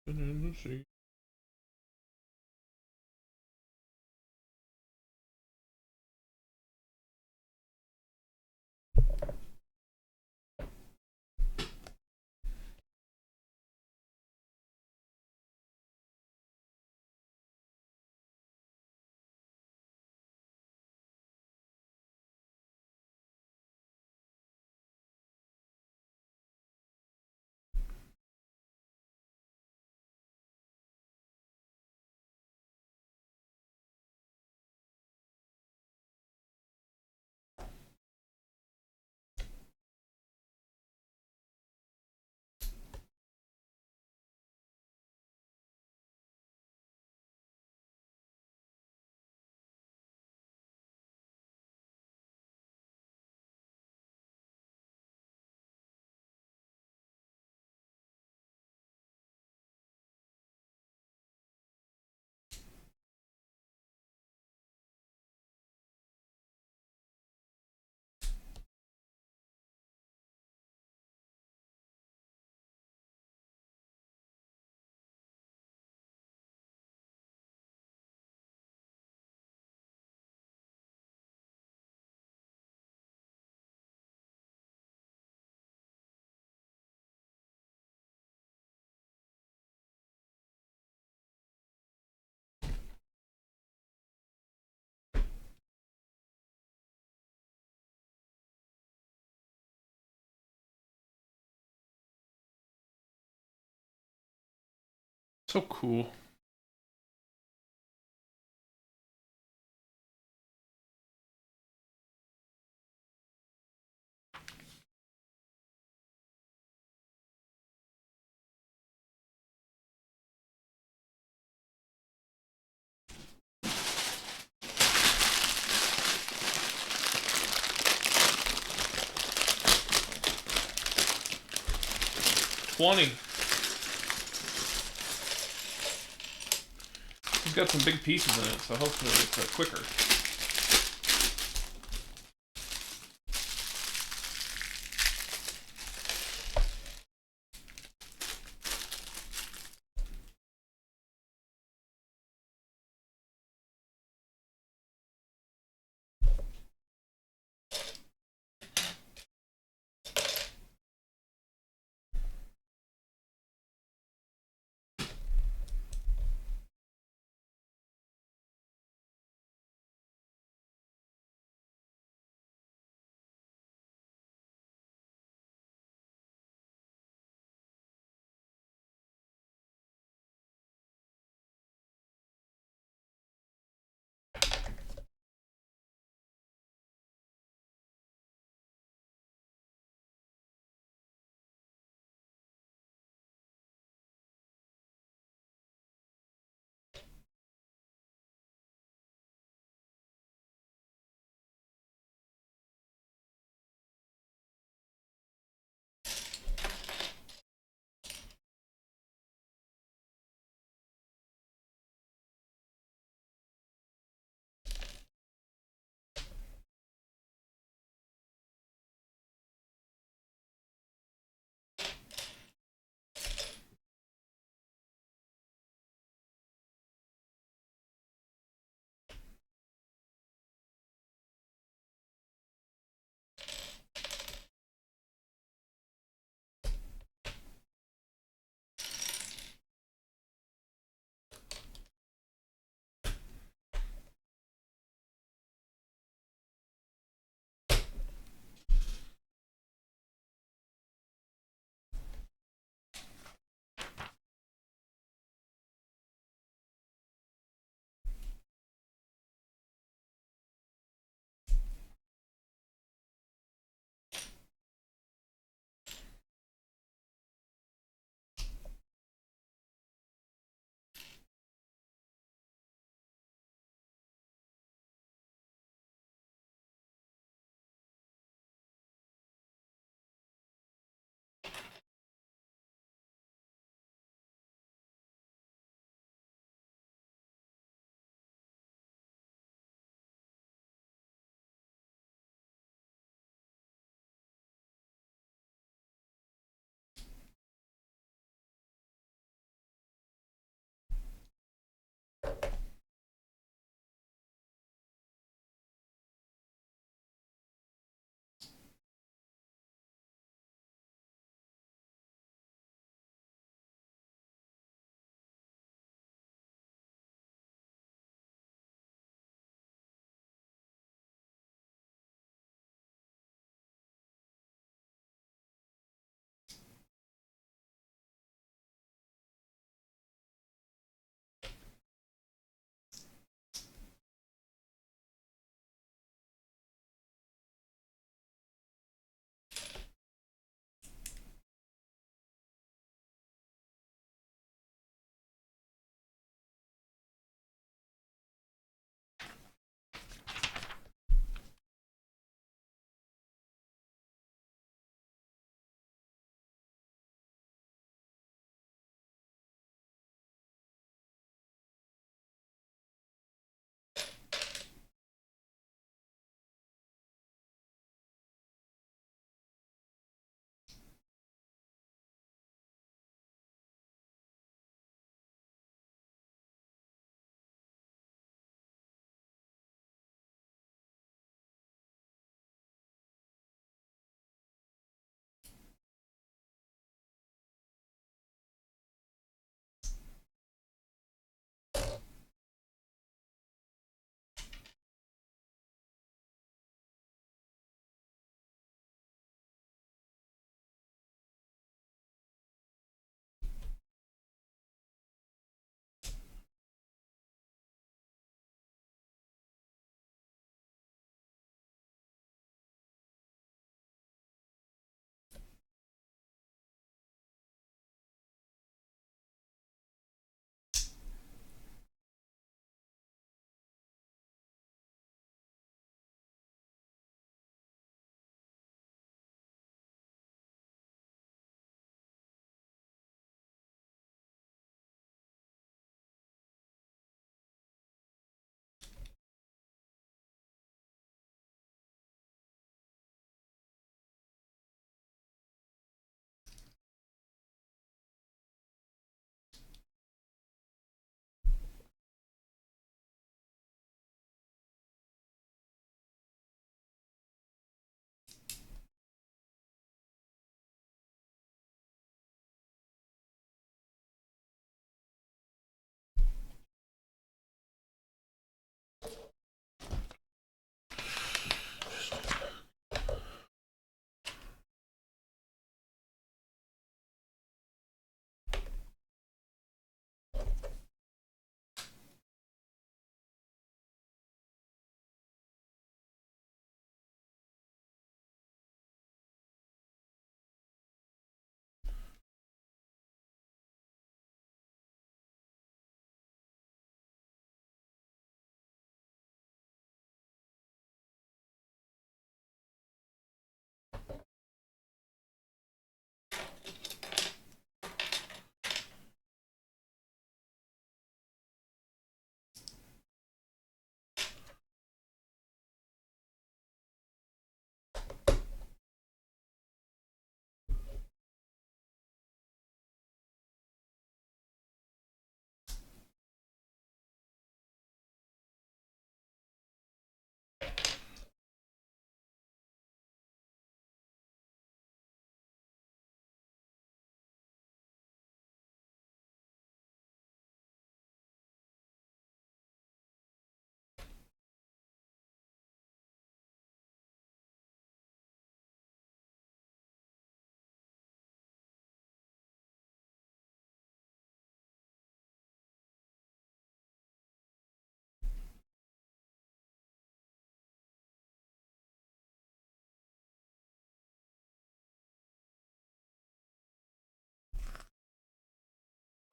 Let's see. So cool. $20. He's got some big pieces in it, so hopefully it's quicker.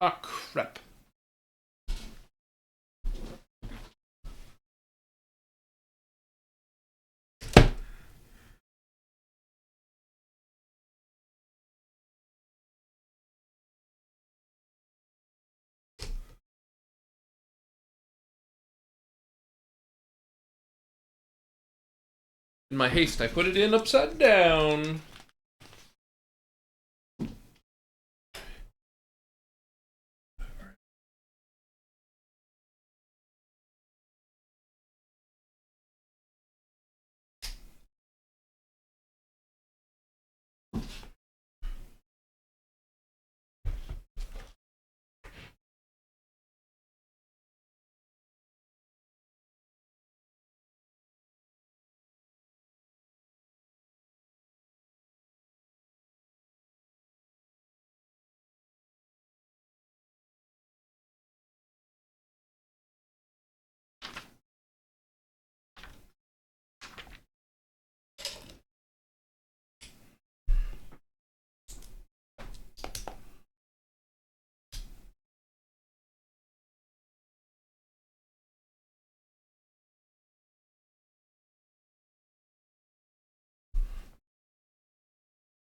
Ah, crap. In my haste, I put it in upside down.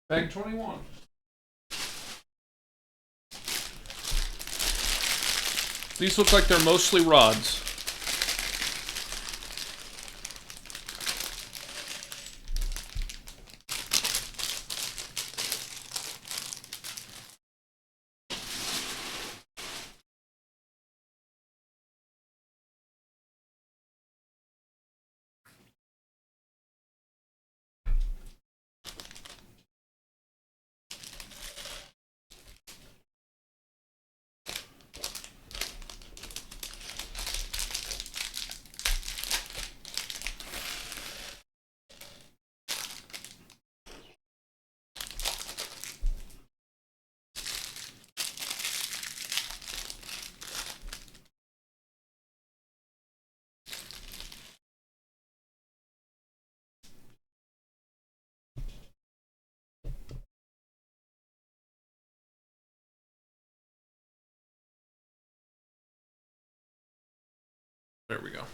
Bag 21. These look like they're mostly rods. There we go.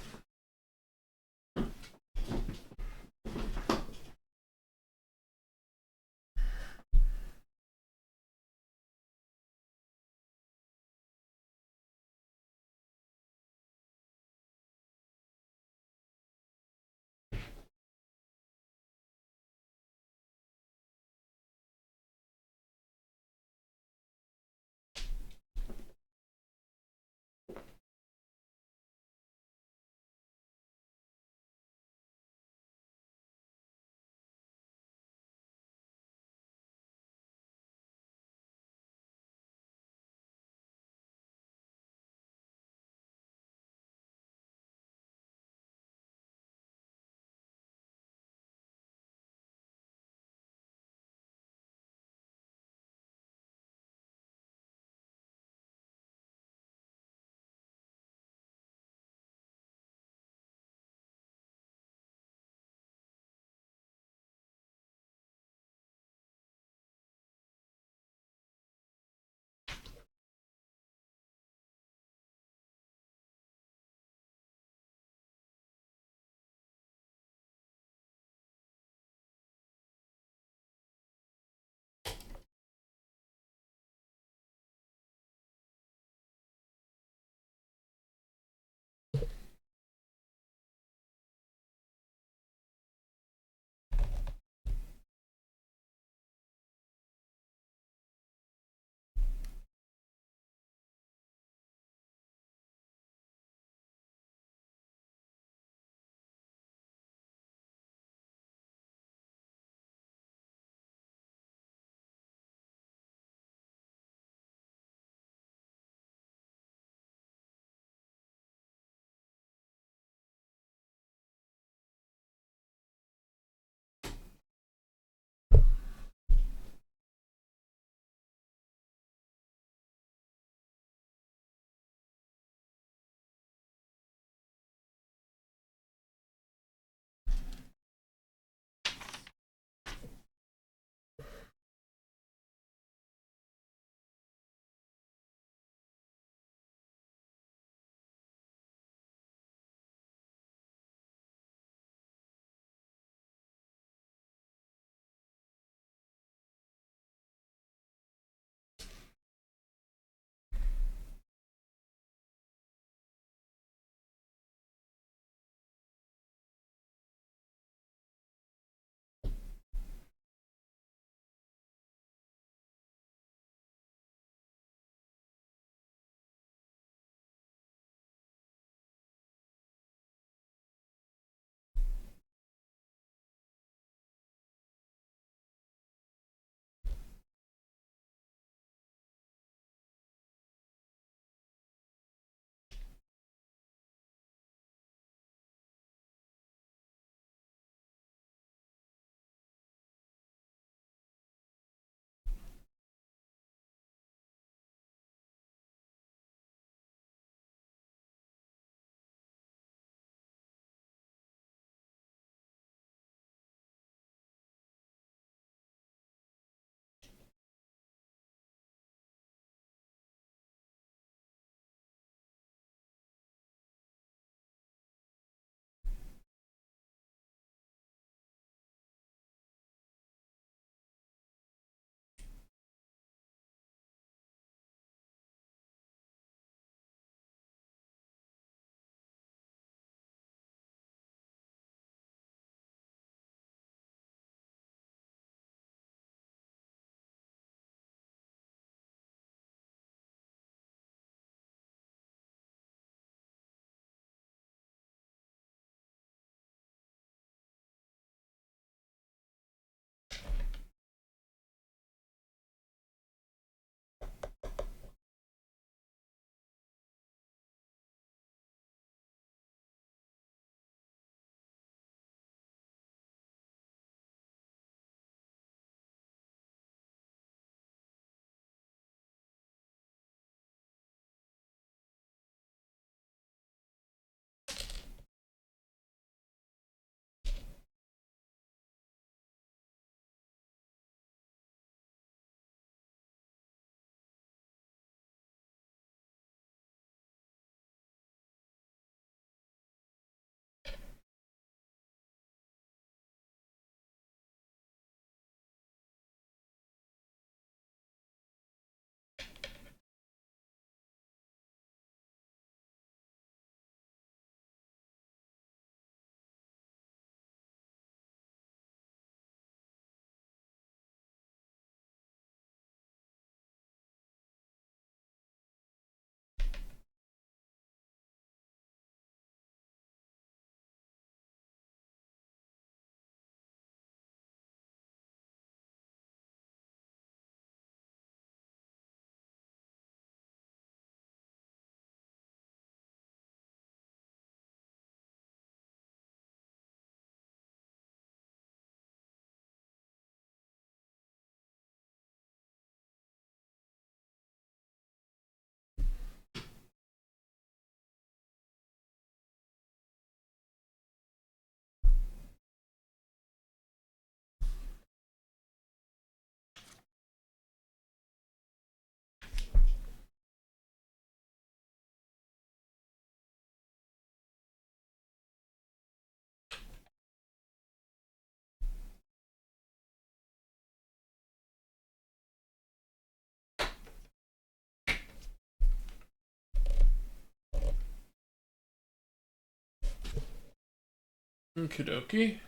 Okie dokie.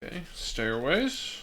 Okay, stairways.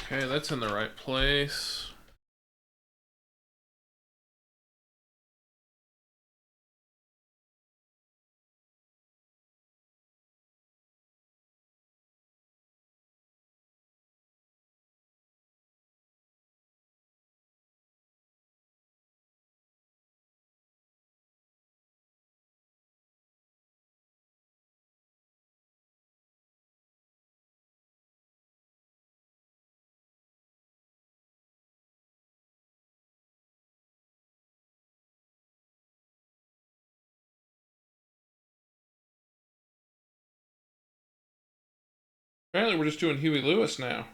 Okay, that's in the right place. Apparently we're just doing Huey Lewis now.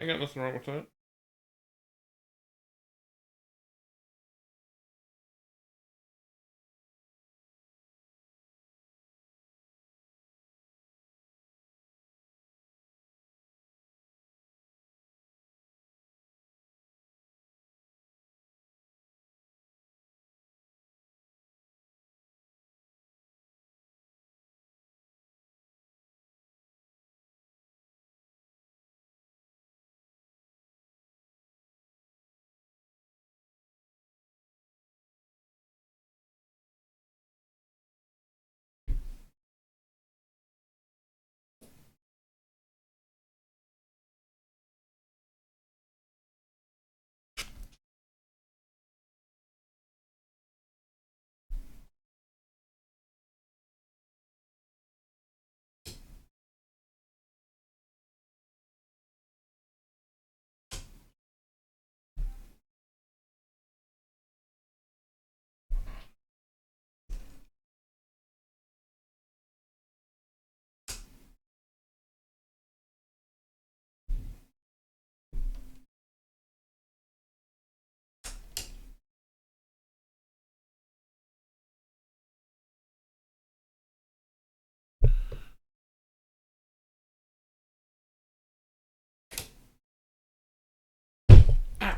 I got nothing wrong with that. Ow.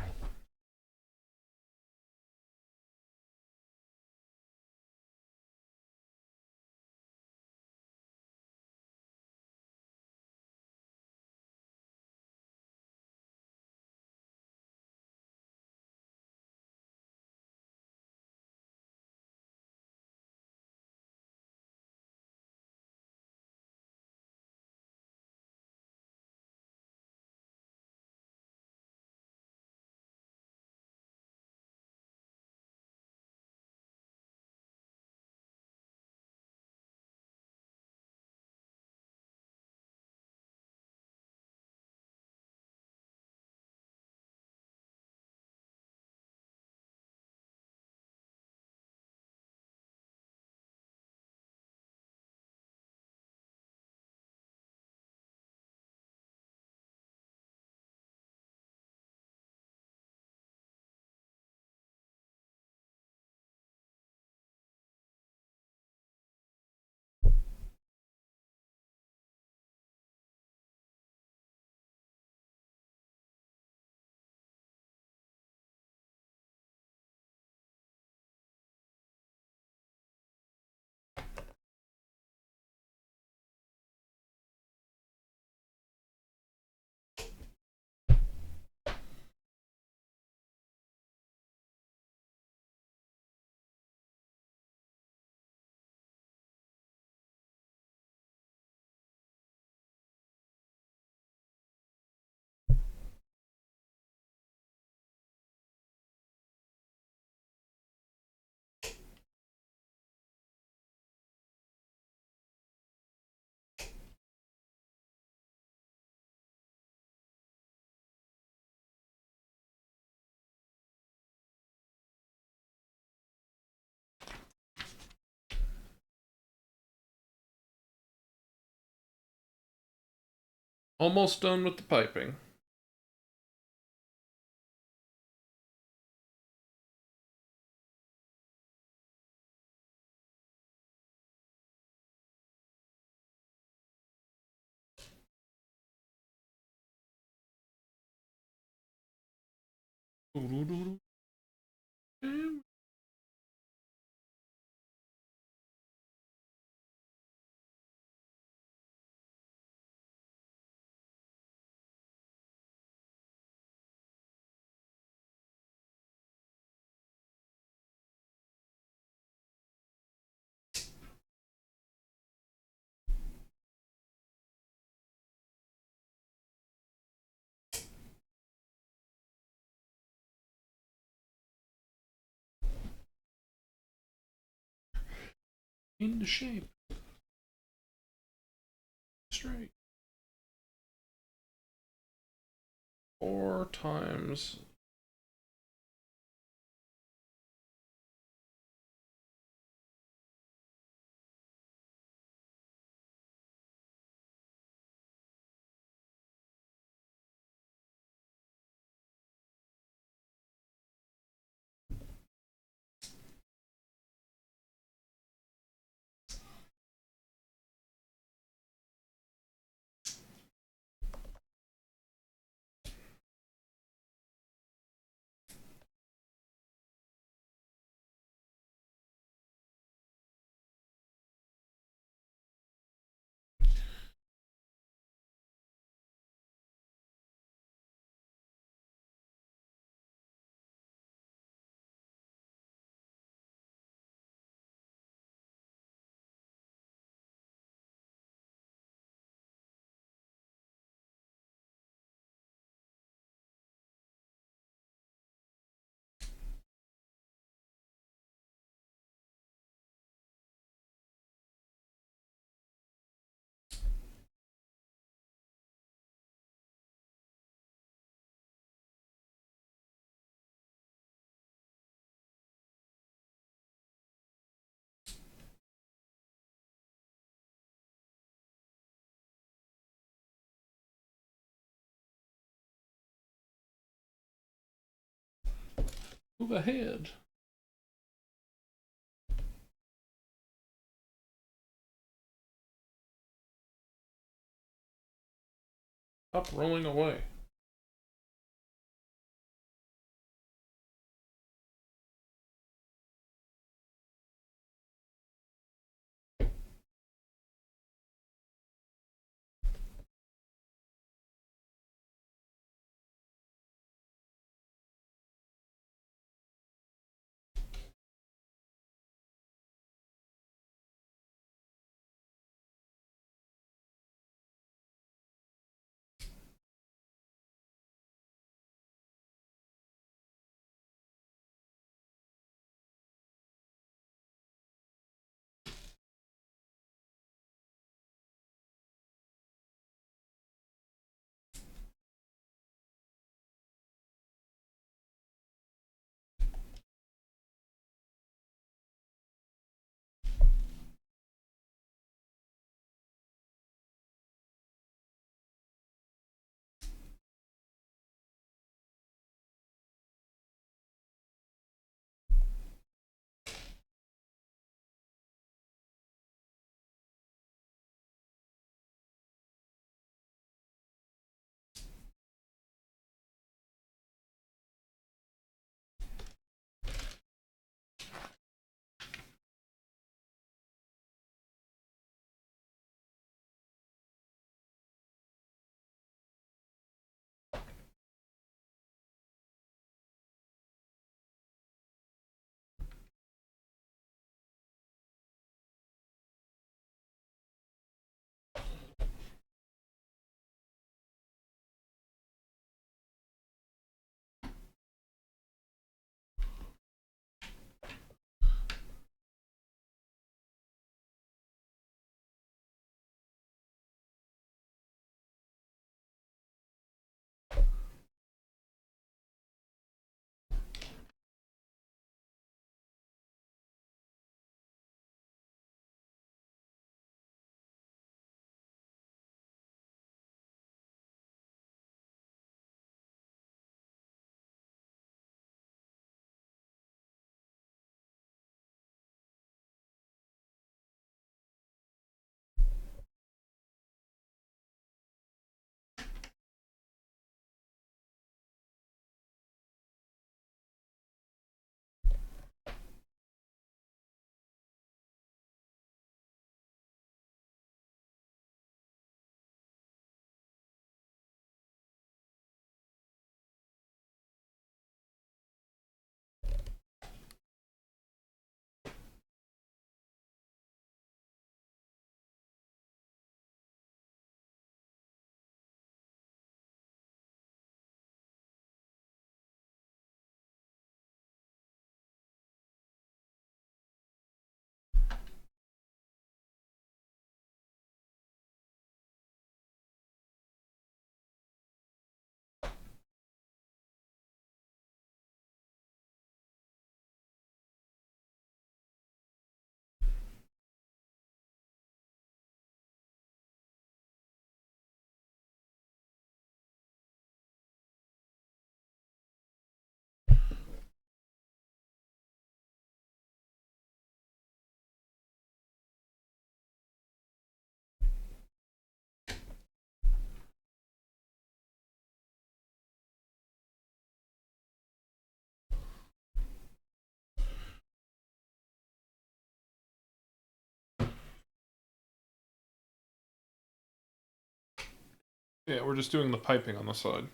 Almost done with the piping. into shape. Straight. 4 times. Move ahead. Stop rolling away. Yeah, we're just doing the piping on the side.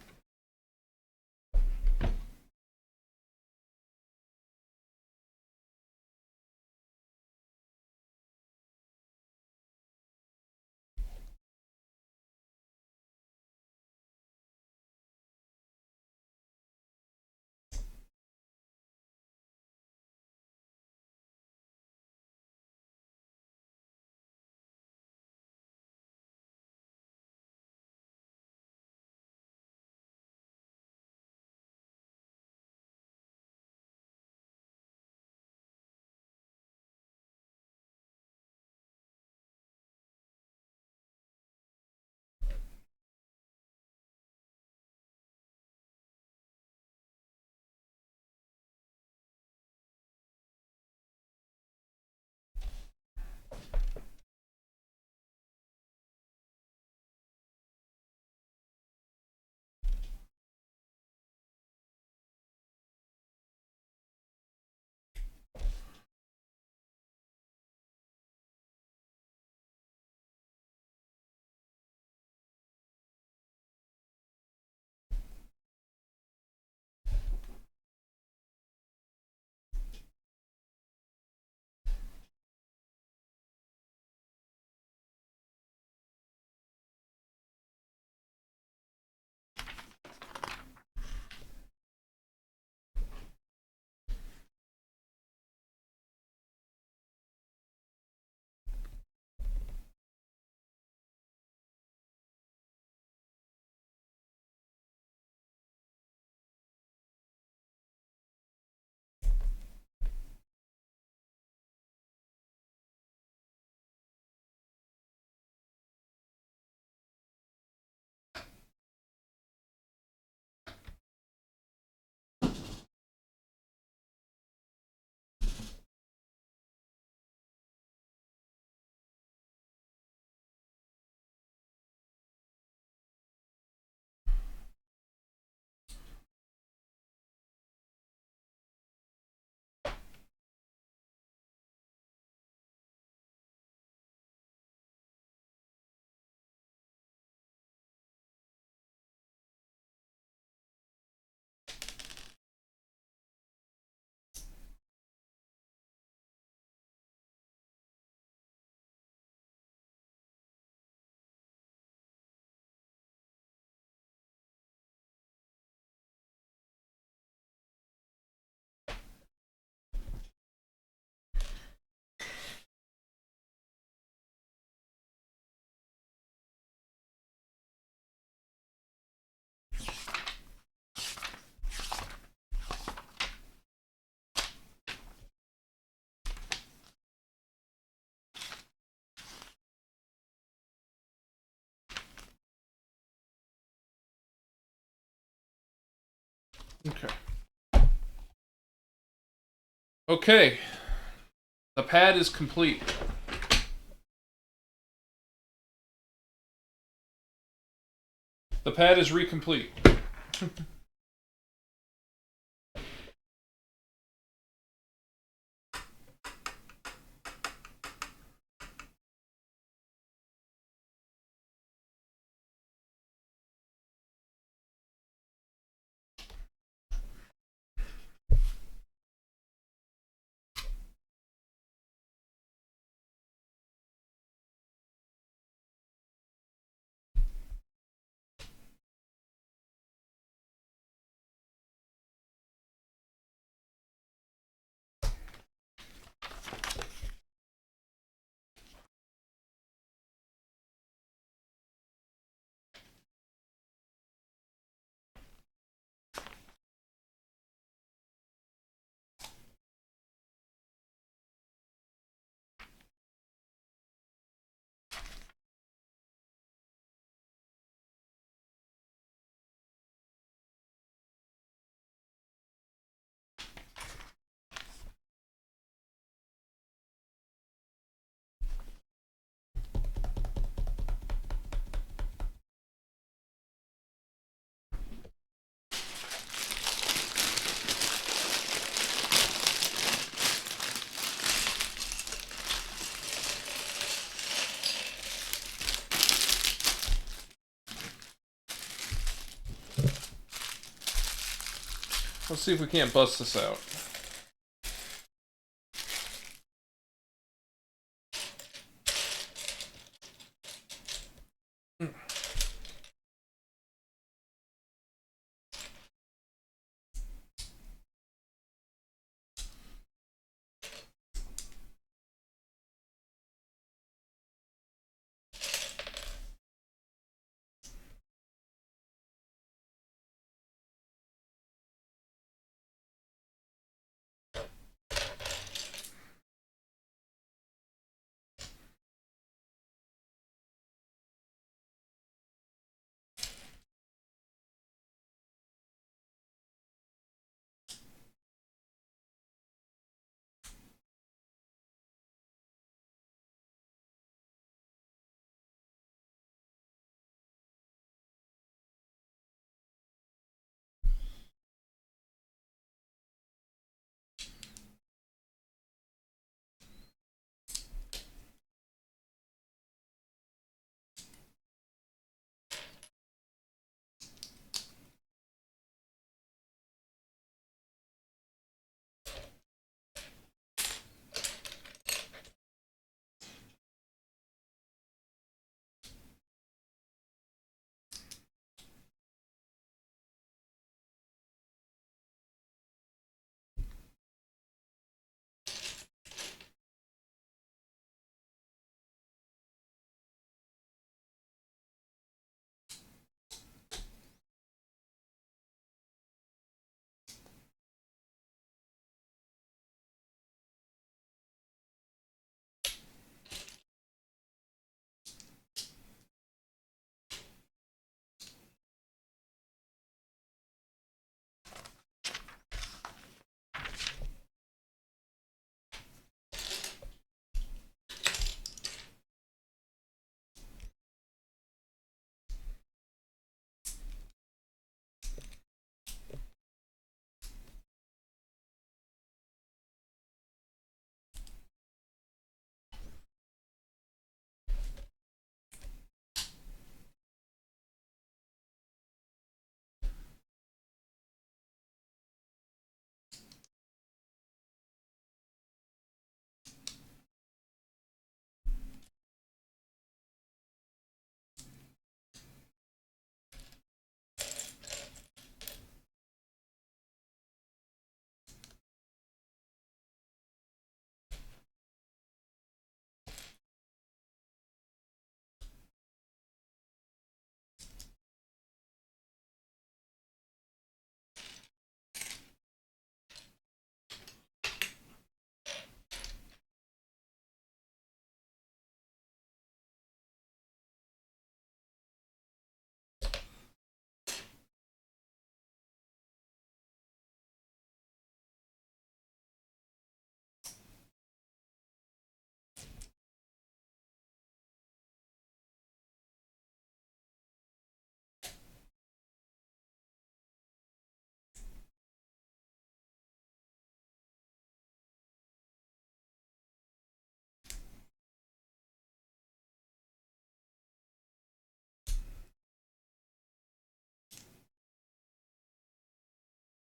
Okay. Okay. The pad is complete. The pad is recomplete. see if we can't bust this out.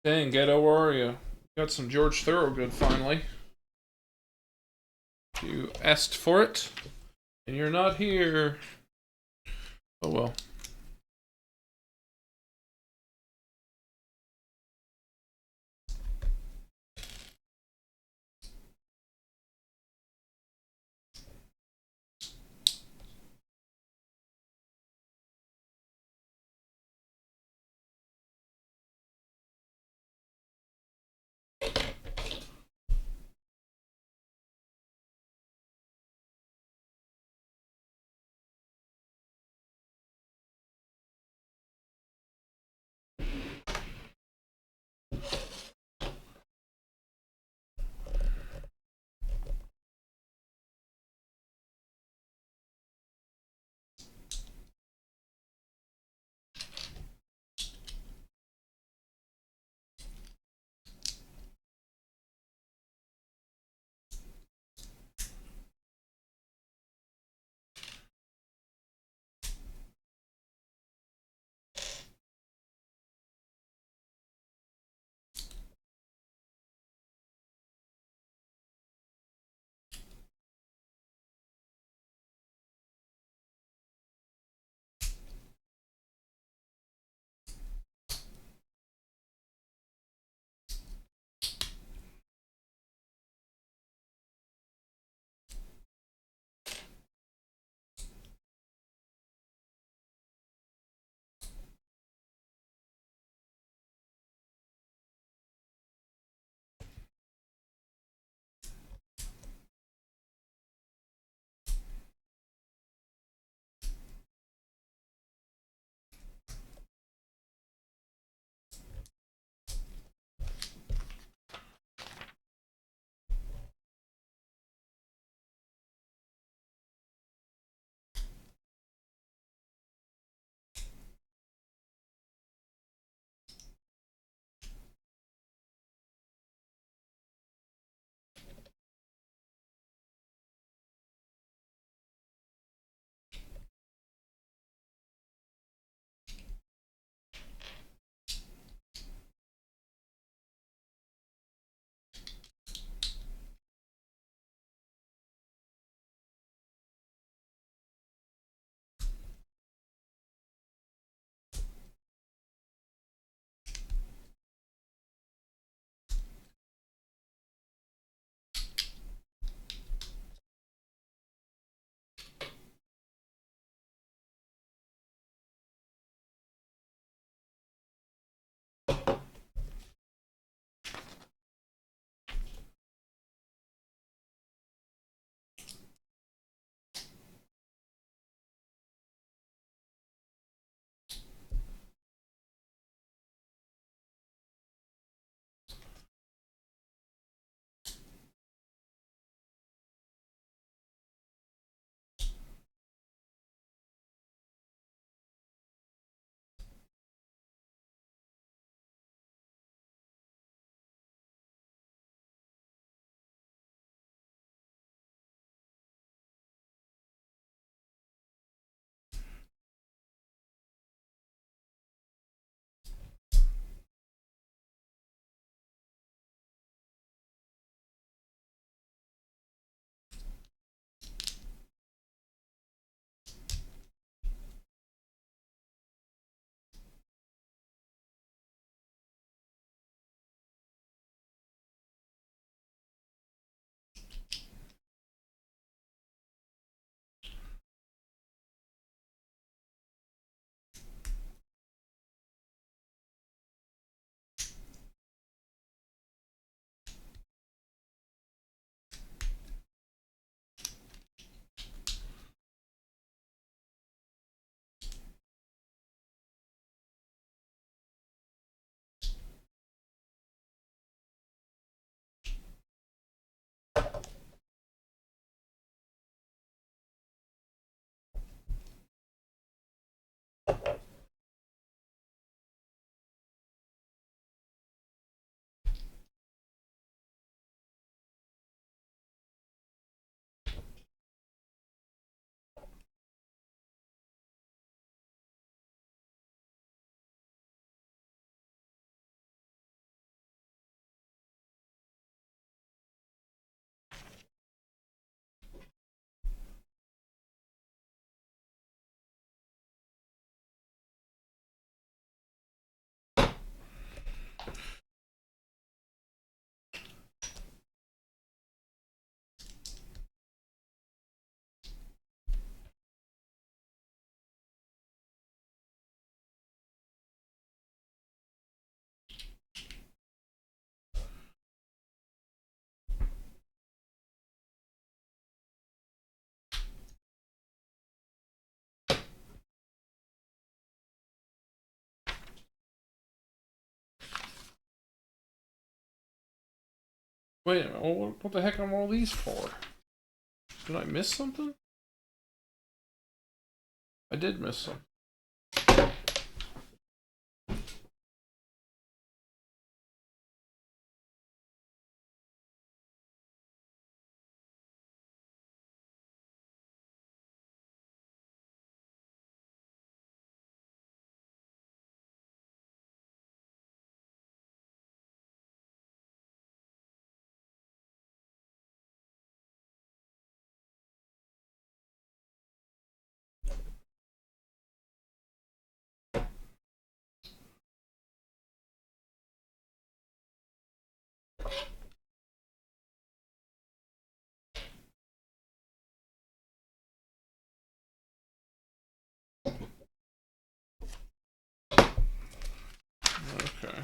Dang, Ghetto, where are you? Got some George Thorogood finally. You asked for it, and you're not here. Oh well. Wait a minute, what the heck are all these for? Did I miss something? I did miss something. Okay.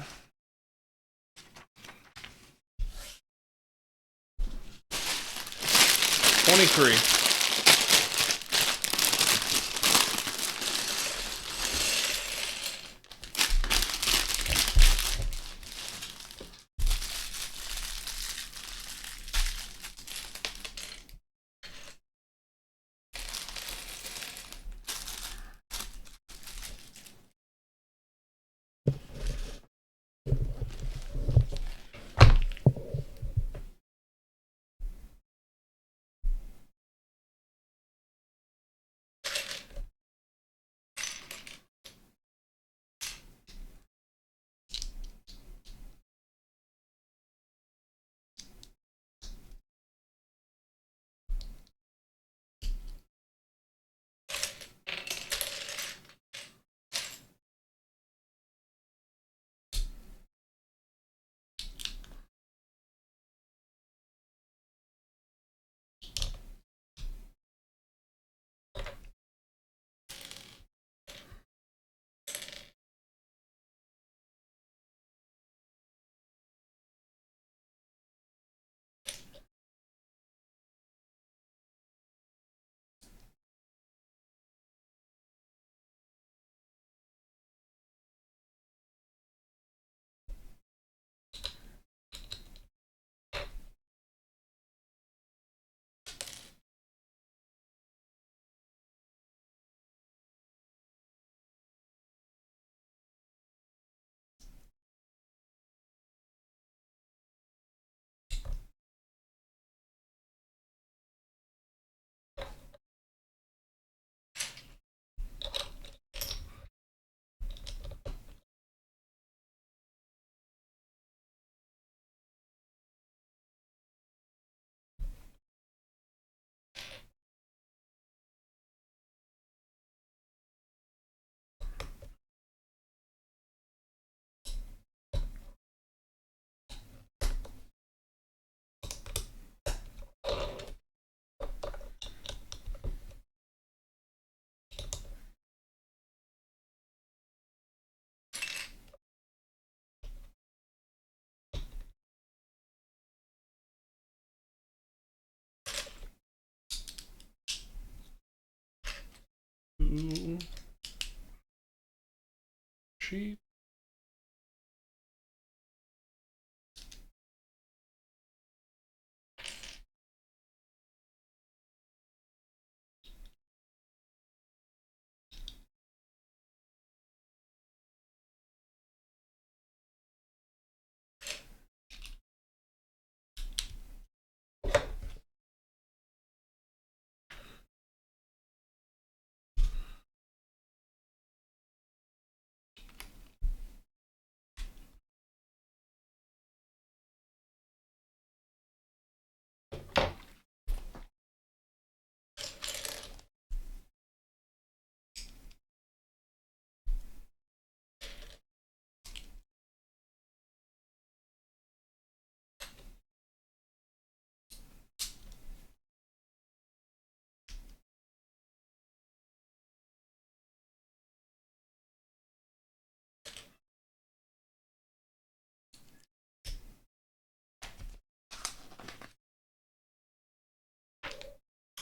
23. Ooh. Sheep.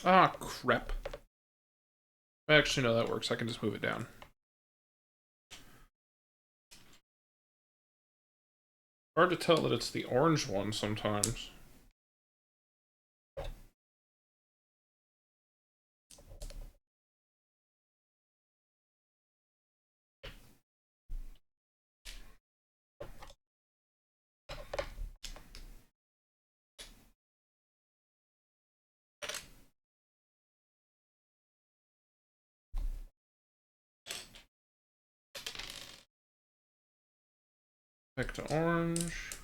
Ah, crap. Actually, no, that works. I can just move it down. Hard to tell that it's the orange one sometimes. Back to orange.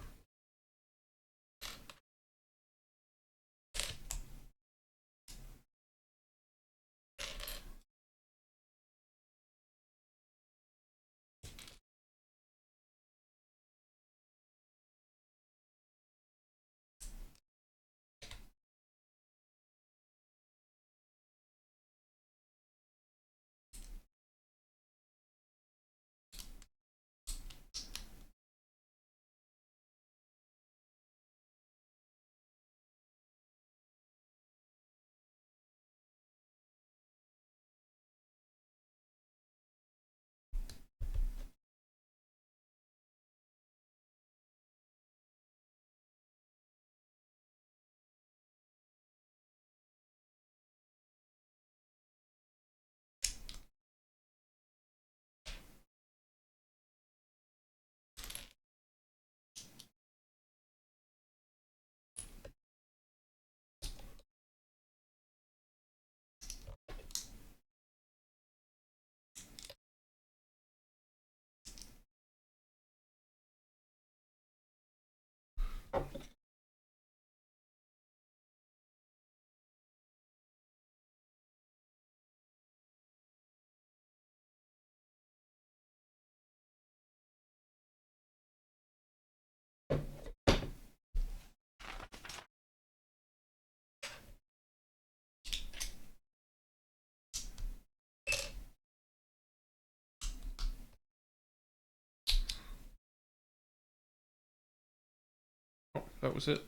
Oh, that was it.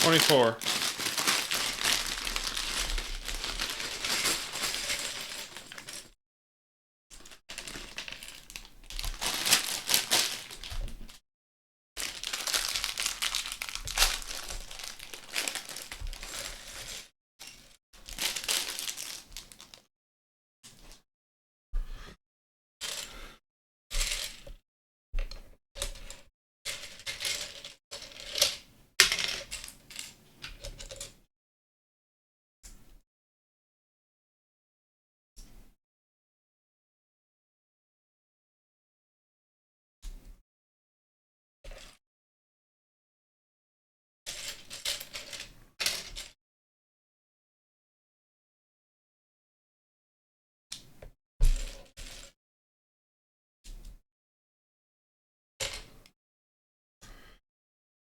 24.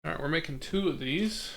All right, we're making 2 of these.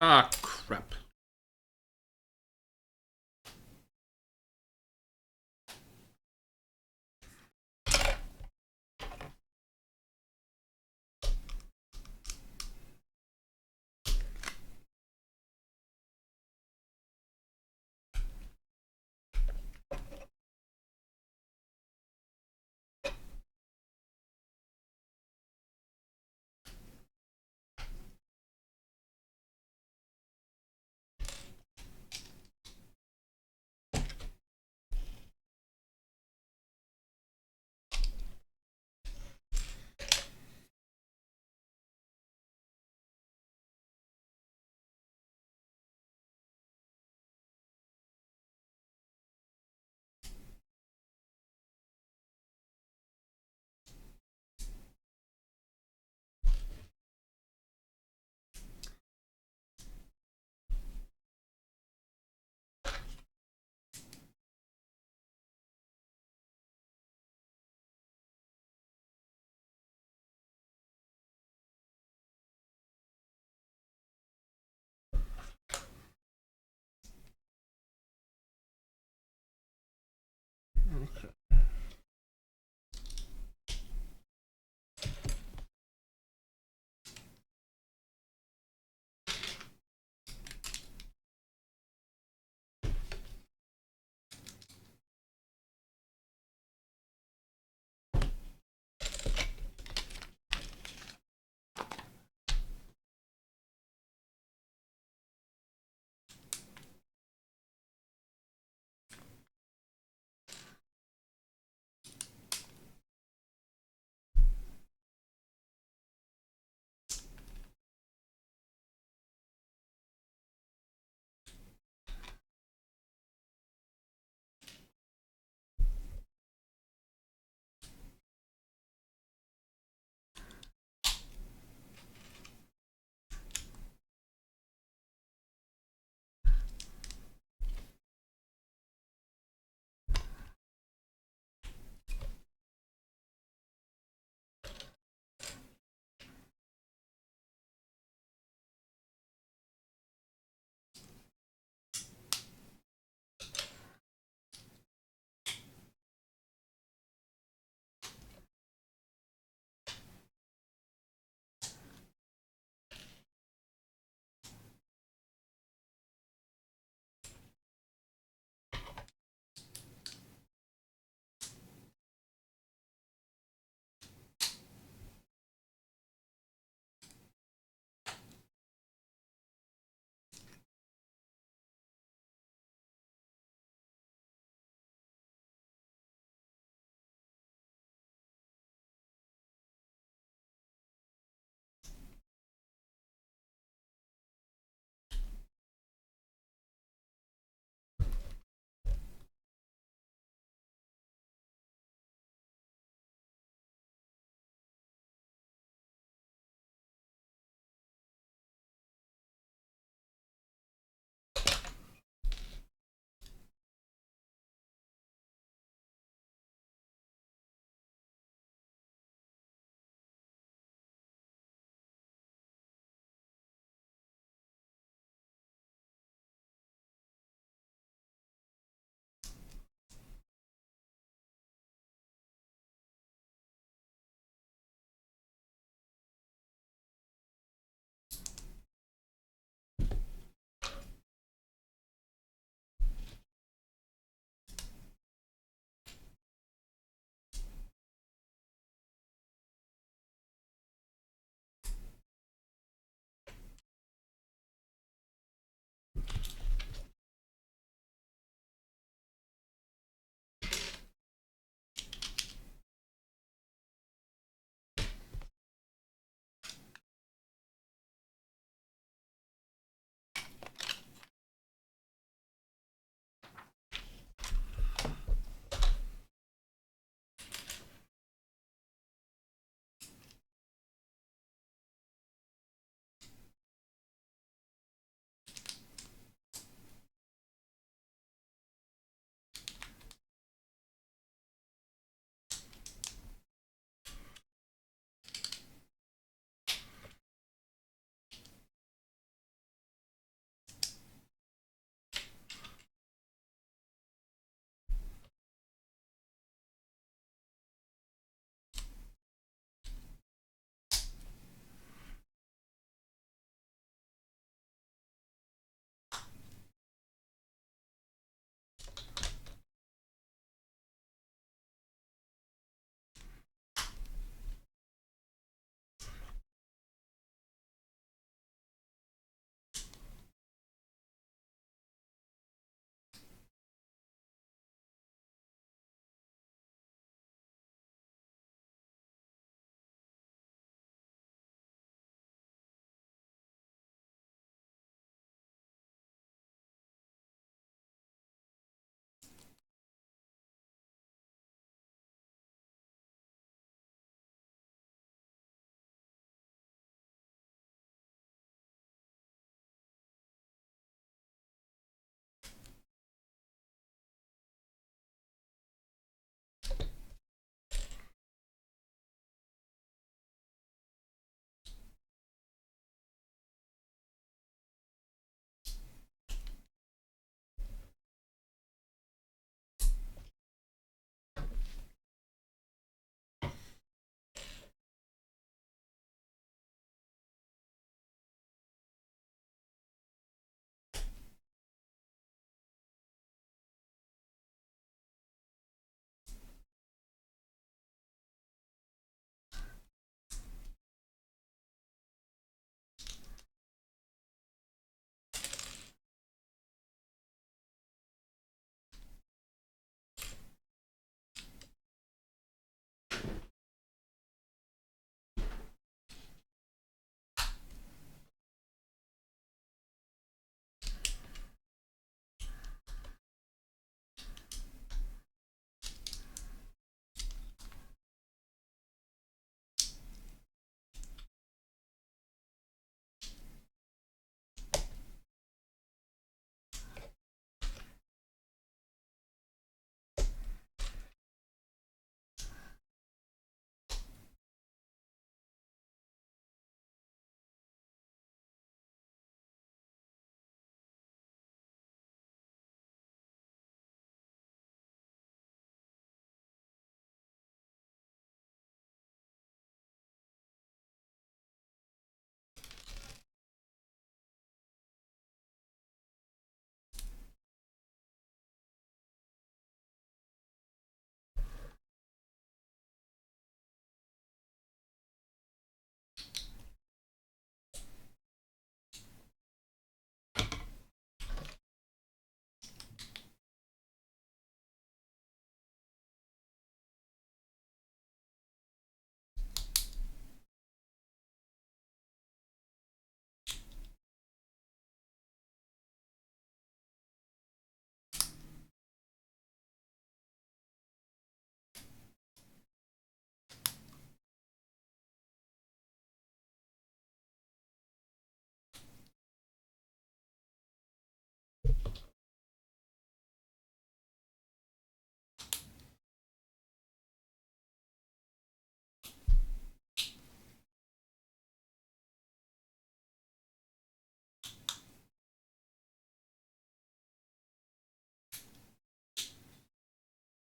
Ah, crap.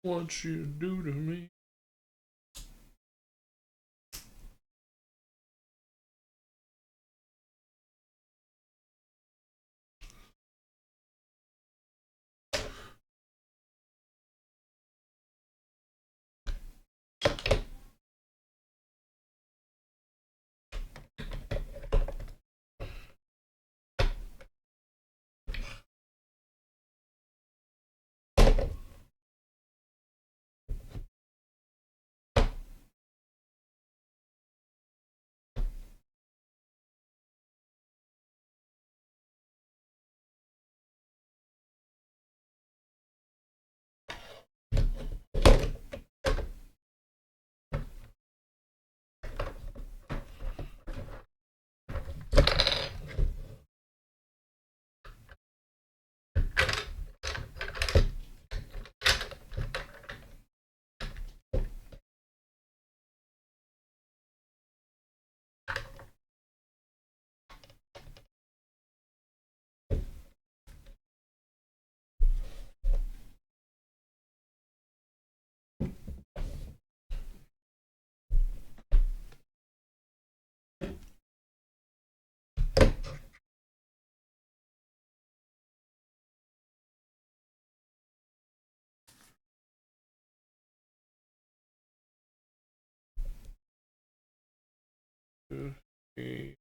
What you do to me? Okay.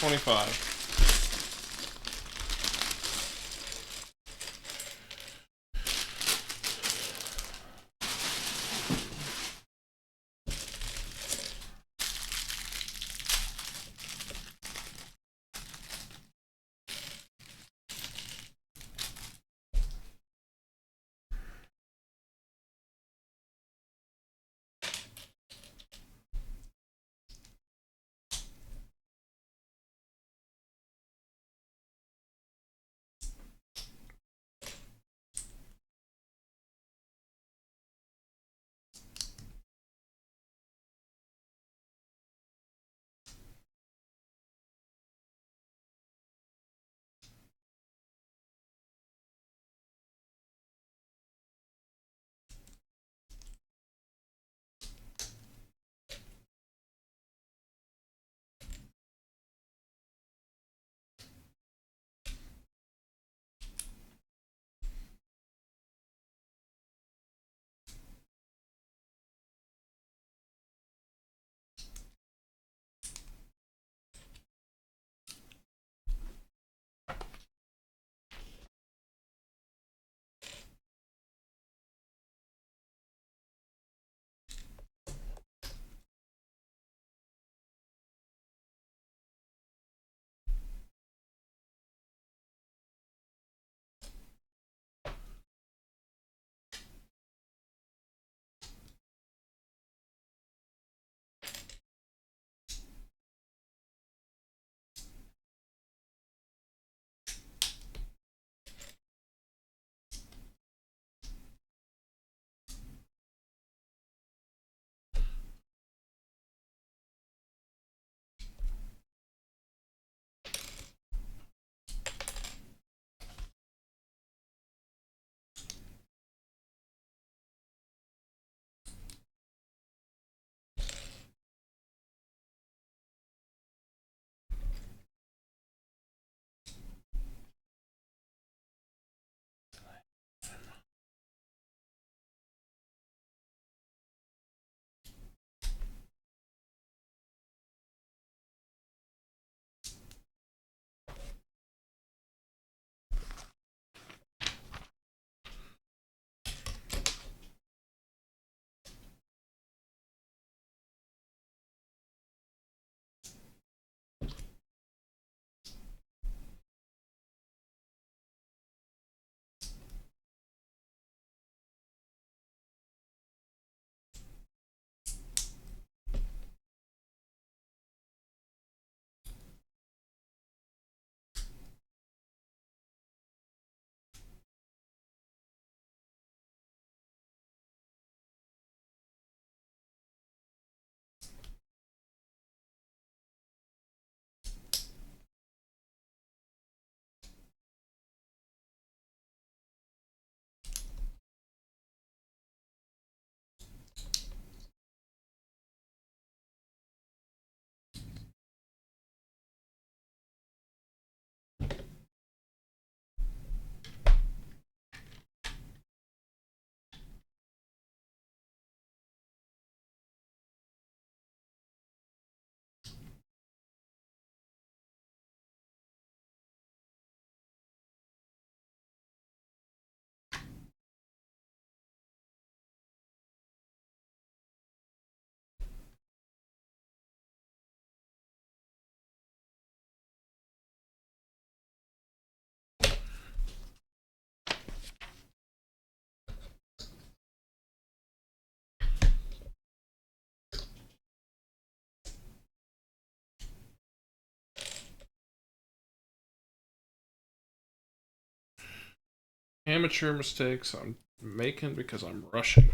$25. Amateur mistakes I'm making because I'm rushing.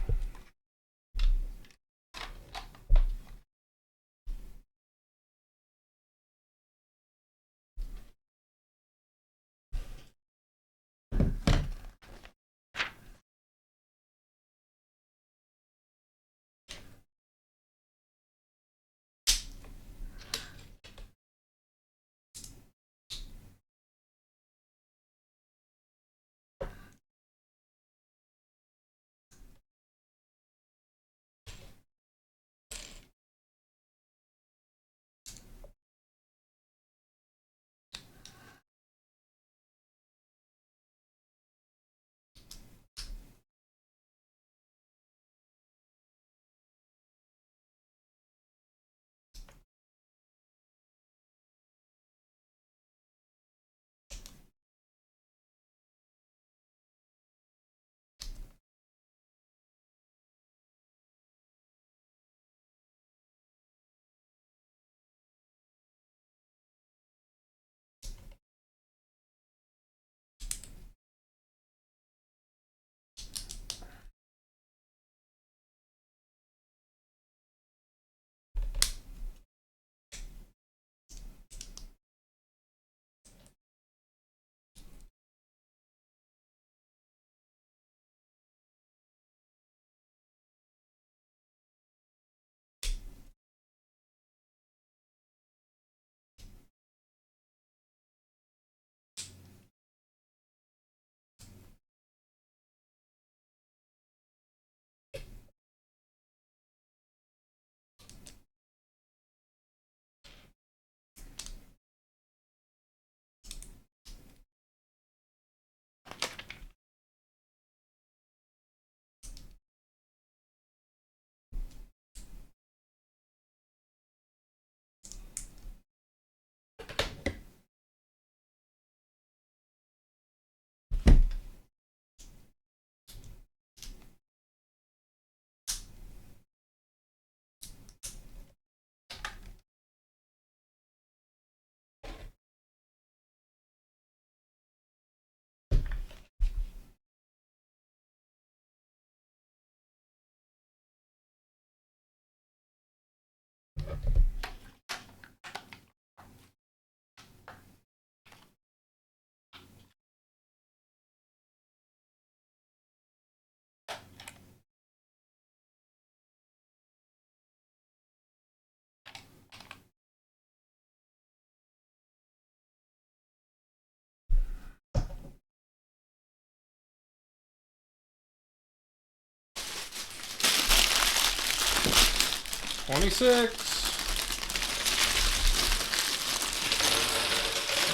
$26.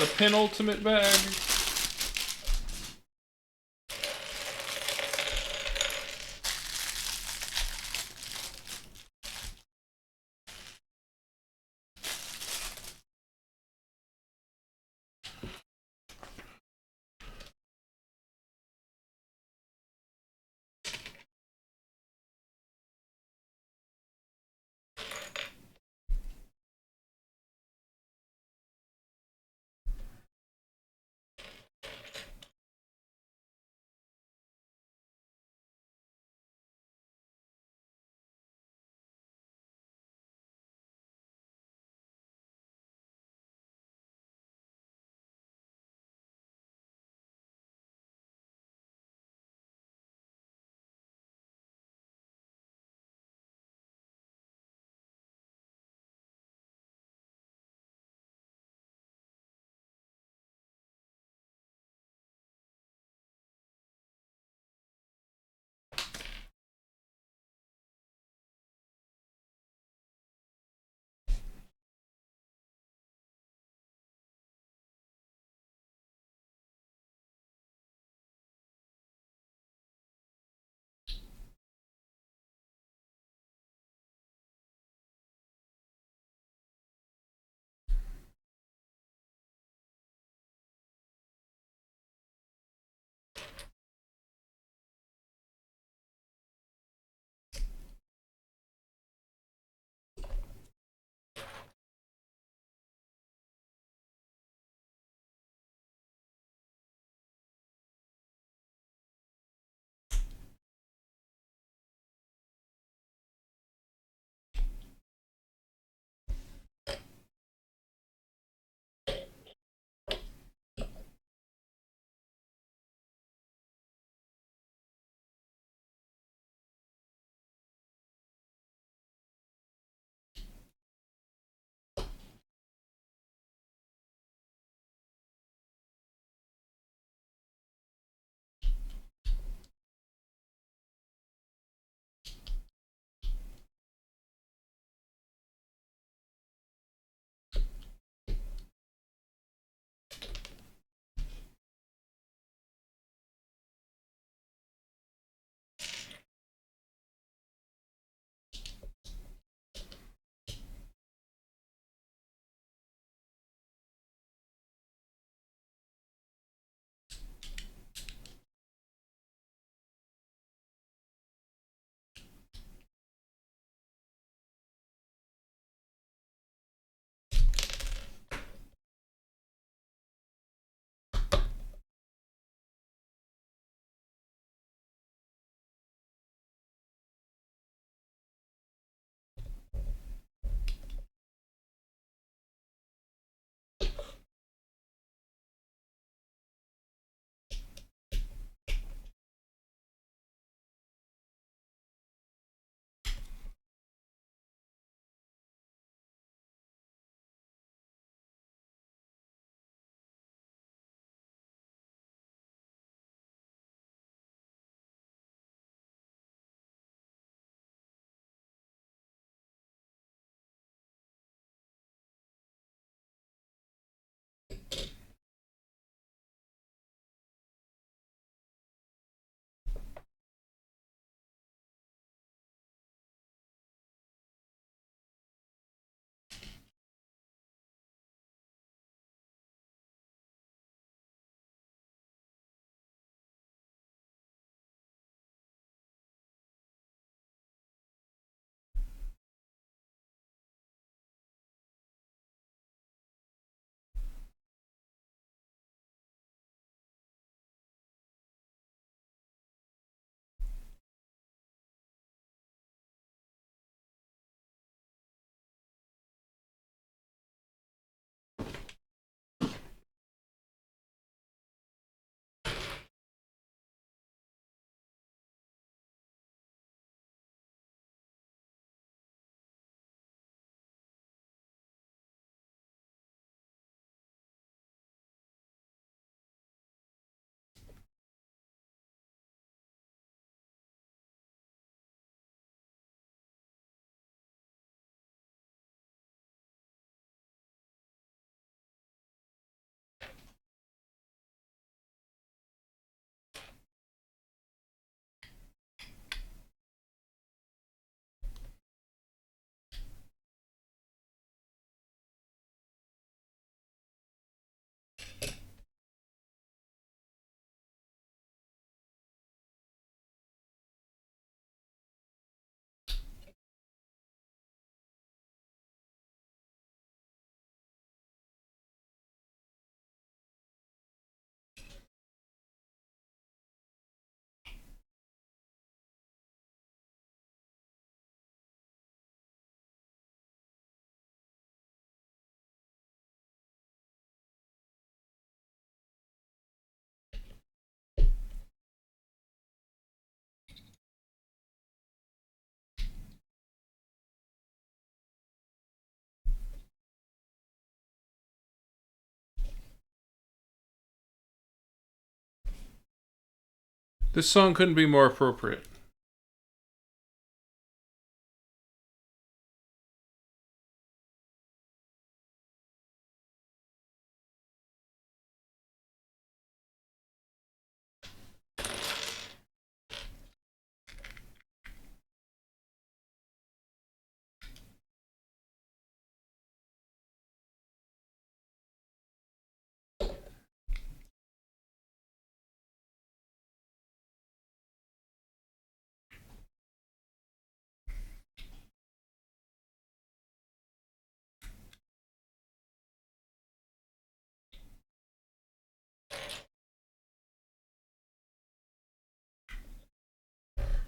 The penultimate bag. This song couldn't be more appropriate.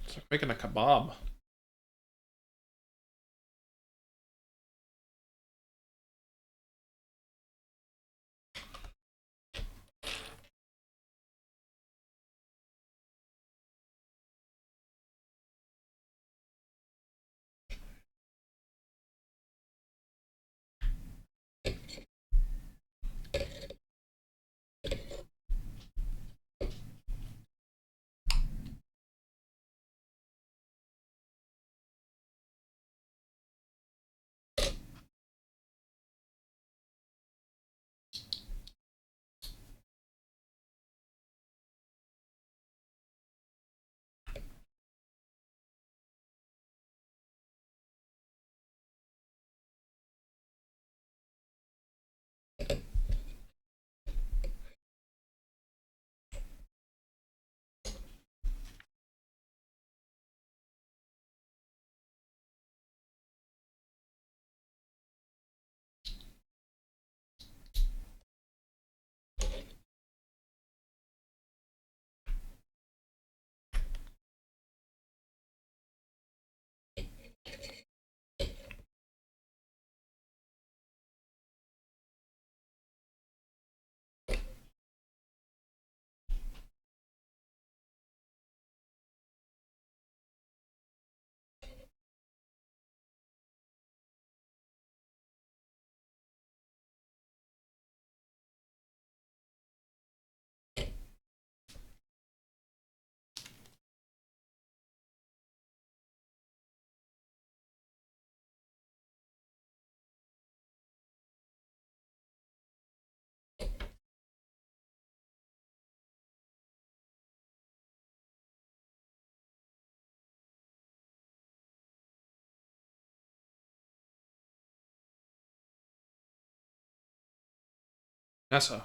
It's like making a kebab. Nessa.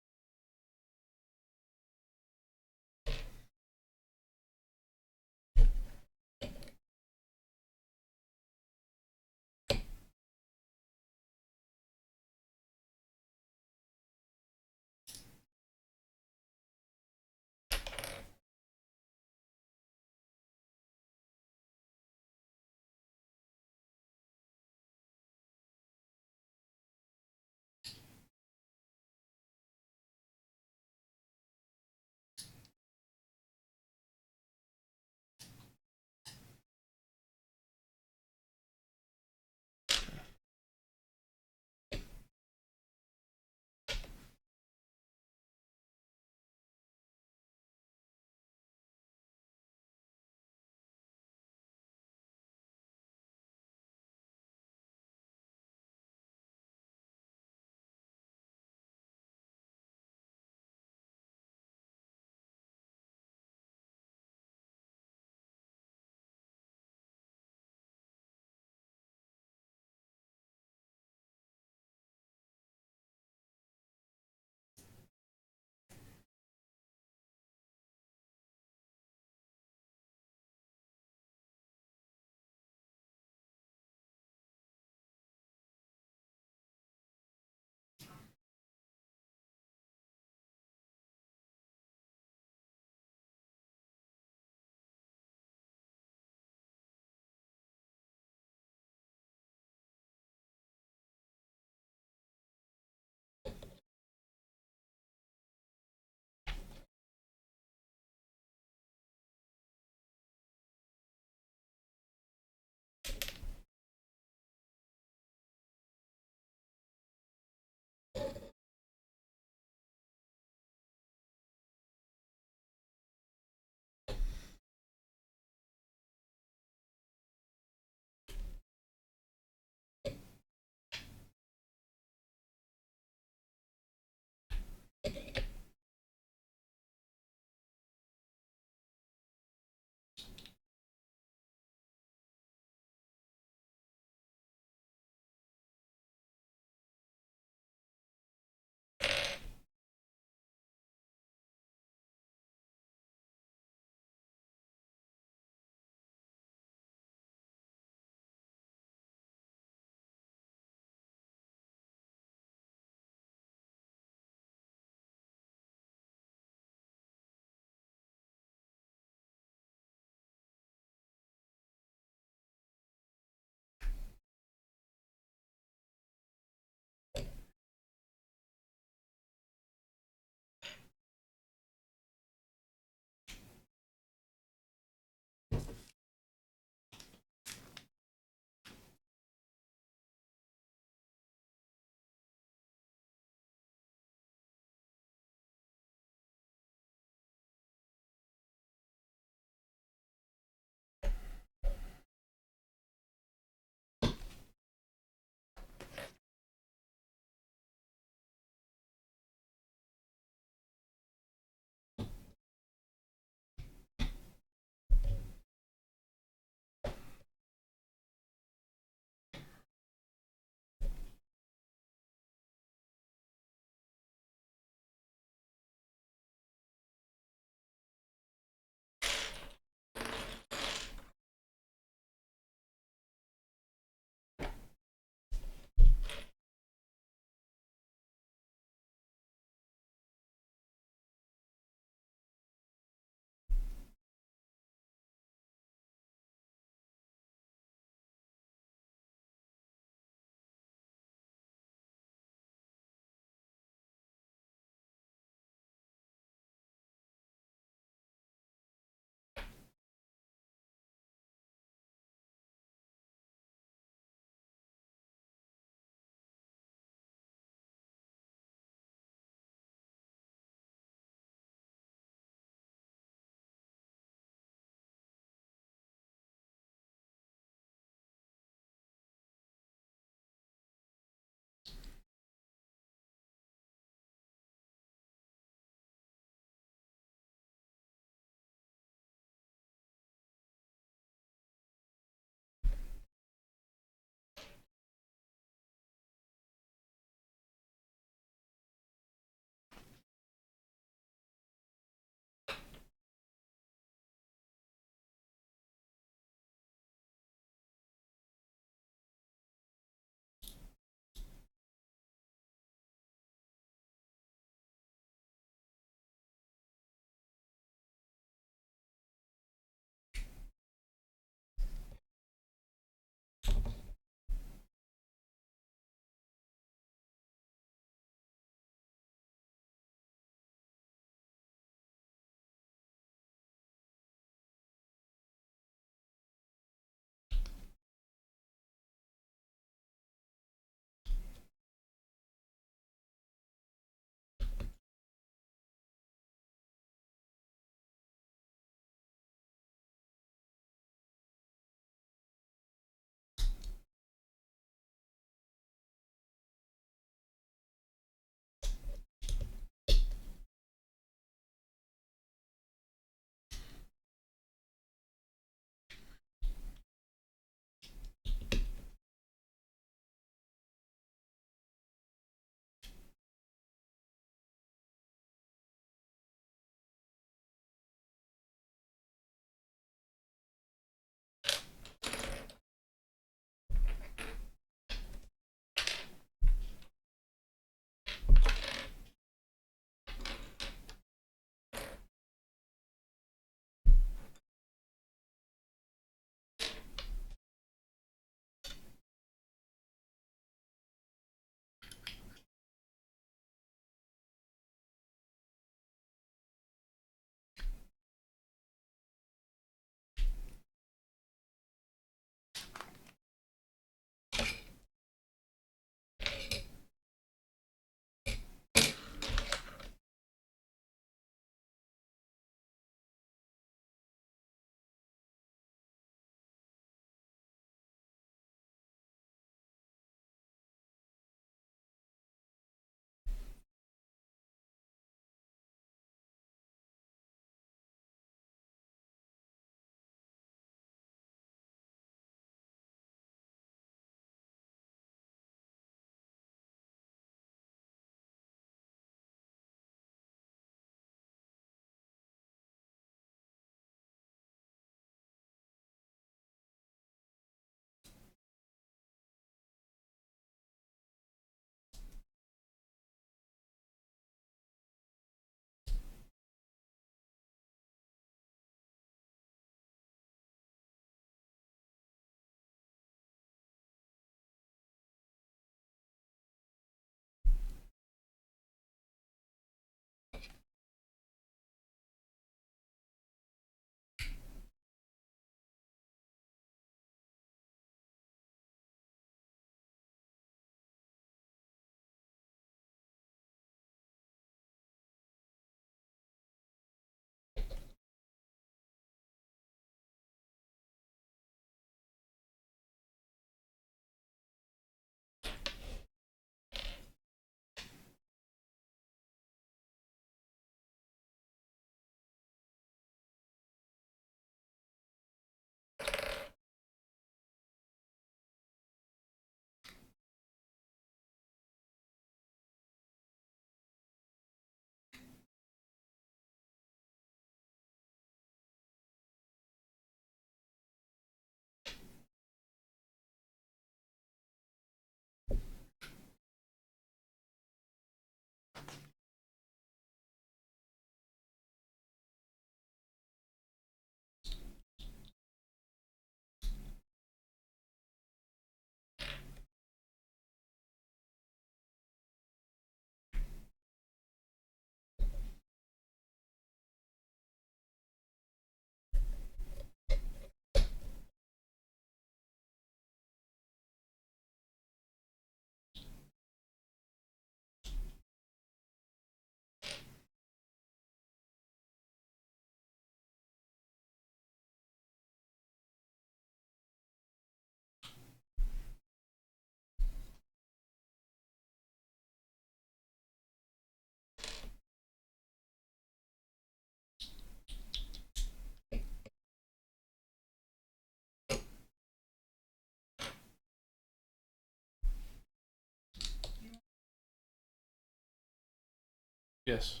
Yes.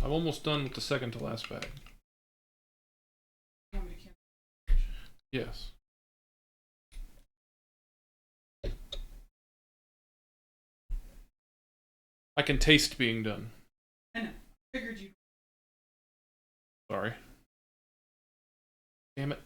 I'm almost done with the second to last bag. You want me to cancel? Yes. I can taste being done. I know. Figured you. Sorry. Damn it.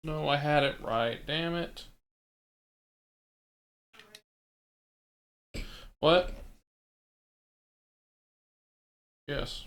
No, I had it right. Damn it. What? Yes.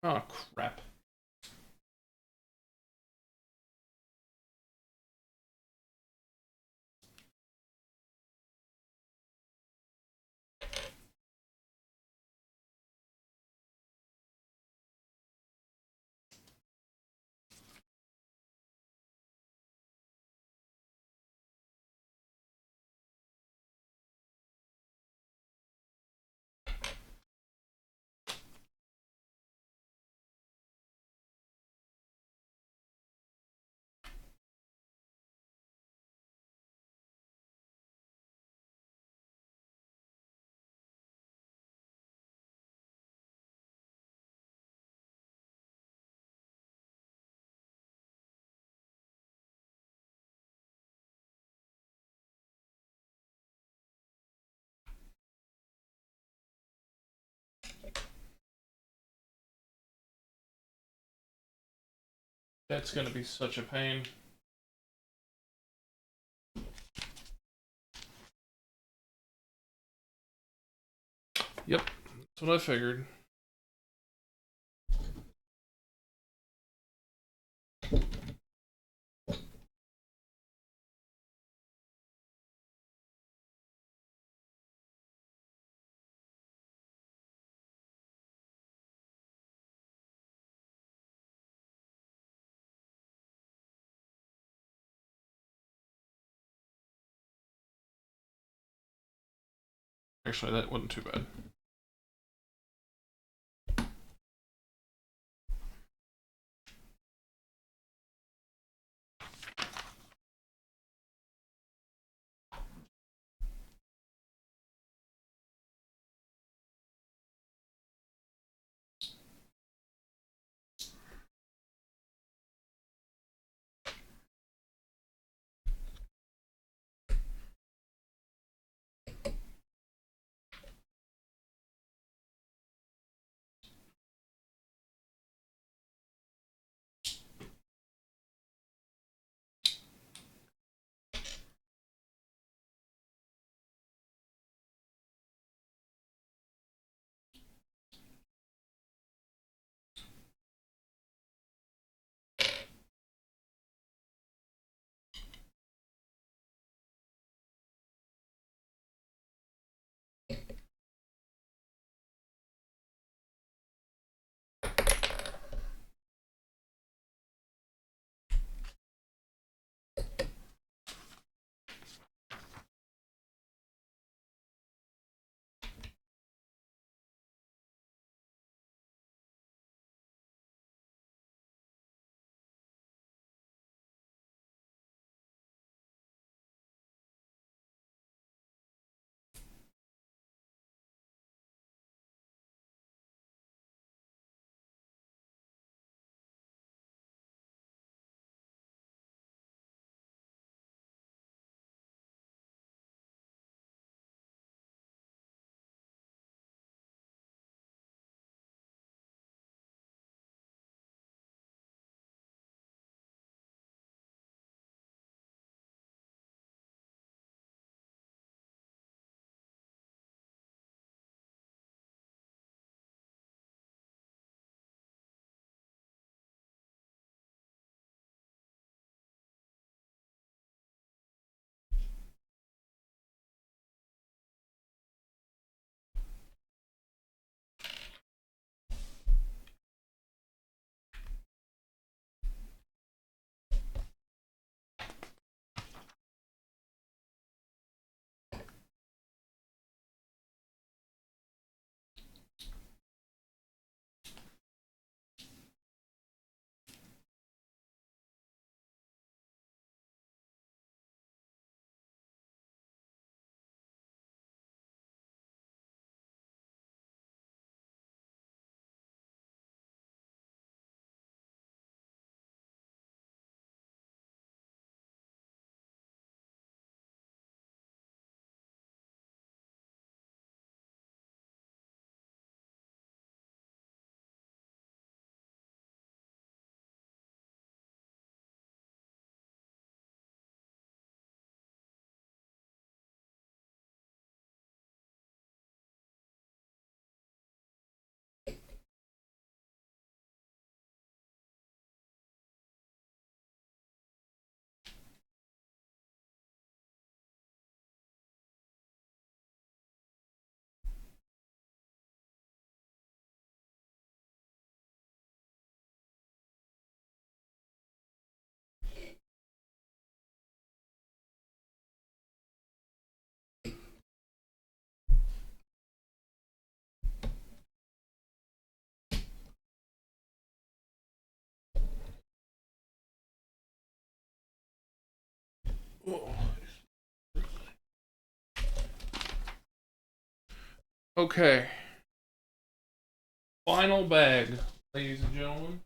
Oh, crap. That's gonna be such a pain. Yep, that's what I figured. Actually, that wasn't too bad. Okay. Final bag, ladies and gentlemen.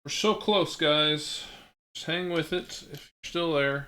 We're so close, guys. Just hang with it if you're still there.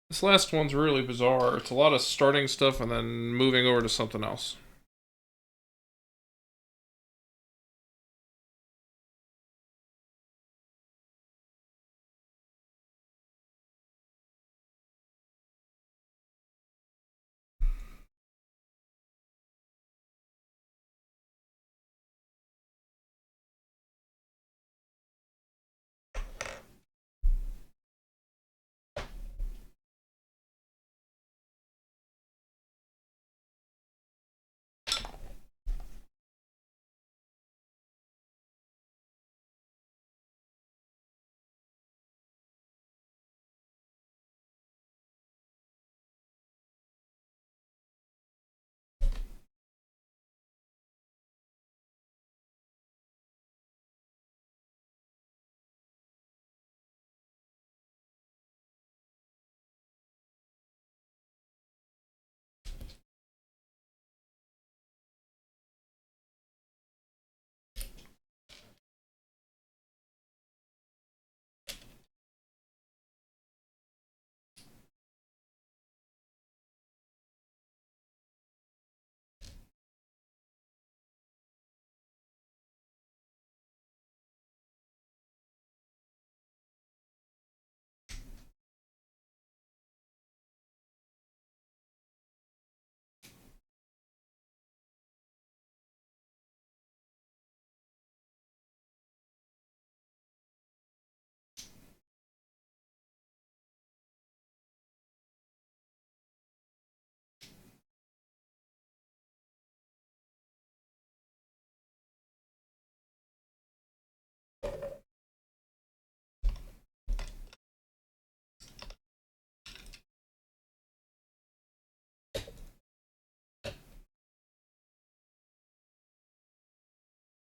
This last one's really bizarre. It's a lot of starting stuff and then moving over to something else.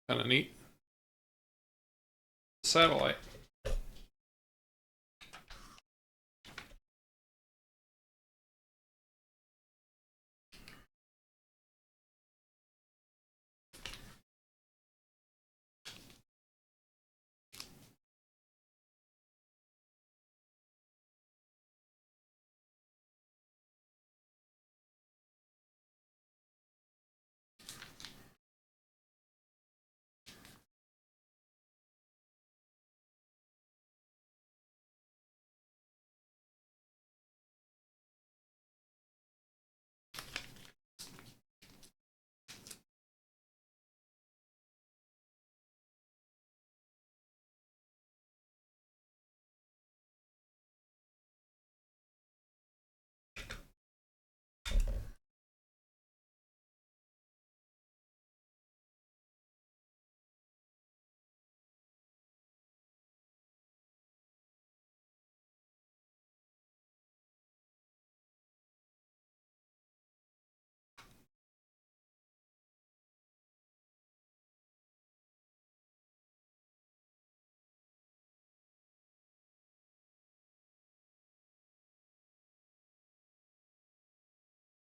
Kind of neat. Satellite.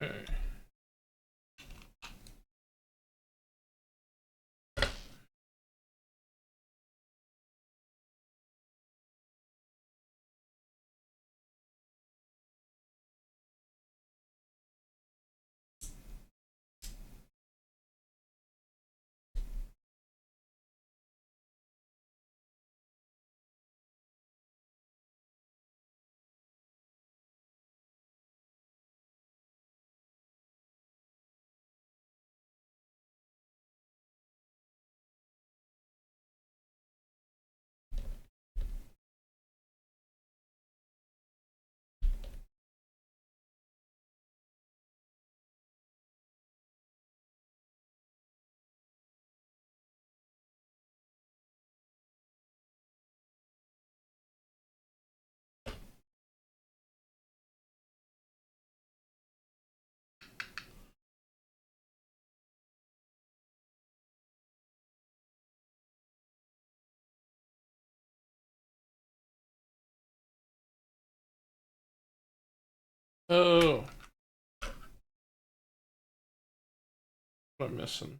Okay. Oh, what am I missing?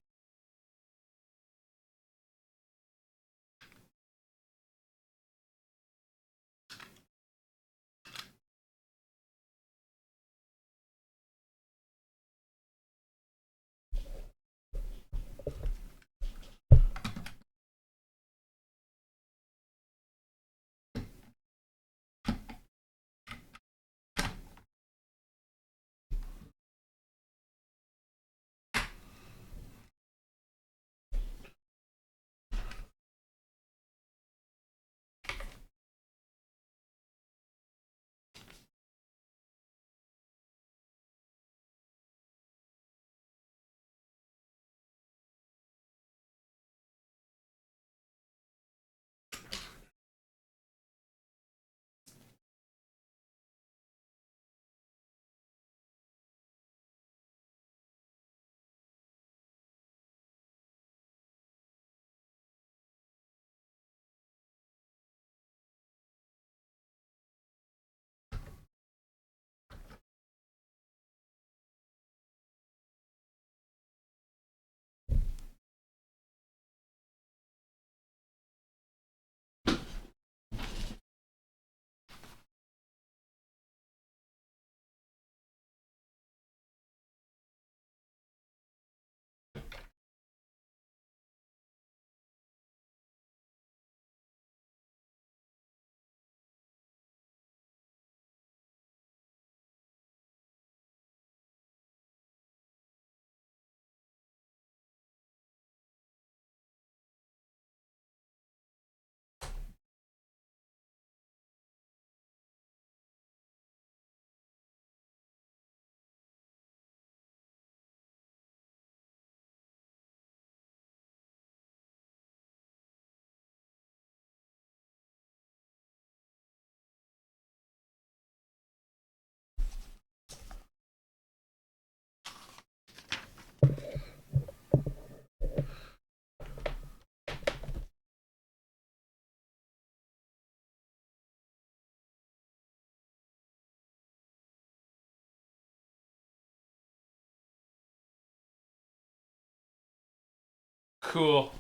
Cool.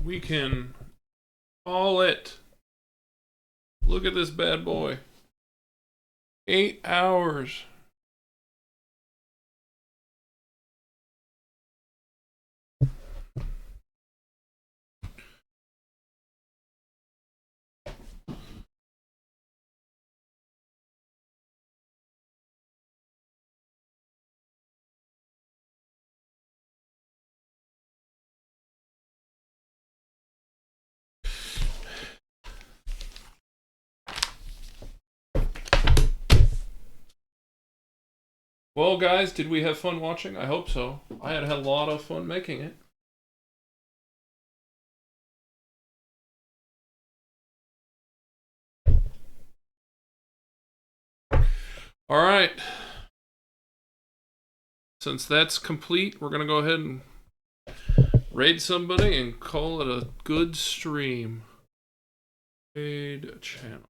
We can call it. Look at this bad boy. 8 hours. Well, guys, did we have fun watching? I hope so. I had a lot of fun making it. All right. Since that's complete, we're going to go ahead and raid somebody and call it a good stream. Raid channel.